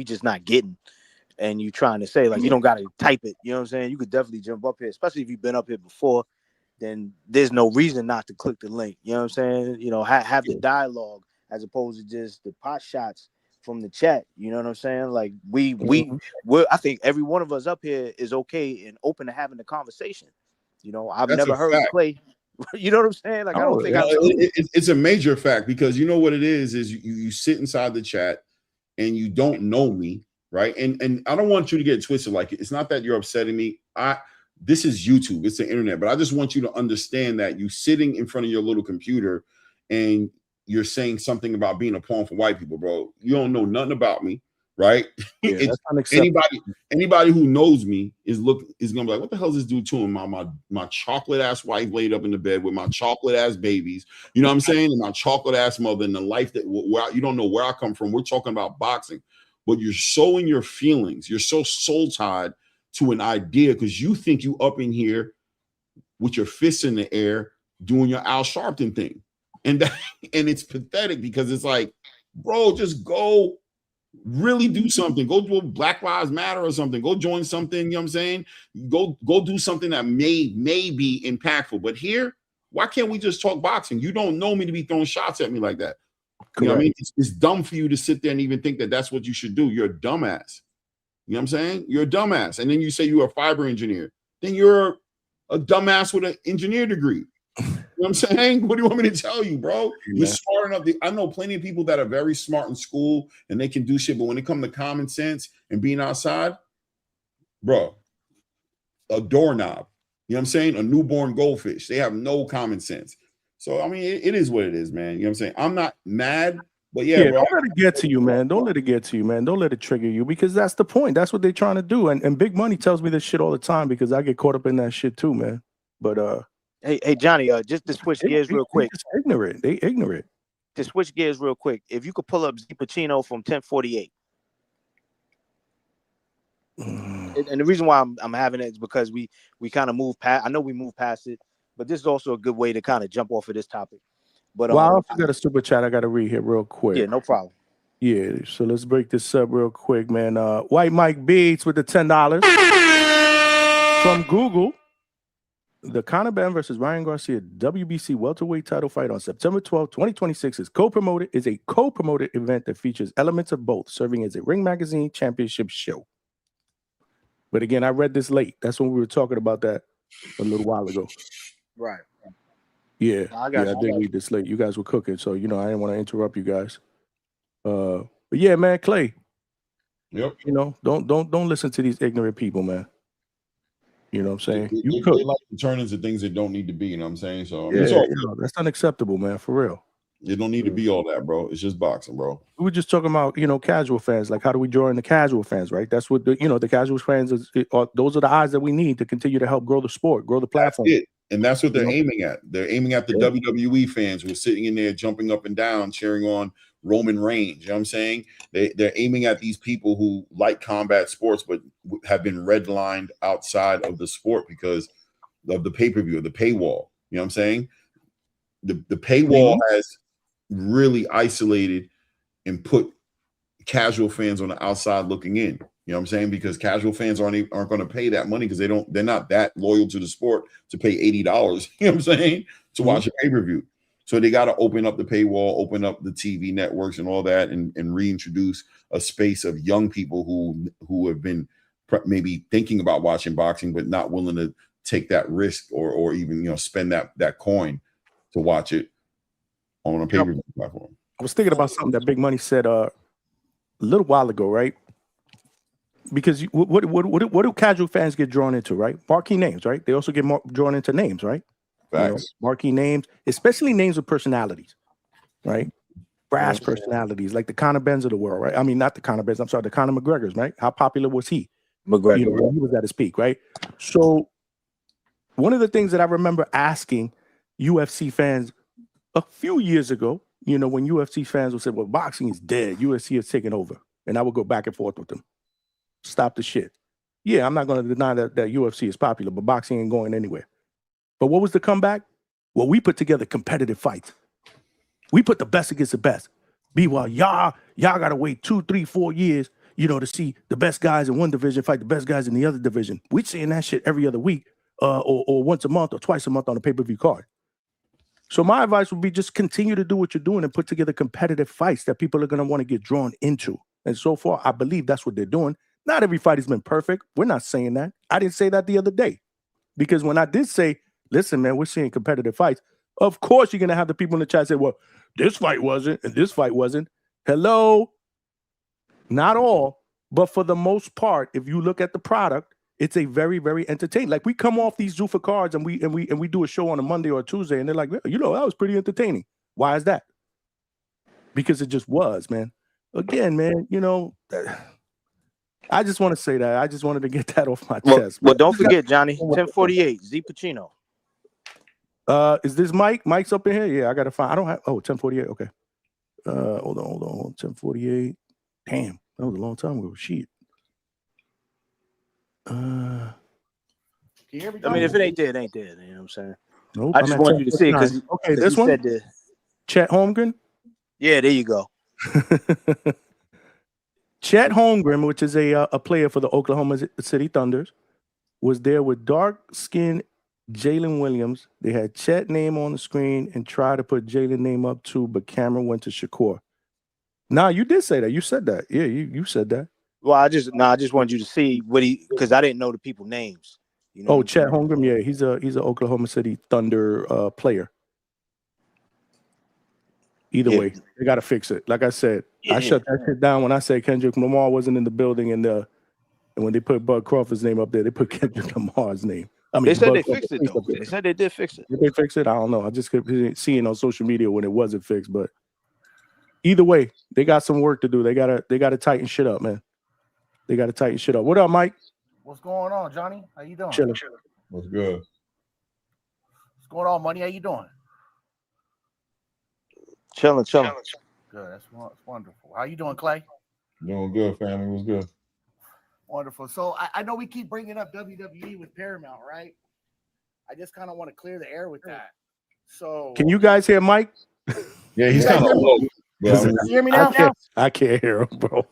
just not getting. And you trying to say, like, you don't got to type it. You know what I'm saying? You could definitely jump up here, especially if you've been up here before. Then there's no reason not to click the link. You know what I'm saying? You know, have the dialogue as opposed to just the pot shots from the chat. You know what I'm saying? Like I think every one of us up here is okay and open to having the conversation. You know, I've never heard Clay. You know what I'm saying? Like, I don't think it's a major fact, because you know what it is you sit inside the chat and you don't know me. Right. And I don't want you to get twisted. Like, it's not that you're upsetting me. This is YouTube. It's the internet. But I just want you to understand that you sitting in front of your little computer and you're saying something about being a pawn for white people, bro. You don't know nothing about me. Right. Yeah, it's anybody who knows me is gonna be like, what the hell is this dude to him? My chocolate ass wife laid up in the bed with my chocolate ass babies. You know what I'm saying? And my chocolate ass mother, and the life that you don't know where I come from. We're talking about boxing. But you're so in your feelings. You're so soul tied to an idea because you think you up in here with your fists in the air doing your Al Sharpton thing. And it's pathetic because it's like, bro, just go really do something. Go do a Black Lives Matter or something. Go join something, you know what I'm saying? Go do something that may be impactful. But here, why can't we just talk boxing? You don't know me to be throwing shots at me like that. You know what I mean? It's dumb for you to sit there and even think that that's what you should do. You're a dumbass. You know what I'm saying? You're a dumbass. And then you say you're a fiber engineer. Then you're a dumbass with an engineer degree. You know what I'm saying? What do you want me to tell you, bro? You're smart enough. I know plenty of people that are very smart in school and they can do shit, but when it comes to common sense and being outside, bro, a doorknob. You know what I'm saying? A newborn goldfish. They have no common sense. So, I mean, it is what it is, man. You know what I'm saying? I'm not mad, but yeah, bro. Don't let it get to you, man. Don't let it get to you, man. Don't let it trigger you, because that's the point. That's what they're trying to do. And Big Money tells me this shit all the time because I get caught up in that shit too, man. But hey Johnny, just to switch gears real quick. They ignorant. To switch gears real quick, if you could pull up Z Pacino from 1048. And the reason why I'm having it is because we kind of moved past. I know we moved past it, but this is also a good way to kind of jump off of this topic. But I also got a super chat I got to read here real quick. Yeah, no problem. Yeah, so let's break this up real quick, man. White Mike Beats with the $10 from Google. The Conor Benn versus Ryan Garcia WBC welterweight title fight on September 12, 2026 is a co-promoted event that features elements of both, serving as a Ring Magazine championship show. But again, I read this late. That's when we were talking about that a little while ago. Right. Yeah, I did read this late. You guys were cooking, so I didn't want to interrupt you guys. But yeah, man, Clay. Yep. Don't listen to these ignorant people, man. You know what I'm saying? They like to turn into things that don't need to be. You know what I'm saying? So that's unacceptable, man. For real. It don't need to be all that, bro. It's just boxing, bro. We were just talking about, casual fans. Like, how do we draw in the casual fans, right? That's what the casual fans those are the eyes that we need to continue to help grow the sport, grow the platform. That's it. And that's what they're aiming at. They're aiming at the WWE fans who are sitting in there jumping up and down, cheering on Roman Reigns. You know what I'm saying? They're aiming at these people who like combat sports, but have been redlined outside of the sport because of the pay-per-view, the paywall. You know what I'm saying? The paywall has really isolated and put casual fans on the outside looking in. You know what I'm saying? Because casual fans aren't going to pay that money because they're not that loyal to the sport to pay $80, you know what I'm saying, to watch a pay-per-view. So they got to open up the paywall, open up the TV networks and all that, and reintroduce a space of young people who have been maybe thinking about watching boxing but not willing to take that risk or even spend that coin to watch it on a pay-per-view platform. I was thinking about something that Big Money said a little while ago, right? Because what do casual fans get drawn into, right? Marquee names, right? They also get drawn into names, right? Marquee names, especially names with personalities, right? Brass personalities, like the Conor Benns of the world, right? I mean, not the Conor Benns. I'm sorry, the Conor McGregors, right? How popular was he? McGregor, when he was at his peak, right? So one of the things that I remember asking UFC fans a few years ago, when UFC fans would say, well, boxing is dead, UFC is taking over. And I would go back and forth with them. Stop the shit. Yeah, I'm not going to deny that UFC is popular, but boxing ain't going anywhere. But what was the comeback? Well, we put together competitive fights. We put the best against the best. Meanwhile, y'all got to wait 2, 3, 4 years, to see the best guys in one division fight the best guys in the other division. We're seeing that shit every other week or once a month or twice a month on a pay-per-view card. So my advice would be just continue to do what you're doing and put together competitive fights that people are going to want to get drawn into. And so far, I believe that's what they're doing. Not every fight has been perfect. We're not saying that. I didn't say that the other day. Because when I did say, listen, man, we're seeing competitive fights, of course you're going to have the people in the chat say, well, this fight wasn't and this fight wasn't. Hello? Not all, but for the most part, if you look at the product, it's a very, very entertaining. Like we come off these Zuffa cards and we do a show on a Monday or a Tuesday and they're like, that was pretty entertaining. Why is that? Because it just was, man. Again, man, I just want to say that. I just wanted to get that off my chest. Well, don't forget, Johnny, 1048, Z Pacino. Is this Mike? Mike's up in here? Yeah, I got to find. I don't have. Oh, 1048. Okay. Hold on. 1048. Damn, that was a long time ago. Shit. Can you hear me? I mean, if it ain't dead, it ain't dead. You know what I'm saying? Nope, I just wanted you to see it because this one. Chet Holmgren. Yeah, there you go. Chet Holmgren, which is a player for the Oklahoma City Thunders, was there with dark-skinned Jalen Williams. They had Chet name on the screen and tried to put Jalen name up too, but camera went to Shakur. Nah, you did say that. You said that. Yeah, you said that. Well, I just wanted you to see what because I didn't know the people's names. You know. Chet Holmgren, yeah, he's a Oklahoma City Thunder player. Either way, they got to fix it. Like I said, I shut that shit down when I said Kendrick Lamar wasn't in the building, and when they put Bud Crawford's name up there, they put Kendrick Lamar's name. I mean, they said Bud they fixed it though. They said they did fix it. Did they fix it? I don't know. I just kept seeing on social media when it wasn't fixed. But either way, they got some work to do. They gotta tighten shit up, man. They gotta tighten shit up. What up, Mike? What's going on, Johnny? How you doing? Chilling. What's good? What's going on, Money? How you doing? Chilling. Good. That's wonderful. How you doing, Clay? Doing good, family. What's good? Wonderful. So I know we keep bringing up WWE with Paramount, right? I just kind of want to clear the air with that. So can you guys hear Mike? Yeah, he's kind of low. You hear me now? I can't hear him, bro.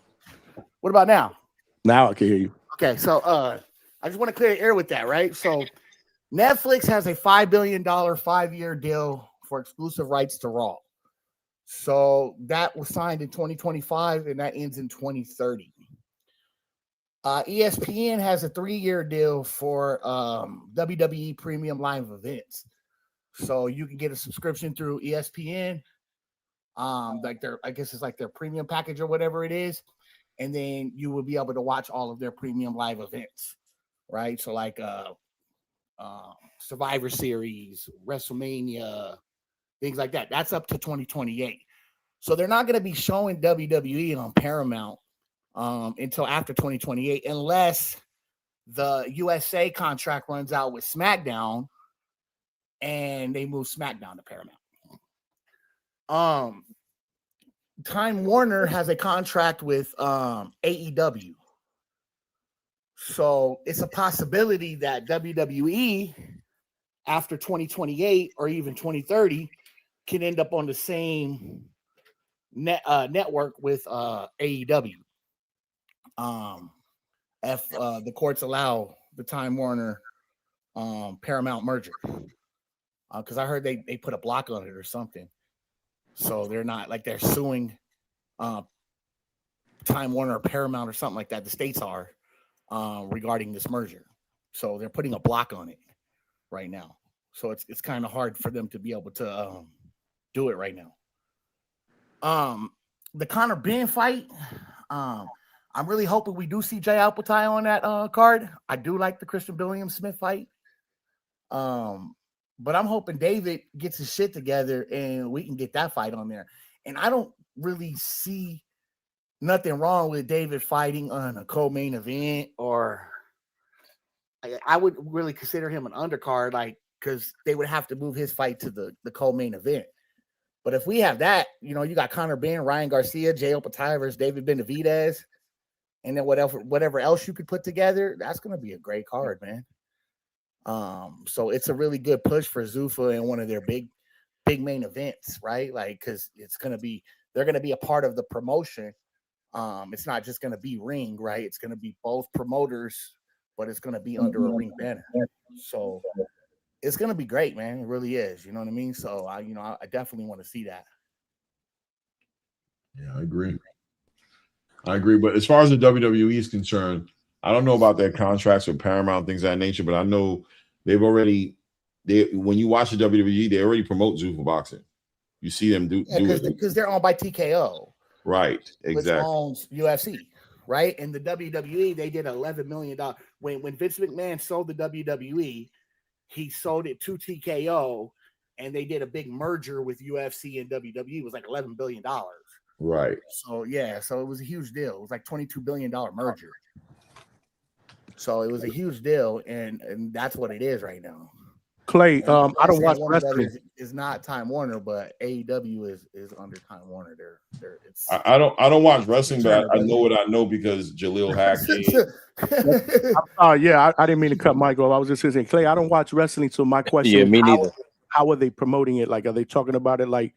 What about now? Now I can hear you. Okay, so I just want to clear the air with that, right? So Netflix has a $5 billion 5-year deal for exclusive rights to Raw. So that was signed in 2025 and that ends in 2030. ESPN has a 3-year deal for WWE premium live events. So you can get a subscription through ESPN. Like I guess it's like their premium package or whatever it is. And then you will be able to watch all of their premium live events, right? So like Survivor Series, WrestleMania, things like that. That's up to 2028. So they're not going to be showing WWE on Paramount until after 2028, unless the USA contract runs out with SmackDown and they move SmackDown to Paramount. Time Warner has a contract with AEW. So it's a possibility that WWE after 2028 or even 2030 can end up on the same network with AEW. If the courts allow the Time Warner Paramount merger. Because I heard they put a block on it or something. So they're not like they're suing Time Warner or Paramount or something like that. The states are regarding this merger. So they're putting a block on it right now. So it's kind of hard for them to be able to do it right now. The Conor Benn fight, I'm really hoping we do see Jay Alpatay on that card. I do like the Christian Williams-Smith fight. But I'm hoping David gets his shit together and we can get that fight on there. And I don't really see nothing wrong with David fighting on a co-main event, or I would really consider him an undercard, like, because they would have to move his fight to the co-main event. But if we have that, you know, you got Conor Benn, Ryan Garcia, Jay Alpatay versus David Benavidez, and then whatever else you could put together, that's going to be a great card, man. So it's a really good push for Zuffa in one of their big main events, right? Like, because they're going to be a part of the promotion. It's not just going to be ring, right? It's going to be both promoters, but it's going to be under a ring banner. So it's going to be great, man. It really is. You know what I mean? So I definitely want to see that. Yeah, I agree. But as far as the WWE is concerned, I don't know about their contracts with Paramount, things of that nature, but I know when you watch the WWE, they already promote Zuffa boxing. You see them do it because they're owned by TKO, right? Exactly. Which owns UFC, right? And the WWE, they did $11 million. When Vince McMahon sold the WWE, he sold it to TKO, and they did a big merger with UFC and WWE. It was like $11 billion. Right. So yeah, so it was a huge deal. It was like $22 billion merger. So it was a huge deal, and that's what it is right now. Clay, I don't watch wrestling. It's not Time Warner, but AEW is under Time Warner. I don't watch wrestling, but I know what I know because Jaleel Hackett. Yeah, I didn't mean to cut Mike off. I was just saying, Clay, I don't watch wrestling. So my question is, me neither. How are they promoting it? Like, are they talking about it like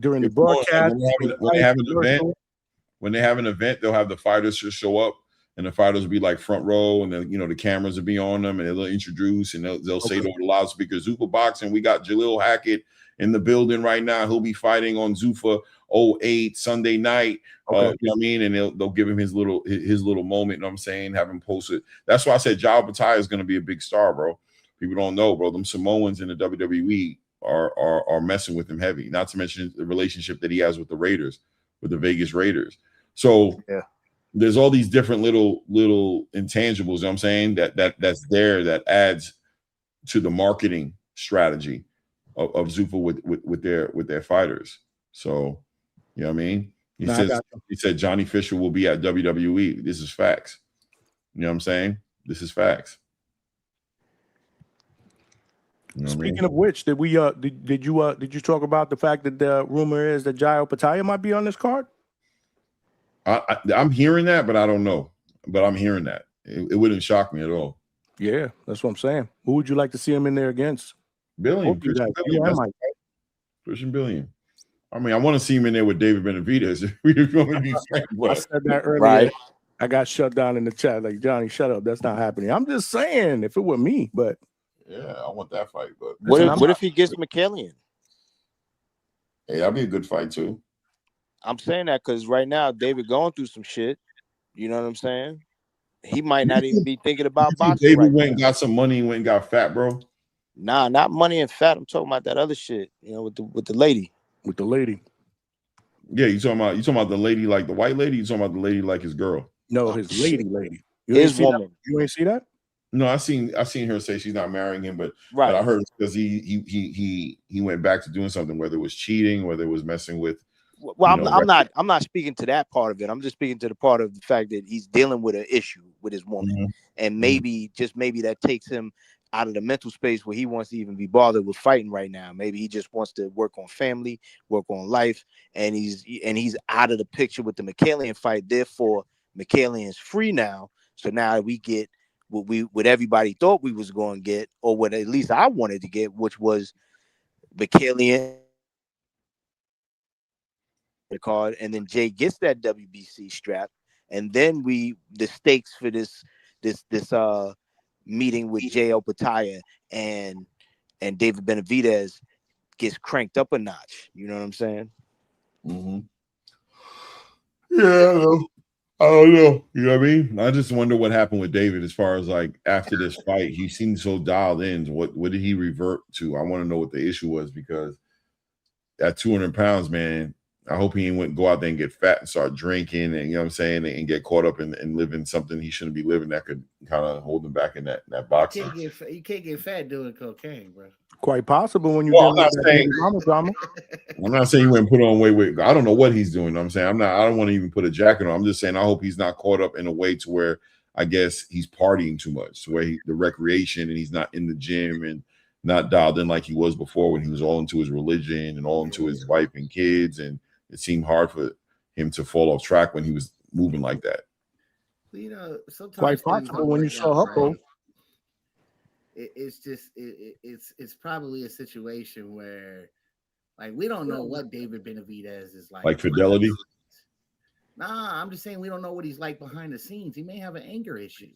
during the broadcast? When they have an event, they'll have the fighters just show up. And the fighters will be like front row, and then the cameras will be on them, and they'll introduce, and they'll say to the loudspeakers, Zuffa boxing. We got Jaleel Hackett in the building right now. He'll be fighting on Zuffa 08 Sunday night. Okay. You know what I mean? And they'll give him his little moment. You know what I'm saying? Have him post it. That's why I said Jao Batai is going to be a big star, bro. People don't know, bro. Them Samoans in the WWE are messing with him heavy. Not to mention the relationship that he has with the Raiders, with the Vegas Raiders. So yeah, there's all these different little intangibles. You know what I'm saying that's there that adds to the marketing strategy of Zuffa with their fighters. So you know what I mean? He said Johnny Fisher will be at WWE. This is facts. You know what I'm saying? This is facts. You know Speaking of which, did you talk about the fact that the rumor is that Jao Batai might be on this card? I'm hearing that, but I don't know. But I'm hearing that. It wouldn't shock me at all. Yeah, that's what I'm saying. Who would you like to see him in there against? Billion. Christian Billion. I mean, I want to see him in there with David Benavidez. I said that earlier. Right. I got shut down in the chat. Like, Johnny, shut up. That's not happening. I'm just saying, if it were me, but yeah, I want that fight. But what if he gets McKellian? Hey, that'd be a good fight too. I'm saying that because right now David going through some shit. You know what I'm saying? He might not even be thinking about boxing. David went and got some money and went and got fat, bro. Nah, not money and fat. I'm talking about that other shit. You know, with the lady. With the lady. Yeah, you talking about the lady like the white lady? You talking about the lady like his girl? No, his lady. His woman. You ain't see that? No, I seen her say she's not marrying him, but right. But I heard because he went back to doing something, whether it was cheating, whether it was messing with. Well, I'm not speaking to that part of it. I'm just speaking to the part of the fact that he's dealing with an issue with his woman, and maybe that takes him out of the mental space where he wants to even be bothered with fighting right now. Maybe he just wants to work on family, work on life, and he's out of the picture with the McKellian fight. Therefore, McKellian's free now. So now we get what everybody thought we was going to get, or what at least I wanted to get, which was McKellian the card, and then Jay gets that WBC strap, and then the stakes for this meeting with Jao Batai and David Benavidez gets cranked up a notch. You know what I'm saying? Mm-hmm. Yeah, I don't know. You know what I mean? I just wonder what happened with David as far as like after this fight. He seemed so dialed in. What did he revert to? I want to know what the issue was, because at 200 pounds, man, I hope he ain't go out there and get fat and start drinking, and you know what I'm saying, and get caught up in living something he shouldn't be living that could kind of hold him back in that boxing. You can't get fat doing cocaine, bro. Quite possible when you I'm not saying he went and put on weight. I don't know what he's doing. You know what I'm saying I don't want to even put a jacket on. I'm just saying I hope he's not caught up in a way to where I guess he's partying too much, to where the recreation and he's not in the gym and not dialed in like he was before when he was all into his religion and all into his wife and kids, and it seemed hard for him to fall off track when he was moving like that. You know, sometimes quite possible when you saw her, bro. It's probably a situation where, like, we don't know what David Benavidez is like. Like Fidelity? Nah, I'm just saying we don't know what he's like behind the scenes. He may have an anger issue.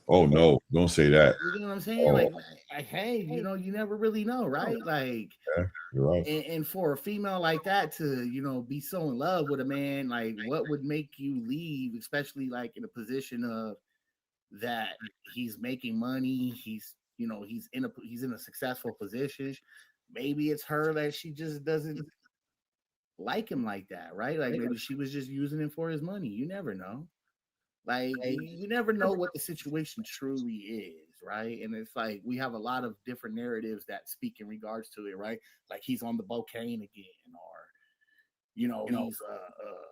Oh no, don't say that. You know what I'm saying? Like, hey, you know, you never really know, right? Like, yeah, you're right. And for a female like that to, you know, be so in love with a man, like, what would make you leave, especially like in a position of that he's making money, he's in a successful position. Maybe it's her that she just doesn't like him like that, right? Like maybe she was just using him for his money. You never know. Like you never know what the situation truly is, right? And it's like we have a lot of different narratives that speak in regards to it, right? Like he's on the cocaine again, or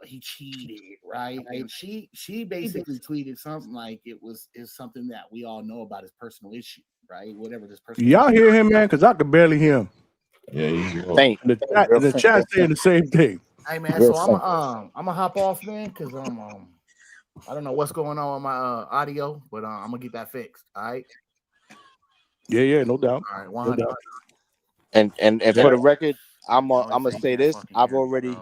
he cheated, right? And she basically tweeted something like it's something that we all know about his personal issue, right? Whatever this person. Y'all hear him, man? Because I could barely hear him. Yeah, he's the chat saying the same thing. Hey man, so I'm gonna hop off, man, because I don't know what's going on with my audio, but I'm gonna get that fixed. All right. Yeah, no doubt. All right, 100. No doubt. And for the record, I'm gonna say this. I've already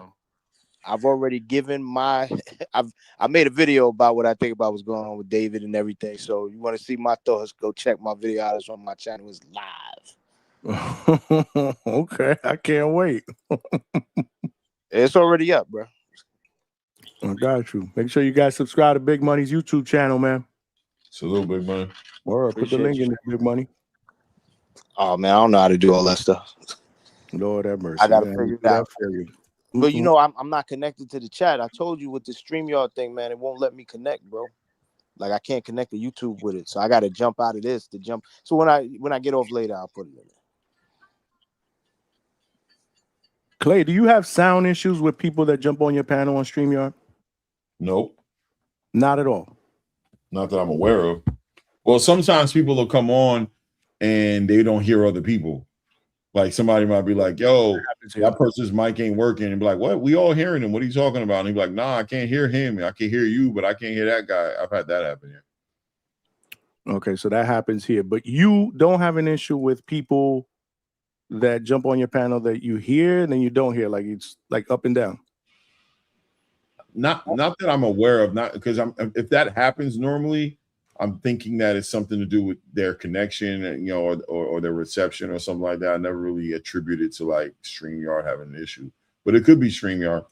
given my. I made a video about what I think about what's going on with David and everything. So you want to see my thoughts? Go check my video out. It's on my channel. It's live. Okay, I can't wait. It's already up, bro. I got you. Make sure you guys subscribe to Big Money's YouTube channel, man. Salute, Big Money. Or put the link in there, Big Money. Oh man, I don't know how to do all that stuff. Lord have mercy. I gotta man. figure it out. But you Mm-mm. know, I'm not connected to the chat. I told you with the StreamYard thing, man, it won't let me connect, bro. Like I can't connect to YouTube with it, so I got to jump out of this to jump. So when I get off later, I'll put it in there. Clay, do you have sound issues with people that jump on your panel on StreamYard? Nope. Not at all. Not that I'm aware of. Well, sometimes people will come on and they don't hear other people. Like somebody might be like, yo, that person's mic ain't working. And be like, what? We all hearing him. What are you talking about? And he'd be like, nah, I can't hear him. I can hear you, but I can't hear that guy. I've had that happen here. Okay, so that happens here. But you don't have an issue with people that jump on your panel that you hear and then you don't hear, like it's like up and down. Not that I'm aware of, not because if that happens normally, I'm thinking that it's something to do with their connection, you know, or their reception or something like that. I never really attributed to like StreamYard having an issue, but it could be StreamYard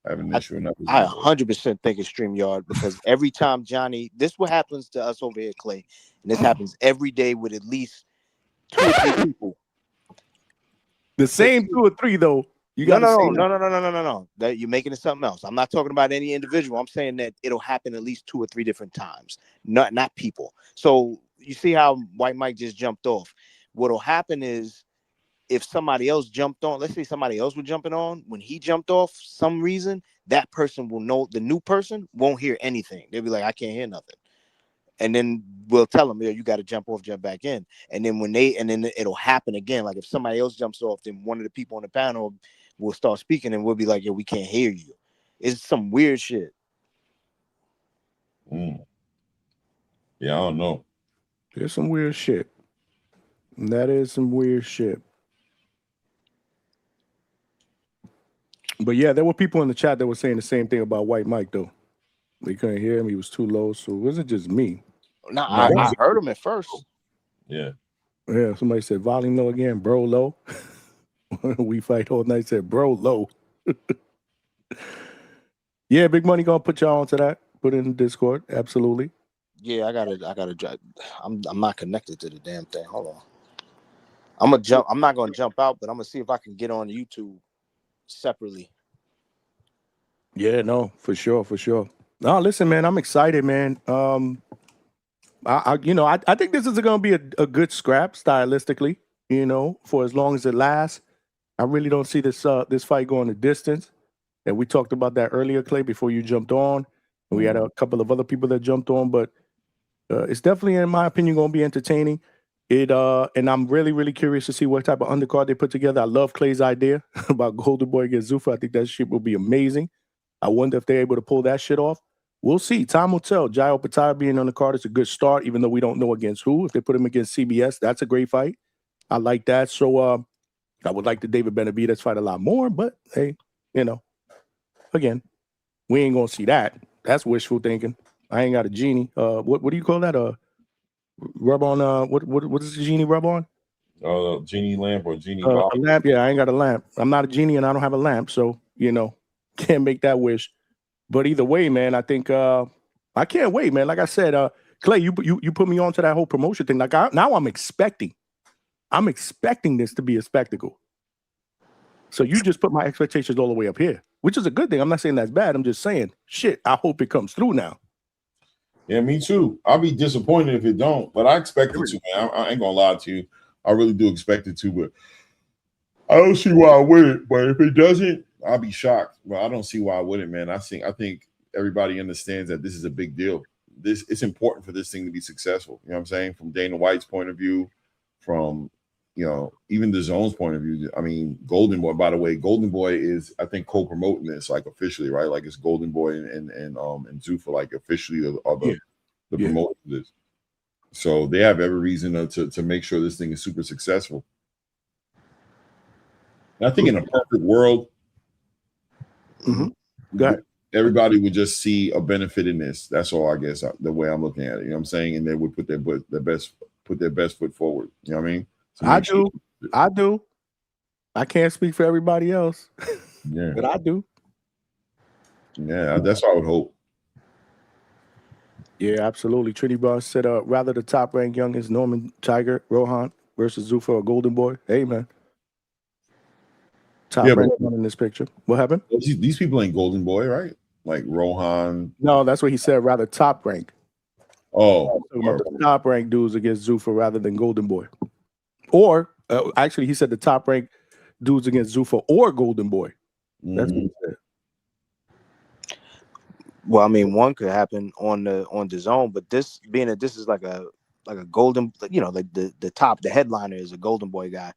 having an issue. I 100% think it's StreamYard because every time Johnny, this is what happens to us over here, Clay, and this happens every day with at least 2 or 3 people. The same 2 or 3 though. No. That you're making it something else. I'm not talking about any individual. I'm saying that it'll happen at least 2 or 3 different times, not people. So you see how White Mike just jumped off. What'll happen is if somebody else jumped on, let's say somebody else was jumping on, when he jumped off, some reason that person will know, the new person won't hear anything. They'll be like, I can't hear nothing. And then we'll tell them, yeah, you got to jump back in. And then then it'll happen again. Like if somebody else jumps off, then one of the people on the panel will start speaking and we'll be like, yo, we can't hear you. It's some weird shit. Yeah, I don't know. There's some weird shit. That is some weird shit. But yeah, there were people in the chat that were saying the same thing about White Mike though. They couldn't hear him. He was too low. So it wasn't just me. No, I heard him at first. Yeah. Yeah. Somebody said volume low again, bro low. We fight all night said bro low. Yeah, Big Money gonna put y'all onto that. Put it in the Discord. Absolutely. Yeah, I gotta drive. I'm not connected to the damn thing. Hold on. I'm gonna jump. I'm not gonna jump out, but I'm gonna see if I can get on YouTube separately. Yeah, no, for sure. No, listen, man, I'm excited, man. I think this is gonna be a good scrap stylistically, you know, for as long as it lasts. I really don't see this fight going the distance. And we talked about that earlier, Clay, before you jumped on. We had a couple of other people that jumped on, but it's definitely, in my opinion, going to be entertaining. And I'm really, really curious to see what type of undercard they put together. I love Clay's idea about Golden Boy against Zuffa. I think that shit will be amazing. I wonder if they're able to pull that shit off. We'll see. Time will tell. Jairo Pataya being on the card is a good start, even though we don't know against who. If they put him against CBS, that's a great fight. I like that. So I would like the David Benavidez fight a lot more, but hey, you know, again, we ain't gonna see that. That's wishful thinking. I ain't got a genie. What do you call that? Rub on. What does the genie rub on? Genie lamp or genie a lamp. Yeah, I ain't got a lamp. I'm not a genie and I don't have a lamp, so you know, can't make that wish. But either way, man, I think I can't wait, man. Like I said, Clay, you put me on to that whole promotion thing. Like now I'm expecting this to be a spectacle. So you just put my expectations all the way up here, which is a good thing. I'm not saying that's bad. I'm just saying, shit, I hope it comes through now. Yeah, me too. I'll be disappointed if it don't, but I expect it to, man. I ain't gonna lie to you. I really do expect it to, but I don't see why I wouldn't. But if it doesn't, I'll be shocked. But I don't see why I wouldn't, man. I think everybody understands that this is a big deal. It's important for this thing to be successful. You know what I'm saying? From Dana White's point of view, from even the Zone's point of view. I mean, Golden Boy, by the way, Golden Boy is, I think, co-promoting this, like officially, right? Like it's Golden Boy and Zuffa, like officially are the promoters of this. So they have every reason to make sure this thing is super successful. And I think in a perfect world, everybody would just see a benefit in this. That's all, I guess, the way I'm looking at it. You know what I'm saying? And they would put their best foot forward. You know what I mean? I do. I can't speak for everybody else. Yeah. But I do. Yeah, that's what I would hope. Yeah, absolutely. Trinity Bar said, rather the top-ranked young is Norman Tiger, Rohan versus Zuffa or Golden Boy. Hey, man. Top-ranked young in this picture. What happened? These people ain't Golden Boy, right? Like Rohan. No, that's what he said, rather top-ranked. Oh. About the top-ranked dudes against Zuffa rather than Golden Boy. Or, actually, he said the top-ranked dudes against Zuffa or Golden Boy. That's what he said. Well, I mean, one could happen on the zone, but this being that this is like a golden, like the top, the headliner is a Golden Boy guy.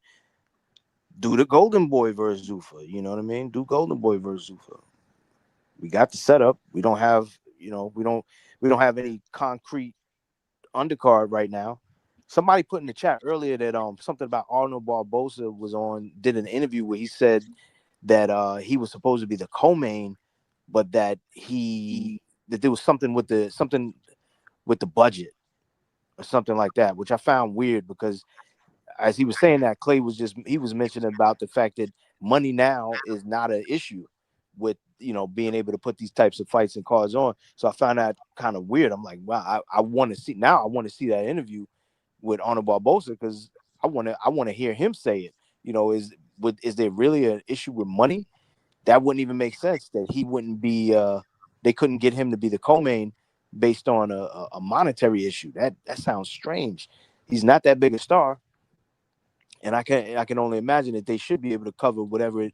Do the Golden Boy versus Zuffa, you know what I mean? Do Golden Boy versus Zuffa. We got the setup. We don't have, we don't have any concrete undercard right now. Somebody put in the chat earlier that something about Arnold Barboza did an interview where he said that he was supposed to be the co-main, but that there was something with the budget or something like that, which I found weird because as he was saying that, Clay was mentioning about the fact that money now is not an issue with being able to put these types of fights and cards on. So I found that kind of weird. I'm like, wow, I want to see that interview with Arnold Barboza because I want to hear him say it. Is there really an issue with money? That wouldn't even make sense that he wouldn't be they couldn't get him to be the co-main based on a monetary issue. That sounds strange. He's not that big a star. And I can only imagine that they should be able to cover whatever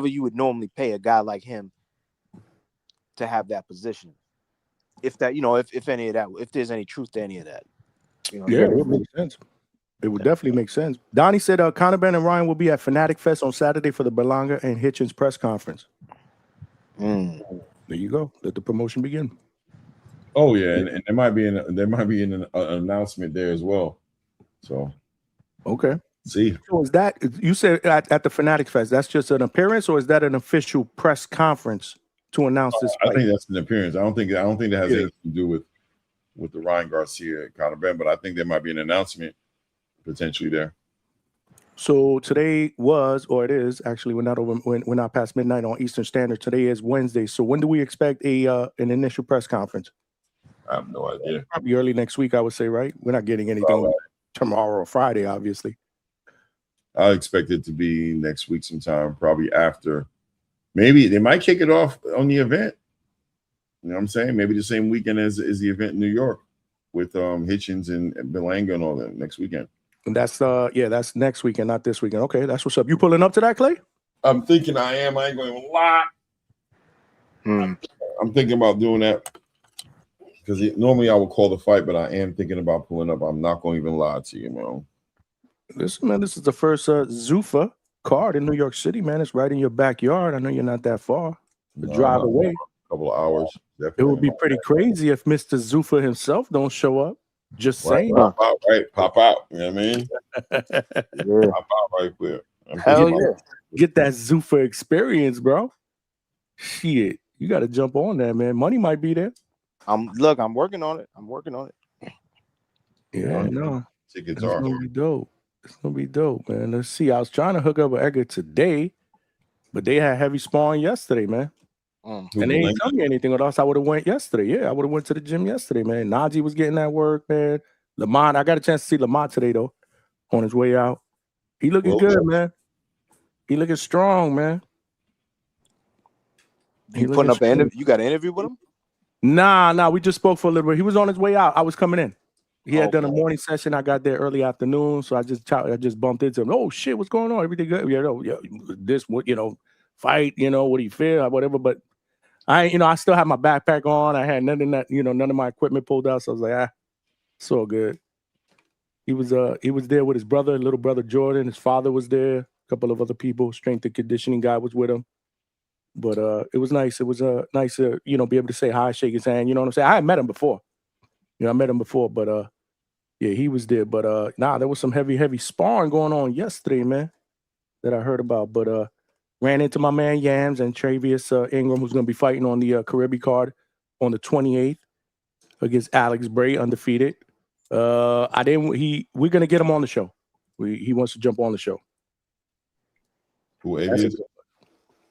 you would normally pay a guy like him to have that position. If that, if any of that, if there's any truth to any of that. Yeah, it would make sense. It would definitely make sense. Donnie said Conor Benn and Ryan will be at Fanatic Fest on Saturday for the Berlanga and Hitchens press conference. There you go. Let the promotion begin. Oh yeah, and there might be an announcement there as well. So okay. See. So is that you said at the Fanatic Fest? That's just an appearance, or is that an official press conference to announce this fight? I think that's an appearance. I don't think that has anything to do with the Ryan Garcia and Conor Benn, but I think there might be an announcement potentially there. So today it is actually we're not past midnight on Eastern Standard. Today is Wednesday. So when do we expect an initial press conference? I have no idea. Probably early next week, I would say, right? We're not getting anything tomorrow or Friday, obviously. I expect it to be next week sometime, probably after. Maybe they might kick it off on the event. You know what I'm saying? Maybe the same weekend as the event in New York with Hitchens and Berlanga and all that next weekend. And that's next weekend, not this weekend. Okay, that's what's up. You pulling up to that, Clay? I'm thinking I am. I ain't going to lie. I'm thinking about doing that because normally I would call the fight, but I am thinking about pulling up. I'm not going to even lie to you, man. Listen, man, this is the first Zuffa card in New York City, man. It's right in your backyard. I know you're not that far. The drive away. A couple of hours. Definitely. It would be pretty crazy if Mr. Zuffa himself don't show up. Just saying. Pop out, right? Pop out. You know what I mean? Pop out right there. Hell yeah. Get that Zuffa experience, bro. Shit. You got to jump on that, man. Money might be there. I'm working on it. Yeah, no. Tickets It's gonna be dope. It's gonna be dope, man. Let's see. I was trying to hook up with Edgar today, but they had heavy sparring yesterday, man. And they didn't tell me anything, or else I would have went yesterday. Yeah, I would have went to the gym yesterday, man. Najee was getting that work, man. Lamont, I got a chance to see Lamont today, though, on his way out. He looking good, man. He looking strong, man. You putting up an interview? You got an interview with him? Nah. We just spoke for a little bit. He was on his way out. I was coming in. He had done a morning session. I got there early afternoon, so I just bumped into him. Oh shit, what's going on? Everything good? Fight. What do you feel? Whatever. But I still had my backpack on. I had none of my equipment pulled out. So I was like, it's all good. He was there with his brother, little brother Jordan. His father was there. A couple of other people. Strength and conditioning guy was with him. But it was nice. It was nice to be able to say hi, shake his hand. You know what I'm saying? I had met him before. I met him before, but yeah, he was there. But there was some heavy sparring going on yesterday, man, that I heard about. But ran into my man Yams and Travius Ingram, who's going to be fighting on the Caribbean card on the 28th against Alex Bray, undefeated. We're going to get him on the show. He wants to jump on the show. Who, Avius?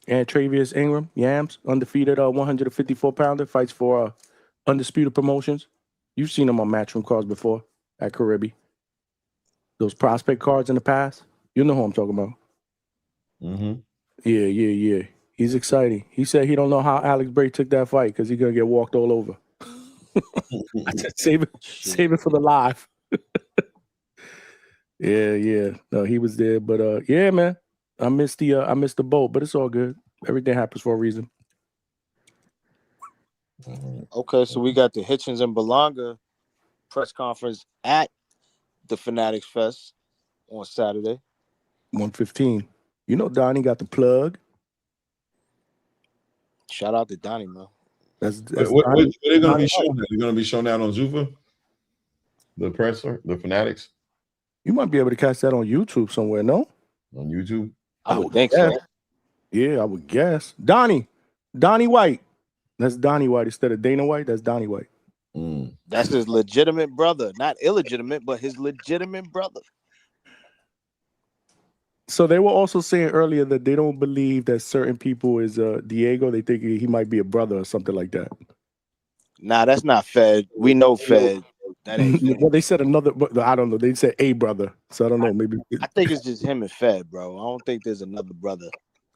And Travius Ingram, Yams, undefeated 154-pounder, fights for Undisputed Promotions. You've seen him on Matchroom cards before at Caribbean. Those prospect cards in the past. You know who I'm talking about. Mm-hmm. Yeah. He's exciting. He said he don't know how Alex Bray took that fight because he's going to get walked all over. I said save it for the live. Yeah. No, he was there. But yeah, man. I missed the boat, but it's all good. Everything happens for a reason. Okay, so we got the Hitchens and Belonga press conference at the Fanatics Fest on Saturday. 115. You know Donnie got the plug. Shout out to Donnie, man. That's what are they going to be showing? They're going to be shown out on Zuffa? The presser, the Fanatics? You might be able to catch that on YouTube somewhere, no? On YouTube? I would think so. Yeah, I would guess. Donnie White. That's Donnie White instead of Dana White. That's Donnie White. That's his legitimate brother. Not illegitimate, but his legitimate brother. So they were also saying earlier that they don't believe that certain people is Diego. They think he might be a brother or something like that. Nah, that's not Fed. We know Fed. That ain't Fed. Well, they said another, but I don't know. They said a brother. So I don't know. Maybe I think it's just him and Fed, bro. I don't think there's another brother.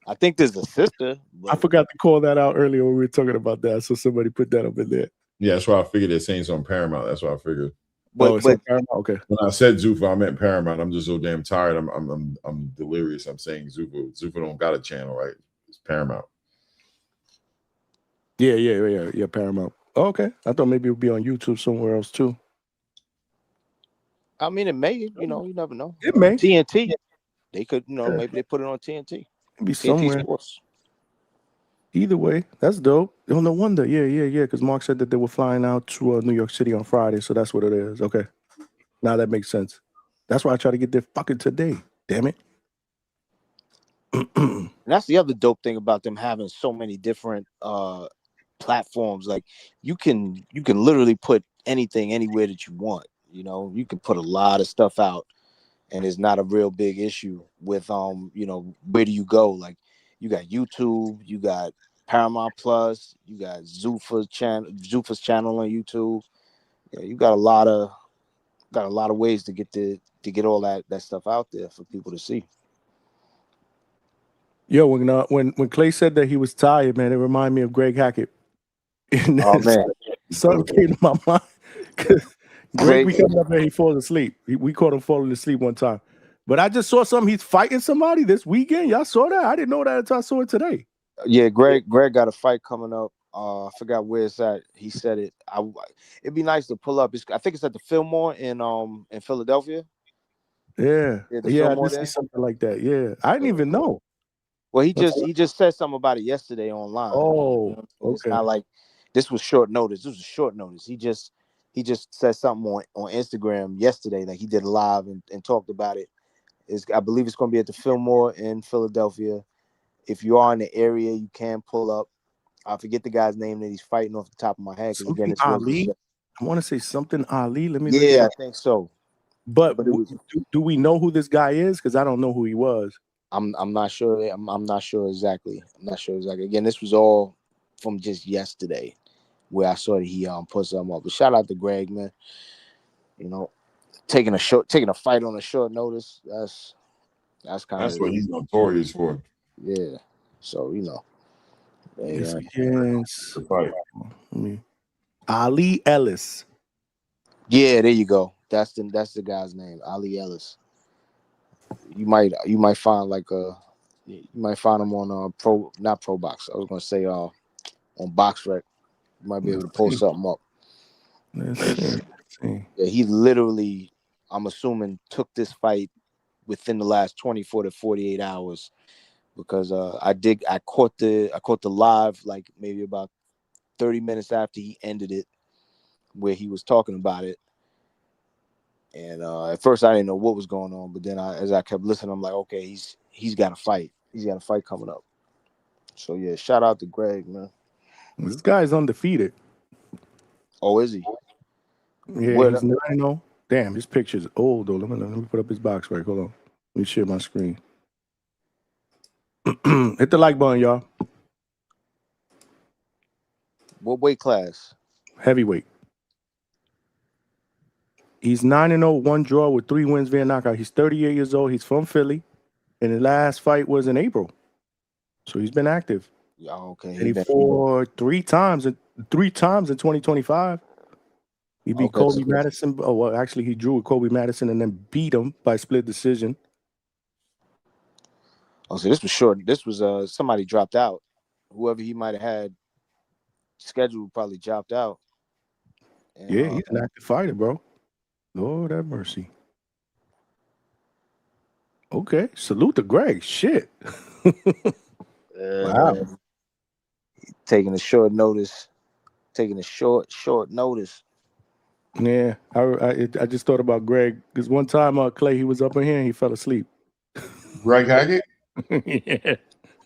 I think there's a sister. I forgot to call that out earlier when we were talking about that. So somebody put that up in there. Yeah, that's why I figured they're saying it's on Paramount. That's what I figured. But Paramount? Okay. When I said Zuffa, I meant Paramount. I'm just so damn tired. I'm delirious. I'm saying Zuffa. Zuffa don't got a channel, right? It's Paramount. Yeah. Paramount. Oh, okay. I thought maybe it would be on YouTube somewhere else too. I mean, it may. You know, you never know. It may. TNT. They could. You know, maybe they put it on TNT. It'd be TNT somewhere. Sports. Either way, that's dope. Oh, no wonder. Yeah. Because Mark said that they were flying out to New York City on Friday, so that's what it is. Okay. Now that makes sense. That's why I try to get there fucking today. Damn it. And that's the other dope thing about them having so many different platforms. Like you can literally put anything anywhere that you want. You know, you can put a lot of stuff out, and it's not a real big issue with you know, where do you go? Like you got YouTube, you got Paramount Plus, you got Zuffa's channel on YouTube. Yeah, you got a lot of ways to get all that stuff out there for people to see. Yo, when Clay said that he was tired, man, it reminded me of Greg Hackett. Oh man, something came to my mind. Greg, we come up there, he falls asleep. We caught him falling asleep one time. But I just saw something. He's fighting somebody this weekend. Y'all saw that? I didn't know that until I saw it today. Yeah, Greg got a fight coming up. I forgot where it's at. He said it. It'd be nice to pull up. I think it's at the Fillmore in Philadelphia. Yeah, I did see something like that. Yeah, I didn't even know. Well, he just said something about it yesterday online. Oh, you know? okay. It's not like this was short notice. This was short notice. He just said something on Instagram yesterday. Like he did a live and talked about it. I believe it's going to be at the Fillmore in Philadelphia. If you are in the area, you can pull up. I forget the guy's name that he's fighting off the top of my head. Something Ali. I want to say something Ali. Let me. Yeah, I think so. But do we know who this guy is? Because I don't know who he was. I'm not sure. I'm not sure exactly. Again, this was all from just yesterday, where I saw that he put something up. But shout out to Greg, man. You know, taking a fight on a short notice. That's kind of what he's notorious for. Yeah. So you know. Ali Ellis. Yeah, there you go. That's the guy's name, Ali Ellis. You might find you might find him on not Pro Box. I was gonna say on BoxRec. You might be able to pull something up. Let's see. Yeah, he literally, I'm assuming, took this fight within the last 24 to 48 hours. Because I caught the live like maybe about 30 minutes after he ended it, where he was talking about it. And at first I didn't know what was going on, but then as I kept listening, I'm like, okay, he's got a fight. He's got a fight coming up. So yeah, shout out to Greg, man. This guy's undefeated. Oh, is he? Yeah, he's 9-0. Damn, his picture's old though. Let me put up his box right. Hold on. Let me share my screen. Hit the like button, y'all. What weight class? Heavyweight. He's 9-0, 1 draw with 3 wins via knockout. He's 38 years old. He's from Philly, and his last fight was in April, so he's been active. Oh, okay. And he fought 3 times in 2025. He beat Kobe Madison. Oh, well, actually, he drew with Kobe Madison and then beat him by split decision. Oh, so this was short. This was somebody dropped out. Whoever he might have had scheduled probably dropped out. And, Yeah, he's an active fighter, bro. Lord have mercy. Okay, salute to Greg. Shit. Wow. Taking a short notice. Taking a short notice. Yeah, I just thought about Greg because one time Clay, he was up in here and he fell asleep. Greg Hackett? Yeah,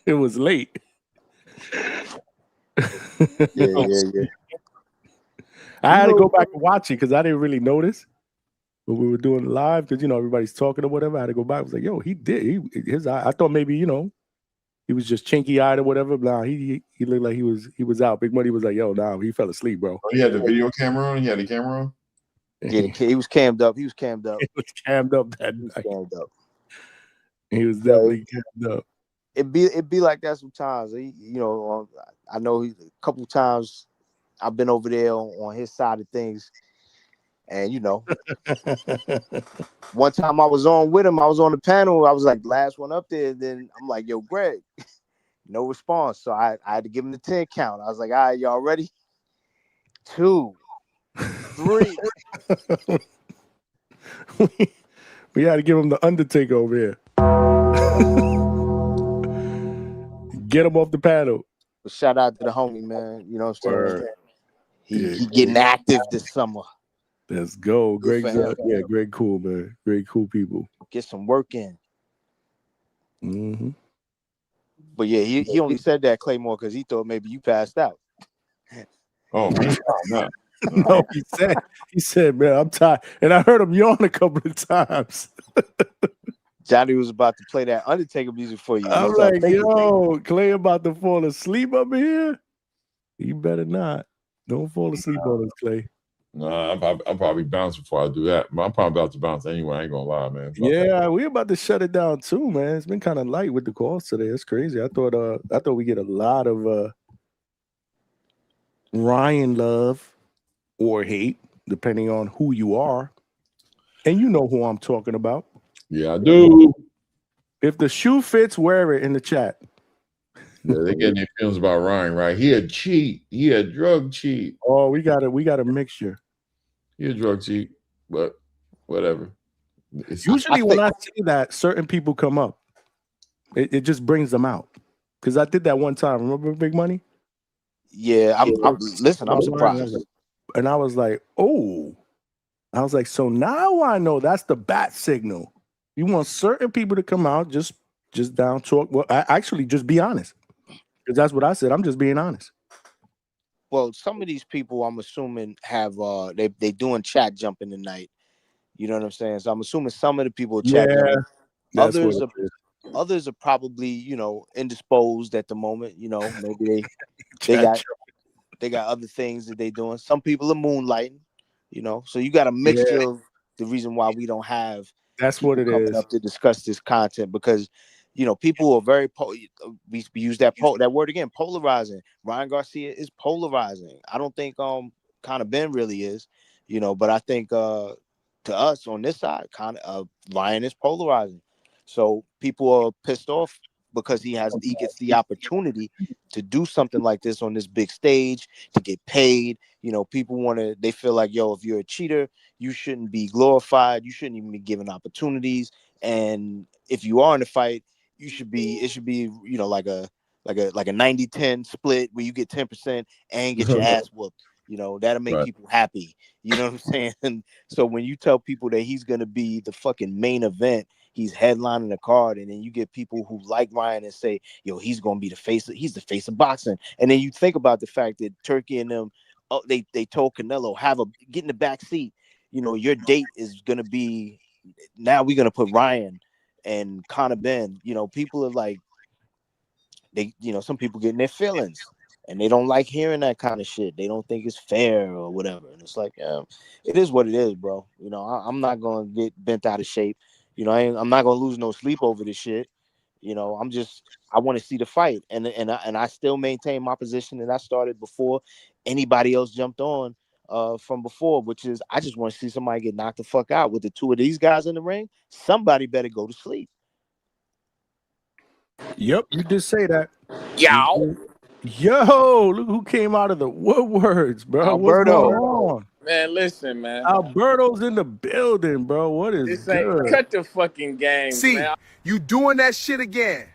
it was late. Yeah. I had to go back and watch it because I didn't really notice when we were doing it live because everybody's talking or whatever. I had to go back. I was like, yo, he did. His eye. I thought maybe he was just chinky eyed or whatever. Nah, he looked like he was out. Big Money was like, yo, nah, he fell asleep, bro. Oh, he had the video camera on. He had the camera on. Yeah, he was cammed up. He was cammed up. He was cammed up that night. Cammed up. He was definitely cammed up. It be like that sometimes. I know a couple times I've been over there on his side of things, and one time I was on with him. I was on the panel. I was like last one up there. Then I'm like, yo, Greg, no response. So I had to give him the 10 count. I was like, all right, y'all ready? 2, 3. We had to give him the Undertaker over here. Get him off the panel. Shout out to the homie, man. You know what I'm saying? He getting active this summer. Let's go. Greg cool, man. Great cool people. Get some work in. Mm-hmm. But yeah, he only said that, Claymore, because he thought maybe you passed out. Oh, no. No, he said, man, I'm tired. And I heard him yawn a couple of times. Johnny was about to play that Undertaker music for you. I'm like, yo, Clay about to fall asleep up here. You better not. Don't fall asleep on us, Clay. Nah, I'll probably bounce before I do that. But I'm probably about to bounce anyway. I ain't gonna lie, man. Yeah, we're about to shut it down too, man. It's been kind of light with the calls today. It's crazy. I thought we get a lot of Ryan love or hate, depending on who you are. And you know who I'm talking about. Yeah, I do. If the shoe fits, wear it in the chat. Yeah, they're getting their feelings about Ryan, right? He a cheat. He a drug cheat. Oh, we got a mixture. He a drug cheat, but whatever. Usually when I see that, certain people come up. It just brings them out. Because I did that one time. Remember Big Money? Yeah, I'm surprised. And I was like, oh. I was like, so now I know that's the bat signal. You want certain people to come out, just down talk. Well, actually just be honest. Because that's what I said. I'm just being honest. Well, some of these people, I'm assuming, have they doing chat jumping tonight. You know what I'm saying? So I'm assuming some of the people chat jumping. Others are probably, indisposed at the moment. Maybe they got other things that they doing. Some people are moonlighting. So you got a mixture of the reason why we don't have. That's what it is. Up to discuss this content because. People are very we use that word again, polarizing. Ryan Garcia is polarizing. I don't think Conor Benn really is, but I think to us on this side, Ryan is polarizing. So people are pissed off because he gets the opportunity to do something like this on this big stage to get paid. People they feel like, yo, if you're a cheater, you shouldn't be glorified. You shouldn't even be given opportunities. And if you are in a fight, it should be, like a 90-10 split where you get 10% and get your ass whooped. That'll make people happy. You know what I'm saying? And so when you tell people that he's gonna be the fucking main event, he's headlining the card, and then you get people who like Ryan and say, yo, he's gonna be he's the face of boxing. And then you think about the fact that Turkey and them, they told Canelo, get in the back seat. Your date is gonna be, now we're gonna put Ryan and Conor Benn. People are like, some people get in their feelings and they don't like hearing that kind of shit. They don't think it's fair or whatever. And it's like, it is what it is, bro. I'm not gonna get bent out of shape. I'm not gonna lose no sleep over this shit. I want to see the fight, and I still maintain my position that I started before anybody else jumped on from before, which is I just want to see somebody get knocked the fuck out. With the two of these guys in the ring, somebody better go to sleep. Yep, you did say that. Yo, look who came out of the woodworks, bro. Alberto. What's going on? Man, listen, man. Alberto's in the building, bro. What is This good? ain't cut the fucking game, See, man. you doing that shit again.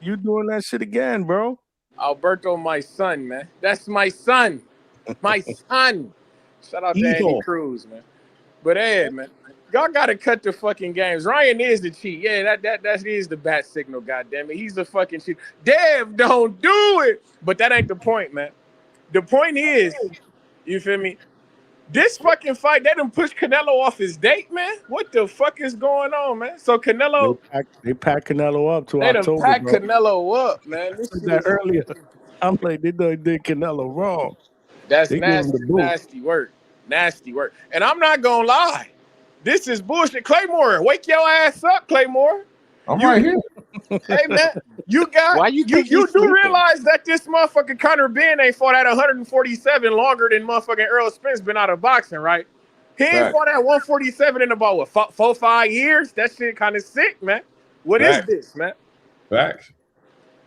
You doing that shit again, bro? Alberto, my son, man. That's my son. My son. Shout out to Andy Cruz, man. But hey, man, y'all gotta cut the fucking games. Ryan is the cheat. Yeah, that is the bat signal, goddamn it. He's the fucking cheat. Dev, don't do it. But that ain't the point, man. The point is, you feel me? This fucking fight, they done pushed Canelo off his date, man. What the fuck is going on, man? So Canelo, they packed Canelo up to they October, done packed bro. Canelo up, man. This I said shit that is, earlier. I'm like, they did Canelo wrong. that's They gave him nasty, the boot. nasty work. Nasty work. And I'm not gonna lie. This is bullshit. Claymore, wake your ass up, Claymore. I'm right here. Hey, man, you got Why you think you he's do sleeping? realize that this motherfucking Conor Benn ain't fought at 147 longer than motherfucking Errol Spence been out of boxing, right? He ain't Facts. fought at 147 in about what 4-5 years. That shit kind of sick, man. What is Facts. this, man? Facts.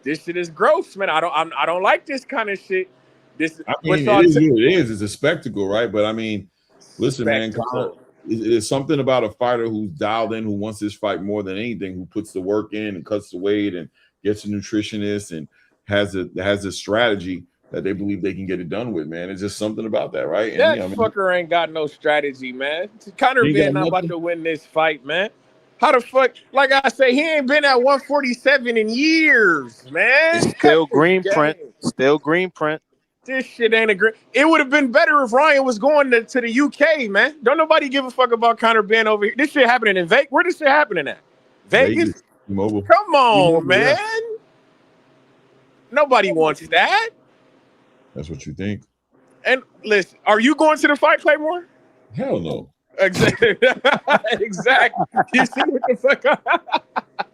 This shit is gross, man. I don't like this kind of shit. This, I mean, it is what it is. It's a spectacle, right? But I mean, listen, man, Conor, it's something about a fighter who's dialed in, who wants this fight more than anything, who puts the work in and cuts the weight and gets a nutritionist and has a strategy that they believe they can get it done with, man. It's just something about that, right? And, that fucker ain't got no strategy, man. Conor Benn not about to win this fight, man. How the fuck? Like I say, he ain't been at 147 in years, man. It's still green print. Still green print. This shit ain't a great. It would have been better if Ryan was going to the UK, man. Don't nobody give a fuck about Conor Benn over here. This shit happening in Vegas. Where this shit happening at? Vegas? Mobile. Come on, T-Mobile, man. yeah. Nobody wants that. That's what you think. And listen, are you going to the fight, Claymore? Hell no. Exactly. Exactly. You see what the fuck?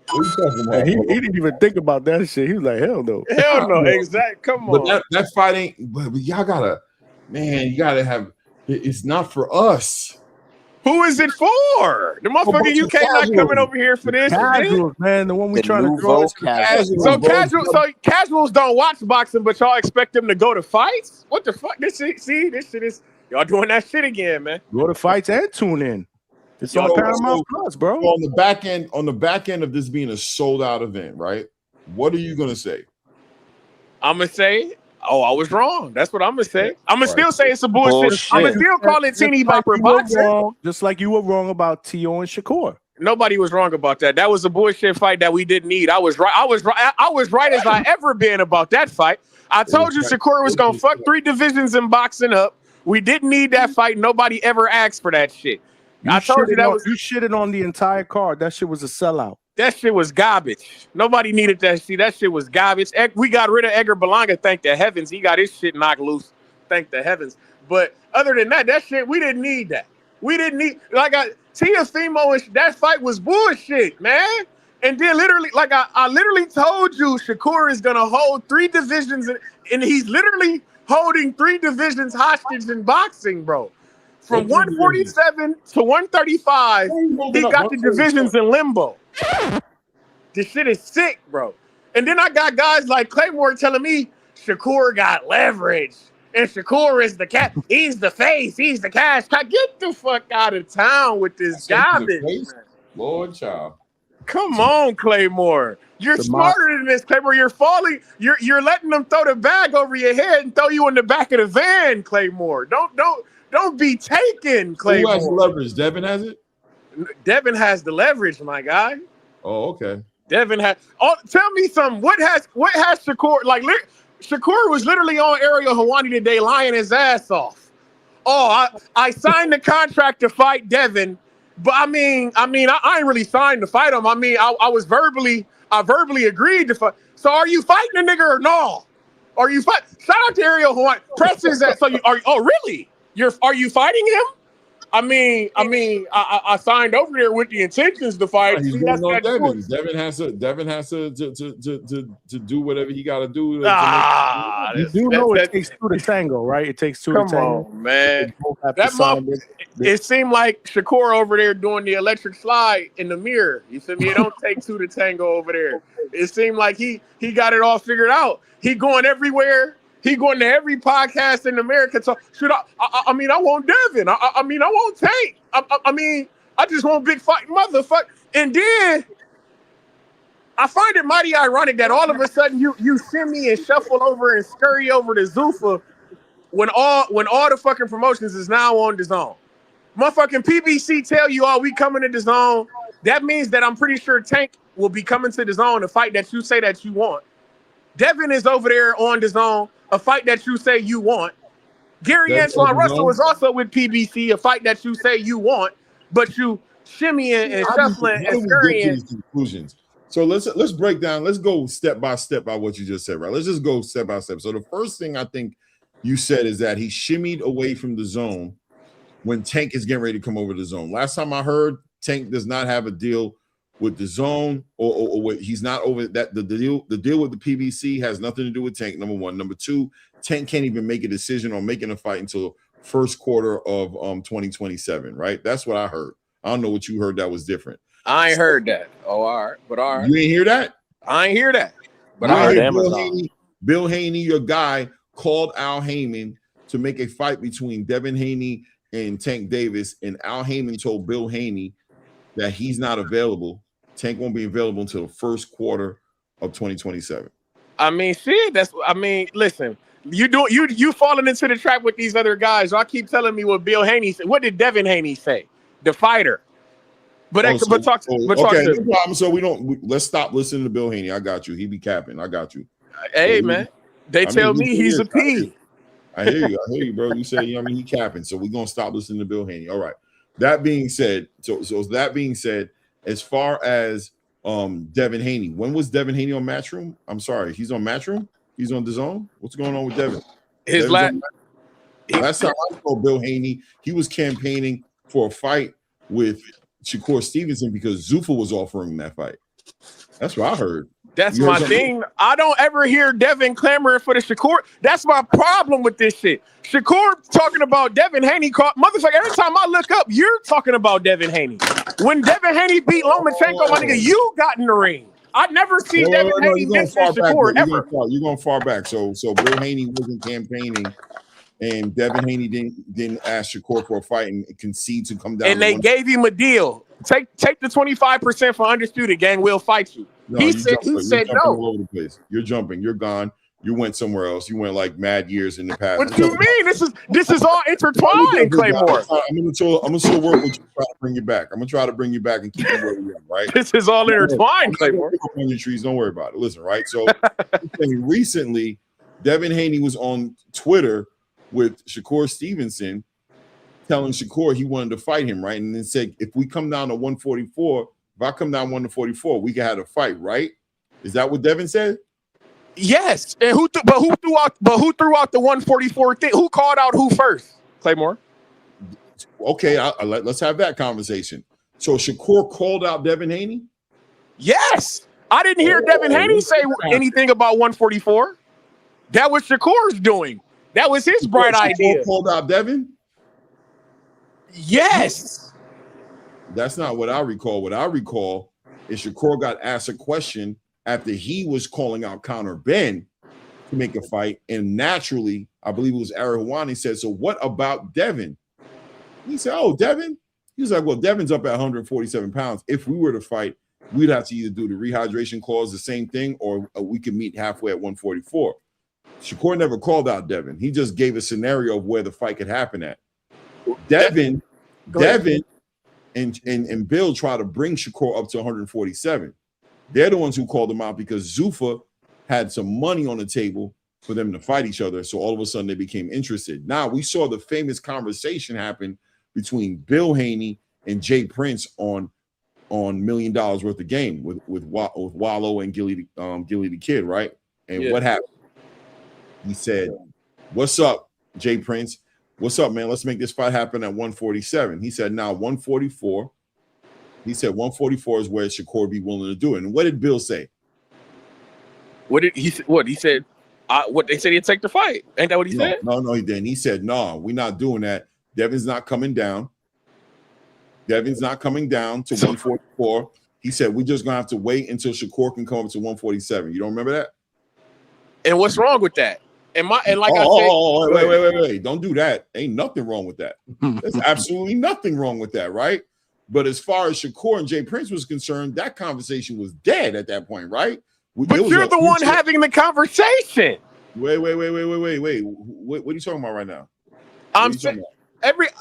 What are you talking about? He didn't even think about that shit. He was like, hell no. Hell no. Exactly. Come on. But that fight ain't. But y'all gotta, man. You gotta have. It's not for us. Who is it for? The motherfucking UK not coming over here for this. Casuals, man. The one we trying to draw. So casuals don't watch boxing, but y'all expect them to go to fights? What the fuck? This shit is y'all doing that shit again, man. Go to fights and tune in. It's on Paramount Plus, bro. On the back end of this being a sold out event, right? What are you gonna say? I'm gonna say, oh, I was wrong. That's what I'm gonna say. I'm gonna still say it's a bullshit. I'm gonna still call it teeny bopper boxing. Just like you were wrong about T.O. and Shakur. Nobody was wrong about that. That was a bullshit fight that we didn't need. I was right. I was right as I ever been about that fight. I told you Shakur was gonna fuck 3 divisions in boxing up. We didn't need that fight. Nobody ever asked for that shit. I told you that was. You shitted on the entire card. That shit was a sellout. That shit was garbage. Nobody needed that shit. That shit was garbage. We got rid of Edgar Berlanga. Thank the heavens. He got his shit knocked loose. Thank the heavens. But other than that, that shit, we didn't need that. We didn't need, Teofimo, and that fight was bullshit, man. And then literally, I literally told you Shakur is going to hold 3 divisions, and he's literally holding 3 divisions hostage in boxing, bro. From 147 to 135, he got the divisions in limbo. This shit is sick, bro. And then I got guys like Claymore telling me Shakur got leverage. And Shakur is the cat. He's the face. He's the cash cow. Get the fuck out of town with this garbage, man. Lord child. Come on, Claymore. You're smarter than this, Claymore. You're falling. You're letting them throw the bag over your head and throw you in the back of the van, Claymore. Don't be taken, Claymore. Who has the leverage? Devin has it? Devin has the leverage, my guy. Oh, okay. Devin has. Oh, tell me something. What has Shakur like? Shakur was literally on Ariel Helwani today, lying his ass off. Oh, I signed the contract to fight Devin, but I mean, I ain't really signed to fight him. I mean, I was verbally I verbally agreed to fight. So are you fighting a nigga or no? Are you fight? Shout out to Ariel Hawaii. Press is that so you are? Oh really? Are you fighting him? I signed over there with the intentions to fight. He's See, going on that's Devin. Devin has to do whatever he got to do. You do know it takes two to tango, right? It takes two to tango. Come on, man. It seemed like Shakur over there doing the electric slide in the mirror. You feel me? It don't take two to tango over there. It seemed like he got it all figured out. He going everywhere. He going to every podcast in America. So should I want Devin. I want Tank. I just want big fight motherfucker. And then I find it mighty ironic that all of a sudden you shimmy and shuffle over and scurry over to Zuffa when all the fucking promotions is now on DAZN. Motherfucking PBC tell you, we coming to DAZN. That means that I'm pretty sure Tank will be coming to DAZN, a fight that you say that you want. Devin is over there on DAZN, a fight that you say you want. Gary Antoine Russell is also with PBC, a fight that you say you want, but you shimmying and shuffling and scurrying. Conclusions. So let's break down. Let's go step by step by what you just said, right? Let's just go step by step. So the first thing I think you said is that he shimmied away from the zone when Tank is getting ready to come over the zone. Last time I heard, Tank does not have a deal with the zone, or he's not over that. The deal with the PBC has nothing to do with Tank. Number one. Number two, Tank can't even make a decision on making a fight until first quarter of 2027. Right? That's what I heard. I don't know what you heard that was different. I ain't heard that. Oh, all right, but all right. You ain't hear that? I ain't hear that. But I heard Amazon. Bill Haney, your guy, called Al Heyman to make a fight between Devin Haney and Tank Davis, and Al Heyman told Bill Haney that he's not available. Tank won't be available until the first quarter of 2027. Listen, you falling into the trap with these other guys. Y'all keep telling me what Bill Haney said. What did Devin Haney say? The fighter. Let's stop listening to Bill Haney. I got you. He be capping. I got you. Hey, man. They tell me he's a P. I hear you, bro. You say, he capping. So we're gonna stop listening to Bill Haney. All right. That being said, as far as Devin Haney, when was Devin Haney on Matchroom? I'm sorry, he's on Matchroom? He's on DAZN? What's going on with Devin? Last time I saw Bill Haney, he was campaigning for a fight with Shakur Stevenson because Zuffa was offering that fight. That's what I heard. That's my thing. I don't ever hear Devin clamoring for the Shakur. That's my problem with this shit. Shakur talking about Devin Haney. Motherfucker, every time I look up, you're talking about Devin Haney. When Devin Haney beat Lomachenko, my nigga, you got in the ring. I never see Devin Haney mention Shakur ever. You're going far back. So Bill Haney wasn't campaigning, and Devin Haney didn't ask Shakur for a fight and concede to come down. And they gave him a deal. Take the 25% for Undisputed, gang. We'll fight you. No, he said no. All over the place. You're jumping. You're gone. You went somewhere else. You went like mad years in the past. What do you mean? This is all intertwined, Claymore. I'm gonna still work with you, try to bring you back. I'm gonna try to bring you back and keep you where we are, right? This is all intertwined, Claymore. On your trees, don't worry about it. Listen, right? So recently, Devin Haney was on Twitter with Shakur Stevenson, telling Shakur he wanted to fight him, right? And then said, if we come down to 144, if I come down 144, we can have a fight, right? Is that what Devin said? Yes. And who threw out the 144 thing? Who called out who first? Claymore. Okay, let's have that conversation. So Shakur called out Devin Haney? Yes. I didn't hear Devin Haney say anything about 144. That was Shakur's doing. That was his bright idea. Called out Devin? Yes. That's not what I recall. What I recall is Shakur got asked a question after he was calling out Conor Benn to make a fight. And naturally, I believe it was Arahwani said, so what about Devin? He said, oh, Devin? He was like, well, Devin's up at 147 pounds. If we were to fight, we'd have to either do the rehydration clause, the same thing, or we could meet halfway at 144. Shakur never called out Devin. He just gave a scenario of where the fight could happen at. Devin and Bill try to bring Shakur up to 147. They're the ones who called him out because Zuffa had some money on the table for them to fight each other. So all of a sudden they became interested. Now we saw the famous conversation happen between Bill Haney and Jay Prince on on $1 million worth of game with Wallow and Gilly the Kid, right? And what happened? He said, "What's up, Jay Prince? What's up, man? Let's make this fight happen at 147." He said, "Now 144." He said 144 is where Shakur be willing to do it. And what did Bill say? What did he say? What he said? What they said he'd take the fight. Ain't that what he said? No, he didn't. He said, "No, we're not doing that. Devin's not coming down. Devin's not coming down to 144." He said, "We're just gonna have to wait until Shakur can come up to 147." You don't remember that? And what's wrong with that? Wait, don't do that. Ain't nothing wrong with that. There's absolutely nothing wrong with that, right? But as far as Shakur and Jay Prince was concerned, that conversation was dead at that point, right? But you're the one having the conversation. Wait. What are you talking about right now? I'm saying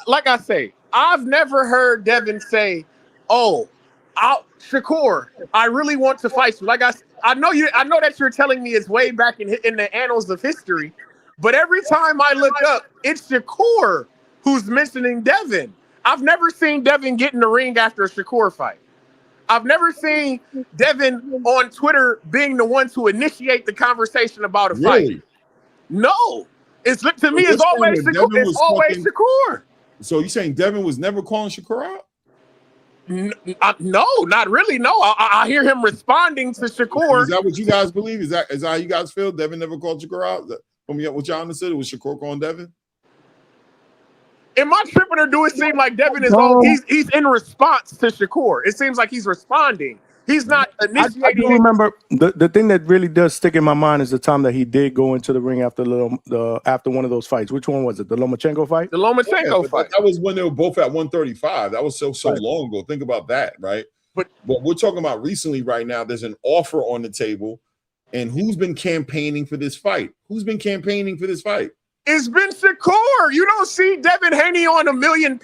like I say, I've never heard Devin say, "Oh, Shakur, I really want to fight you." Like I know that you're telling me it's way back in the annals of history, but every time I look up, it's Shakur who's mentioning Devin. I've never seen Devin get in the ring after a Shakur fight. I've never seen Devin on Twitter being the one to initiate the conversation about a fight. No, it's always Shakur. It's always Shakur. So you saying Devin was never calling Shakur out? No, not really. No, I hear him responding to Shakur. Is that what you guys believe? Is that how you guys feel? Devin never called Shakur out? From what y'all understood, it was Shakur calling Devin? Am I tripping, or do it seem like Devin is he's in response to Shakur? It seems like he's responding. He's not initiating. I do remember the thing that really does stick in my mind is the time that he did go into the ring after after one of those fights. Which one was it? The Lomachenko fight? The Lomachenko fight. That was when they were both at 135. That was so long ago. Think about that, right? But we're talking about recently right now. There's an offer on the table. And who's been campaigning for this fight? Who's been campaigning for this fight? It's been Shakur. You don't see Devin Haney on a million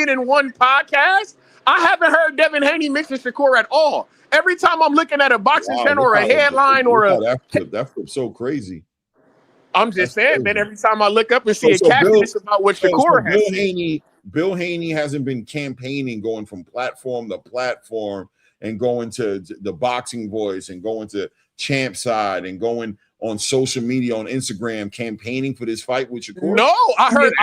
and one podcast. I haven't heard Devin Haney mention Shakur at all. Every time I'm looking at a boxing channel or a headline that flip's so crazy. I'm just saying, man. Every time I look up and see a caption, it's about what Shakur has. Bill Haney hasn't been campaigning, going from platform to platform, and going to the Boxing Voice, and going to Champ Side, and going on social media, on Instagram, campaigning for this fight with Shakur. No, I heard.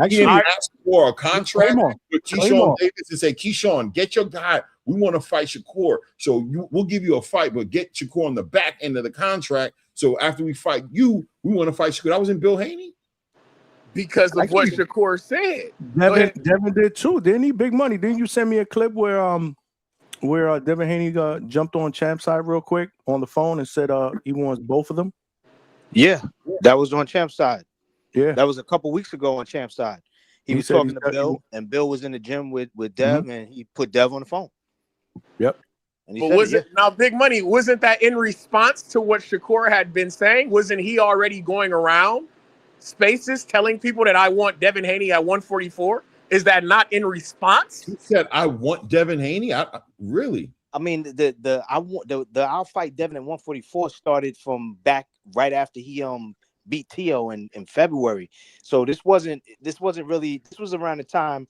He asked for a contract with Keyshawn Davis and say, "Keyshawn, get your guy. We want to fight Shakur. So we'll give you a fight, but get Shakur on the back end of the contract. So after we fight you, we want to fight Shakur." That was in Bill Haney? Because of what Shakur said. Devin did too, didn't he? Big money. Didn't you send me a clip where Devin Haney jumped on Champ Side real quick on the phone and said he wants both of them? Yeah, that was on Champ Side. Yeah, that was a couple weeks ago on Champ Side. He was talking to Bill, and Bill was in the gym with Dev, and he put Dev on the phone. Yep. And now, Big Money, wasn't that in response to what Shakur had been saying? Wasn't he already going around spaces telling people that I want Devin Haney at 144? Is that not in response? He said, "I want Devin Haney." Really? I mean, I'll fight Devin at 144 started from back right after he beat Tio in February. So this was around the time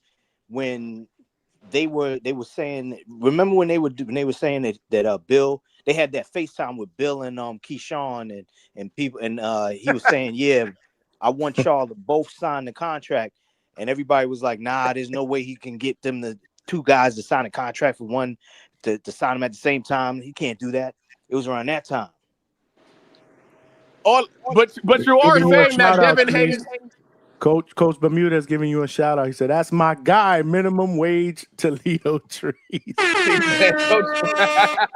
when they were saying, remember when they were saying that Bill, they had that FaceTime with Bill and Keyshawn and people, and he was saying, "Yeah, I want y'all to both sign the contract." And everybody was like, "Nah, there's no way he can get them the two guys to sign a contract for one to sign them at the same time. He can't do that." It was around that time. But you are saying that Devin Haney. Coach Bermuda is giving you a shout out. He said, "That's my guy, minimum wage Toledo Trees."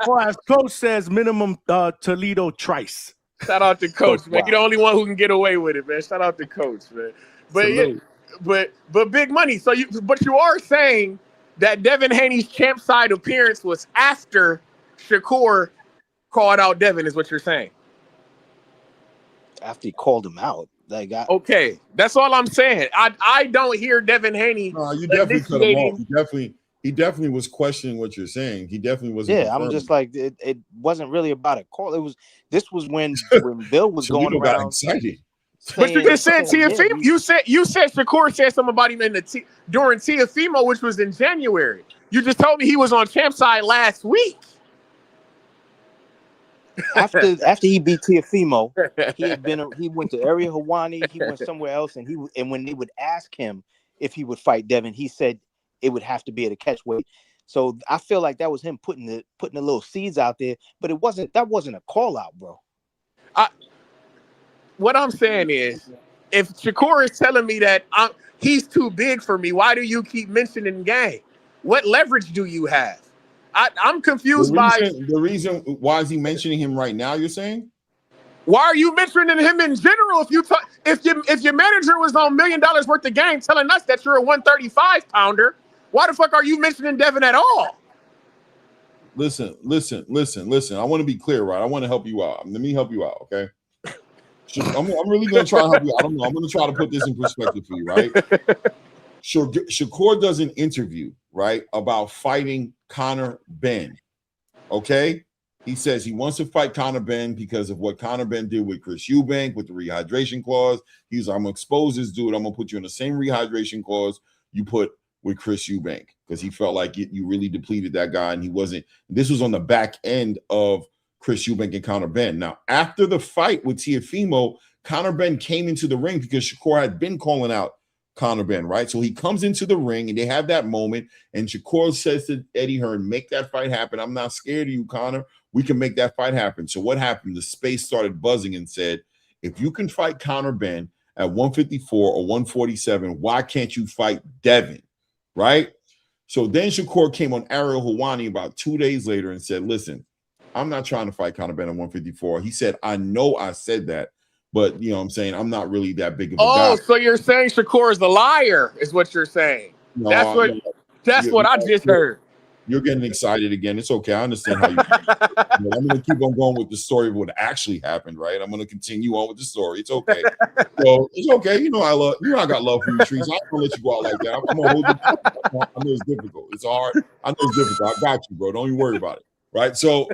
Or as Coach says, minimum Toledo Trice. Shout out to Coach, man. You're the only one who can get away with it, man. Shout out to Coach, man. But Big Money. So you are saying that Devin Haney's Champ Side appearance was after Shakur called out Devin, is what you're saying? After he called him out. Okay, that's all I'm saying. I don't hear Devin Haney. No, you definitely cut him off. He definitely was questioning what you're saying. He definitely wasn't. Yeah, I'm just like it wasn't really about a call. This was when Bill was going around. Got excited. But you just said saying, Teofimo. You said Shakur said something about him during Teofimo, which was in January. You just told me he was on Champ side last week. After he beat Teofimo, he went to Ariel Helwani, he went somewhere else, and when they would ask him if he would fight Devin, he said it would have to be at a catch weight. So I feel like that was him putting the little seeds out there, but that wasn't a call out, bro. What I'm saying is, if Shakur is telling me that he's too big for me, why do you keep mentioning Gang? What leverage do you have? I'm confused the reason why is he mentioning him right now, you're saying? Why are you mentioning him in general? If your manager was on $1 million worth of Gang telling us that you're a 135 pounder, why the fuck are you mentioning Devin at all? Listen. I want to be clear, right? I want to help you out. Let me help you out, okay? I'm really going to try to help you out. I don't know. I'm going to try to put this in perspective for you, right? Shakur does an interview, right, about fighting Conor Benn, okay? He says he wants to fight Conor Benn because of what Conor Benn did with Chris Eubank with the rehydration clause. He's like, I'm going to expose this dude. I'm going to put you in the same rehydration clause you put with Chris Eubank because he felt like you really depleted that guy and he wasn't. This was on the back end of Chris Eubank and Conor Benn. Now, after the fight with Teofimo, Conor Benn came into the ring because Shakur had been calling out Conor Benn, right? So he comes into the ring and they have that moment and Shakur says to Eddie Hearn, make that fight happen. I'm not scared of you, Conor. We can make that fight happen. So what happened? The space started buzzing and said, if you can fight Conor Benn at 154 or 147, why can't you fight Devin, right? So then Shakur came on Ariel Helwani about 2 days later and said, listen, I'm not trying to fight Conor Benn at 154. He said, I know I said that, but you know what I'm saying, I'm not really that big of a guy. Oh, so you're saying Shakur is a liar, is what you're saying. No, that's what I just heard. You're getting excited again. It's okay. I understand how you I'm going to keep on going with the story of what actually happened, right? I'm going to continue on with the story. It's okay. So it's okay. You know I got love for you, Trees. I'm going to let you go out like that. I'm going to hold you. I know it's difficult. It's hard. I know it's difficult. I got you, bro. Don't even worry about it. Right. So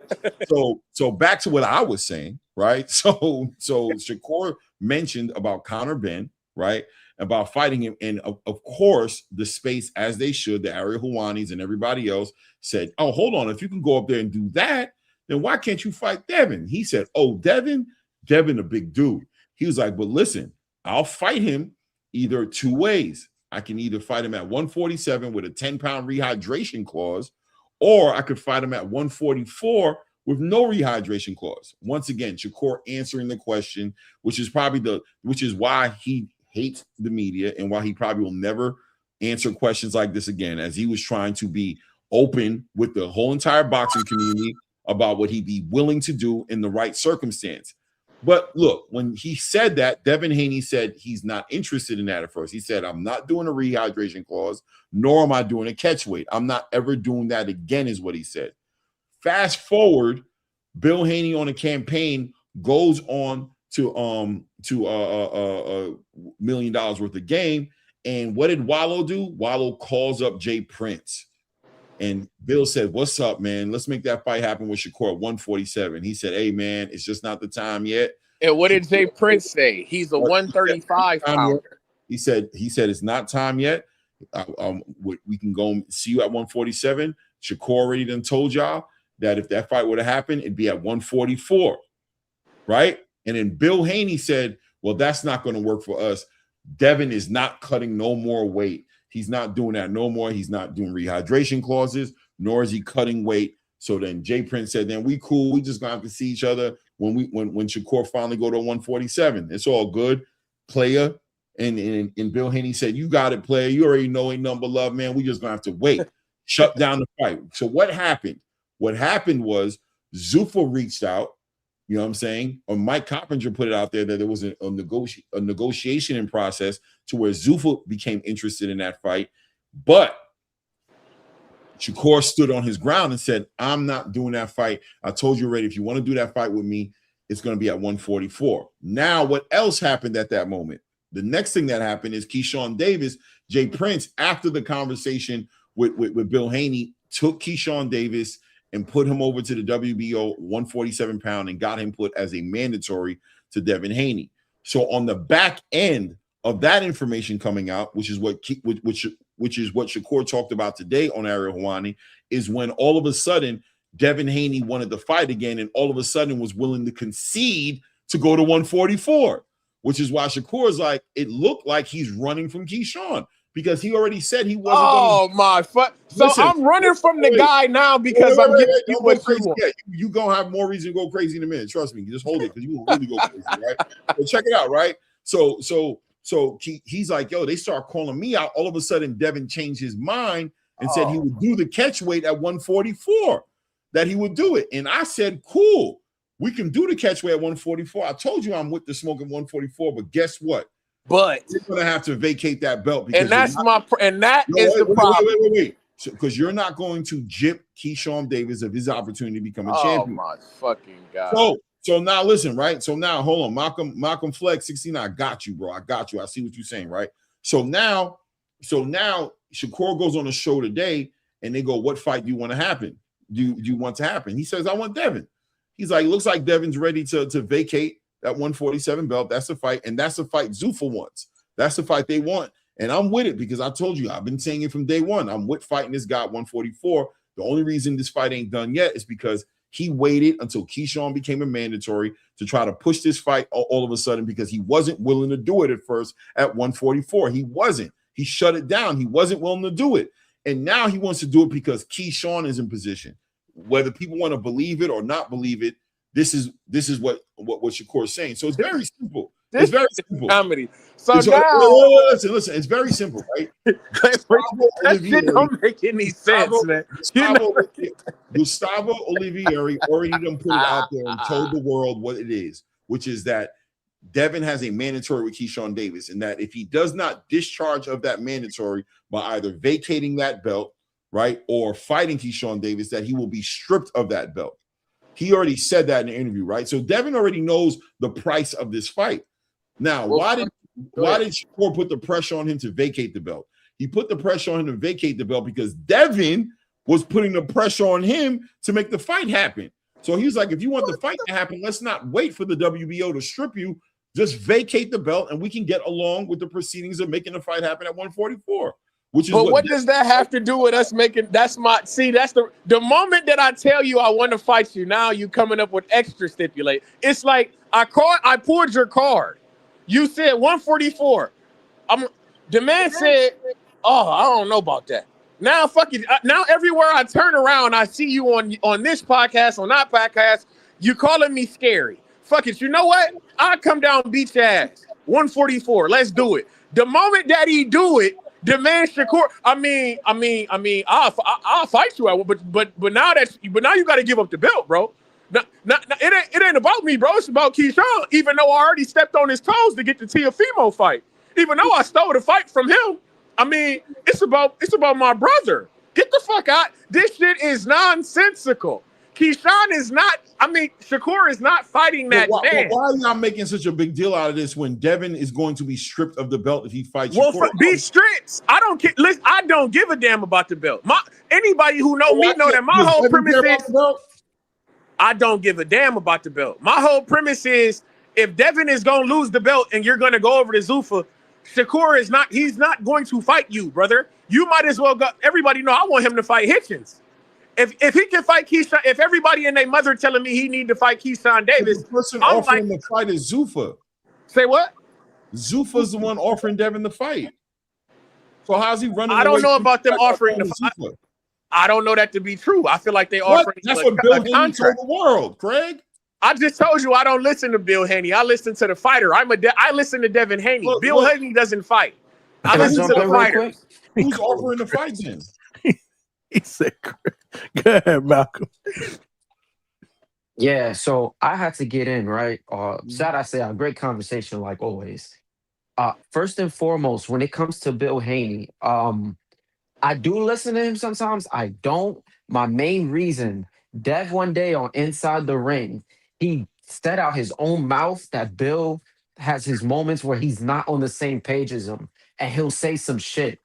back to what I was saying, right? So Shakur mentioned about Conor Benn, right? About fighting him. And of course, the space, as they should, the Ariel Helwanis and everybody else said, oh, hold on. If you can go up there and do that, then why can't you fight Devin? He said, oh, Devin, a big dude. He was like, but listen, I'll fight him either two ways. I can either fight him at 147 with a 10-pound rehydration clause, or I could fight him at 144 with no rehydration clause. Once again, Shakur answering the question, which is why he hates the media and why he probably will never answer questions like this again, as he was trying to be open with the whole entire boxing community about what he'd be willing to do in the right circumstance. But look, when he said that, Devin Haney said he's not interested in that at first. He said, I'm not doing a rehydration clause, nor am I doing a catch weight. I'm not ever doing that again, is what he said. Fast forward, Bill Haney on a campaign goes on to $1 million worth of game. And what did Wallow do? Wallow calls up Jay Prince. And Bill said, what's up, man? Let's make that fight happen with Shakur at 147. He said, hey, man, it's just not the time yet. And what did Jay Prince say? He's a 135 pounder. He said it's not time yet. We can go see you at 147. Shakur already done told y'all that if that fight would have happened, it'd be at 144, right? And then Bill Haney said, well, that's not going to work for us. Devin is not cutting no more weight. He's not doing that no more. He's not doing rehydration clauses, nor is he cutting weight. So then Jay Prince said, then we cool. We just gonna have to see each other when Shakur finally go to 147. It's all good, player. And Bill Haney said, you got it, player. You already know ain't number love, man. We just gonna have to wait. Shut down the fight. So what happened? What happened was Zuffa reached out, you know what I'm saying? Or Mike Coppinger put it out there that there was a negotiation in process to where Zuffa became interested in that fight. But Shakur stood on his ground and said, I'm not doing that fight. I told you already, if you want to do that fight with me, it's going to be at 144. Now, what else happened at that moment? The next thing that happened is Keyshawn Davis, Jay Prince, after the conversation with Bill Haney, took Keyshawn Davis and put him over to the WBO 147 pound and got him put as a mandatory to Devin Haney. So on the back end of that information coming out, which is what Shakur talked about today on Ariel Helwani, is when all of a sudden Devin Haney wanted to fight again, and all of a sudden was willing to concede to go to 144, which is why Shakur is like, it looked like he's running from Keyshawn because he already said he wasn't. Oh my fuck! So Listen, I'm running from the guy now because I'm giving you what you want. Yeah, you gonna have more reason to go crazy in a minute. Trust me. Just hold it because you will really go crazy, right? But check it out, right? So he's like, yo, they start calling me out. All of a sudden, Devin changed his mind and said he would do the catch weight at 144. That he would do it, and I said, cool. We can do the catch weight at 144. I told you I'm with the smoke at 144, but guess what? But you're gonna have to vacate that belt because is the problem. Wait. Because you're not going to gyp Keyshawn Davis of his opportunity to become a champion. Oh my fucking God. So now listen, right? So now hold on, Malcolm Flex 69. I got you, bro. I got you. I see what you're saying, right? So now Shakur goes on a show today, and they go, "What fight do you want to happen? Do you want to happen?" He says, "I want Devin." He's like, looks like Devin's ready to vacate that 147 belt. That's the fight, and that's the fight Zuffa wants. That's the fight they want, and I'm with it because I told you I've been saying it from day one. I'm with fighting this guy at 144. The only reason this fight ain't done yet is because he waited until Keyshawn became a mandatory to try to push this fight all of a sudden because he wasn't willing to do it at first at 144. He wasn't. He shut it down. He wasn't willing to do it, and now he wants to do it because Keyshawn is in position. Whether people want to believe it or not believe it, this is what Shakur is saying. So it's very simple. It's very simple. Comedy. So now, listen. It's very simple, right? That shit don't make any sense, man. Gustavo Olivieri already done put it out there and told the world what it is, which is that Devin has a mandatory with Keyshawn Davis, and that if he does not discharge of that mandatory by either vacating that belt, right, or fighting Keyshawn Davis, that he will be stripped of that belt. He already said that in the interview, right? So Devin already knows the price of this fight. Now, why did Shakur put the pressure on him to vacate the belt? He put the pressure on him to vacate the belt because Devin was putting the pressure on him to make the fight happen. So he's like, if you want the fight to happen, let's not wait for the WBO to strip you. Just vacate the belt, and we can get along with the proceedings of making the fight happen at 144. But what does that have to do with us making? That's the moment that I tell you I want to fight you. Now you coming up with extra stipulate. It's like I pulled your card. You said 144. The man said, "Oh, I don't know about that." Now fuck it. Now everywhere I turn around, I see you on this podcast, on that podcast. You calling me scary? Fuck it. You know what? I'll come down and beat your ass. 144. Let's do it. The moment that he do it. Demand Shakur. I mean, I'll fight you. But now you got to give up the belt, bro. It ain't about me, bro. It's about Keyshawn. Even though I already stepped on his toes to get the Teofimo fight. Even though I stole the fight from him. I mean, it's about my brother. Get the fuck out. This shit is nonsensical. Keyshawn is not. I mean, Shakur is not fighting that man. Why are you not making such a big deal out of this when Devin is going to be stripped of the belt if he fights Well, Shakur? Be stripped. I don't care. Listen, I don't give a damn about the belt. Anybody who know me know that my whole premise is I don't give a damn about the belt. My whole premise is if Devin is going to lose the belt and you're going to go over to Zuffa, Shakur is not. He's not going to fight you, brother. You might as well go. Everybody know I want him to fight Hitchens. If he can fight Keyshawn, if everybody and their mother telling me he need to fight Keyshawn Davis, the person offering the fight is Zuffa. Say what? Zuffa's the one offering Devin the fight. So how's he running? I don't know about them offering the fight. I don't know that to be true. I feel like they offering. That's what Bill Haney told the world, Craig. I just told you I don't listen to Bill Haney. I listen to the fighter. I listen to Devin Haney. Bill Haney doesn't fight. I listen to the fighter. Who's offering the fight then? He said, "Go ahead, Malcolm." Yeah, so I had to get in, right? Shout I say a great conversation like always. First and foremost, when it comes to Bill Haney, I do listen to him sometimes. I don't. My main reason, Dev one day on Inside the Ring, he said out his own mouth that Bill has his moments where he's not on the same page as him, and he'll say some shit.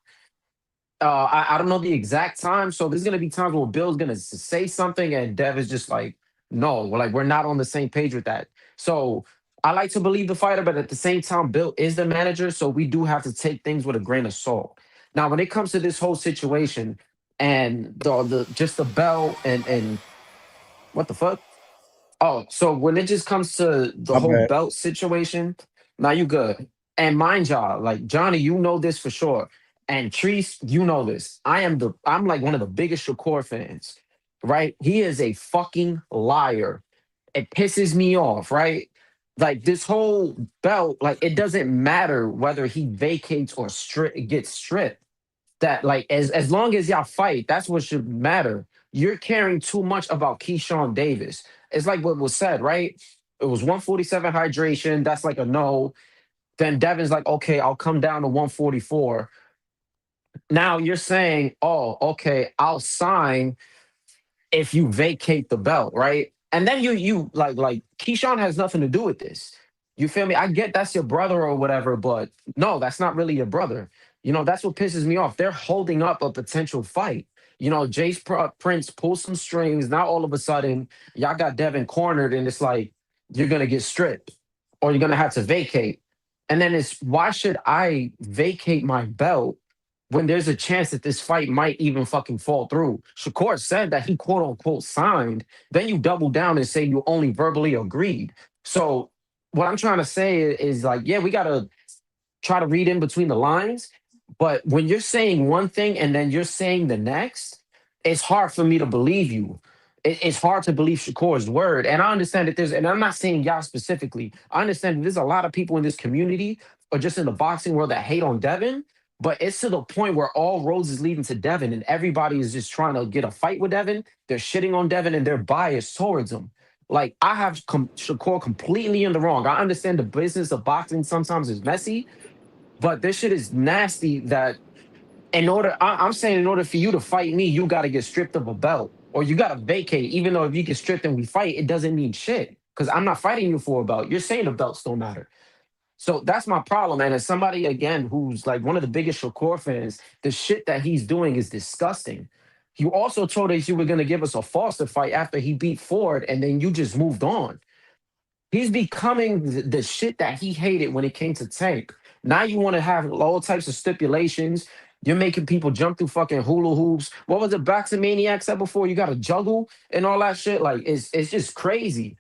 I don't know the exact time, so there's gonna be times where Bill's gonna say something and Dev is just like, no, we're not on the same page with that. So I like to believe the fighter, but at the same time, Bill is the manager, so we do have to take things with a grain of salt. Now, when it comes to this whole situation and the just the bell and what the fuck? Oh, so when it just comes to the My whole bad. belt situation, now you good. And mind y'all, like Johnny, you know this for sure. And Treese, you know this. I'm like one of the biggest Shakur fans, right? He is a fucking liar. It pisses me off, right? Like this whole belt, like it doesn't matter whether he vacates or gets stripped. That like as long as y'all fight, that's what should matter. You're caring too much about Keyshawn Davis. It's like what was said, right? It was 147 hydration. That's like a no. Then Devin's like, okay, I'll come down to 144. Now you're saying, oh, okay, I'll sign if you vacate the belt, right? And then you like Keyshawn has nothing to do with this. You feel me? I get that's your brother or whatever, but no, that's not really your brother. You know, that's what pisses me off. They're holding up a potential fight. You know, Prince pulls some strings. Now all of a sudden, y'all got Devin cornered, and it's like you're gonna get stripped or you're gonna have to vacate. And then it's why should I vacate my belt when there's a chance that this fight might even fucking fall through? Shakur said that he quote unquote signed. Then you double down and say you only verbally agreed. So what I'm trying to say is like, yeah, we gotta try to read in between the lines. But when you're saying one thing and then you're saying the next, it's hard for me to believe you. It's hard to believe Shakur's word. And I understand that and I'm not saying y'all specifically, I understand that there's a lot of people in this community or just in the boxing world that hate on Devin, but it's to the point where all roads is leading to Devin and everybody is just trying to get a fight with Devin. They're shitting on Devin and they're biased towards him. Like, I have Shakur completely in the wrong. I understand the business of boxing sometimes is messy, but this shit is nasty that I'm saying in order for you to fight me, you got to get stripped of a belt or you got to vacate. Even though if you get stripped and we fight, it doesn't mean shit because I'm not fighting you for a belt. You're saying the belts don't matter. So that's my problem. And as somebody, again, who's like one of the biggest Shakur fans, the shit that he's doing is disgusting. You also told us you were going to give us a Foster fight after he beat Ford, and then you just moved on. He's becoming the shit that he hated when it came to Tank. Now you want to have all types of stipulations. You're making people jump through fucking hula hoops. What was it Boxing Maniac said before? You got to juggle and all that shit. Like, it's just crazy.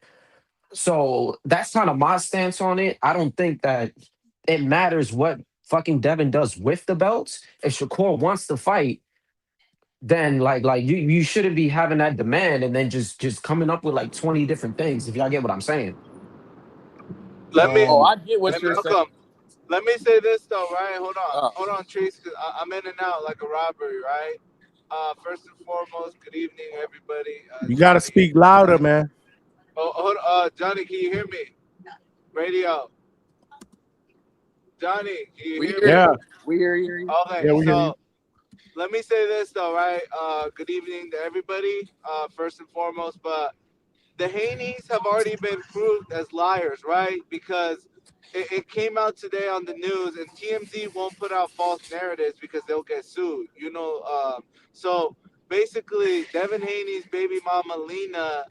So that's kind of my stance on it. I don't think that it matters what fucking Devin does with the belts. If Shakur wants to fight, then like you shouldn't be having that demand and then just coming up with like 20 different things, if y'all get what I'm saying. Let me. Oh, I get what Let me you're saying. welcome. Let me say this though, right? Hold on, Trees, because I'm in and out like a robbery, right? First and foremost, good evening, everybody. You got to Johnny. speak louder, man. Oh, hold on, Johnny, can you hear me? Radio. Johnny, can you hear me? Yeah. We hear you. Okay, Yeah, we hear you. so let me say this though, right? Good evening to everybody. First and foremost, but the Haney's have already been proved as liars, right? Because it came out today on the news, and TMZ won't put out false narratives because they'll get sued. You know, so basically, Devin Haney's baby mama Lena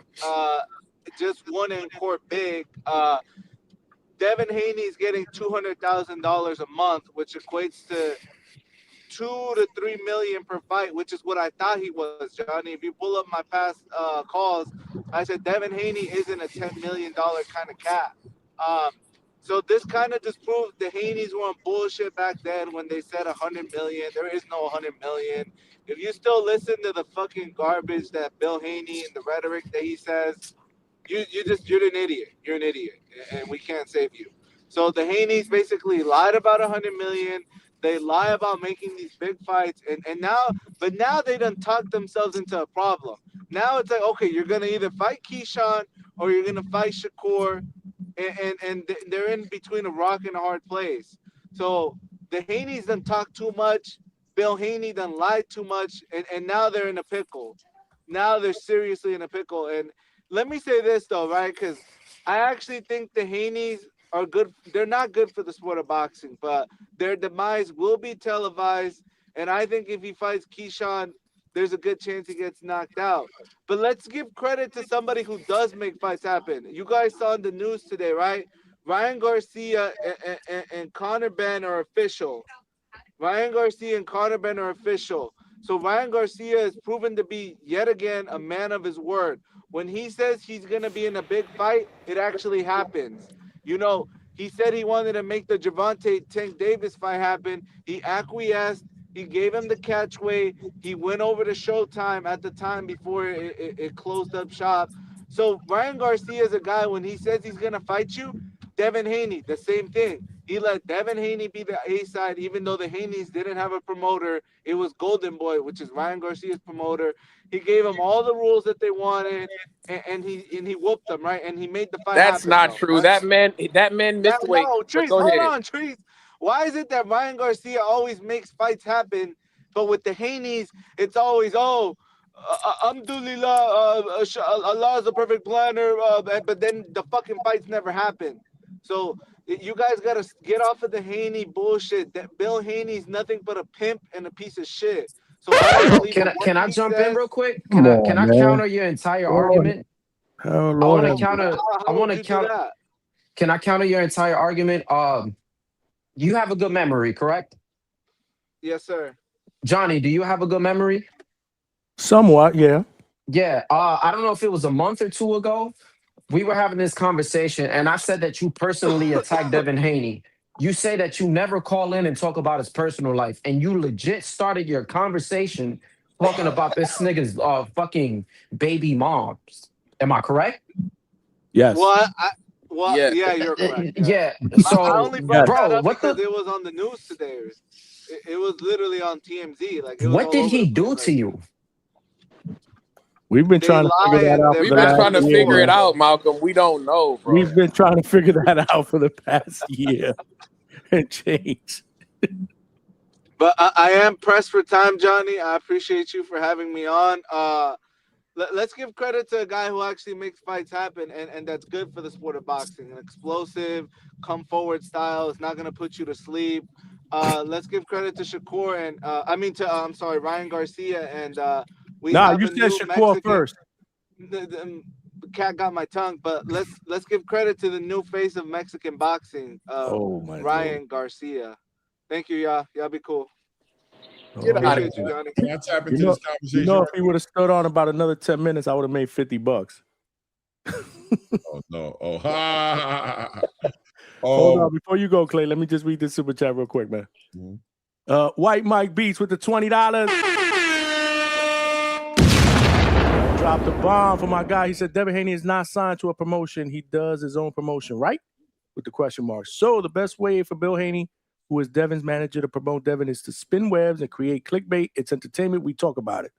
just won in court big. Devin Haney's getting $200,000 a month, which equates to 2 to 3 million per fight, which is what I thought he was, Johnny. If you pull up my past calls, I said Devin Haney isn't a $10 million kind of cat. So this kind of just proves the Haneys were on bullshit back then when they said 100 million. There is no 100 million. If you still listen to the fucking garbage that Bill Haney and the rhetoric that he says, you're an idiot. You're an idiot, and we can't save you. So the Haneys basically lied about 100 million. They lie about making these big fights, and now they done talked themselves into a problem. Now it's like, okay, you're gonna either fight Keyshawn or you're gonna fight Shakur, and they're in between a rock and a hard place. So the Haneys done talk too much. Bill Haney done lied too much, and now they're in a pickle. Now they're seriously in a pickle. And let me say this though, right? Because I actually think the Haneys are good. They're not good for the sport of boxing, but their demise will be televised. And I think if he fights Keyshawn, there's a good chance he gets knocked out. But let's give credit to somebody who does make fights happen. You guys saw in the news today, right? Ryan Garcia and Conor Benn are official. Ryan Garcia and Conor Benn are official. So Ryan Garcia is proven to be yet again a man of his word. When he says he's going to be in a big fight, it actually happens. You know, he said he wanted to make the Gervonta Tank Davis fight happen. He acquiesced. He gave him the catchweight. He went over to Showtime at the time before it closed up shop. So Ryan Garcia is a guy, when he says he's going to fight you, Devin Haney, the same thing. He let Devin Haney be the A side, even though the Haneys didn't have a promoter. It was Golden Boy, which is Ryan Garcia's promoter. He gave them all the rules that they wanted, and he whooped them, right? And he made the fight That's happen. not though, true. right? That man missed weight. No, But Trees, go hold ahead. on, Trees. Why is it that Ryan Garcia always makes fights happen, but with the Haneys, it's always, Alhamdulillah, Allah is the perfect planner, but then the fucking fights never happen. So you guys gotta get off of the Haney bullshit. That Bill Haney's nothing but a pimp and a piece of shit. So I don't believe in Can what I he jump says. in real quick? Come Can on, I man. counter your entire argument? Oh, I Lord. want to counter. I How want would to you do counter. that? Can I counter your entire argument? You have a good memory, correct? Yes, sir. Johnny, do you have a good memory? Somewhat, yeah. Yeah. I don't know if it was a month or two ago. We were having this conversation, and I said that you personally attacked Devin Haney. You say that you never call in and talk about his personal life, and you legit started your conversation talking about this nigga's fucking baby moms. Am I correct? Yes. Yeah, you're correct. Yeah. I So, only brought that bro, up because it was on the news today. It was literally on TMZ. Like, it was what all did over he the place. do to you? We've been They trying to figure lie that and out they for We've the been last trying to year. figure it man. out, Malcolm. We don't know, bro. We've been trying to figure that out for the past year and change. But I am pressed for time, Johnny. I appreciate you for having me on. Let's give credit to a guy who actually makes fights happen, and that's good for the sport of boxing. An explosive, come forward style. It's not gonna put you to sleep. Let's give credit to Shakur and I'm sorry, Ryan Garcia, and we Nah, have you a said new Shakur Mexican. first. The cat got my tongue, but let's give credit to the new face of Mexican boxing, Oh my Ryan Garcia. Thank you, y'all. Y'all be cool. Get out of Appreciate you, Johnny. Can I tap into You know, this conversation? you know, if right he would have stood on about another 10 minutes, I would have made $50. Oh no! Oh, ha. Hold on, before you go, Clay. Let me just read this super chat real quick, man. White Mike Beats with the $20. Dropped a bomb for my guy. He said Devin Haney is not signed to a promotion. He does his own promotion, right? With the question mark. So the best way for Bill Haney, who is Devin's manager, to promote Devin is to spin webs and create clickbait. It's entertainment. We talk about it.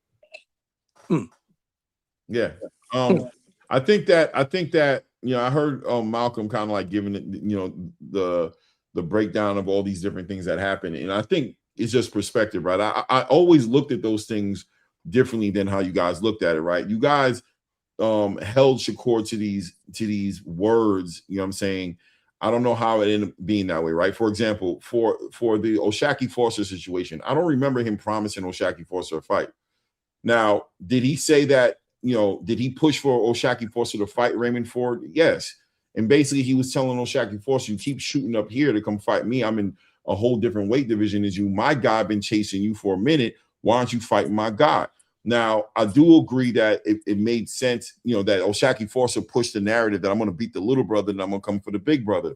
Yeah. I think that I heard Malcolm kind of like giving it, the breakdown of all these different things that happen, and I think it's just perspective, right? I always looked at those things differently than how you guys looked at it, right? You guys held Shakur to these words, you know what I'm saying? I don't know how it ended up being that way, right? For example, for the O'Shaquie Foster situation, I don't remember him promising O'Shaquie Foster a fight. Now, did he say that, did he push for O'Shaquie Foster to fight Raymond Ford? Yes. And basically he was telling O'Shaquie Foster, you keep shooting up here to come fight me. I'm in a whole different weight division as you. My guy been chasing you for a minute. Why don't you fight my guy? Now, I do agree that it made sense, that O'Shaquie Foster pushed the narrative that I'm going to beat the little brother and I'm going to come for the big brother.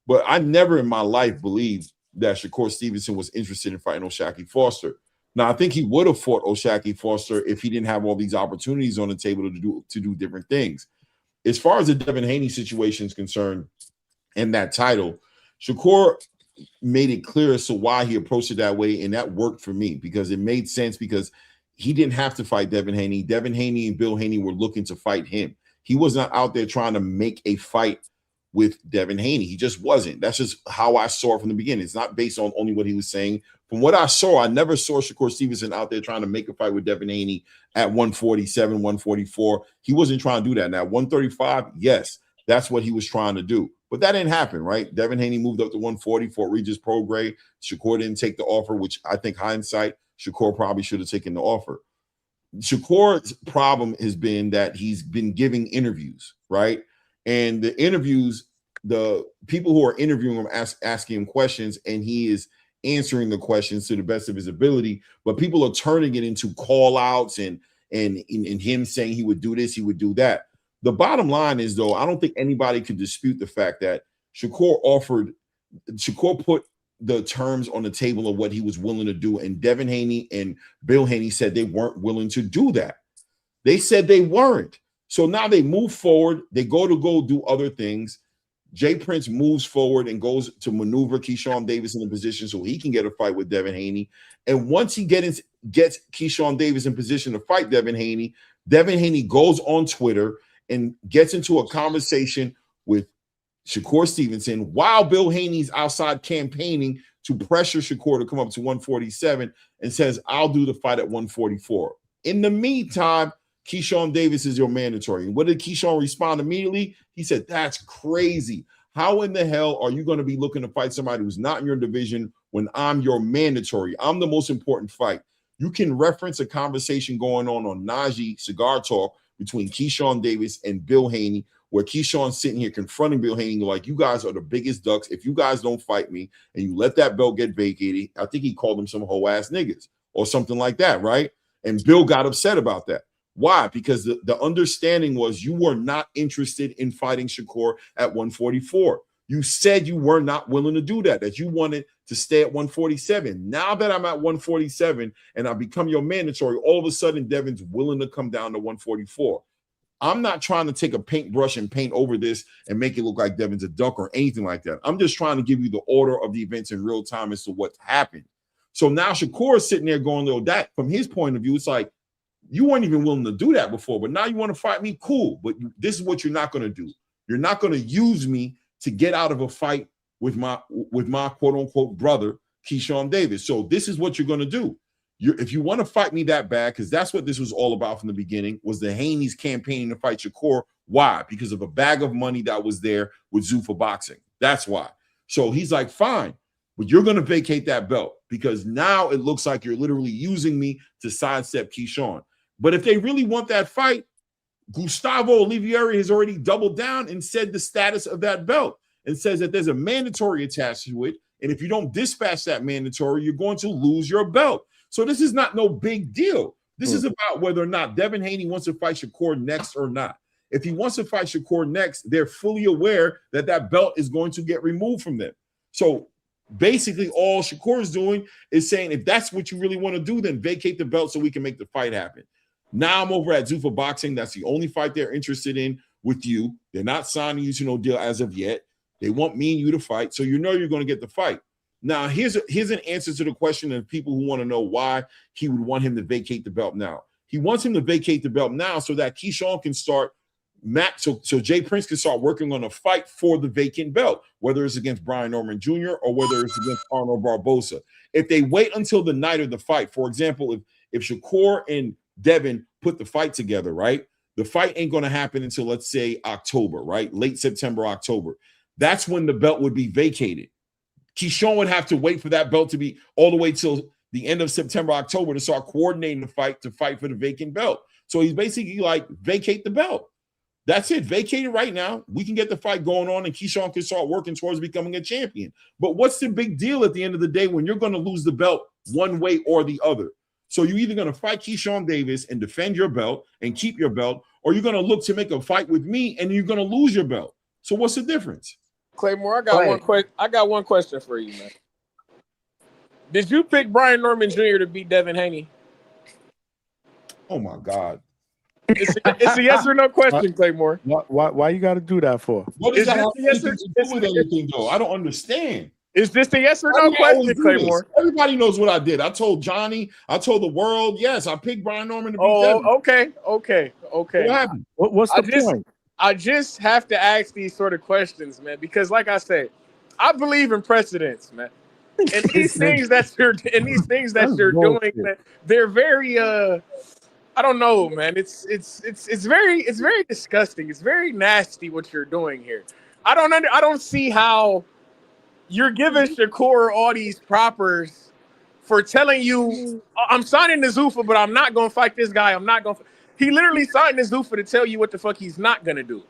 But I never in my life believed that Shakur Stevenson was interested in fighting O'Shaquie Foster. Now, I think he would have fought O'Shaquie Foster if he didn't have all these opportunities on the table to do different things. As far as the Devin Haney situation is concerned and that title, Shakur made it clear as to why he approached it that way, and that worked for me because it made sense because he didn't have to fight Devin Haney. Devin Haney and Bill Haney were looking to fight him. He was not out there trying to make a fight with Devin Haney. He just wasn't. That's just how I saw it from the beginning. It's not based on only what he was saying. From what I saw, I never saw Shakur Stevenson out there trying to make a fight with Devin Haney at 147, 144. He wasn't trying to do that. Now, 135, yes, that's what he was trying to do. But that didn't happen, right? Devin Haney moved up to 140 for Regis Prograis. Shakur didn't take the offer, which I think hindsight, Shakur probably should have taken the offer. Shakur's problem has been that he's been giving interviews, right? And the interviews the people who are interviewing him asking him questions, and he is answering the questions to the best of his ability. But people are turning it into call outs and him saying he would do this, he would do that. The bottom line is, though, I don't think anybody could dispute the fact that Shakur put the terms on the table of what he was willing to do, and Devin Haney and Bill Haney said they weren't willing to do that. They said they weren't. So now they move forward. They go do other things. Jay Prince moves forward and goes to maneuver Keyshawn Davis in a position so he can get a fight with Devin Haney. And once he gets Keyshawn Davis in position to fight Devin Haney goes on Twitter and gets into a conversation with Shakur Stevenson while Bill Haney's outside campaigning to pressure Shakur to come up to 147 and says, I'll do the fight at 144. In the meantime, Keyshawn Davis is your mandatory. And what did Keyshawn respond immediately? He said, that's crazy. How in the hell are you going to be looking to fight somebody who's not in your division when I'm your mandatory? I'm the most important fight. You can reference a conversation going on Najee Cigar Talk between Keyshawn Davis and Bill Haney, where Keyshawn's sitting here confronting Bill Haney like, you guys are the biggest ducks. If you guys don't fight me and you let that belt get vacated, I think he called them some hoe-ass niggas or something like that, right? And Bill got upset about that. Why? Because the understanding was you were not interested in fighting Shakur at 144. You said you were not willing to do that you wanted to stay at 147. Now that I'm at 147 and I become your mandatory, all of a sudden Devin's willing to come down to 144. I'm not trying to take a paintbrush and paint over this and make it look like Devin's a duck or anything like that. I'm just trying to give you the order of the events in real time as to what's happened. So now Shakur is sitting there going, that from his point of view, it's like, you weren't even willing to do that before, but now you want to fight me? Cool. But this is what you're not going to do. You're not going to use me to get out of a fight with my quote unquote brother, Keyshawn Davis. So this is what you're going to do. If you want to fight me that bad, because that's what this was all about from the beginning, was the Haney's campaigning to fight Shakur. Why? Because of a bag of money that was there with Zuffa Boxing. That's why. So he's like, fine, but you're going to vacate that belt because now it looks like you're literally using me to sidestep Keyshawn. But if they really want that fight, Gustavo Olivieri has already doubled down and said the status of that belt and says that there's a mandatory attached to it. And if you don't dispatch that mandatory, you're going to lose your belt. So this is not no big deal. This is about whether or not Devin Haney wants to fight Shakur next or not. If he wants to fight Shakur next, they're fully aware that that belt is going to get removed from them. So basically all Shakur is doing is saying, if that's what you really want to do, then vacate the belt so we can make the fight happen. Now I'm over at Zuffa Boxing. That's the only fight they're interested in with you. They're not signing you to no deal as of yet. They want me and you to fight, so you know you're going to get the fight. Now, here's an answer to the question of people who want to know why he would want him to vacate the belt now. He wants him to vacate the belt now so that Keyshawn can start so Jay Prince can start working on a fight for the vacant belt, whether it's against Brian Norman Jr. or whether it's against Arnold Barboza. If they wait until the night of the fight, for example, if Shakur and Devin put the fight together, right? The fight ain't going to happen until, let's say, October, right? Late September, October. That's when the belt would be vacated. Keyshawn would have to wait for that belt to be all the way till the end of September, October to start coordinating the fight to fight for the vacant belt. So he's basically like, vacate the belt. That's it. Vacate it right now. We can get the fight going on and Keyshawn can start working towards becoming a champion. But what's the big deal at the end of the day when you're going to lose the belt one way or the other? So you're either going to fight Keyshawn Davis and defend your belt and keep your belt, or you're going to look to make a fight with me and you're going to lose your belt. So what's the difference? Claymore, I got one question for you, man. Did you pick Brian Norman Jr. to beat Devin Haney? Oh my God. It's a yes or no question, Claymore. Why you got to do that for? What is that have to do with anything, though? I don't understand. It's just a yes or no question, Claymore. Everybody knows what I did. I told Johnny, I told the world, yes, I picked Brian Norman to beat Devin. Okay. What happened? What's the point? I just have to ask these sort of questions, man, because like I said, I believe in precedents, man. And these things that you're doing, man, they're very I don't know, man. It's very disgusting. It's very nasty what you're doing here. I don't see how you're giving Shakur all these propers for telling you, I'm signing the Zuffa, but I'm not going to fight this guy. I'm not going to. He literally signed the Zuffa to tell you what the fuck he's not going to do.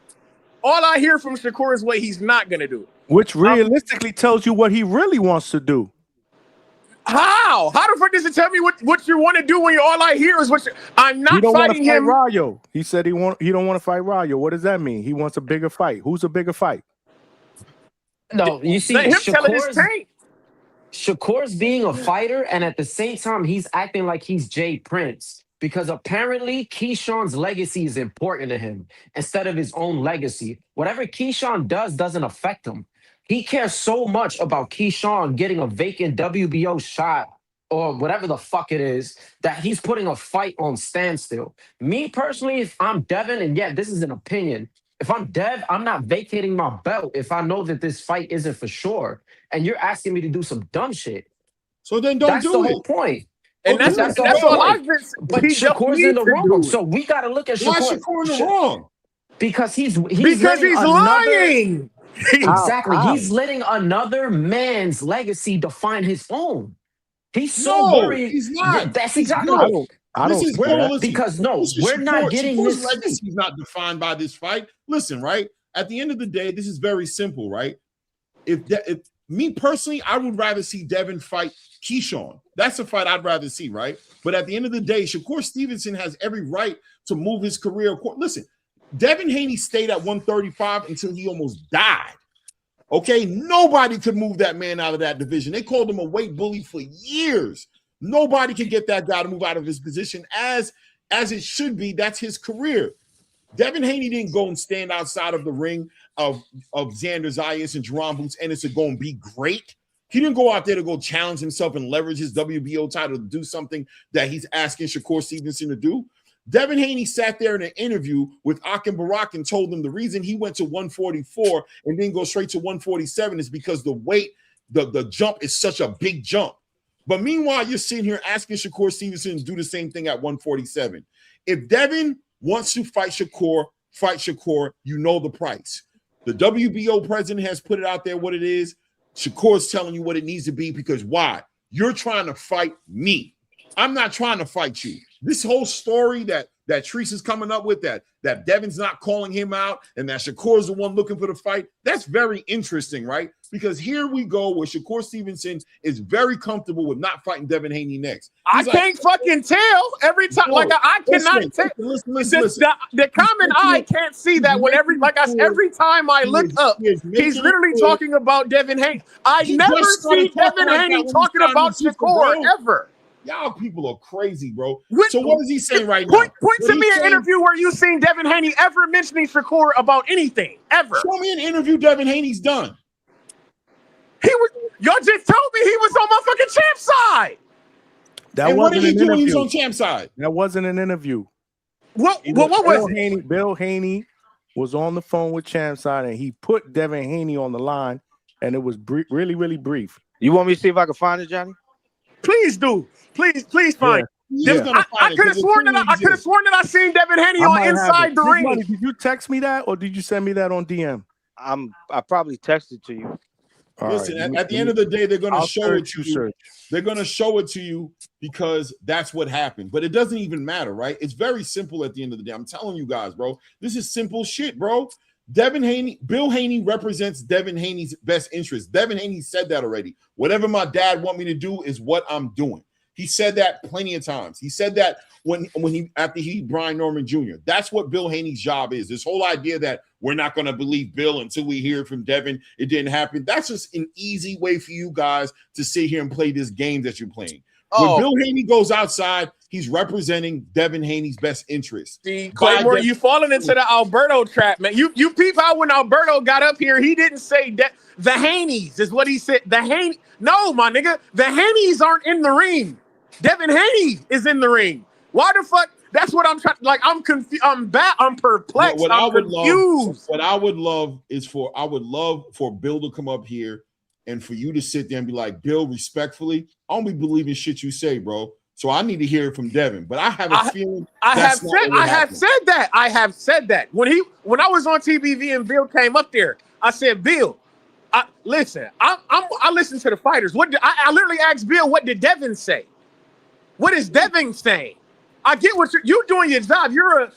all I hear from Shakur is what he's not gonna do. Which realistically tells you what he really wants to do. How? How the fuck does it tell me what you want to do when all I hear is what I'm not fighting him? Rayo. He said he don't want to fight Rayo. What does that mean? He wants a bigger fight. Who's a bigger fight? No, you see, Let him tell his tank. Shakur's being a fighter, and at the same time, he's acting like he's Jay Prince because apparently Keyshawn's legacy is important to him instead of his own legacy. Whatever Keyshawn does doesn't affect him. He cares so much about Keyshawn getting a vacant WBO shot or whatever the fuck it is that he's putting a fight on standstill. Me personally, if I'm Devin, and yeah, this is an opinion. If I'm Dev, I'm not vacating my belt if I know that this fight isn't for sure. And you're asking me to do some dumb shit. So then don't do it. That's the whole point. And that's all I've been. But Shakur's in the wrong. So we got to look at Shakur. Why is Shakur in the wrong? Because he's lying. Exactly. He's letting another man's legacy define his own. He's so worried. He's not. That's exactly. Because we're not getting Shakur's this. legacy is not defined by this fight. Listen, right? At the end of the day, this is very simple, right? If me personally, I would rather see Devin fight Keyshawn. That's a fight I'd rather see, right? But at the end of the day, Shakur Stevenson has every right to move his career. Listen, Devin Haney stayed at 135 until he almost died. Okay, nobody could move that man out of that division. They called him a weight bully for years. Nobody can get that guy to move out of his position as it should be. That's his career. Devin Haney didn't go and stand outside of the ring of Xander Zayas and Jerome Boots Ennis to go and be great. He didn't go out there to go challenge himself and leverage his WBO title to do something that he's asking Shakur Stevenson to do. Devin Haney sat there in an interview with Akin Barak and told him the reason he went to 144 and didn't go straight to 147 is because the weight, the jump is such a big jump. But meanwhile, you're sitting here asking Shakur Stevenson to do the same thing at 147. If Devin wants to fight Shakur, you know the price. The WBO president has put it out there what it is. Shakur's telling you what it needs to be because why? You're trying to fight me. I'm not trying to fight you. This whole story that Treese is coming up with, that Devin's not calling him out and that Shakur's the one looking for the fight, that's very interesting, right? Because here we go where Shakur Stevenson is very comfortable with not fighting Devin Haney next. I can't fucking tell every time. No, like I cannot tell. Listen. The common eye can't see that when every time I look up, he's literally talking about Devin Haney. I never see Devin Haney talking about Shakur ever. Y'all people are crazy, bro. So what is he saying right now? Point to me an interview where you've seen Devin Haney ever mentioning Shakur about anything, ever. Show me an interview Devin Haney's done. Y'all just told me he was on motherfucking Champ side. That what did he do when he was interview. on Champ side? That wasn't an interview. What was it? Bill Haney was on the phone with Champ side and he put Devin Haney on the line and it was really, really brief. You want me to see if I can find it, Johnny? Please do. Please find it. I could have sworn that I seen Devin Haney on Inside the Ring. Money, did you text me that or did you send me that on DM? I probably texted to you. Listen, at the end of the day, they're going to show it to you. They're going to show it to you because that's what happened. But it doesn't even matter, right? It's very simple at the end of the day. I'm telling you guys, bro. This is simple shit, bro. Bill Haney represents Devin Haney's best interest. Devin Haney said that already. Whatever my dad want me to do is what I'm doing. He said that plenty of times. He said that after he beat Brian Norman Jr. That's what Bill Haney's job is. This whole idea that we're not going to believe Bill until we hear from Devin, it didn't happen. That's just an easy way for you guys to sit here and play this game that you're playing. When Bill Haney goes outside, he's representing Devin Haney's best interest. See, Claymore, you falling into the Alberto trap, man. You peep out when Alberto got up here, he didn't say that the Haneys is what he said. No, my nigga, the Haneys aren't in the ring. Devin Haney is in the ring. Why the fuck? That's what I'm trying. Like I'm confused. I'm perplexed. I'm confused. What I would love for Bill to come up here and for you to sit there and be like, Bill, respectfully, I don't be believing shit you say, bro. So I need to hear it from Devin. But I have a feeling. I have said that. When I was on TBV and Bill came up there, I said, Bill, listen. I listened to the fighters. I literally asked Bill, what did Devin say? What is Devin saying? I get what you're doing your job. You're a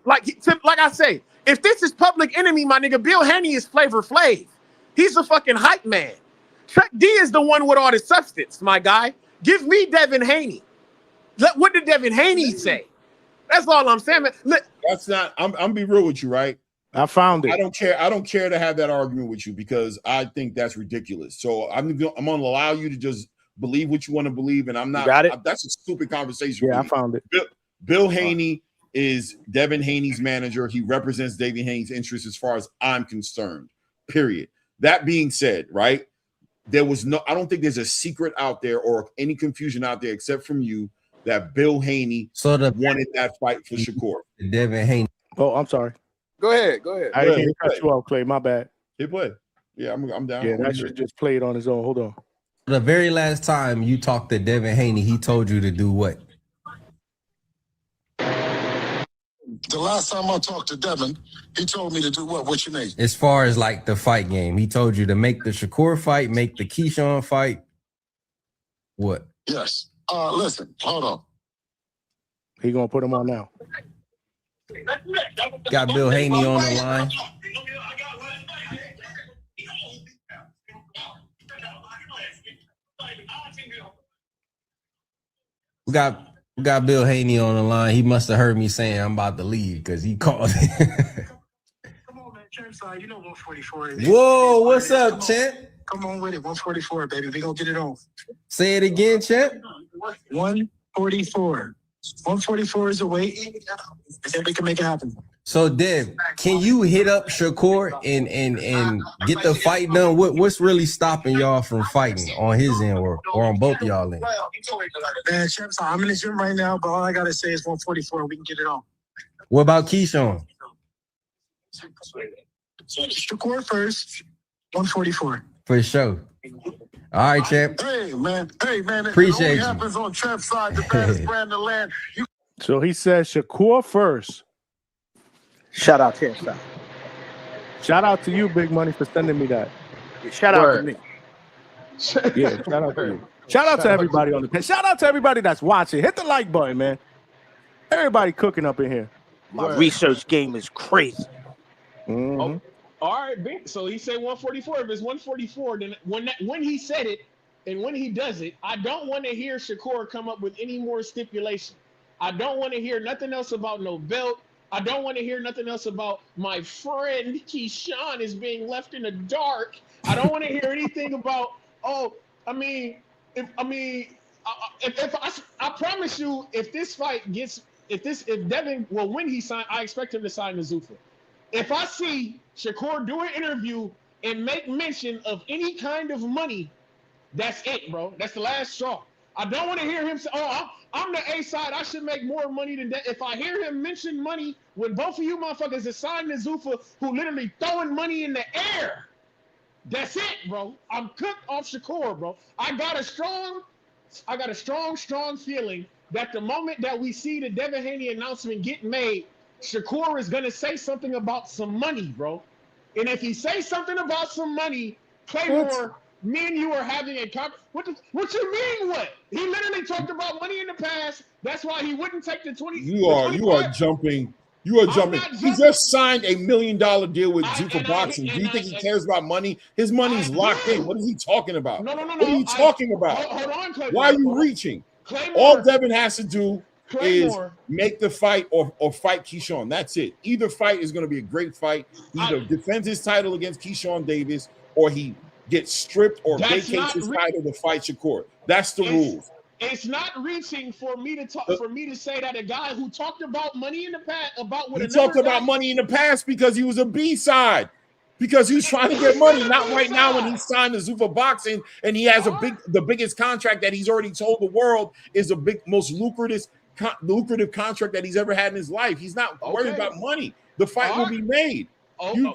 like I say, if this is Public Enemy, my nigga, Bill Haney is Flavor Flav. He's a fucking hype man. Chuck D is the one with all the substance, my guy. Give me Devin Haney. What did Devin Haney say? That's all I'm saying, man. That's not. I'm be real with you, right? I found it. I don't care. I don't care to have that argument with you because I think that's ridiculous. So I'm going to allow you to just believe what you want to believe, and I'm not. Got it? That's a stupid conversation. Yeah, I found it. Bill Haney is Devin Haney's manager. He represents Devin Haney's interests as far as I'm concerned. Period. That being said, right? There was no. I don't think there's a secret out there or any confusion out there except from you that Bill Haney wanted that fight for Shakur. Devin Haney. Oh, I'm sorry. Go ahead. I didn't mean to cut you off, Clay. My bad. He played. Yeah, I'm down. Yeah, that should just play it on his own. Hold on. The very last time you talked to Devin Haney, he told you to do what? The last time I talked to Devin, he told me to do what? What's your name? As far as like the fight game, he told you to make the Shakur fight, make the Keyshawn fight. What? Yes. Listen, hold on. He gonna put him on now. Got Bill Haney on the line. We got Bill Haney on the line. He must have heard me saying I'm about to leave because he called. Come on, man. Champ side, you know 144 is. Whoa, what's up, champ? Come on with it. 144, baby. We gonna get it on. Say it again, champ. 144. 144 is the weight. And then we can make it happen. So, Dev, can you hit up Shakur and get the fight done? What's really stopping y'all from fighting on his end or on both y'all end? Man, Champ side, I'm in the gym right now, but all I gotta say is 144. We can get it on. What about Keyshawn? Shakur first. 144. For sure. All right, champ. Hey, man. Appreciate it you. happens on Champ side, the baddest brand in the land. So he says Shakur first. Shout out Champ side. Shout out to you, Big Money, for sending me that. Shout out to me. Yeah, shout out to you. Shout out to everybody on the page. Shout out to everybody that's watching. Hit the like button, man. Everybody cooking up in here. My research game is crazy. Mm-hmm. All right, big. So he said 144. If it's 144, then when he said it and when he does it, I don't want to hear Shakur come up with any more stipulation. I don't want to hear nothing else about no belt. I don't want to hear nothing else about my friend Keyshawn is being left in the dark. I don't want to hear anything about. I promise you, if this fight gets, if Devin, when he signed, I expect him to sign the Zuffa. If I see Shakur do an interview and make mention of any kind of money, that's it, bro. That's the last straw. I don't want to hear him say, I'm the A side. I should make more money than that. If I hear him mention money when both of you motherfuckers are signing the Zuffa, who literally throwing money in the air, that's it, bro. I'm cooked off Shakur, bro. I got a strong feeling that the moment that we see the Devin Haney announcement get made, Shakur is gonna say something about some money, bro. And if he says something about some money, Claymore, me and you are having a what you mean what? He literally talked about money in the past. That's why he wouldn't take the 20. You are jumping. You are jumping. He just signed $1 million deal with Zuffa Boxing. Do you think he cares about money? His money's locked in. What is he talking about? No. What are you talking about? Hold on, Claymore. Why are you reaching? Claymore, all Devin has to do Claymore is make the fight or fight Keyshawn. That's it. Either fight is going to be a great fight. He either defends his title against Keyshawn Davis or he gets stripped or vacates his title to fight Shakur. That's the rules. It's not reaching for me to talk. For me to say that a guy who talked about money in the past he talked about money in the past because he was a B-side. Because he was trying to get money, not right now when he signed the Zuffa Boxing and he has the biggest contract that he's already told the world is the most lucrative contract that he's ever had in his life. He's not worried about money. The fight will be made. We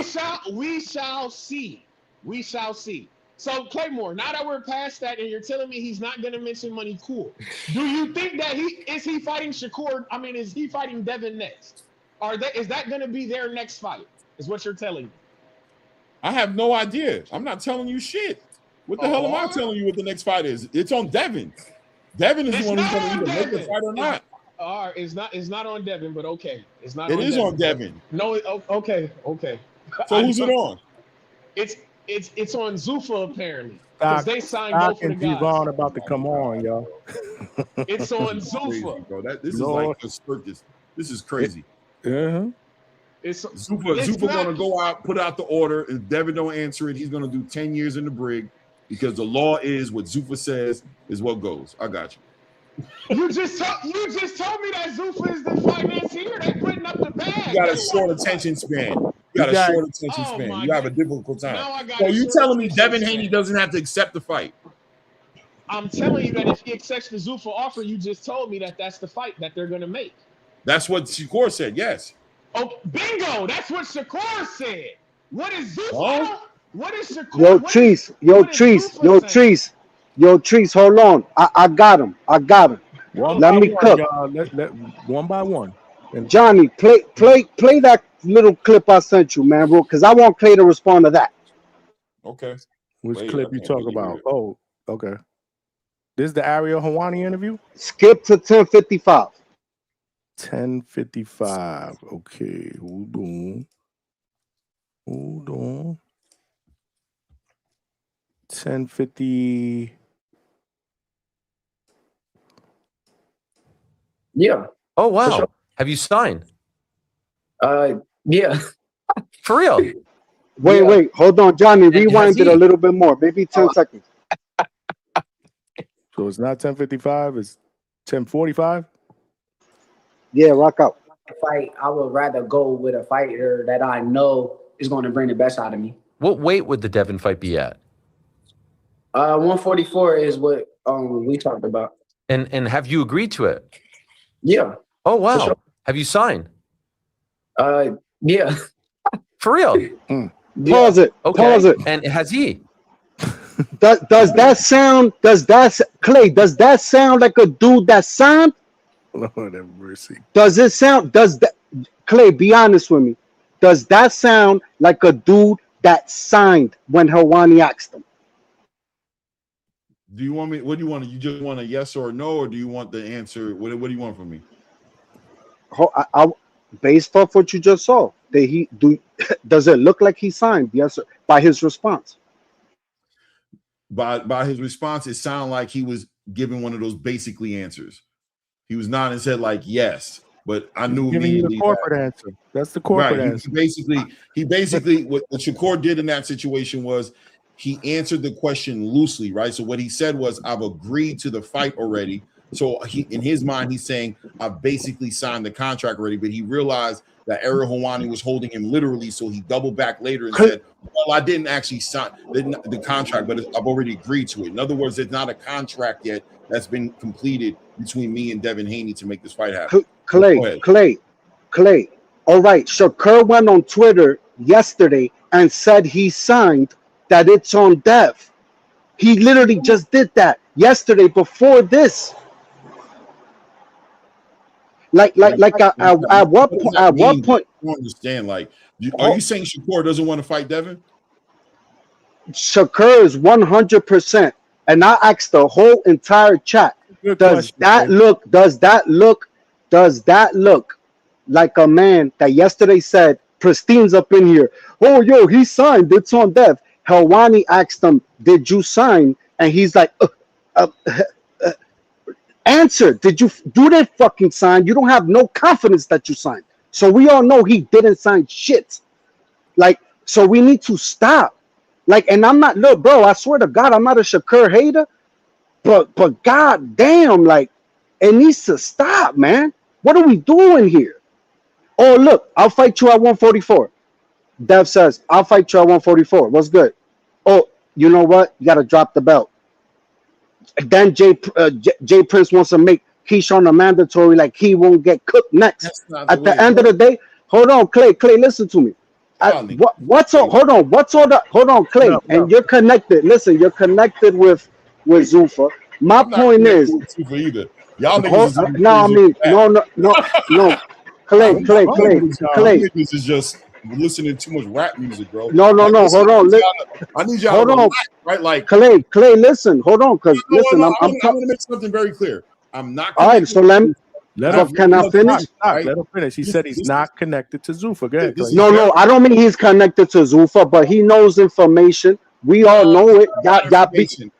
shall see. We shall see. So Claymore, now that we're past that, and you're telling me he's not going to mention money, cool. Do you think that is he fighting Shakur? I mean, is he fighting Devin next? Is that going to be their next fight? Is what you're telling me? I have no idea. I'm not telling you shit. What the hell am I telling you what the next fight is? It's on Devin. Devin is the one who's going to either make the fight or not. All right, it's not on Devin, but okay, it's not. It on is Devin. on Devin. No, okay. So who's it on? It's on Zuffa apparently because they signed Stock both of the and guys. Devon about to come on, y'all. It's on Crazy, Zuffa. bro. This is Lord. like a circus. This is crazy. Uh-huh. Zuffa gonna go out, put out the order. If Devin don't answer it, he's gonna do 10 years in the brig because the law is what Zuffa says is what goes. I got you. You just told me that Zuffa is the financier. They putting up the bag. You got a short attention span. You got a short attention span. You have a difficult time. Now I got So a you short telling me attention Devin span. Haney doesn't have to accept the fight? I'm telling you that if he accepts the Zuffa offer, you just told me that that's the fight that they're gonna make. That's what Shakur said. Yes. Oh, bingo! That's what Shakur said. What is Zuffa? Oh? What is Shakur? Yo, Trees, hold on. I got him. Let me cook. One by one. And Johnny, play that little clip I sent you, man, bro, because I want Clay to respond to that. Okay. Which Wait, clip I you can't talk really about? hear it. Oh, okay. This is the Ariel Hawani interview? Skip to 10:55. 10:55. Okay, hold on. 10:50. Yeah. Oh wow. sure. Have you signed? Yeah. For real? Wait, hold on, Johnny. has Rewind it he? a little bit more, maybe 10 seconds. So it's not 10:55, it's 10:45. Yeah, rock out. Fight, I would rather go with a fighter that I know is going to bring the best out of me. What weight would the Devin fight be at? 144 is what we talked about. And have you agreed to it? Yeah. Oh wow. sure. Have you signed? Yeah. For real? Pause it. Okay. Pause it. And has he? Does that sound like a dude that signed? Lord have mercy. Does that Clay, be honest with me. Does that sound like a dude that signed when Hawani asked him? Do you want me? What do you want? You just want a yes or a no, or do you want the answer? What do you want from me? Based off what you just saw, does it look like he signed? Yes, sir, by his response. By his response, it sounded like he was giving one of those basically answers. He was nodding his head like yes, but I knew Giving you the immediately corporate answer. That's the corporate right. answer. He basically what Shakur did in that situation was he answered the question loosely, right? So what he said was, "I've agreed to the fight already." So in his mind, he's saying, "I've basically signed the contract already," but he realized that Ariel Hawani was holding him literally, so he doubled back later and said, "Well, I didn't actually sign the contract, but I've already agreed to it." In other words, there's not a contract yet that's been completed between me and Devin Haney to make this fight happen. Clay. All right, Shakur went on Twitter yesterday and said he signed, that it's on Dev. He literally just did that yesterday before this. At what point? I don't understand. Like, are you saying Shakur doesn't want to fight Devin? Shakur is 100%, and I asked the whole entire chat. Does that look like a man that yesterday said Pristine's up in here? Oh, yo, he signed. It's on Dev. Helwani asked him, "Did you sign?" And he's like, answer. Did you do that fucking sign? You don't have no confidence that you signed. So we all know he didn't sign shit. Like, so we need to stop. Like, and I'm not, look, bro, I swear to God, I'm not a Shakur hater, but god damn, like, it needs to stop, man. What are we doing here? Oh, look, I'll fight you at 144. Dev says, I'll fight you at 144. What's good? Oh, you know what? You got to drop the belt. And then Jay Prince wants to make Keyshawn a mandatory, like he won't get cooked next. At the end of the day, hold on, Clay, listen to me. What's all the Clay, and you're connected. Listen, you're connected with Zuffa. My point is, y'all niggas no. Clay. Niggas is just listening to too much rap music, bro. No. Hold on. I need y'all to relax, right? Like Clay. Listen. Hold on, because listen, I'm going to make something very clear. I'm not. All right. So let me. Let So him can I finish? Let him finish. He said he's not connected to Zuffa. Go ahead, Clay. No, I don't mean he's connected to Zuffa, but he knows information. We all know it.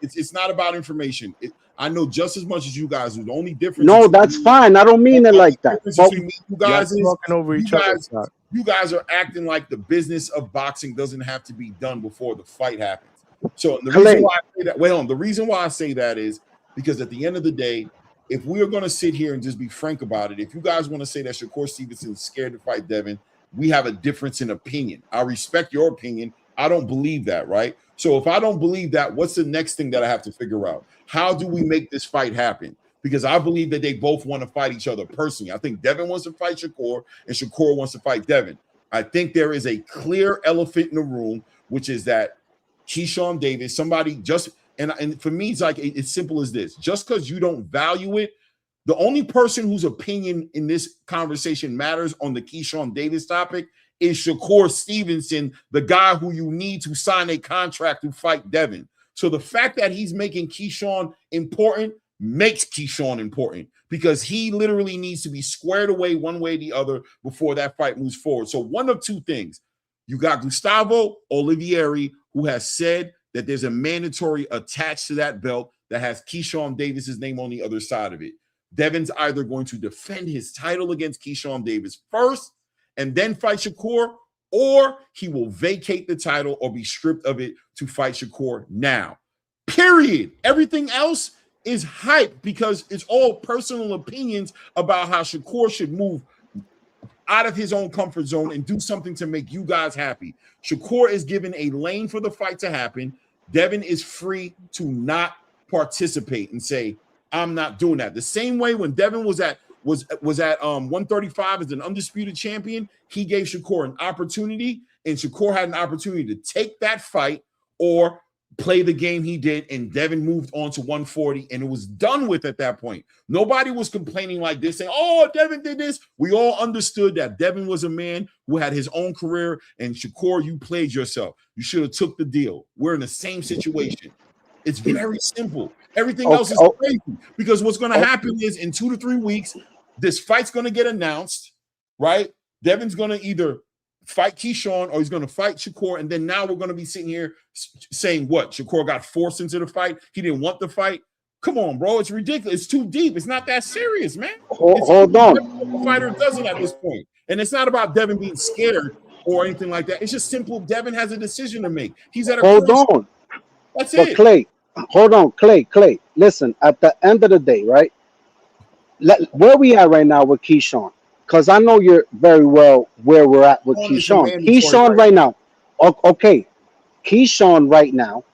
It's not about information. I know just as much as you guys do. The only difference. No, that's fine. I don't mean it like that. Between you guys is talking over each other. You guys are acting like the business of boxing doesn't have to be done before the fight happens. So the reason why I say that, the reason why I say that is because at the end of the day, if we are going to sit here and just be frank about it, if you guys want to say that Shakur Stevenson is scared to fight Devin, we have a difference in opinion. I respect your opinion. I don't believe that, right? So if I don't believe that, what's the next thing that I have to figure out? How do we make this fight happen? Because I believe that they both want to fight each other personally. I think Devin wants to fight Shakur and Shakur wants to fight Devin. I think there is a clear elephant in the room, which is that Keyshawn Davis, somebody just and for me, it's like it's simple as this. Just because you don't value it, the only person whose opinion in this conversation matters on the Keyshawn Davis topic is Shakur Stevenson, the guy who you need to sign a contract to fight Devin. So the fact that he's making Keyshawn important makes Keyshawn important because he literally needs to be squared away one way or the other before that fight moves forward. So one of two things. You got Gustavo Olivieri, who has said that there's a mandatory attached to that belt that has Keyshawn Davis's name on the other side of it. Devin's either going to defend his title against Keyshawn Davis first and then fight Shakur, or he will vacate the title or be stripped of it to fight Shakur now. Period. Everything else is hype because it's all personal opinions about how Shakur should move out of his own comfort zone and do something to make you guys happy. Shakur is given a lane for the fight to happen. Devin is free to not participate and say, I'm not doing that. The same way when Devin was at 135 as an undisputed champion, he gave Shakur an opportunity, and Shakur had an opportunity to take that fight or play the game he did, and Devin moved on to 140, and it was done with at that point. Nobody was complaining like this, saying, oh, Devin did this. We all understood that Devin was a man who had his own career, and Shakur, you played yourself. You should have took the deal. We're in the same situation. It's very simple. Everything else is crazy because what's going to happen is in 2 to 3 weeks, this fight's going to get announced, right? Devin's going to either fight Keyshawn or he's going to fight Shakur, and then now we're going to be sitting here saying what? Shakur got forced into the fight. He didn't want the fight. Come on, bro. It's ridiculous. It's too deep. It's not that serious, man. Hold on. The fighter does it at this point. And it's not about Devin being scared or anything like that. It's just simple. Devin has a decision to make. He's at a hold on. That's but it. Clay, hold on, Clay. Listen, at the end of the day, right? Where we at right now with Keyshawn? Because I know you're very well where we're at with Keyshawn. Keyshawn right now. Okay. Keyshawn right now.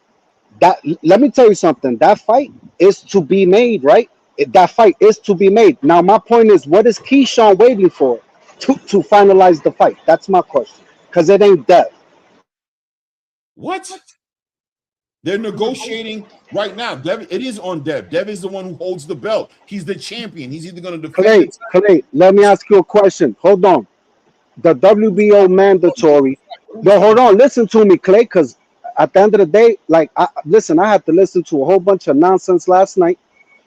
Let me tell you something. That fight is to be made, right? That fight is to be made. Now, my point is, what is Keyshawn waiting for to finalize the fight? That's my question. Because it ain't Dev. What? They're negotiating right now. Dev, it is on Dev. Dev is the one who holds the belt. He's the champion. He's either going to defend. Clay, let me ask you a question. Hold on. The WBO mandatory. No, hold on. Listen to me, Clay, because at the end of the day, I had to listen to a whole bunch of nonsense last night.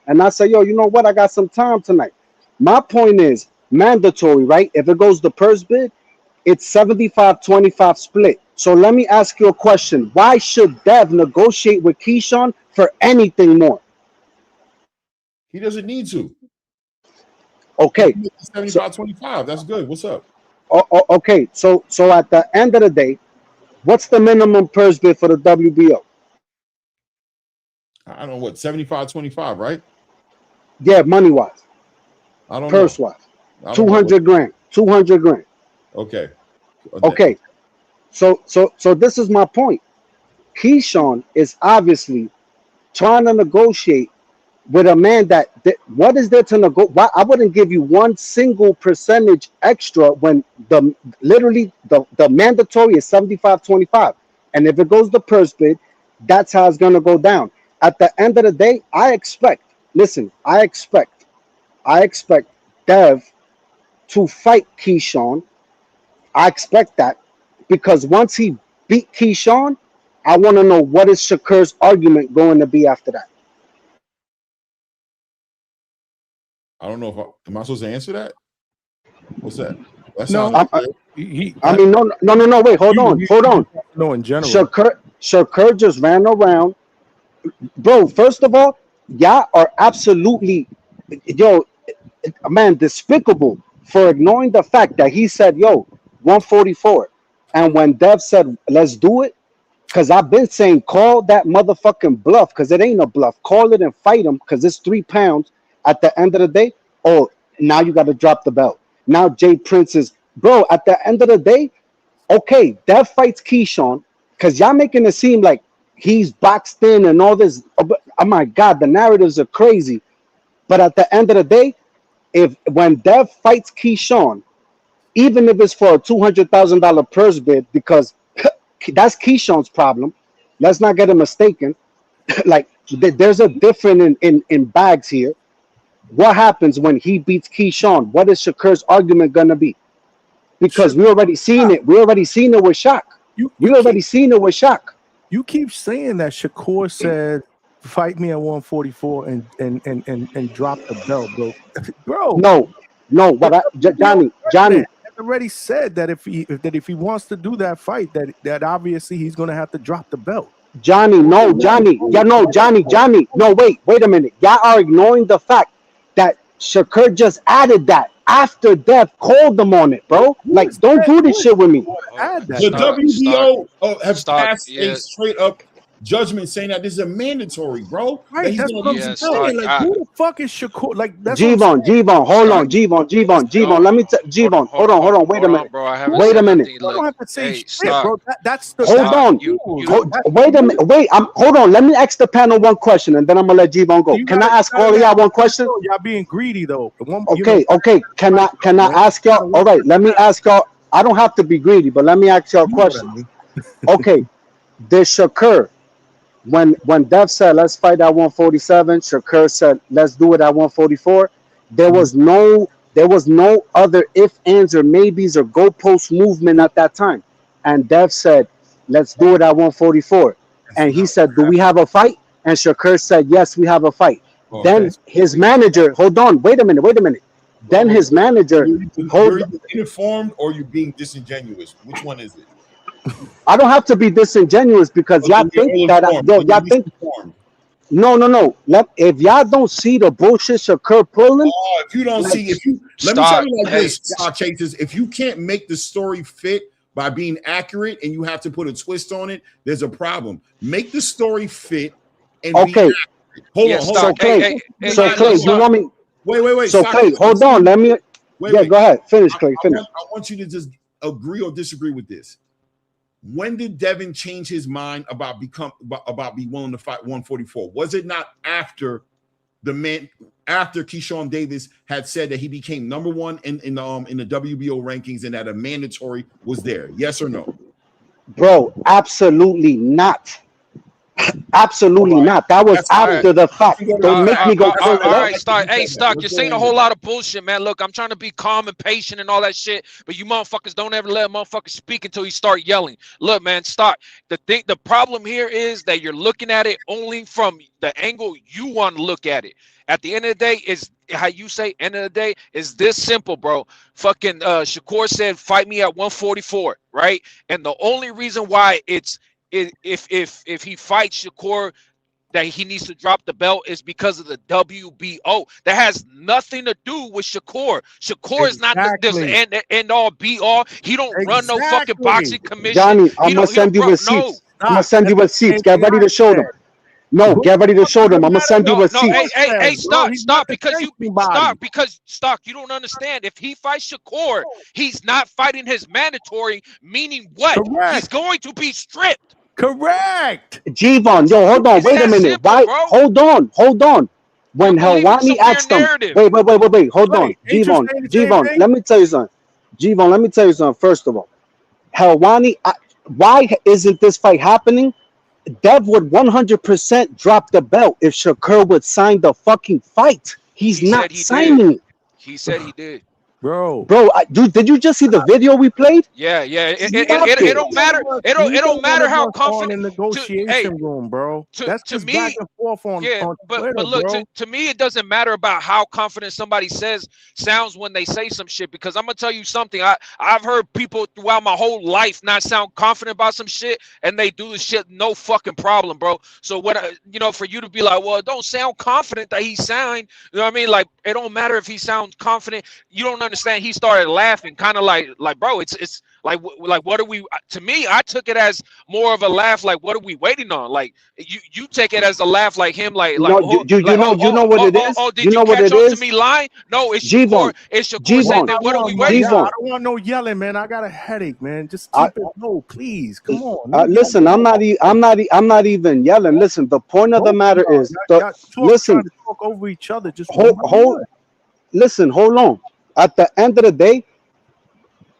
And I said, yo, you know what? I got some time tonight. My point is mandatory, right? If it goes to purse bid, it's 75-25 split. So let me ask you a question. Why should Dev negotiate with Keyshawn for anything more? He doesn't need to. Okay. 75-25. That's good. What's up? Okay. So at the end of the day, what's the minimum purse bid for the WBO? I don't know what, 75-25, right? Yeah, money-wise. I don't know. Purse-wise. 200 grand. 200 grand. Okay. Okay. So this is my point. Keyshawn is obviously trying to negotiate with a man that what is there to negotiate? I wouldn't give you one single percentage extra when the mandatory is 75-25. And if it goes to purse bid, that's how it's gonna go down. At the end of the day, I expect Dev to fight Keyshawn. I expect that. Because once he beat Keyshawn, I want to know what is Shakur's argument going to be after that. I don't know if am I supposed to answer that? What's that? That No, sounds I mean, no. Wait, hold on. No, in general. Shakur just ran around, bro. First of all, y'all are absolutely, man, despicable for ignoring the fact that he said, 144, and when Dev said, let's do it, because I've been saying, call that motherfucking bluff, because it ain't a bluff. Call it and fight him, because it's 3 pounds. At the end of the day, now you got to drop the belt. Now Jay Prince is, bro, at the end of the day, okay, Dev fights Keyshawn, because y'all making it seem like he's boxed in and all this. Oh my God, the narratives are crazy. But at the end of the day, when Dev fights Keyshawn, even if it's for a $200,000 purse bid, because that's Keyshawn's problem. Let's not get it mistaken. Like, there's a difference in bags here. What happens when he beats Keyshawn? What is Shakur's argument gonna be? Because we already seen it. We already seen it with Shaq. Seen it with Shaq. You keep saying that Shakur said, "Fight me at 144 and drop the belt, bro." No. But Johnny. Already said that if he wants to do that fight, that obviously he's gonna have to drop the belt. Johnny. No, wait a minute. Y'all are ignoring the fact that Shakur just added that after Dev called them on it, bro. Like, don't do this shit with me. The WBO have passed a straight up judgment saying that this is a mandatory, bro. Right, that's what I'm saying. Like, who the fuck is Shakur? Like, that's G-Von, hold on, G-Von. Let me tell G-Von. Hold on. Wait a minute. Wait a minute. You don't have to say shit, bro. That's the. Hold on. Wait a minute. Wait. Hold on. Let me ask the panel one question, and then I'm gonna let G-Von go. Can I ask all of y'all one question? Y'all being greedy though. Okay. Can I ask y'all? All right. Let me ask y'all. I don't have to be greedy, but let me ask y'all a question. Okay. Did Shakur, when Dev said let's fight at 147, Shakur said let's do it at 144. There was no other if, ands, or maybes or goalpost movement at that time. And Dev said let's do it at 144. And he said, do we have a fight? And Shakur said yes, we have a fight. Okay. Then his manager, hold on, wait a minute. Then his manager, you're informed or you're being disingenuous. Which one is it? I don't have to be disingenuous because y'all think that y'all think. No. If y'all don't see the bullshit Shakur pulling, if you don't see, let me tell you like this, Chasers, if you can't make the story fit by being accurate and you have to put a twist on it, there's a problem. Make the story fit and be accurate. Hold on. So Clay, you want me? Wait. So Clay, hold on. Let me. Go ahead. Finish, Clay. Finish. I want you to just agree or disagree with this. When did Devin change his mind about be willing to fight 144? Was it not after Keyshawn Davis had said that he became number one in the WBO rankings and that a mandatory was there? Yes or no? Bro, absolutely not. Absolutely not. That was after the fact. Don't make me go. All right, Stark. Hey, Stark, you're saying a whole lot of bullshit, man. Look, I'm trying to be calm and patient and all that shit, but you motherfuckers don't ever let motherfuckers speak until you start yelling. Look, man, Stark. The problem here is that you're looking at it only from the angle you want to look at it. At the end of the day, is how you say. End of the day is this simple, bro. Fucking Shakur said, "Fight me at 144," right? And the only reason why it's if he fights Shakur that he needs to drop the belt is because of the WBO. That has nothing to do with Shakur. Shakur is not the end all be all. He don't run no fucking boxing commission. Johnny, I'm gonna send you receipts. I'm gonna send you receipts. Get ready to show them. No, get ready to show them. I'm gonna send you receipts. Hey, stop because you don't understand. If he fights Shakur, he's not fighting his mandatory, meaning what? Correct. He's going to be stripped. Correct. G-Von, hold on, wait a minute. Simple, why? Bro. Hold on. When Helwani asked him, wait, hold on. G-Von, let me tell you something. G-Von, let me tell you something. First of all, Helwani, why isn't this fight happening? Dev would 100% drop the belt if Shakur would sign the fucking fight. He's not signing it. He said he did. Bro, dude, did you just see the video we played? Yeah. It don't matter. It don't matter how confident in confident. the negotiation room, bro. That's To just back me, and forth on Twitter, but look, bro. to me, it doesn't matter about how confident somebody sounds when they say some shit. Because I'm gonna tell you something. I've heard people throughout my whole life not sound confident about some shit, and they do the shit no fucking problem, bro. So what for you to be like, well, it don't sound confident that he signed. You know what I mean? Like, it don't matter if he sounds confident. You don't understand. He started laughing, kind of like bro, it's like what are we? To me, I took it as more of a laugh. Like, what are we waiting on? Like, you take it as a laugh, like him, like No, you know what it is. Did you catch on to me lying? No, it's Shakur. It's Shakur saying, then what are we waiting I for? don't want no yelling, man. I got a headache, man. Just keep it low, please. Come on. Listen, I'm not even yelling. Listen, the point of the matter is, listen, talk over each other. Just listen, hold on. At the end of the day,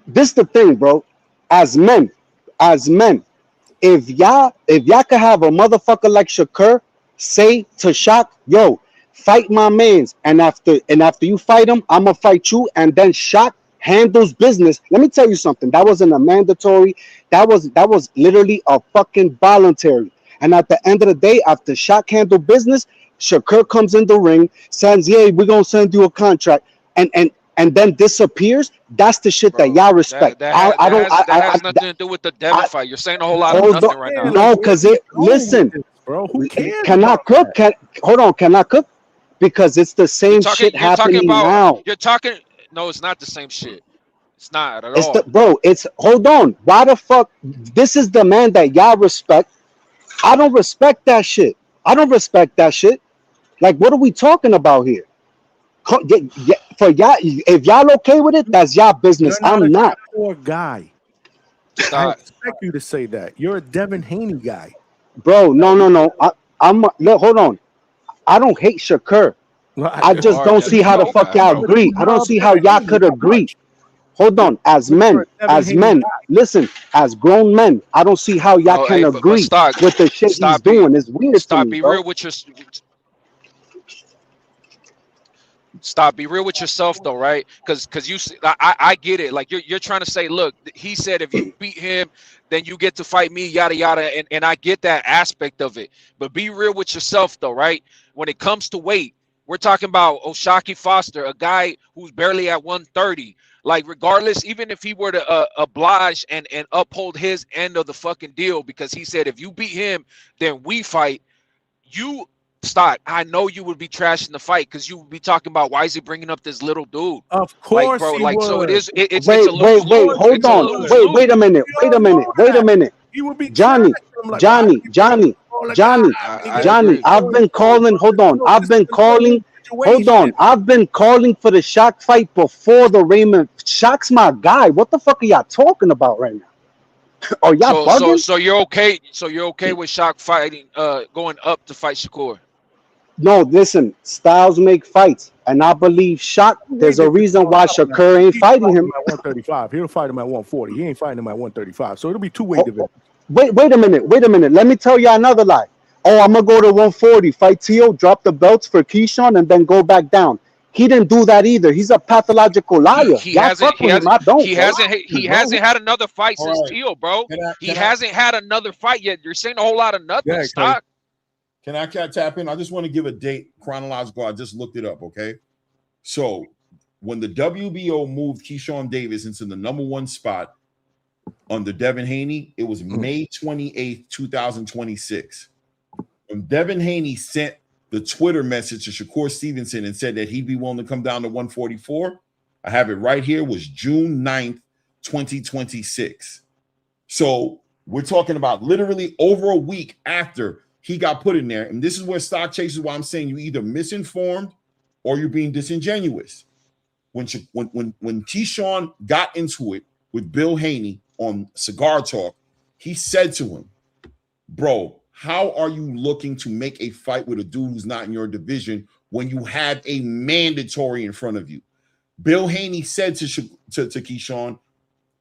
this the thing, bro. As men, if y'all could have a motherfucker like Shakur say to Shaq, yo, fight my mans, and after you fight him, I'ma fight you, and then Shaq handles business. Let me tell you something. That wasn't a mandatory. That was literally a fucking voluntary. And at the end of the day, after Shaq handled business, Shakur comes in the ring, says, yeah, we're gonna send you a contract, and then disappears. That's the shit that y'all respect. That has nothing to do with the Devin fight. You're saying a whole lot of nothing right now. No, because listen, bro, who cares? Can I cook? Can I cook? Because it's the same shit happening now. You're talking. No, it's not the same shit. It's not at all. Hold on. Why the fuck? This is the man that y'all respect. I don't respect that shit. Like, what are we talking about here? For y'all, if y'all okay with it, that's y'all business. I'm not. Poor guy. I expect you to say that. You're a Devin Haney guy, bro. No. Look, hold on. I don't hate Shakur. I just don't see how the fuck y'all agree. I don't see how y'all could agree. Hold on, as men, listen, as grown men, I don't see how y'all can agree with the shit he's doing. It's weird to me, bro. Be real with yourself, though, right? Because you, I get it. Like, you're trying to say, look, he said if you beat him, then you get to fight me, yada yada, and I get that aspect of it. But be real with yourself, though, right? When it comes to weight, we're talking about O'Shaquie Foster, a guy who's barely at 130. Like, regardless, even if he were to oblige and uphold his end of the fucking deal, because he said if you beat him, then we fight. You. Stock, I know you would be trashing the fight because you would be talking about why is he bringing up this little dude? Of course, like, bro. He like, would. So it is. It's wait, a lose. Hold on. Wait a minute. He would be Johnny. I've been calling. Hold on. I've been calling for the Shaq fight before the Raymond. Shaq's my guy. What the fuck are y'all talking about right now? Are y'all bugging? So you're okay. So you're okay with Shaq fighting, going up to fight Shakur? No, listen, styles make fights, and I believe Shaq. There's a reason why Shakur ain't fighting him at 135. He'll fight him at 140. He ain't fighting him at 135. So it'll be two-way division. Wait a minute. Let me tell you another lie. Oh, I'm gonna go to 140, fight Tio, drop the belts for Keyshawn, and then go back down. He didn't do that either. He's a pathological liar. He hasn't had another fight since Tio, bro. He hasn't had another fight yet. You're saying a whole lot of nothing. Stock. Can I tap in? I just want to give a date chronological. I just looked it up, okay? So when the WBO moved Keyshawn Davis into the #1 spot under Devin Haney, it was May 28th, 2026. When Devin Haney sent the Twitter message to Shakur Stevenson and said that he'd be willing to come down to 144, I have it right here, was June 9th, 2026. So we're talking about literally over a week after he got put in there. And this is where Stock chases why I'm saying you either misinformed or you're being disingenuous. When Keyshawn got into it with Bill Haney on Cigar Talk, he said to him, bro, how are you looking to make a fight with a dude who's not in your division when you have a mandatory in front of you? Bill Haney said to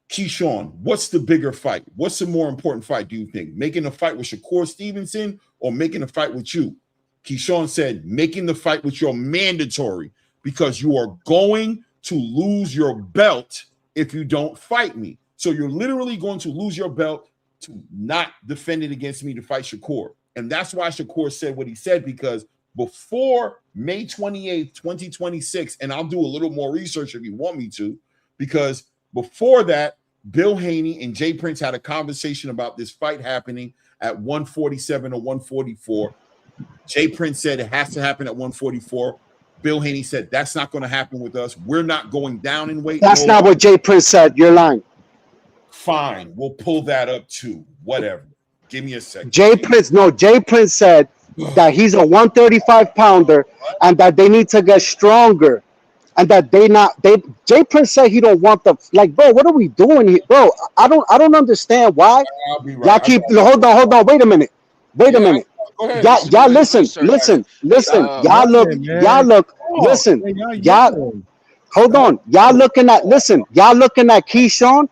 Keyshawn, what's the bigger fight? What's the more important fight, do you think? Making a fight with Shakur Stevenson or making a fight with you? Keyshawn said, making the fight with your mandatory, because you are going to lose your belt if you don't fight me. So you're literally going to lose your belt to not defend it against me to fight Shakur. And that's why Shakur said what he said, because before May 28th, 2026, and I'll do a little more research if you want me to, because before that, Bill Haney and Jay Prince had a conversation about this fight happening at 147 or 144. Jay Prince said it has to happen at 144. Bill Haney said that's not going to happen with us. We're not going down in weight. That's not what Jay Prince said. You're lying. Fine, we'll pull that up too. Whatever. Give me a second. Jay Prince said that he's a 135 pounder and that they need to get stronger. And that Jay Prince said he don't want the, like, bro, what are we doing here? Bro, I don't understand why. Y'all keep, hold on, wait a minute. Y'all listen. Y'all look, listen. Y'all, hold on. Y'all looking at Keyshawn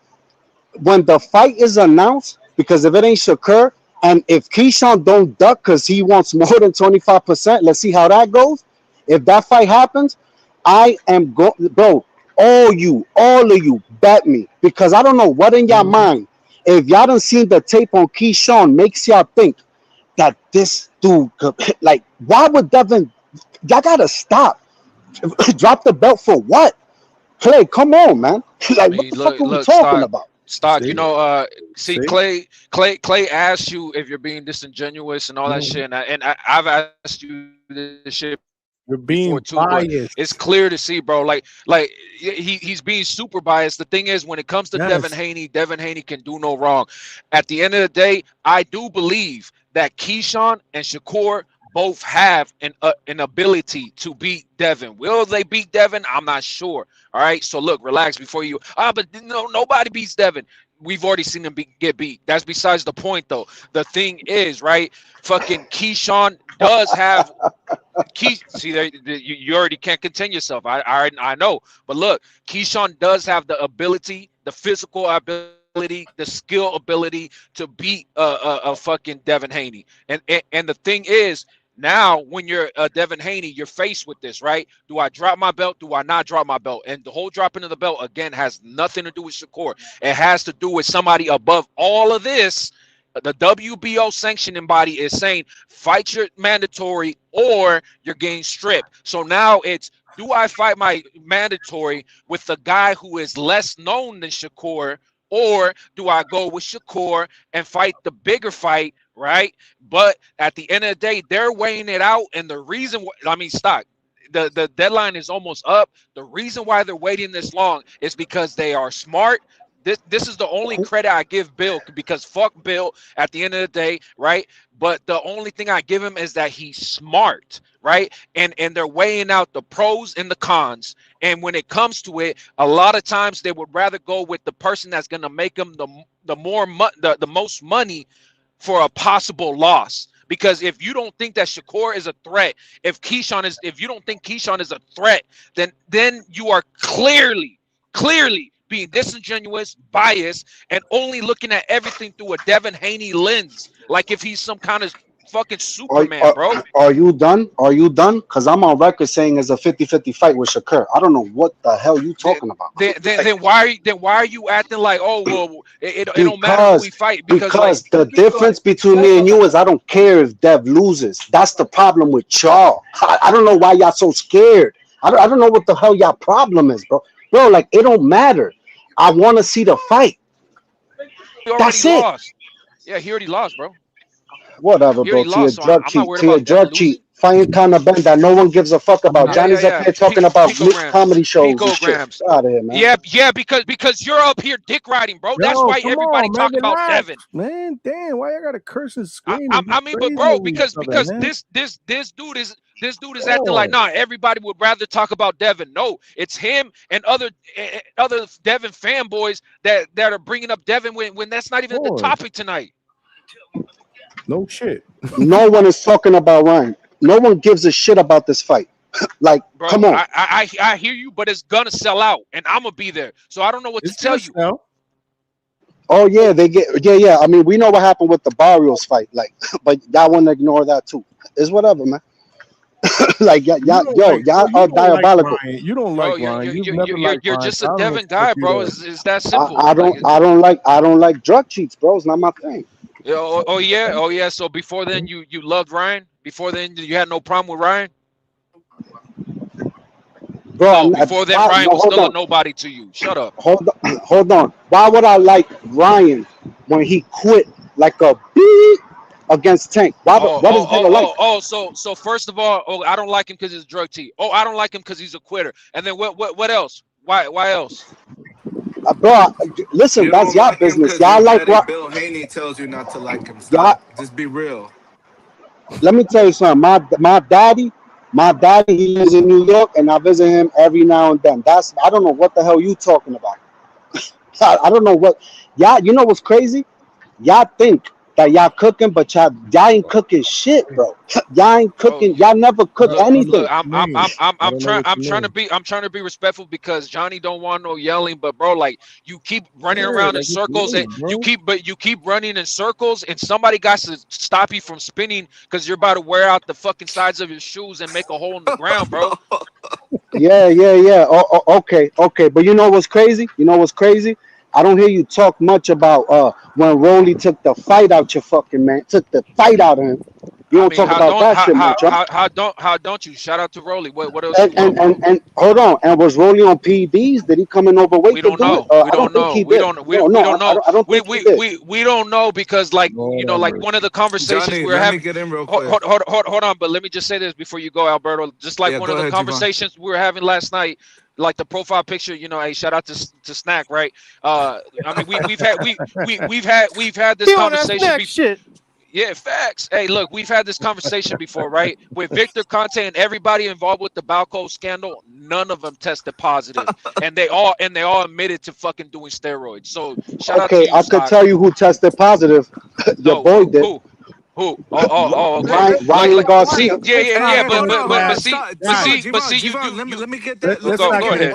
when the fight is announced, because if it ain't Shakur, and if Keyshawn don't duck because he wants more than 25%, let's see how that goes. If that fight happens, I am going, bro. All of you, bet me, because I don't know what in y'all mind. If y'all done seen the tape on Keyshawn, makes y'all think that this dude could, like, why would Devin? Y'all gotta stop. Drop the belt for what? Clay, come on, man. Like, what the fuck are we talking about? Stock, you know, Clay asked you if you're being disingenuous and all that shit, and I've asked you this shit. You're being too, biased. It's clear to see, bro. Like he's being super biased. The thing is, when it comes to Devin Haney can do no wrong. At the end of the day, I do believe that Keyshawn and Shakur both have an ability to beat Devin. Will they beat Devin? I'm not sure. All right. So look, relax before you. But no, nobody beats Devin. We've already seen him get beat. That's besides the point, though. The thing is, right? Fucking Keyshawn does have. See, you already can't contain yourself. I know. But look, Keyshawn does have the ability, the physical ability, the skill ability to beat a fucking Devin Haney. And the thing is, now when you're Devin Haney, you're faced with this, right? Do I drop my belt? Do I not drop my belt? And the whole dropping of the belt, again, has nothing to do with Shakur. It has to do with somebody above all of this. The WBO sanctioning body is saying fight your mandatory or you're getting stripped. So now it's, do I fight my mandatory with the guy who is less known than Shakur, or do I go with Shakur and fight the bigger fight, right? But at the end of the day, they're weighing it out. And the reason, Stock, the deadline is almost up. The reason why they're waiting this long is because they are smart. This is the only credit I give Bill, because fuck Bill at the end of the day, right? But the only thing I give him is that he's smart, right? And they're weighing out the pros and the cons. And when it comes to it, a lot of times they would rather go with the person that's going to make them the most money for a possible loss. Because if you don't think that Shakur is a threat, if you don't think Keyshawn is a threat, then you are clearly being disingenuous, biased, and only looking at everything through a Devin Haney lens, like if he's some kind of fucking Superman, bro. Are you done? Because I'm on record saying it's a 50-50 fight with Shakur. I don't know what the hell you talking about. Then why are you acting like, oh well, it don't matter who we fight, because the difference between me and you is I don't care if Dev loses. That's the problem with y'all. I don't know why y'all so scared. I don't know what the hell y'all problem is, bro. Bro, like, it don't matter. I want to see the fight. That's it. Lost. Yeah, he already lost, bro. Whatever, bro. To your drug cheat. Fighting Conor Benn that no one gives a fuck about. Johnny's up here talking about comedy shows and shit. Out of here, man. Yeah, because you're up here dick riding, bro. That's why everybody talking about Devin. Man, damn, why I gotta curse and scream? But bro, because this dude is acting like, nah, everybody would rather talk about Devin. No, it's him and other Devin fanboys that are bringing up Devin when that's not even the topic tonight. No shit. No one is talking about Ryan. No one gives a shit about this fight. Like, bro, come on. I hear you, but it's gonna sell out, and I'm gonna be there. So I don't know what to tell you. Oh yeah, yeah. I mean, we know what happened with the Barrios fight, like, but y'all want to ignore that too. It's whatever, man. Like y'all are diabolical. Like Ryan. You don't like Ryan. You've never liked You're Ryan. just a Devin guy, bro. It's that simple. I don't like drug cheats, bro. It's not my thing. Oh yeah. So before then, you loved Ryan. Before then, you had no problem with Ryan. Bro, no, before then, Ryan was still a nobody to you. Shut up. Hold on. Why would I like Ryan when he quit like a beep against Tank? What is there to like? So first of all, I don't like him because he's a drug cheat. I don't like him because he's a quitter. And then what else? Why else? Bro, listen, that's y'all business. Y'all like what? Bill Haney tells you not to like him. Stop. Just be real. Let me tell you something. My daddy, he lives in New York, and I visit him every now and then. I don't know what the hell you talking about. I don't know what y'all. You know what's crazy? Y'all think that y'all cooking, but y'all ain't cooking shit, bro. Y'all ain't cooking. Y'all never cook anything. Look, I'm trying to be respectful because Johnny don't want no yelling, but bro, like you keep running around in circles and you keep running in circles, and somebody got to stop you from spinning because you're about to wear out the fucking sides of your shoes and make a hole in the ground, bro. Yeah. Okay. But you know what's crazy? I don't hear you talk much about when Rolly took the fight out your fucking man. Took the fight out of him. You don't talk about that shit much, huh? How don't you? Shout out to Rolly. What else? And hold on. And was Rolly on PEDs? Did he come in overweight? We don't know. We don't know. We don't know because like like one of the conversations Johnny, we're having. Get in real quick. Hold on, but let me just say this before you go, Alberto. Just like one of the conversations we were having last night. Like the profile picture, hey, shout out to Snack, right? I mean, we've had this conversation before. Yeah, facts. Hey, look, we've had this conversation before, right? With Victor Conte and everybody involved with the Balco scandal, none of them tested positive, and they all admitted to fucking doing steroids. So shout out to you, I could tell you who tested positive. Your boy did. Who? Okay. Ryan Garcia. Yeah. But see, let me get that. Go ahead.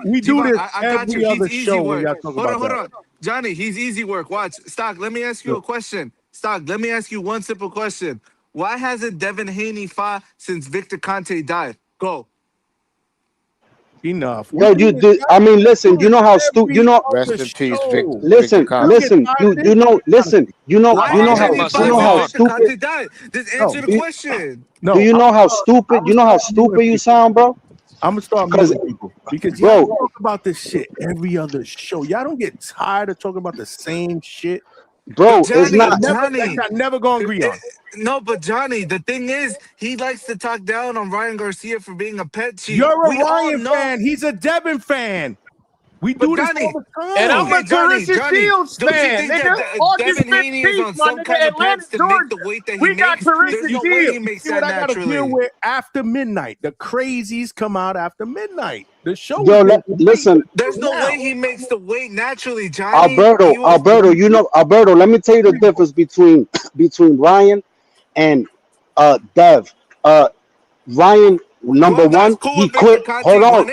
We do this I got you. every other He's show easy when y'all work. talk Hold about on. Johnny, he's easy work. Watch. Stock, let me ask you a question. Stock, let me ask you one simple question. Why hasn't Devin Haney fought since Victor Conte died? Go. Enough. Yo, you did. I mean, listen. You know how stupid. You know. Rest in peace, Victor. Listen. You know. Listen. You know how stupid. Conte died. Just answer the question. Do you know how stupid? You know how stupid you sound, bro? I'm gonna start muting people because y'all talk about this shit every other show. Y'all don't get tired of talking about the same shit, bro. Johnny, it's not. Johnny. I'm never gonna agree on. No, but Johnny, the thing is, he likes to talk down on Ryan Garcia for being a pet cheat. You're a Ryan fan. He's a Devin fan. We do this all the time. And I'm a Carissa Shields fan. Devin Haney is on some kind of pets to make the weight that he makes. There's no way he makes that naturally. Deal with after midnight. The crazies come out after midnight. The show. Listen. There's no way he makes the weight naturally, Johnny. Alberto, you know, Alberto. Let me tell you the difference between Ryan and Dev. Ryan, number one, he quit. Hold on.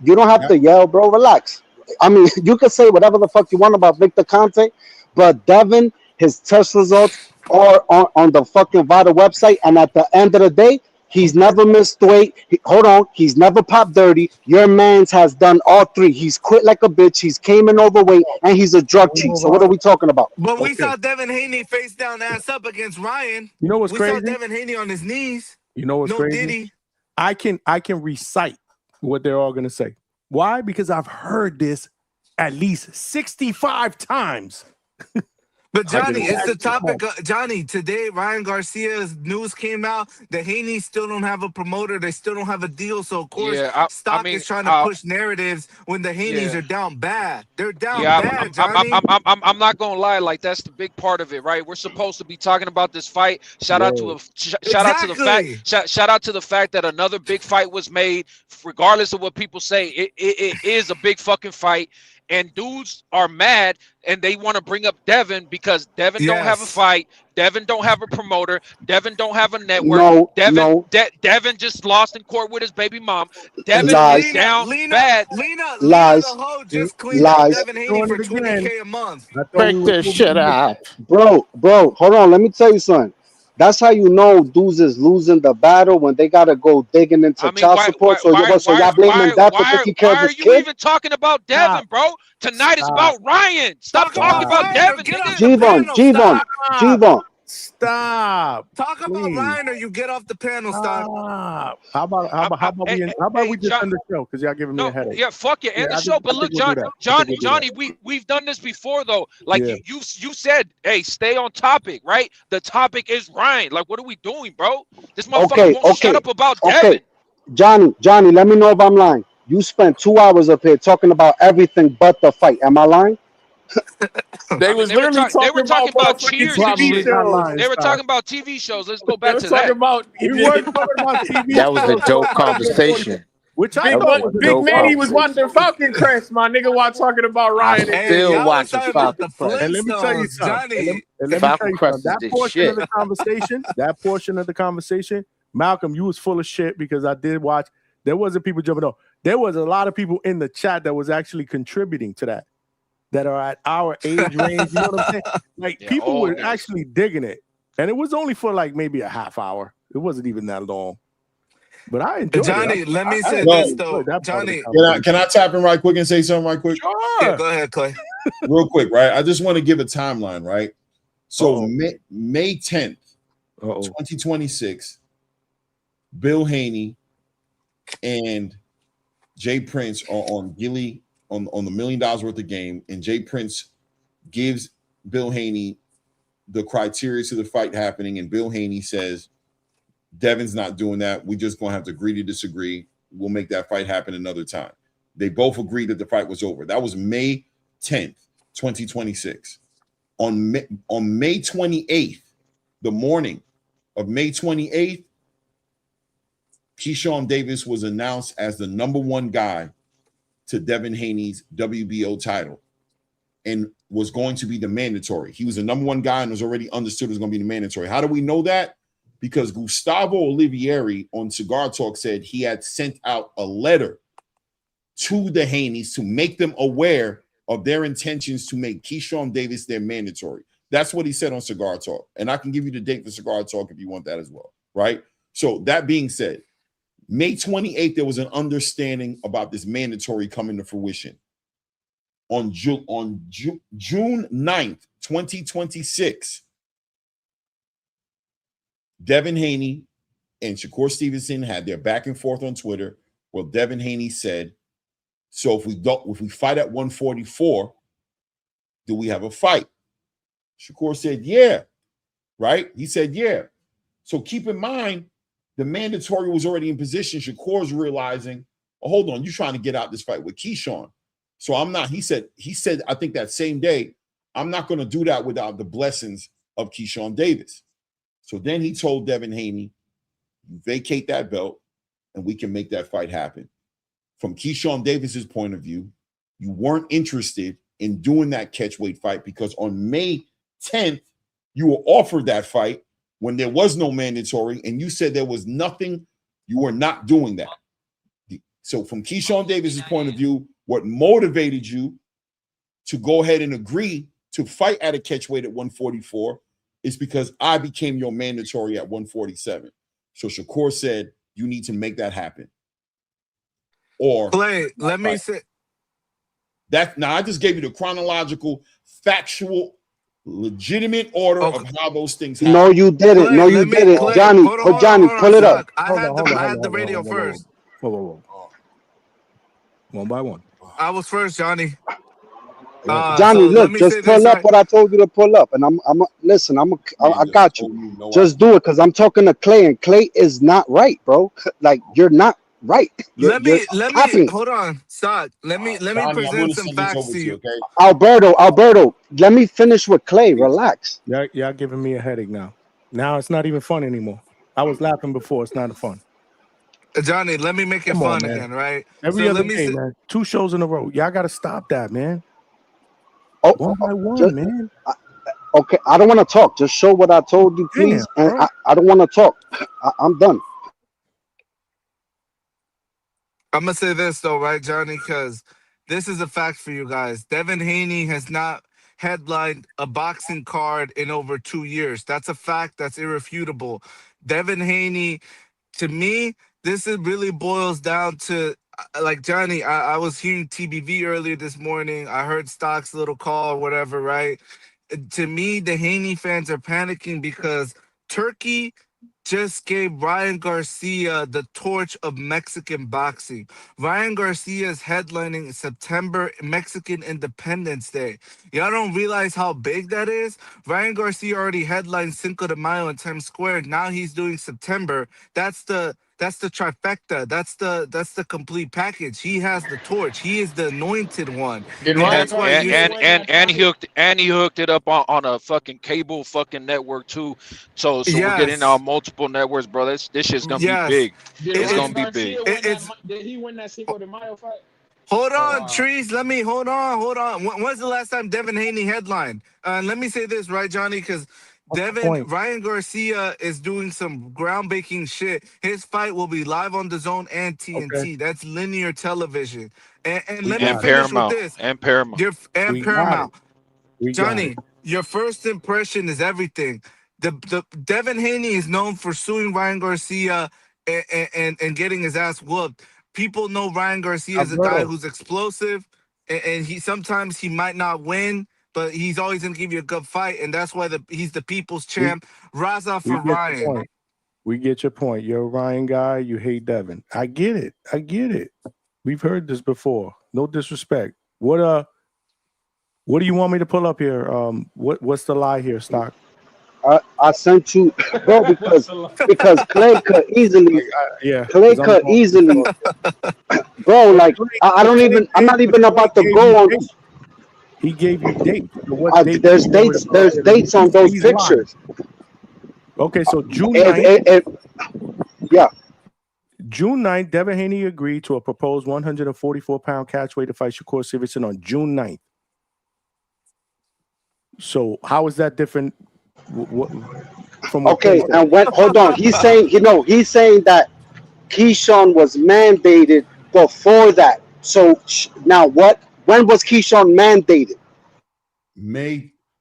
You don't have to yell, bro. Relax. I mean, you can say whatever the fuck you want about Victor Conte, but Devin, his test results are on the fucking Vada website, and at the end of the day, he's never missed weight. He's never popped dirty. Your man's has done all three. He's quit like a bitch. He's came in overweight, and he's a drug cheat. So what are we talking about? But we saw Devin Haney face down, ass up against Ryan. You know what's crazy? We saw Devin Haney on his knees. You know what's crazy? Diddy. I can recite what they're all gonna say. Why? Because I've heard this at least 65 times. But Johnny, it's the topic. Johnny, today Ryan Garcia's news came out. The Haney still don't have a promoter. They still don't have a deal. So of course, Stock is trying to push narratives when the Haneys are down bad. They're down bad, Johnny. I'm not gonna lie. Like that's the big part of it, right? We're supposed to be talking about this fight. Shout out to the fact that another big fight was made. Regardless of what people say, it is a big fucking fight. And dudes are mad and they want to bring up Devin because Devin don't have a fight. Devin don't have a promoter. Devin don't have a network. Devin just lost in court with his baby mom. Devin is down bad. Lies. The hoe just cleaned up Devin Haney for $20K a month. Break this shit out. Bro, hold on. Let me tell you something. That's how you know dudes is losing the battle when they gotta go digging into I mean, child support. So y'all blaming that for taking care why of are his you kid? even talking about Devin, bro? Tonight is Stop. about Ryan. Stop Talk talking about about Ryan or Devin, get off nigga. the panel, Stock. Stop. Talk about Please. Ryan or you get off the panel, Stock. How about we just end the show? Because y'all giving me a headache. Yeah, fuck you, end the I show. think But look, we'll do that. I think we'll do Johnny, that. we've done this before though. Like Yeah. you said, hey, stay on topic, right? The topic is Ryan. Like, what are we doing, bro? This motherfucker won't shut up about Devin. Johnny, let me know if I'm lying. You spent 2 hours up here talking about everything but the fight. Am I lying? They was literally They were talking about motherfucking cheers and TV shit. shows. They were talking about TV shows. Let's go They back was to talking that. about. We weren't talking about TV That was a shows. dope conversation. Which I Big thought was a Big dope Manny was watching conversation. Falcon Crest, my nigga, while talking about Ryan. I still watch the Falcon Crest. And let me tell you something. And let me tell you Crest something. is That the portion of shit. the conversation, Malcolm, you was full of shit because I did watch. There wasn't people jumping on. There was a lot of people in the chat that was actually contributing to that are at our age range. You know what I'm saying? Like people were actually digging it, and it was only for like maybe a half hour. It wasn't even that long. But I enjoyed Johnny, it. let me say I this enjoyed though. that part of the Johnny, conversation. Can I tap in right quick and say something right quick? Yeah, go ahead, Clay. Real quick, right? I just want to give a timeline, right? So May 10th, 2026, Bill Haney and Jay Prince are on Gilly on the $1 million worth of game, and Jay Prince gives Bill Haney the criteria to the fight happening, and Bill Haney says, Devin's not doing that. We just gonna have to agree to disagree. We'll make that fight happen another time. They both agreed that the fight was over. That was May 10th, 2026. On May 28th, the morning of May 28th, Keyshawn Davis was announced as the #1 guy to Devin Haney's WBO title and was going to be the mandatory. He was the #1 guy and was already understood it was going to be the mandatory. How do we know that? Because Gustavo Olivieri on Cigar Talk said he had sent out a letter to the Haneys to make them aware of their intentions to make Keyshawn Davis their mandatory. That's what he said on Cigar Talk. And I can give you the date for Cigar Talk if you want that as well, right? So that being said, May 28th, there was an understanding about this mandatory coming to fruition. On June 9th, 2026, Devin Haney and Shakur Stevenson had their back and forth on Twitter. Well, Devin Haney said, so if we fight at 144, do we have a fight? Shakur said, yeah, right? He said, yeah. So keep in mind, the mandatory was already in position. Shakur's realizing, oh, hold on, you're trying to get out this fight with Keyshawn. So I'm not, he said, I think that same day, I'm not going to do that without the blessings of Keyshawn Davis. So then he told Devin Haney, vacate that belt and we can make that fight happen. From Keyshawn Davis's point of view, you weren't interested in doing that catchweight fight because on May 10th, you were offered that fight when there was no mandatory and you said there was nothing, you were not doing that. So from Keyshawn Davis's point of view, what motivated you to go ahead and agree to fight at a catchweight at 144 is because I became your mandatory at 147. So Shakur said, you need to make that happen. Or Clay, let me say that. Now I just gave you the chronological, factual, legitimate order of how those things happen. No, you didn't. Clay, No, you didn't. Clay, Johnny, hold on, Johnny, hold on, pull it up. I had the radio first. Whoa. One by one. I was first, Johnny. Johnny, so look, just pull up what I told you to pull up, and listen. I got you. Just do it because I'm talking to Clay, and Clay is not right, bro. Like you're not right. Let me hold on, stop. Let me present some facts to you. Okay? Alberto, let me finish with Clay. Relax. Y'all giving me a headache now. Now it's not even fun anymore. I was laughing before. It's not fun. Johnny, let me make it fun again, right? Every other day, man. 2 shows in a row. Y'all got to stop that, man. Oh, one by one, man. Okay, I don't want to talk. Just show what I told you, please. Damn, and I don't want to talk. I'm done. I'm gonna say this though, right, Johnny? Because this is a fact for you guys. Devin Haney headlined a boxing card in over 2 years. That's a fact. That's irrefutable. Devin Haney, to me, this is really boils down to like Johnny. I was hearing TBV earlier this morning. I heard Stock's little call or whatever, right? To me, the Haney fans are panicking because Turkey just gave Ryan Garcia the torch of Mexican boxing. Ryan Garcia is headlining September Mexican Independence Day. Y'all don't realize how big that is? Ryan Garcia already headlined Cinco de Mayo in Times Square. Now he's doing September. That's the trifecta. That's the complete package. He has the torch. He is the anointed one. And That's why he hooked it up on a fucking cable fucking network too. So we're getting Yes. multiple networks, bro. This shit's gonna Yes. be big. It- It's it- gonna be big. Did he win that Cinco de Mayo fight? Hold on, Trees. Hold on. When's the last time Devin Haney headlined? Let me say this, right, Johnny? Because Ryan Garcia is doing some groundbreaking shit. His fight will be live on DAZN and TNT. Okay. That's linear television. And let And me finish Paramount. with this. And Paramount. And We got Paramount. We got Johnny, it. your first impression is everything. The Devin Haney is known for suing Ryan Garcia and getting his ass whooped. People know Ryan Garcia is a guy Alberto. who's explosive, and he sometimes he might not win, but he's always gonna give you a good fight, and that's why he's the people's champ. Raza We for get your Ryan. point. We get your point. You're a Ryan guy. You hate Devin. I get it. We've heard this before. No disrespect. What do you want me to pull up here? What's the lie here, Stock? I sent you, bro, because Clay could easily, Clay could easily, bro. Like I don't even. I'm not even about to go on. He gave you dates. So what date there's do you want me dates. to put There's up? dates on those He's lying. pictures. Okay, so June 9th. Yeah. June 9th, Devin Haney agreed to a proposed 144-pound catchweight to fight Shakur Stevenson on June 9th. So how is that different? From Okay, and hold on. He's saying that Keyshawn was mandated before that. So now what? When was Keyshawn mandated?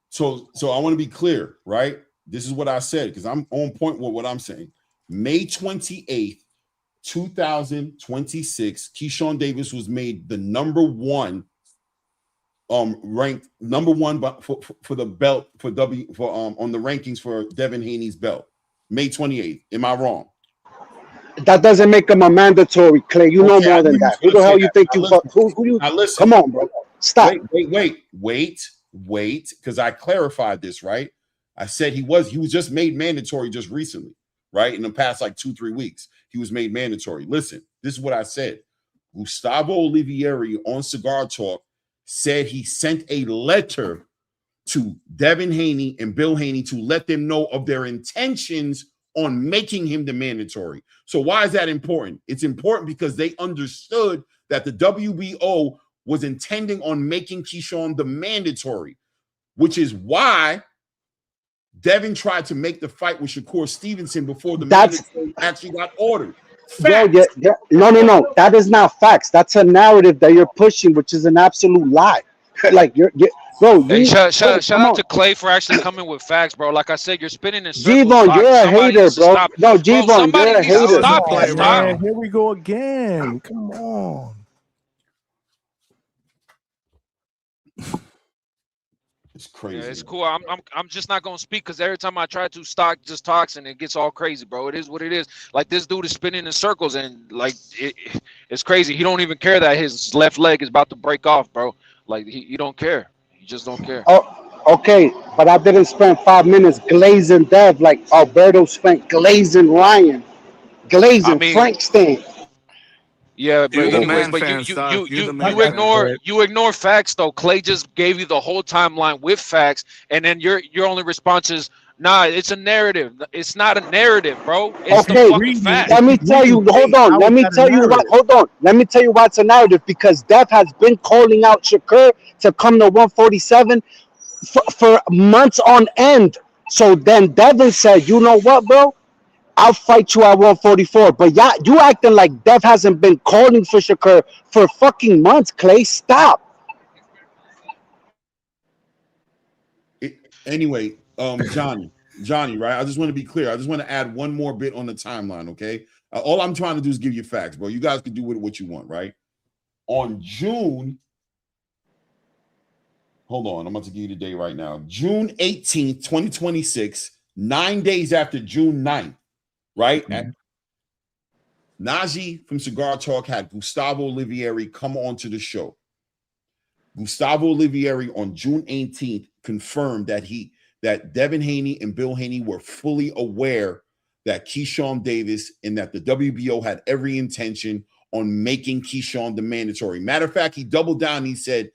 So I want to be clear, right? This is what I said because I'm on point with what I'm saying. May 28th, 2026, Keyshawn Davis was made the number one ranked number one for the belt on the rankings for Devin Haney's belt. May 28th. Am I wrong? That doesn't make him a mandatory, Clay. You know more than that. Who the hell you think you fuck? Who you? Listen. Come on, bro. Stop. Wait, because I clarified this, right? I said he was just made mandatory just recently, right? In the past like 2-3 weeks, he was made mandatory. Listen, this is what I said. Gustavo Olivieri on Cigar Talk said he sent a letter to Devin Haney and Bill Haney to let them know of their intentions on making him the mandatory. So why is that important? It's important because they understood that the WBO was intending on making Keyshawn the mandatory, which is why Devin tried to make the fight with Shakur Stevenson before the mandatory actually got ordered. Bro, no. That is not facts. That's a narrative that you're pushing, which is an absolute lie. Like bro. Hey, shout out to Clay for actually coming with facts, bro. Like I said, you're spinning in circles. G-Von, you're a hater, bro. Stop. No, G-Von, you're a hater. Stop it. Man, here we go again. Come on. It's crazy. Yeah, it's cool. I'm just not gonna speak because every time I try to, Stock just talks and it gets all crazy, bro. It is what it is. Like this dude is spinning in circles and like it's crazy. He don't even care that his left leg is about to break off, bro. Like he don't care. He just don't care. Oh, okay, but I didn't spend 5 minutes glazing Dev like Alberto spent glazing Ryan, glazing Frank Stain. Yeah, but You're the anyways, man, but fan, Stock. You're the man, you ignore facts though. Clay just gave you the whole timeline with facts, and then your only response is, nah, it's a narrative. It's not a narrative, bro. It's the fucking fact. Let me tell you. Hold on. Let me tell you why. Hold on. Let me tell you why it's a narrative. Because Dev has been calling out Shakur to come to 147 for months on end. So then Devin said, "You know what, bro? I'll fight you at 144." But yeah, you acting like Dev hasn't been calling for Shakur for fucking months. Clay, stop. Anyway, Johnny, right? I just want to be clear. I just want to add one more bit on the timeline, okay? All I'm trying to do is give you facts, bro. You guys can do with it what you want, right? On June, hold on, I'm about to give you the date right now. June 18th, 2026, 9 days after June 9th, right? Najee from Cigar Talk had Gustavo Olivieri come on to the show. Gustavo Olivieri on June 18th confirmed that Devin Haney and Bill Haney were fully aware that Keyshawn Davis and that the WBO had every intention on making Keyshawn the mandatory. Matter of fact, he doubled down. He said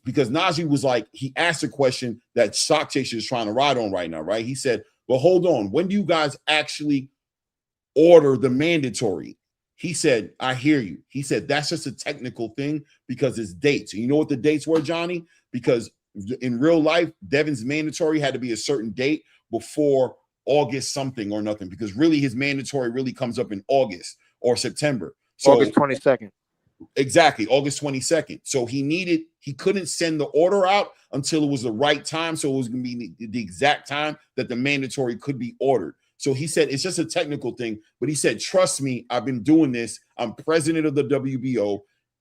because Najee was like, he asked a question that Stock Chaser is trying to ride on right now, right? He said, well, hold on. When do you guys actually order the mandatory? He said, I hear you. He said, that's just a technical thing because it's dates. And you know what the dates were, Johnny? Because in real life, Devin's mandatory had to be a certain date before August something or nothing, because really his mandatory really comes up in August or September. So August 22nd. Exactly, August 22nd. So he couldn't send the order out until it was the right time. So it was going to be the exact time that the mandatory could be ordered. So he said, it's just a technical thing, but he said, trust me, I've been doing this. I'm president of the WBO.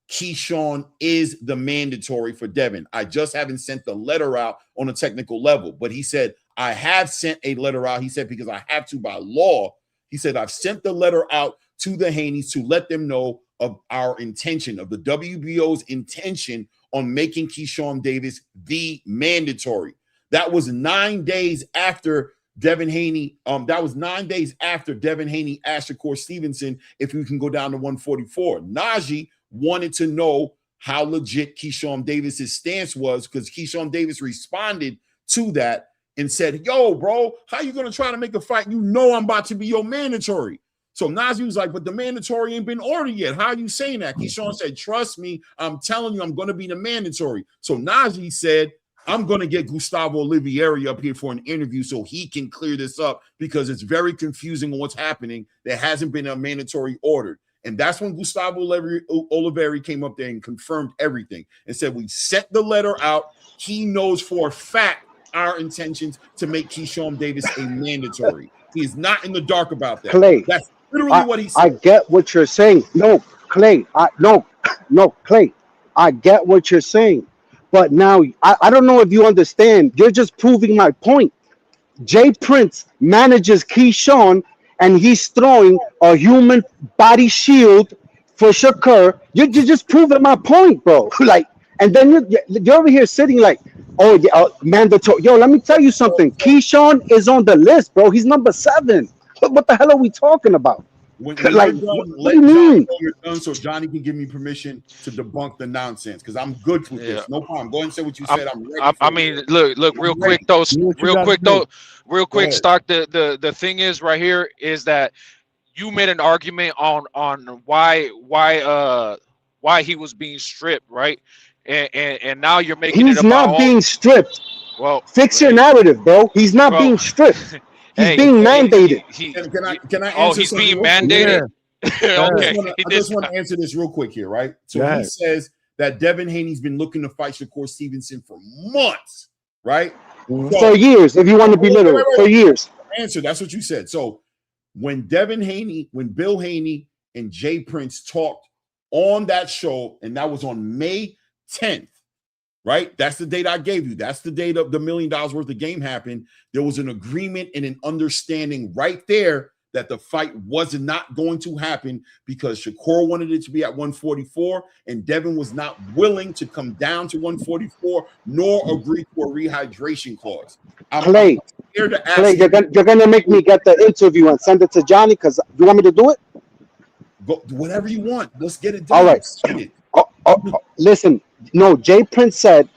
Keyshawn is the mandatory for Devin. I just haven't sent the letter out on a technical level. But he said, I have sent a letter out. He said, because I have to by law. He said, I've sent the letter out to the Haneys to let them know of our intention, of the WBO's intention on making Keyshawn Davis the mandatory. That was 9 days after Devin Haney. That was 9 days after Devin Haney asked Shakur Stevenson if we can go down to 144. Najee wanted to know how legit Keyshawn Davis's stance was, because Keyshawn Davis responded to that and said, yo, bro, how you going to try to make a fight? You know I'm about to be your mandatory. So Najee was like, but the mandatory ain't been ordered yet. How are you saying that? Keyshawn said, trust me, I'm telling you, I'm going to be the mandatory. So Najee said, I'm going to get Gustavo Olivieri up here for an interview so he can clear this up, because it's very confusing on what's happening. There hasn't been a mandatory ordered. And that's when Gustavo Olivieri came up there and confirmed everything and said, we sent the letter out. He knows for a fact our intentions to make Keyshawn Davis a mandatory. He is not in the dark about that. Clay, that's literally what he said. I get what you're saying. No, Clay, Clay, I get what you're saying. But now, I don't know if you understand. You're just proving my point. Jay Prince manages Keyshawn, and he's throwing a human body shield for Shakur. You're just proving my point, bro. Like, and then you're over here sitting like, oh, yeah, mandatory. Yo, let me tell you something. Keyshawn is on the list, bro. He's number 7. What the hell are we talking about? When like, done, what do you mean? You're done so Johnny can give me permission to debunk the nonsense, because I'm good with this. No problem. Go ahead and say what you said. I'm ready. I mean, look, real quick, Stock. The thing is right here is that you made an argument on why he was being stripped, right? And now you're making He's it about not being stripped. Well, fix your narrative, bro. He's not being stripped. He's being mandated. Can I answer he's something being real quick? mandated. Okay. I just want to answer this real quick here, right? So he says that Devin Haney's been looking to fight Shakur Stevenson for months, right? For years, if you want to be literal, for years. Answer, that's what you said. So when Bill Haney and Jay Prince talked on that show, and that was on May 10th, right? That's the date I gave you. That's the date of the $1 million worth of game happened. There was an agreement and an understanding right there that the fight was not going to happen, because Shakur wanted it to be at 144, and Devin was not willing to come down to 144 nor agree to a rehydration clause. Clay, you're gonna make me get the interview and send it to Johnny, because you want me to do it? Go, whatever you want. Let's get it done. All right. Listen, no, Jay Prince said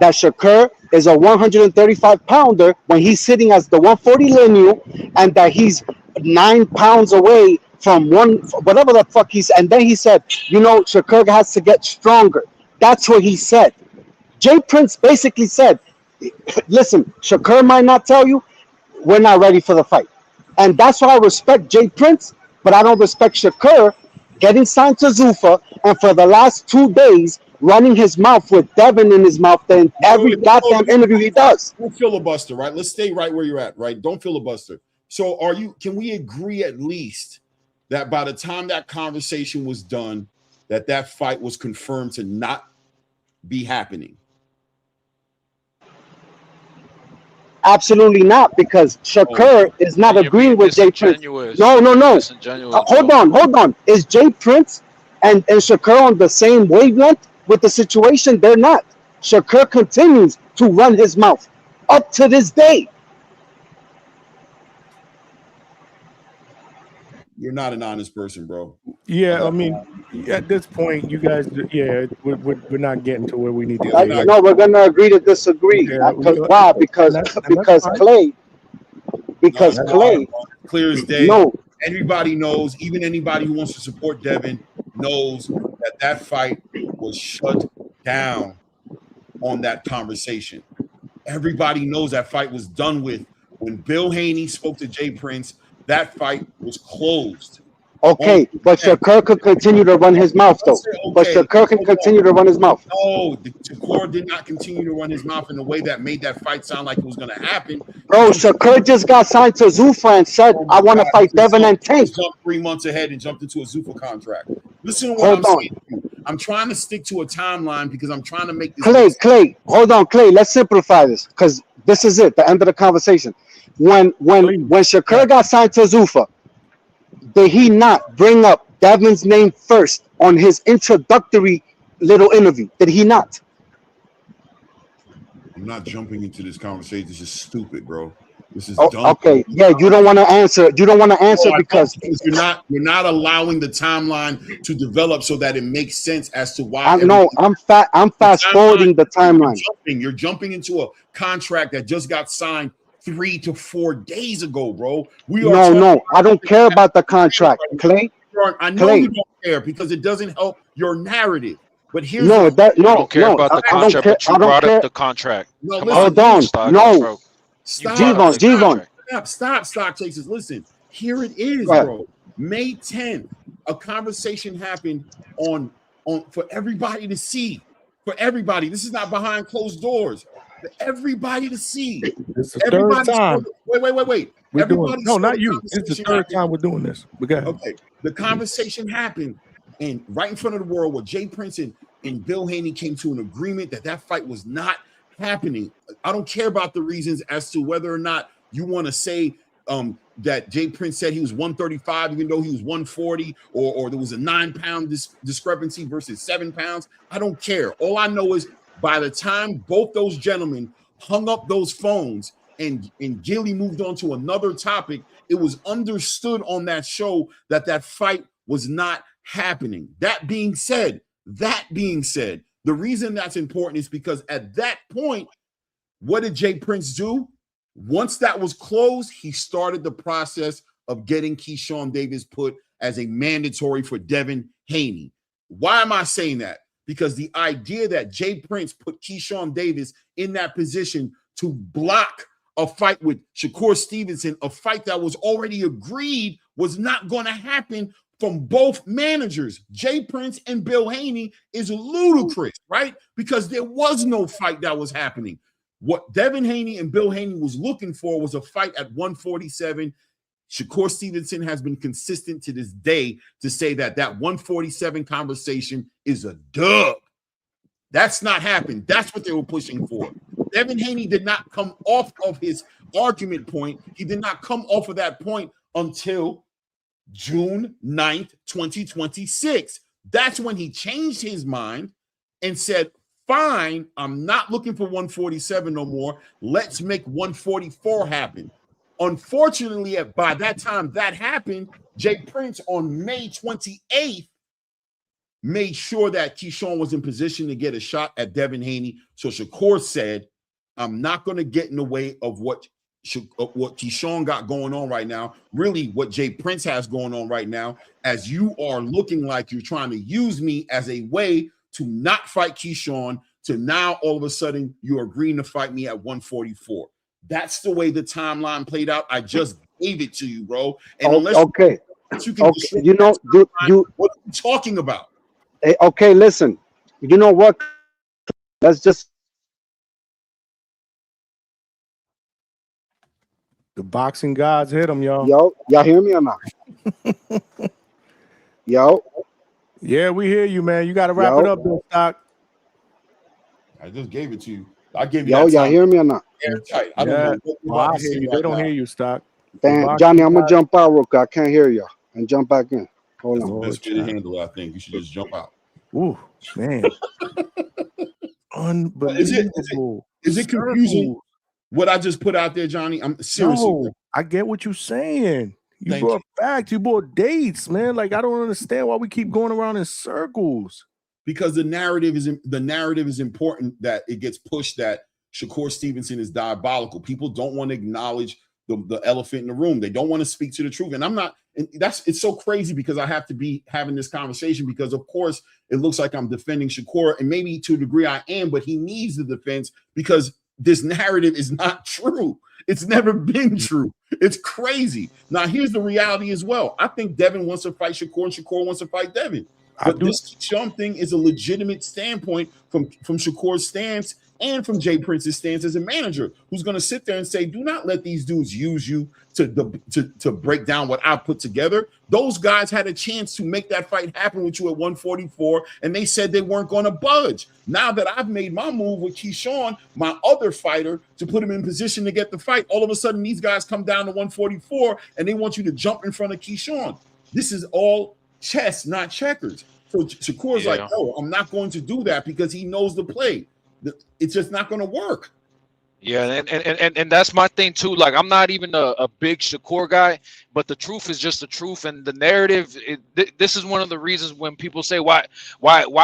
that Shakur is a 135-pounder when he's sitting as the 140 lineal, and that he's 9 pounds away from whatever the fuck he's. And then he said, Shakur has to get stronger. That's what he said. Jay Prince basically said, listen, Shakur might not tell you, we're not ready for the fight. And that's why I respect Jay Prince, but I don't respect Shakur getting signed to Zuffa, and for the last 2 days running his mouth with Devin in his mouth than every goddamn interview he does. Don't filibuster, right? Let's stay right where you're at, right? Don't filibuster. So can we agree at least that by the time that conversation was done, that fight was confirmed to not be happening? Absolutely not, because Shakur is not agreeing with Jay Prince. No. Hold on. Is Jay Prince and Shakur on the same wavelength with the situation? They're not. Shakur continues to run his mouth up to this day. You're not an honest person, bro. Yeah, I mean, at this point, you guys, we're not getting to where we need to be. No, we're gonna agree to disagree. Why? Because Clay. Because Clay. Clear as day. No. Everybody knows, even anybody who wants to support Devin knows that fight was shut down on that conversation. Everybody knows that fight was done with. When Bill Haney spoke to Jay Prince, that fight was closed. Okay, but Shakur could continue to run his mouth, though. But Shakur can continue to run his mouth. No, Shakur did not continue to run his mouth in a way that made that fight sound like it was going to happen. Bro, Shakur just got signed to Zuffa and said, I want to fight Devin and Tank. Jumped 3 months ahead and jumped into a Zuffa contract. Listen to what I'm saying. I'm trying to stick to a timeline because I'm trying to make this. Clay, hold on, Clay. Let's simplify this because this is it, the end of the conversation. When Shakur got signed to Zuffa, did he not bring up Devin's name first on his introductory little interview? Did he not? I'm not jumping into this conversation. This is stupid, bro. This is dumb. Okay, yeah, you don't want to answer. You don't want to answer because you're not allowing the timeline to develop so that it makes sense as to why. I'm fast forwarding the timeline. You're jumping into a contract that just got signed 3 to 4 days ago, bro. No, I don't care about the contract, Clay. I know you don't care because it doesn't help your narrative. But here's you don't care about the contract, but you brought up the contract. No, hold on. No. G-Von. Stop, stock chasers. Listen, here it is, bro. May 10th, a conversation happened on for everybody to see. For everybody. This is not behind closed doors. For everybody to see. It's the third time. Wait. Not you. It's the third time we're doing this. Okay. The conversation happened, and right in front of the world, where Jay Prince and Bill Haney came to an agreement that fight was not happening. I don't care about the reasons as to whether or not you want to say that Jay Prince said he was 135 even though he was 140, or there was a 9-pound discrepancy versus 7 pounds. I don't care. All I know is by the time both those gentlemen hung up those phones and Gilly moved on to another topic, it was understood on that show that fight was not happening. That being said, the reason that's important is because at that point, what did Jay Prince do? Once that was closed, he started the process of getting Keyshawn Davis put as a mandatory for Devin Haney. Why am I saying that? Because the idea that Jay Prince put Keyshawn Davis in that position to block a fight with Shakur Stevenson, a fight that was already agreed was not going to happen from both managers, Jay Prince and Bill Haney, is ludicrous, right? Because there was no fight that was happening. What Devin Haney and Bill Haney was looking for was a fight at 147. Shakur Stevenson has been consistent to this day to say that 147 conversation is a dub. That's not happened. That's what they were pushing for. Devin Haney did not come off of his argument point. He did not come off of that point until June 9th, 2026. That's when he changed his mind and said, fine, I'm not looking for 147 no more. Let's make 144 happen. Unfortunately, by that time that happened, Jay Prince on May 28th made sure that Keyshawn was in position to get a shot at Devin Haney. So Shakur said, I'm not going to get in the way of what Keyshawn got going on right now, really what Jay Prince has going on right now, as you are looking like you're trying to use me as a way to not fight Keyshawn, to now all of a sudden you're agreeing to fight me at 144. That's the way the timeline played out. I just gave it to you, bro. And unless you can what are you talking about? Okay, listen. You know what? Let's just The boxing gods hit him, y'all. y'all hear me or not? Yo. Yeah, we hear you, man. You got to wrap it up, Bill Stock. I just gave it to you. I gave you Yo, that y'all time. hear me or not? Airtight. I don't Yeah. know what you Oh, I about to hear say you. right They don't now. hear you, Stock. Damn, Johnny, I'm gonna jump out real quick. I can't hear y'all. And jump back in. Hold That's the on. best way to handle it, I think. You should just jump out. Ooh, man. Unbelievable. Is it confusing what I just put out there, Johnny? I'm seriously. No, I get what you're saying. You Thank brought facts. You brought dates, man. Like, I don't understand why we keep going around in circles. Because the narrative is important, that it gets pushed that Shakur Stevenson is diabolical. People don't want to acknowledge the elephant in the room. They don't want to speak to the truth. And I'm not, and it's so crazy because I have to be having this conversation because, of course, it looks like I'm defending Shakur, and maybe to a degree I am, but he needs the defense because this narrative is not true. It's never been true. It's crazy. Now, here's the reality as well. I think Devin wants to fight Shakur, and Shakur wants to fight Devin. But this Keyshawn thing is a legitimate standpoint from Shakur's stance and from Jay Prince's stance as a manager, who's going to sit there and say, do not let these dudes use you to break down what I put together. Those guys had a chance to make that fight happen with you at 144, and they said they weren't going to budge. Now that I've made my move with Keyshawn, my other fighter, to put him in position to get the fight, all of a sudden these guys come down to 144, and they want you to jump in front of Keyshawn. This is all chess, not checkers. So Shakur's like, no, I'm not going to do that because he knows the play. It's just not going to work. Yeah, and that's my thing too. Like, I'm not even a big Shakur guy, but the truth is just the truth, and the narrative. This is one of the reasons when people say, why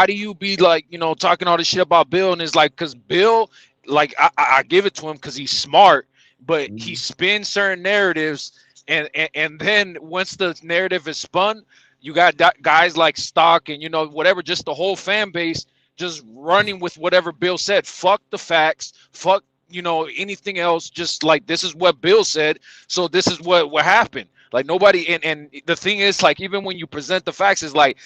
do you be like, you know, talking all this shit about Bill? And it's like, because Bill, like, I give it to him because he's smart, but he spins certain narratives, and then once the narrative is spun, you got guys like Stock and, you know, whatever, just the whole fan base just running with whatever Bill said. Fuck the facts. Fuck, you know, anything else. Just like, this is what Bill said, so this is what happened. Like, nobody, and the thing is, like, even when you present the facts, is like,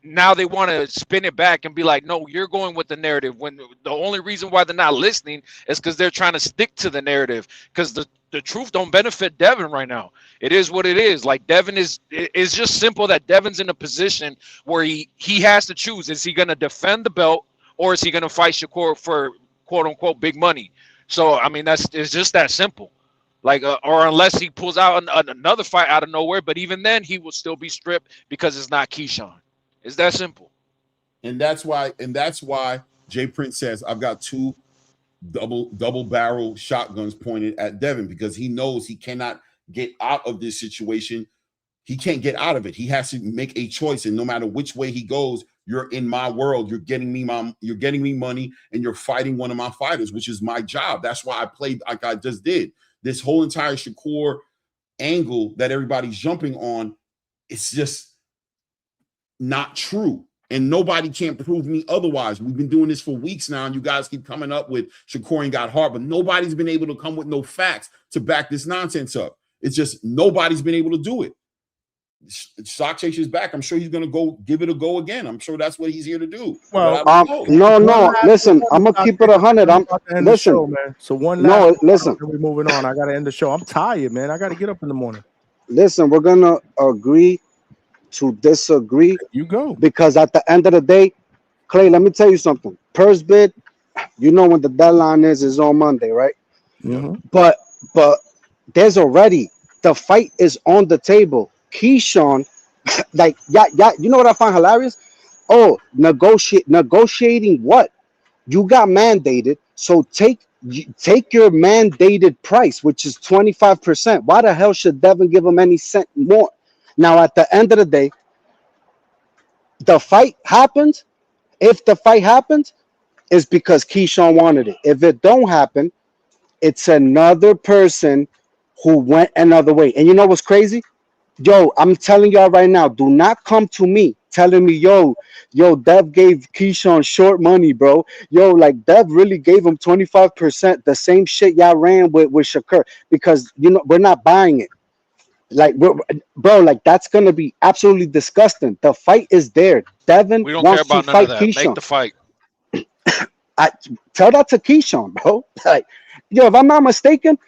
now they want to spin it back and be like, no, you're going with the narrative, when the only reason why they're not listening is because they're trying to stick to the narrative, because the truth don't benefit Devin right now. It is what it is. Like, Devin is just simple that Devin's in a position where he has to choose. Is he going to defend the belt, or is he going to fight Shakur for quote unquote big money? So, I mean, it's just that simple. Like, or unless he pulls out another fight out of nowhere, but even then he will still be stripped because it's not Keyshawn. It's that simple. And that's why Jay Prince says, I've got two double barrel shotguns pointed at Devin, because he knows he cannot get out of this situation. He can't get out of it. He has to make a choice, and no matter which way he goes, you're in my world. You're getting me money, and you're fighting one of my fighters, which is my job. That's why I played like I just did. This whole entire Shakur angle that everybody's jumping on, it's just not true. And nobody can prove me otherwise. We've been doing this for weeks now, and you guys keep coming up with Shakur got hard, but nobody's been able to come with no facts to back this nonsense up. It's just nobody's been able to do it. Stock Chaser's back. I'm sure he's going to go give it a go again. I'm sure that's what he's here to do. Well, no. Listen, I'm gonna keep it 100. I'm listen, show, man. So one last listen. We're moving on. I got to end the show. I'm tired, man. I got to get up in the morning. Listen, we're gonna agree to disagree. You go. Because at the end of the day, Clay, let me tell you something. Purse bid, you know when the deadline is on Monday, right? Mm-hmm. But there's already, the fight is on the table. Keyshawn, like, yeah, you know what I find hilarious? Oh, negotiating what? You got mandated, so take your mandated price, which is 25%. Why the hell should Devin give him any cent more? Now, at the end of the day, the fight happens. If the fight happens, it's because Keyshawn wanted it. If it don't happen, it's another person who went another way. And you know what's crazy? Yo, I'm telling y'all right now, do not come to me telling me, yo, Dev gave Keyshawn short money, bro. Yo, like, Dev really gave him 25%, the same shit y'all ran with Shakur, because, you know, we're not buying it. Like, bro, like that's gonna be absolutely disgusting. The fight is there. Devin We don't care wants to about none of fight that. Make Keyshawn. the fight. I tell that to Keyshawn, bro. Like, yo, if I'm not mistaken,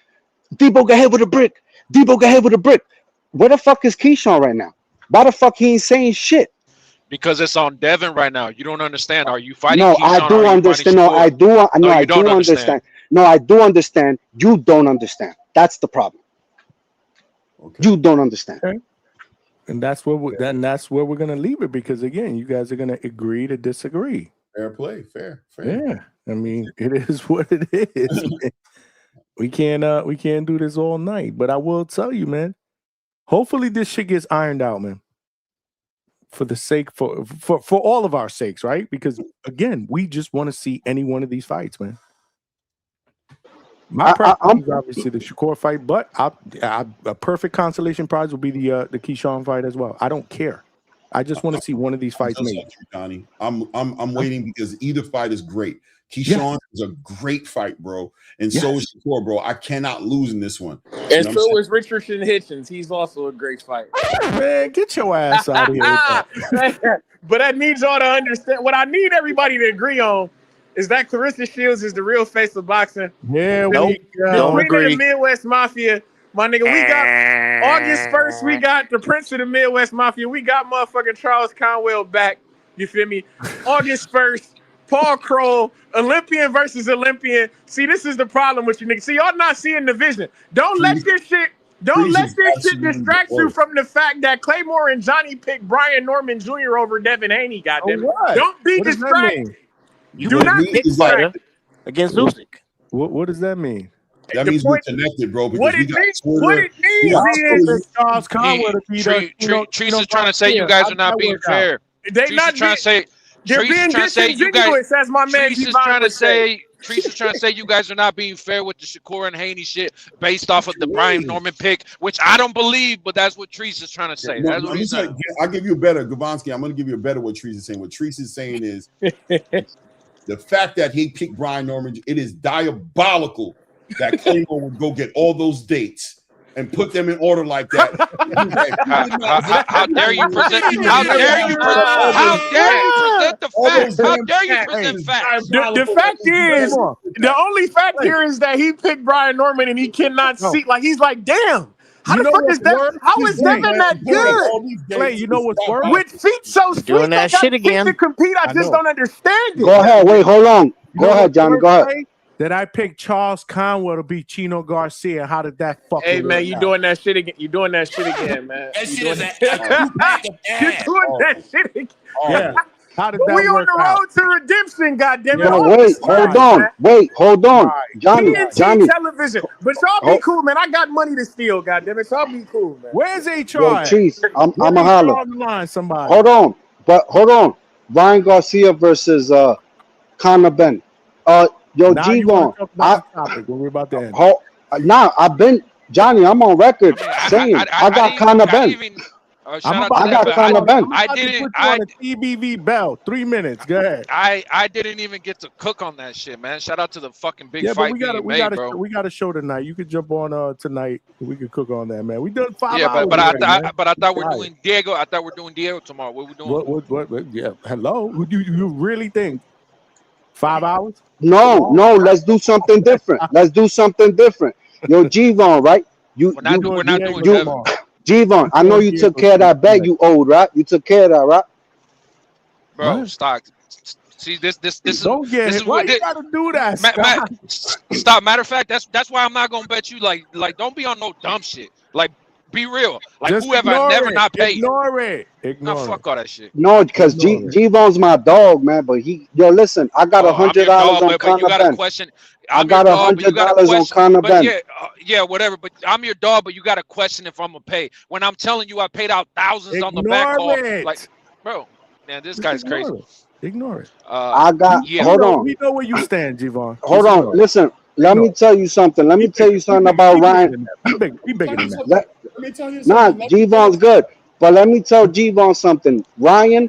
Debo got hit with a brick. Debo got hit with a brick. Where the fuck is Keyshawn right now? Why the fuck he ain't saying shit? Because it's on Devin right now. You don't understand. Are you fighting No, Keyshawn I or do are you understand. fighting No, I Shakur? do. No, No, I you do don't understand. understand. No, I do understand. You don't understand. That's the problem. You don't understand. Okay. And that's where we're gonna leave it, because again, you guys are gonna agree to disagree. Fair play, fair. Yeah, I mean, it is what it is. Man. We can't do this all night, but I will tell you, man. Hopefully, this shit gets ironed out, man. For the sake for all of our sakes, right? Because again, we just want to see any one of these fights, man. My preference is obviously the Shakur fight, but a perfect consolation prize will be the Keyshawn fight as well. I don't care. I just want to see one of these fights made. Johnny, I'm waiting because either fight is great. Keyshawn is a great fight, bro, and so is Shakur, bro. I cannot lose in this one. And so is Richardson Hitchens. He's also a great fighter. Man, get your ass out of here. But that needs y'all to understand. What I need everybody to agree on is that Clarissa Shields is the real face of boxing. Yeah, The don't Queen agree. of the Midwest Mafia. My nigga, we got August 1st, we got the Prince of the Midwest Mafia. We got motherfucking Charles Conwell back. You feel me? August 1st, Paul Kroll, Olympian versus Olympian. See, this is the problem with you niggas. See, y'all not seeing the vision. Don't let this shit distract you from the fact that Claymore and Johnny picked Brian Norman Jr. over Devin Haney, goddammit. What? Don't be What does that distracted. mean? You Do put not a be big fighter distracted. against Usyk. What does that mean? That means we're connected, bro. Because What we it got means, Twitter. what it we got means Twitter. is Charles Conwell to beat Treesa's trying to say you guys are not being fair. they Treesa's not trying to say they're Treesa's being trying to say you guys. disingenuous, as my man Treesa's Devon trying to would say. Treesa's trying to say you guys are not being fair with the Shakur and Haney shit based off of the Brian Norman pick, which I don't believe, but that's what Treesa's trying to say. No, That's what he's saying. I'll give you a better, Gavansky. I'm going to give you a better what Trees is saying. What Trees is saying is the fact that he picked Brian Norman, it is diabolical that Claymore would go get all those dates and put them in order like that. How dare you present? How dare you present? How dare you present the facts? How dare you present facts? The fact is, the only fact here is that he picked Brian Norman and he cannot see. Like, he's like, damn. How the fuck is that? How is Devin that good? Clay, you know what's worse? With feet so sweet, Doing that got shit feet again. to compete. I just don't understand it. Go ahead. Wait, hold on. You Go know ahead, what's Johnny. worse, Go ahead. Clay? That I picked Charles Conwell to beat Chino Garcia. How did that fucking Hey man, work you out? doing that shit again? You doing that shit again, man? That You shit doing is that- You doing that shit again? Yeah. How did But that we on work the out? road to redemption, goddammit. No, Hold wait, this hold down, on. man. Wait, hold on. Johnny, TNT television. But y'all be Oh. cool, man. I got money to steal, goddammit. Y'all be cool, man. Where's HR? Yo, Trees, I'm a Where's HR holler. on the line, somebody? Hold on. But hold on. Ryan Garcia versus Conor Benn. Yo, Now you G-Von. want to talk about the topic when we're about to end. Nah, I've been Johnny, I'm on record saying I got Conor Benn. Shout out to I got that, Conor but Benn. I I'm didn't. about to put you on a TBV bell. 3 minutes. Go ahead. I didn't even get to cook on that shit, man. Shout out to the fucking big Yeah, but fight we got being we made, got bro. we got a show tonight. You could jump on tonight. We could cook on that, man. We done 5 Yeah, hours. but already, man. I thought we're All right. doing Diego. I thought we're doing Diego tomorrow. What we doing? What? Yeah. Hello. Who do you really think? 5 hours? No, let's do something different. Let's do something different. Yo, G-Von, right? We're not doing Devin. G-Von, I know you took care of that bet you owed, right? You took care of that, right? Bro, stock. See this is Don't get this it. is Why what you gotta do that? stop. Matter of fact, that's why I'm not gonna bet you. Like don't be on no dumb shit. Like be real. Like Just whoever ignore never it. not paid. Ignore it. Nah, Ignore fuck all that shit. No, because G-Von's my dog, man. But listen, I got I'm your $100 dog, on but you Conor got a Benn. question. I I'm got your dog, but you got a $100 on question. Conor But Benn. yeah, whatever. But I'm your dog, but you got a question if I'm gonna pay. When I'm telling you I paid out thousands on the back call, like, bro, man, this guy's crazy. Ignore it. I got. Yeah. Hold on. We know where you stand, G-Von. Hold on. Listen. Let me tell you something. Let me tell you something about Ryan. We bigger than that. Let me tell you Nah, something. G-Von's good. But let me tell G-Von something. Ryan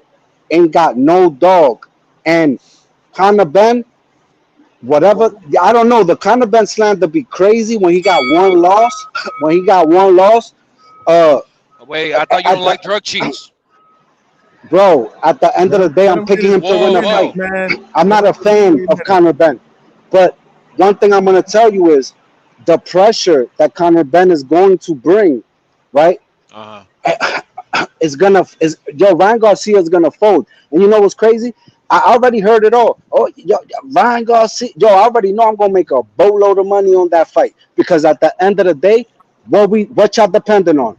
ain't got no dog. And Conor Benn, whatever, I don't know. The Conor Benn slander be crazy when he got one loss. Wait, I thought you don't like drug cheats. Bro, at the end of the day, I'm picking him to win a fight. I'm not a fan of Conor Benn. But one thing I'm going to tell you is the pressure that Conor Benn is going to bring, right? Ryan Garcia is going to fold. And you know what's crazy? I already heard it all. Oh, Ryan Garcia. I already know I'm going to make a boatload of money on that fight. Because at the end of the day, what y'all depending on?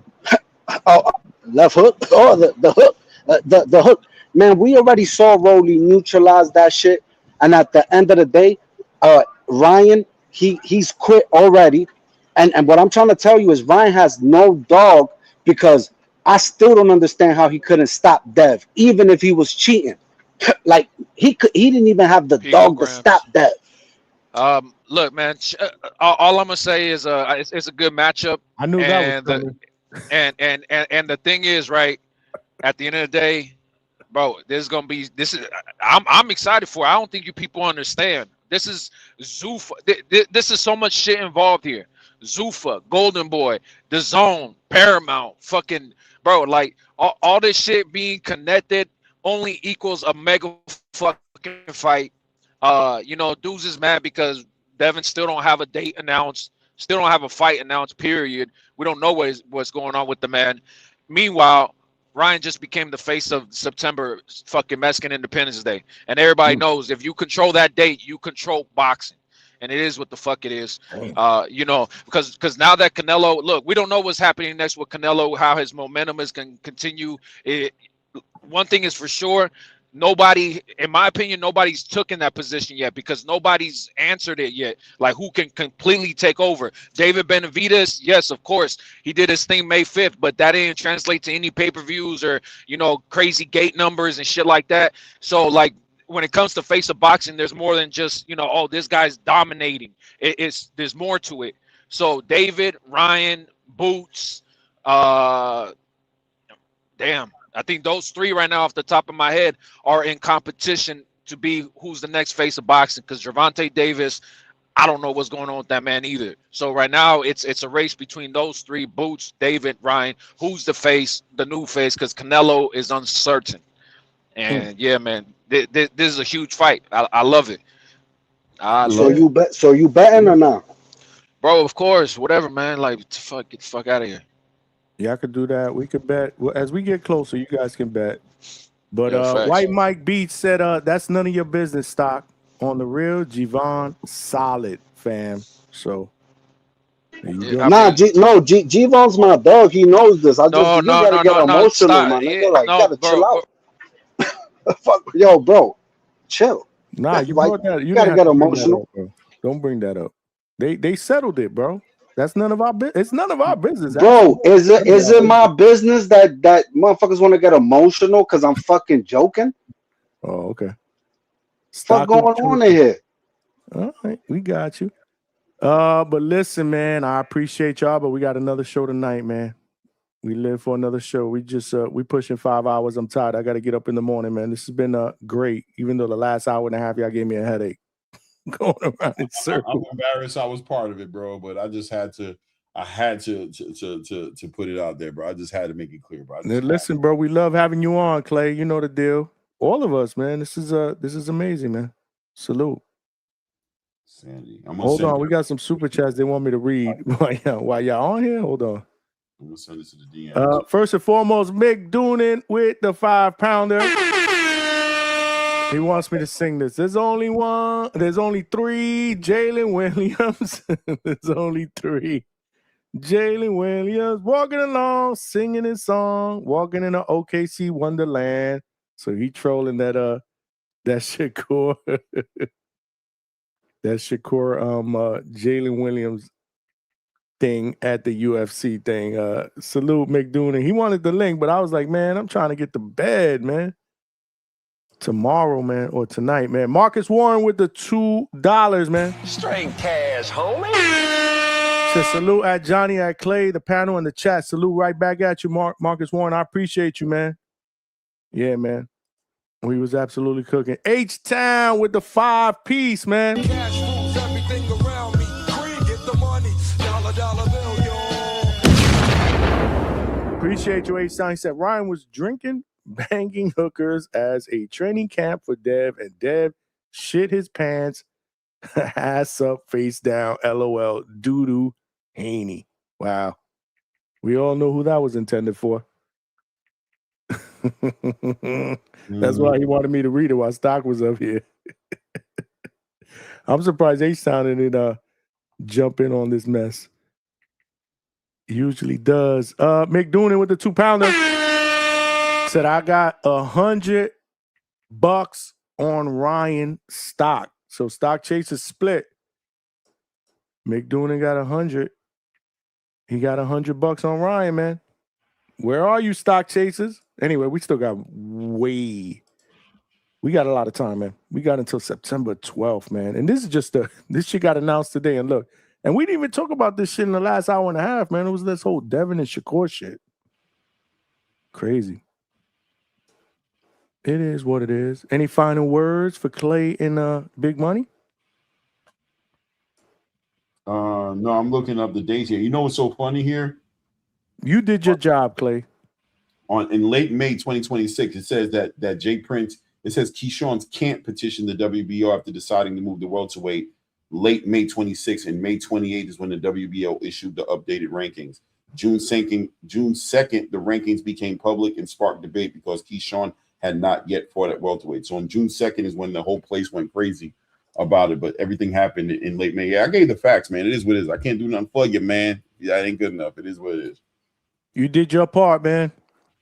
Left hook? Oh, the hook. The hook, man. We already saw Rolly neutralize that shit, and at the end of the day, Ryan he's quit already, and what I'm trying to tell you is Ryan has no dog because I still don't understand how he couldn't stop Dev, even if he was cheating. Like he didn't even have the dog to stop Dev. Look, man. All I'm gonna say is it's a good matchup. I knew that was coming. And the thing is, right. At the end of the day, bro, I'm excited for it. I don't think you people understand. This is Zuffa. This is so much shit involved here. Zuffa, Golden Boy, The Zone, Paramount, fucking bro, like all this shit being connected only equals a mega fucking fight. Dudes is mad because Devin still don't have a date announced, still don't have a fight announced, period. We don't know what's going on with the man. Meanwhile, Ryan just became the face of September fucking Mexican Independence Day. And everybody knows if you control that date, you control boxing. And it is what the fuck it is. Because now that Canelo, look, we don't know what's happening next with Canelo, how his momentum is going to continue. One thing is for sure, nobody, in my opinion, nobody's taken that position yet because nobody's answered it yet. Like who can completely take over? David Benavidez, yes, of course, he did his thing May 5th, but that didn't translate to any pay-per-views or crazy gate numbers and shit like that. So like when it comes to face of boxing, there's more than just this guy's dominating. There's more to it. So David, Ryan, Boots, damn. I think those three right now off the top of my head are in competition to be who's the next face of boxing because Gervonta Davis, I don't know what's going on with that man either. So right now it's a race between those three, Boots, David, Ryan. Who's the new face because Canelo is uncertain. And yeah, man, this is a huge fight. I love it. So you betting or not? Bro, of course, whatever, man. Like, get the fuck out of here. Yeah, I could do that. We could bet. Well, as we get closer, you guys can bet. But White Mike Beats said, that's none of your business, Stock. On the real, Javon, solid, fam. So, Javon's my dog. He knows this. You gotta get emotional, man. You gotta chill out. Fuck, yo, bro, chill. Nah, you brought that. You gotta get emotional. Don't bring that up. They settled it, bro. That's none of our business. It's none of our business, bro. Is it my business that motherfuckers want to get emotional because I'm fucking joking? Oh, okay. What's going on in here? All right, we got you. But listen, man, I appreciate y'all, but we got another show tonight, man. We live for another show. We just we pushing 5 hours. I'm tired. I got to get up in the morning, man. This has been great, even though the last hour and a half y'all gave me a headache. Going around in circles. I'm embarrassed I was part of it, bro, but I just had to put it out there, bro. I just had to make it clear, bro. Listen, bro, we love having you on, Clay. You know the deal. All of us, man. This is amazing, man. Salute. Sandy. Hold on, we got some super chats they want me to read while y'all on here. Hold on. I'm gonna send it to the DM. First and foremost, Mick Doonan with the 5-pounder. He wants me to sing this. There's only three Jalen Williams. There's only three. Jalen Williams walking along, singing his song, walking in an OKC Wonderland. So he trolling that Shakur. That Shakur Jalen Williams thing at the UFC thing. Salute McDoonan. He wanted the link, but I was like, man, I'm trying to get to bed, man. Tomorrow, man, or tonight, man. Marcus Warren with the $2, man. Straight cash, homie. So salute at Johnny, at Clay, the panel, and the chat. Salute right back at you, Marcus Warren. I appreciate you, man. Yeah, man. We was absolutely cooking. H-Town with the 5-piece, man. Cash rules everything around me. Green, get the money. Dollar bill, yo. Appreciate you, H-Sound. He said Ryan was drinking, banging hookers as a training camp for Dev, and Dev shit his pants, ass up, face down, LOL, doo-doo, Haney. Wow. We all know who that was intended for. That's why he wanted me to read it while Stock was up here. I'm surprised H-Sound didn't jump in on this mess. Usually does. Mick Doonan with the 2-pounder said, I got $100 on Ryan stock. So stock chasers split. Mick Doonan got 100. He got $100 on Ryan, man. Where are you, stock chasers? Anyway, we still got we got a lot of time, man. We got until September 12th, man. And this is just this shit got announced today. And look, and we didn't even talk about this shit in the last hour and a half, man. It was this whole Devin and Shakur shit. Crazy. It is what it is. Any final words for Clay and Big Money? No, I'm looking up the dates here. You know what's so funny here? You did your job, Clay. In late May 2026, it says that Jay Prince, it says Keyshawn can't petition the WBO after deciding to move the welterweight late May 26th, and May 28th is when the WBO issued the updated rankings. June 2nd, the rankings became public and sparked debate because Keyshawn had not yet fought at welterweight. So on June 2nd is when the whole place went crazy about it, but everything happened in late May. Yeah, I gave the facts, man. It is what it is. I can't do nothing for you, man. Yeah, it ain't good enough. It is what it is. You did your part, man.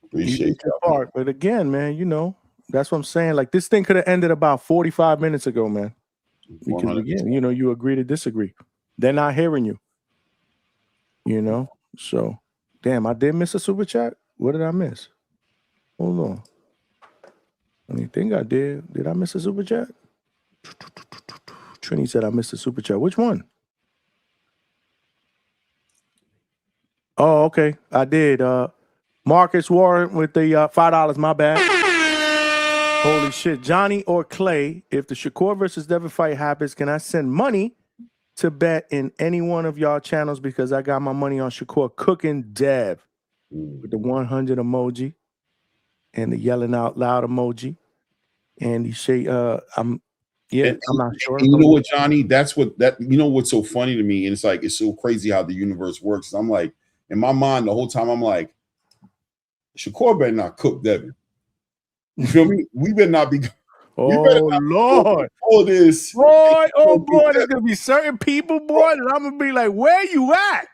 Appreciate your part. But again, man, you know, that's what I'm saying. Like, this thing could have ended about 45 minutes ago, man. Because again, you know, you agree to disagree. They're not hearing you. You know? So, damn, I did miss a super chat. What did I miss? Hold on. I think I did. Did I miss a super chat? Trini said I missed a super chat. Which one? Oh, okay. I did. Marcus Warren with the $5. My bad. Holy shit. Johnny or Clay, if the Shakur versus Devin fight happens, can I send money to bet in any one of y'all channels because I got my money on Shakur cooking Dev with the 100 emoji and the yelling out loud emoji. And he say, I'm not sure. And you know what, Johnny? You know what's so funny to me, and it's like it's so crazy how the universe works. I'm like, in my mind, the whole time, I'm like, Shakur better not cook Devin. You feel me? We better not be. Oh Lord! All this, boy! Oh boy! There's gonna be certain people, boy, and I'm gonna be like, "Where you at?"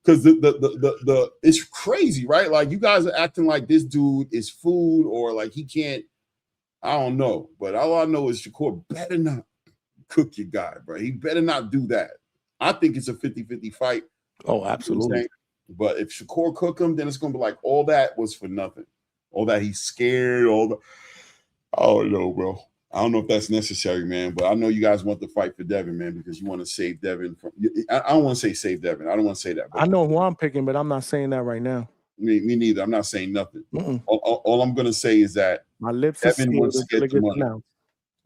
Because the it's crazy, right? Like you guys are acting like this dude is food, or like he can't. I don't know, but all I know is Shakur better not cook your guy, bro. He better not do that. I think it's a 50-50 fight. Oh, absolutely. You know but if Shakur cook him, then it's gonna be like all that was for nothing. All that he's scared, all the I don't know, bro. I don't know if that's necessary, man. But I know you guys want the fight for Devin, man, because you want to save Devin from. I don't want to say save Devin. I don't want to say that. I know who I'm picking, but I'm not saying that right now. Me neither. I'm not saying nothing. All I'm gonna say is that my lips Devin wants to get the money.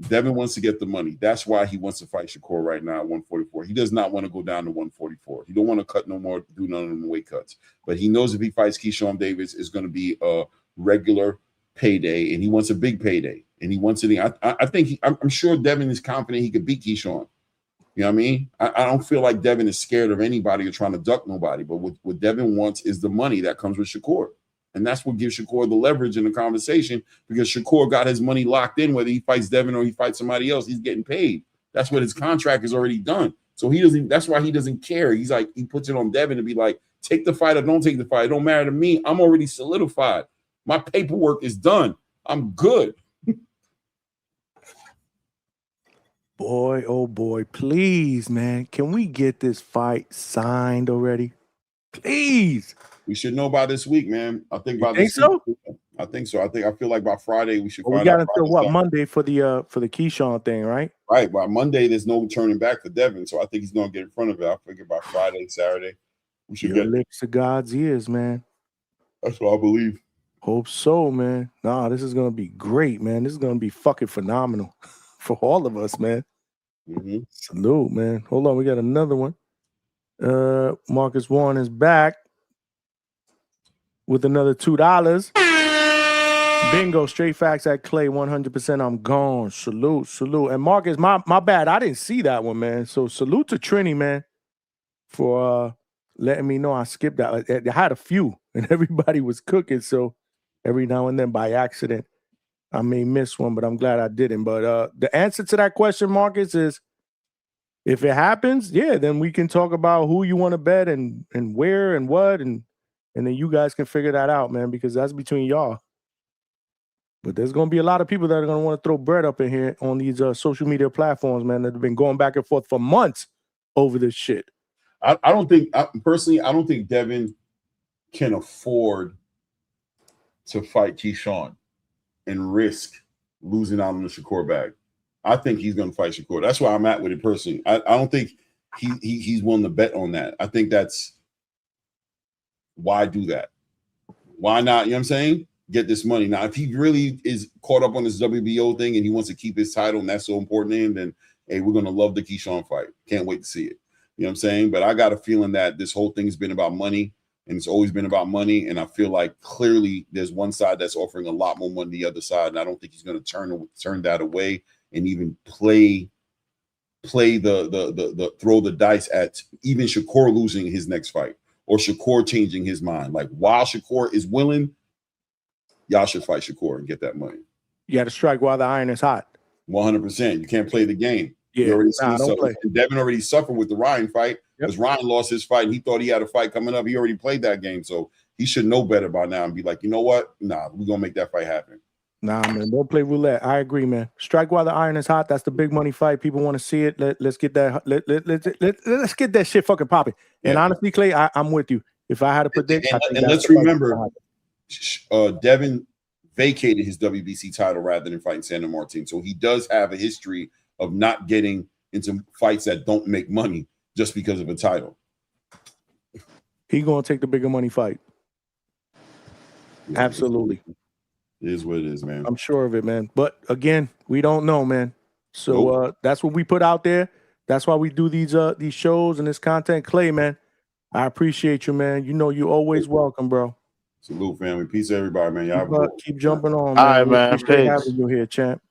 Devin wants to get the money. That's why he wants to fight Shakur right now at 144. He does not want to go down to 144. He don't want to cut no more, do none of the weight cuts. But he knows if he fights Keyshawn Davis, it's going to be a regular payday, and he wants a big payday. And he wants it. I think I'm sure Devin is confident he could beat Keyshawn. You know what I mean? I don't feel like Devin is scared of anybody or trying to duck nobody. But what Devin wants is the money that comes with Shakur. And that's what gives Shakur the leverage in the conversation, because Shakur got his money locked in. Whether he fights Devin or he fights somebody else, he's getting paid. That's what his contract is already done. So he doesn't. That's why he doesn't care. He's like, he puts it on Devin to be like, take the fight or don't take the fight. It don't matter to me. I'm already solidified. My paperwork is done. I'm good. Boy, oh boy, please, man. Can we get this fight signed already? Please. We should know by this week, man. I think by this week. I think so. I feel like by Friday we should find out. We got until what, Monday for the Keyshawn thing, right? Right. By Monday, there's no turning back for Devin. So I think he's gonna get in front of it. I figure by Friday, Saturday, we should get lips to God's ears, man. That's what I believe. Hope so, man. Nah, this is gonna be great, man. This is gonna be fucking phenomenal for all of us, man. Mm-hmm. Salute, man. Hold on, we got another one. Marcus Warren is back. with another $2. Bingo, straight facts at Clay, 100%. I'm gone. Salute. And Marcus, my bad. I didn't see that one, man. So salute to Trini, man, for letting me know I skipped that. I had a few, and everybody was cooking. So every now and then, by accident, I may miss one, but I'm glad I didn't. But the answer to that question, Marcus, is if it happens, yeah, then we can talk about who you want to bet and where and what, and then you guys can figure that out, man, because that's between y'all. But there's going to be a lot of people that are going to want to throw bread up in here on these social media platforms, man, that have been going back and forth for months over this shit. I don't think, personally, I don't think Devin can afford to fight Keyshawn and risk losing out on the Shakur bag. I think he's going to fight Shakur. That's where I'm at with it personally. I don't think he's willing to bet on that. I think that's why do that? Why not? You know what I'm saying? Get this money. Now, if he really is caught up on this WBO thing and he wants to keep his title and that's so important to him, then hey, we're going to love the Keyshawn fight. Can't wait to see it. You know what I'm saying? But I got a feeling that this whole thing has been about money, and it's always been about money. And I feel like clearly there's one side that's offering a lot more money than the other side. And I don't think he's going to turn that away and even play the throw the dice at even Shakur losing his next fight or Shakur changing his mind. Like while Shakur is willing, y'all should fight Shakur and get that money. You got to strike while the iron is hot. 100%. You can't play the game. Yeah, don't play. And Devin already suffered with the Ryan fight because Ryan lost his fight and he thought he had a fight coming up. He already played that game. So he should know better by now and be like, you know what? Nah, we're going to make that fight happen. Nah, man, don't play roulette. I agree, man. Strike while the iron is hot. That's the big money fight. People want to see it. Let's get that. Let's get that shit fucking popping. And honestly, Clay, I'm with you. If I had to predict, and let's remember, Devin vacated his WBC title rather than fighting Sandor Martin, so he does have a history of not getting into fights that don't make money just because of a title. He gonna take the bigger money fight. Absolutely. It is what it is, man. I'm sure of it, man. But again, we don't know, man. So that's what we put out there. That's why we do these shows and this content. Clay, man, I appreciate you, man. You know you're always welcome, bro. Salute, family. Peace, everybody, man. Y'all keep jumping on, man. All right, man. Appreciate having you here, champ.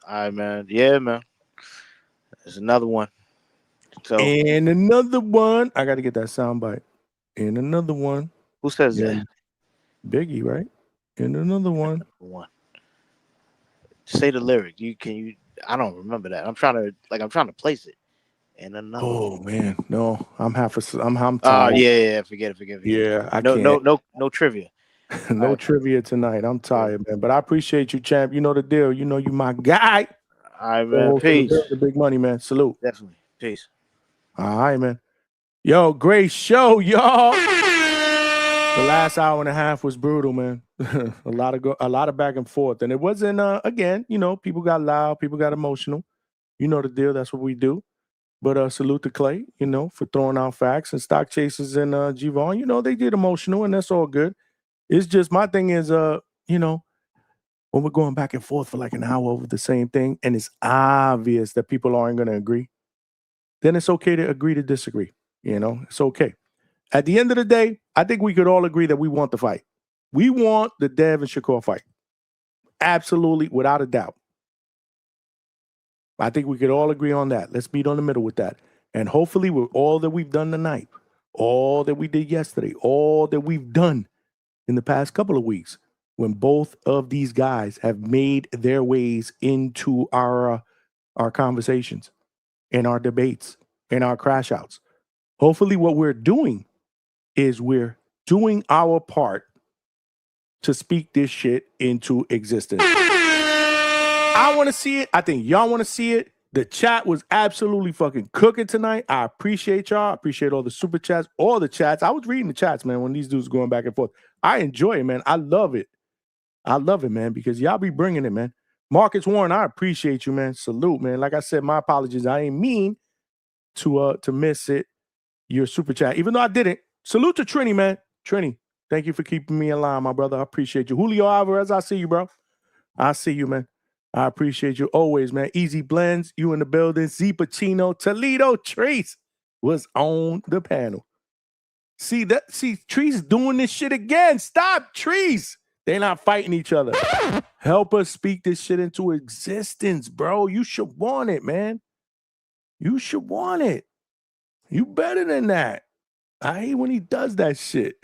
All right, man. Yeah, man. There's another one. So and another one. I got to get that soundbite. And another one. Who says that? Biggie, right? And another one. Say the lyric. I don't remember that. I'm trying to place it. And another. Oh man, no. I'm tired. Yeah. Forget it. Yeah, I can't. No trivia. No trivia tonight. I'm tired, man. But I appreciate you, champ. You know the deal. You know you my guy. All right, man. Peace. The big money, man. Salute. Definitely. Peace. All right, man. Yo, great show, y'all. The last hour and a half was brutal, man. a lot of back and forth, and it wasn't. Again, you know, people got loud, people got emotional. You know the deal. That's what we do. But salute to Clay, you know, for throwing out facts, and Stock Chasers and G-Von, you know, they did emotional, and that's all good. It's just my thing is, you know, when we're going back and forth for like an hour over the same thing, and it's obvious that people aren't going to agree, then it's okay to agree to disagree. You know, it's okay. At the end of the day, I think we could all agree that we want the fight. We want the Dev and Shakur fight. Absolutely, without a doubt. I think we could all agree on that. Let's meet on the middle with that. And hopefully with all that we've done tonight, all that we did yesterday, all that we've done in the past couple of weeks, when both of these guys have made their ways into our conversations and our debates and our crash outs. Hopefully what we're doing is we're doing our part to speak this shit into existence. I want to see it. I think y'all want to see it. The chat was absolutely fucking cooking tonight. I appreciate y'all. I appreciate all the super chats, all the chats. I was reading the chats, man, when these dudes going back and forth. I enjoy it, man. I love it. I love it, man, because y'all be bringing it, man. Marcus Warren, I appreciate you, man. Salute, man. Like I said, my apologies. I ain't mean to miss it. Your super chat, even though I didn't. Salute to Trini, man. Trini, thank you for keeping me in line, my brother. I appreciate you. Julio Alvarez, I see you, bro. I see you, man. I appreciate you always, man. Easy Blends, you in the building. Z Pacino, Toledo Trace was on the panel. See, Trees doing this shit again. Stop, Trees. They're not fighting each other. Help us speak this shit into existence, bro. You should want it, man. You should want it. You better than that. I hate when he does that shit.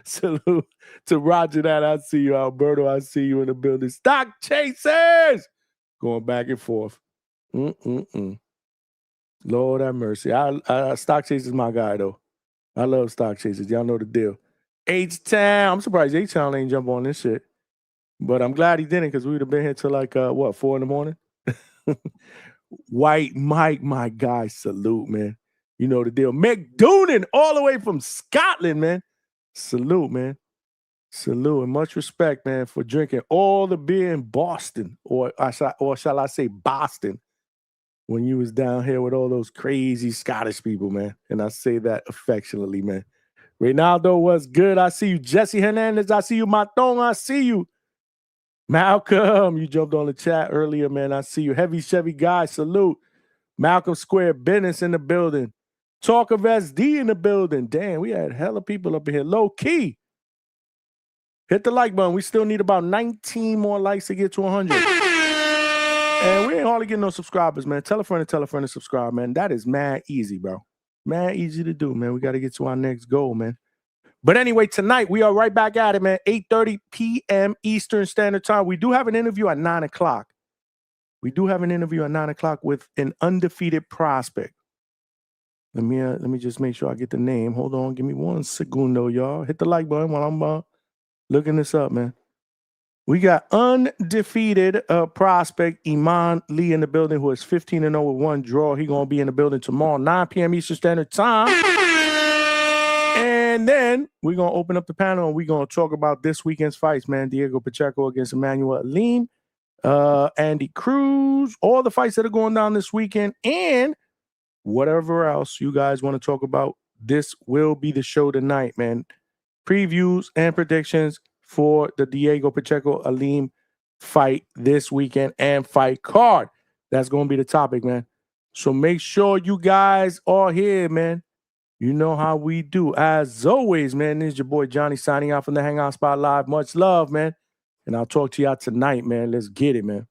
Salute to Roger that. I see you, Alberto. I see you in the building. Stock chasers going back and forth. Lord have mercy. Stock chasers my guy though. I love stock chasers. Y'all know the deal. H-Town. I'm surprised H-Town ain't jump on this shit. But I'm glad he didn't because we would have been here till like 4 in the morning. White Mike, my guy. Salute, man. You know the deal. McDoonan, all the way from Scotland, man. Salute, man. Salute and much respect, man, for drinking all the beer in Boston, or shall I say Boston, when you was down here with all those crazy Scottish people, man. And I say that affectionately, man. Reynaldo was good. I see you. Jesse Hernandez, I see you. Matong, I see you. Malcolm, you jumped on the chat earlier, man. I see you. Heavy Chevy guy, salute. Malcolm Square Business in the building. Talk of SD in the building. Damn, we had hella people up in here. Low key. Hit the like button. We still need about 19 more likes to get to 100. And we ain't hardly getting no subscribers, man. Tell a friend to subscribe, man. That is mad easy, bro. Mad easy to do, man. We got to get to our next goal, man. But anyway, tonight we are right back at it, man. 8:30 p.m. Eastern Standard Time. We do have an interview at 9 o'clock. We do have an interview at 9 o'clock with an undefeated prospect. Let me just make sure I get the name. Hold on. Give me 1 segundo, y'all. Hit the like button while I'm looking this up, man. We got undefeated prospect Iman Lee in the building, who is 15-0 with 1 draw. He's going to be in the building tomorrow, 9 p.m. Eastern Standard Time. And then we're going to open up the panel and we're going to talk about this weekend's fights, man. Diego Pacheco against Emmanuel Alim, Andy Cruz, all the fights that are going down this weekend, and whatever else you guys want to talk about. This will be the show tonight, man. Previews and predictions for the Diego Pacheco Alim fight this weekend and fight card. That's going to be the topic, man. So make sure you guys are here, man. You know how we do. As always, man, this is your boy Johnny signing out from the Hangout Spot Live. Much love, man. And I'll talk to y'all tonight, man. Let's get it, man.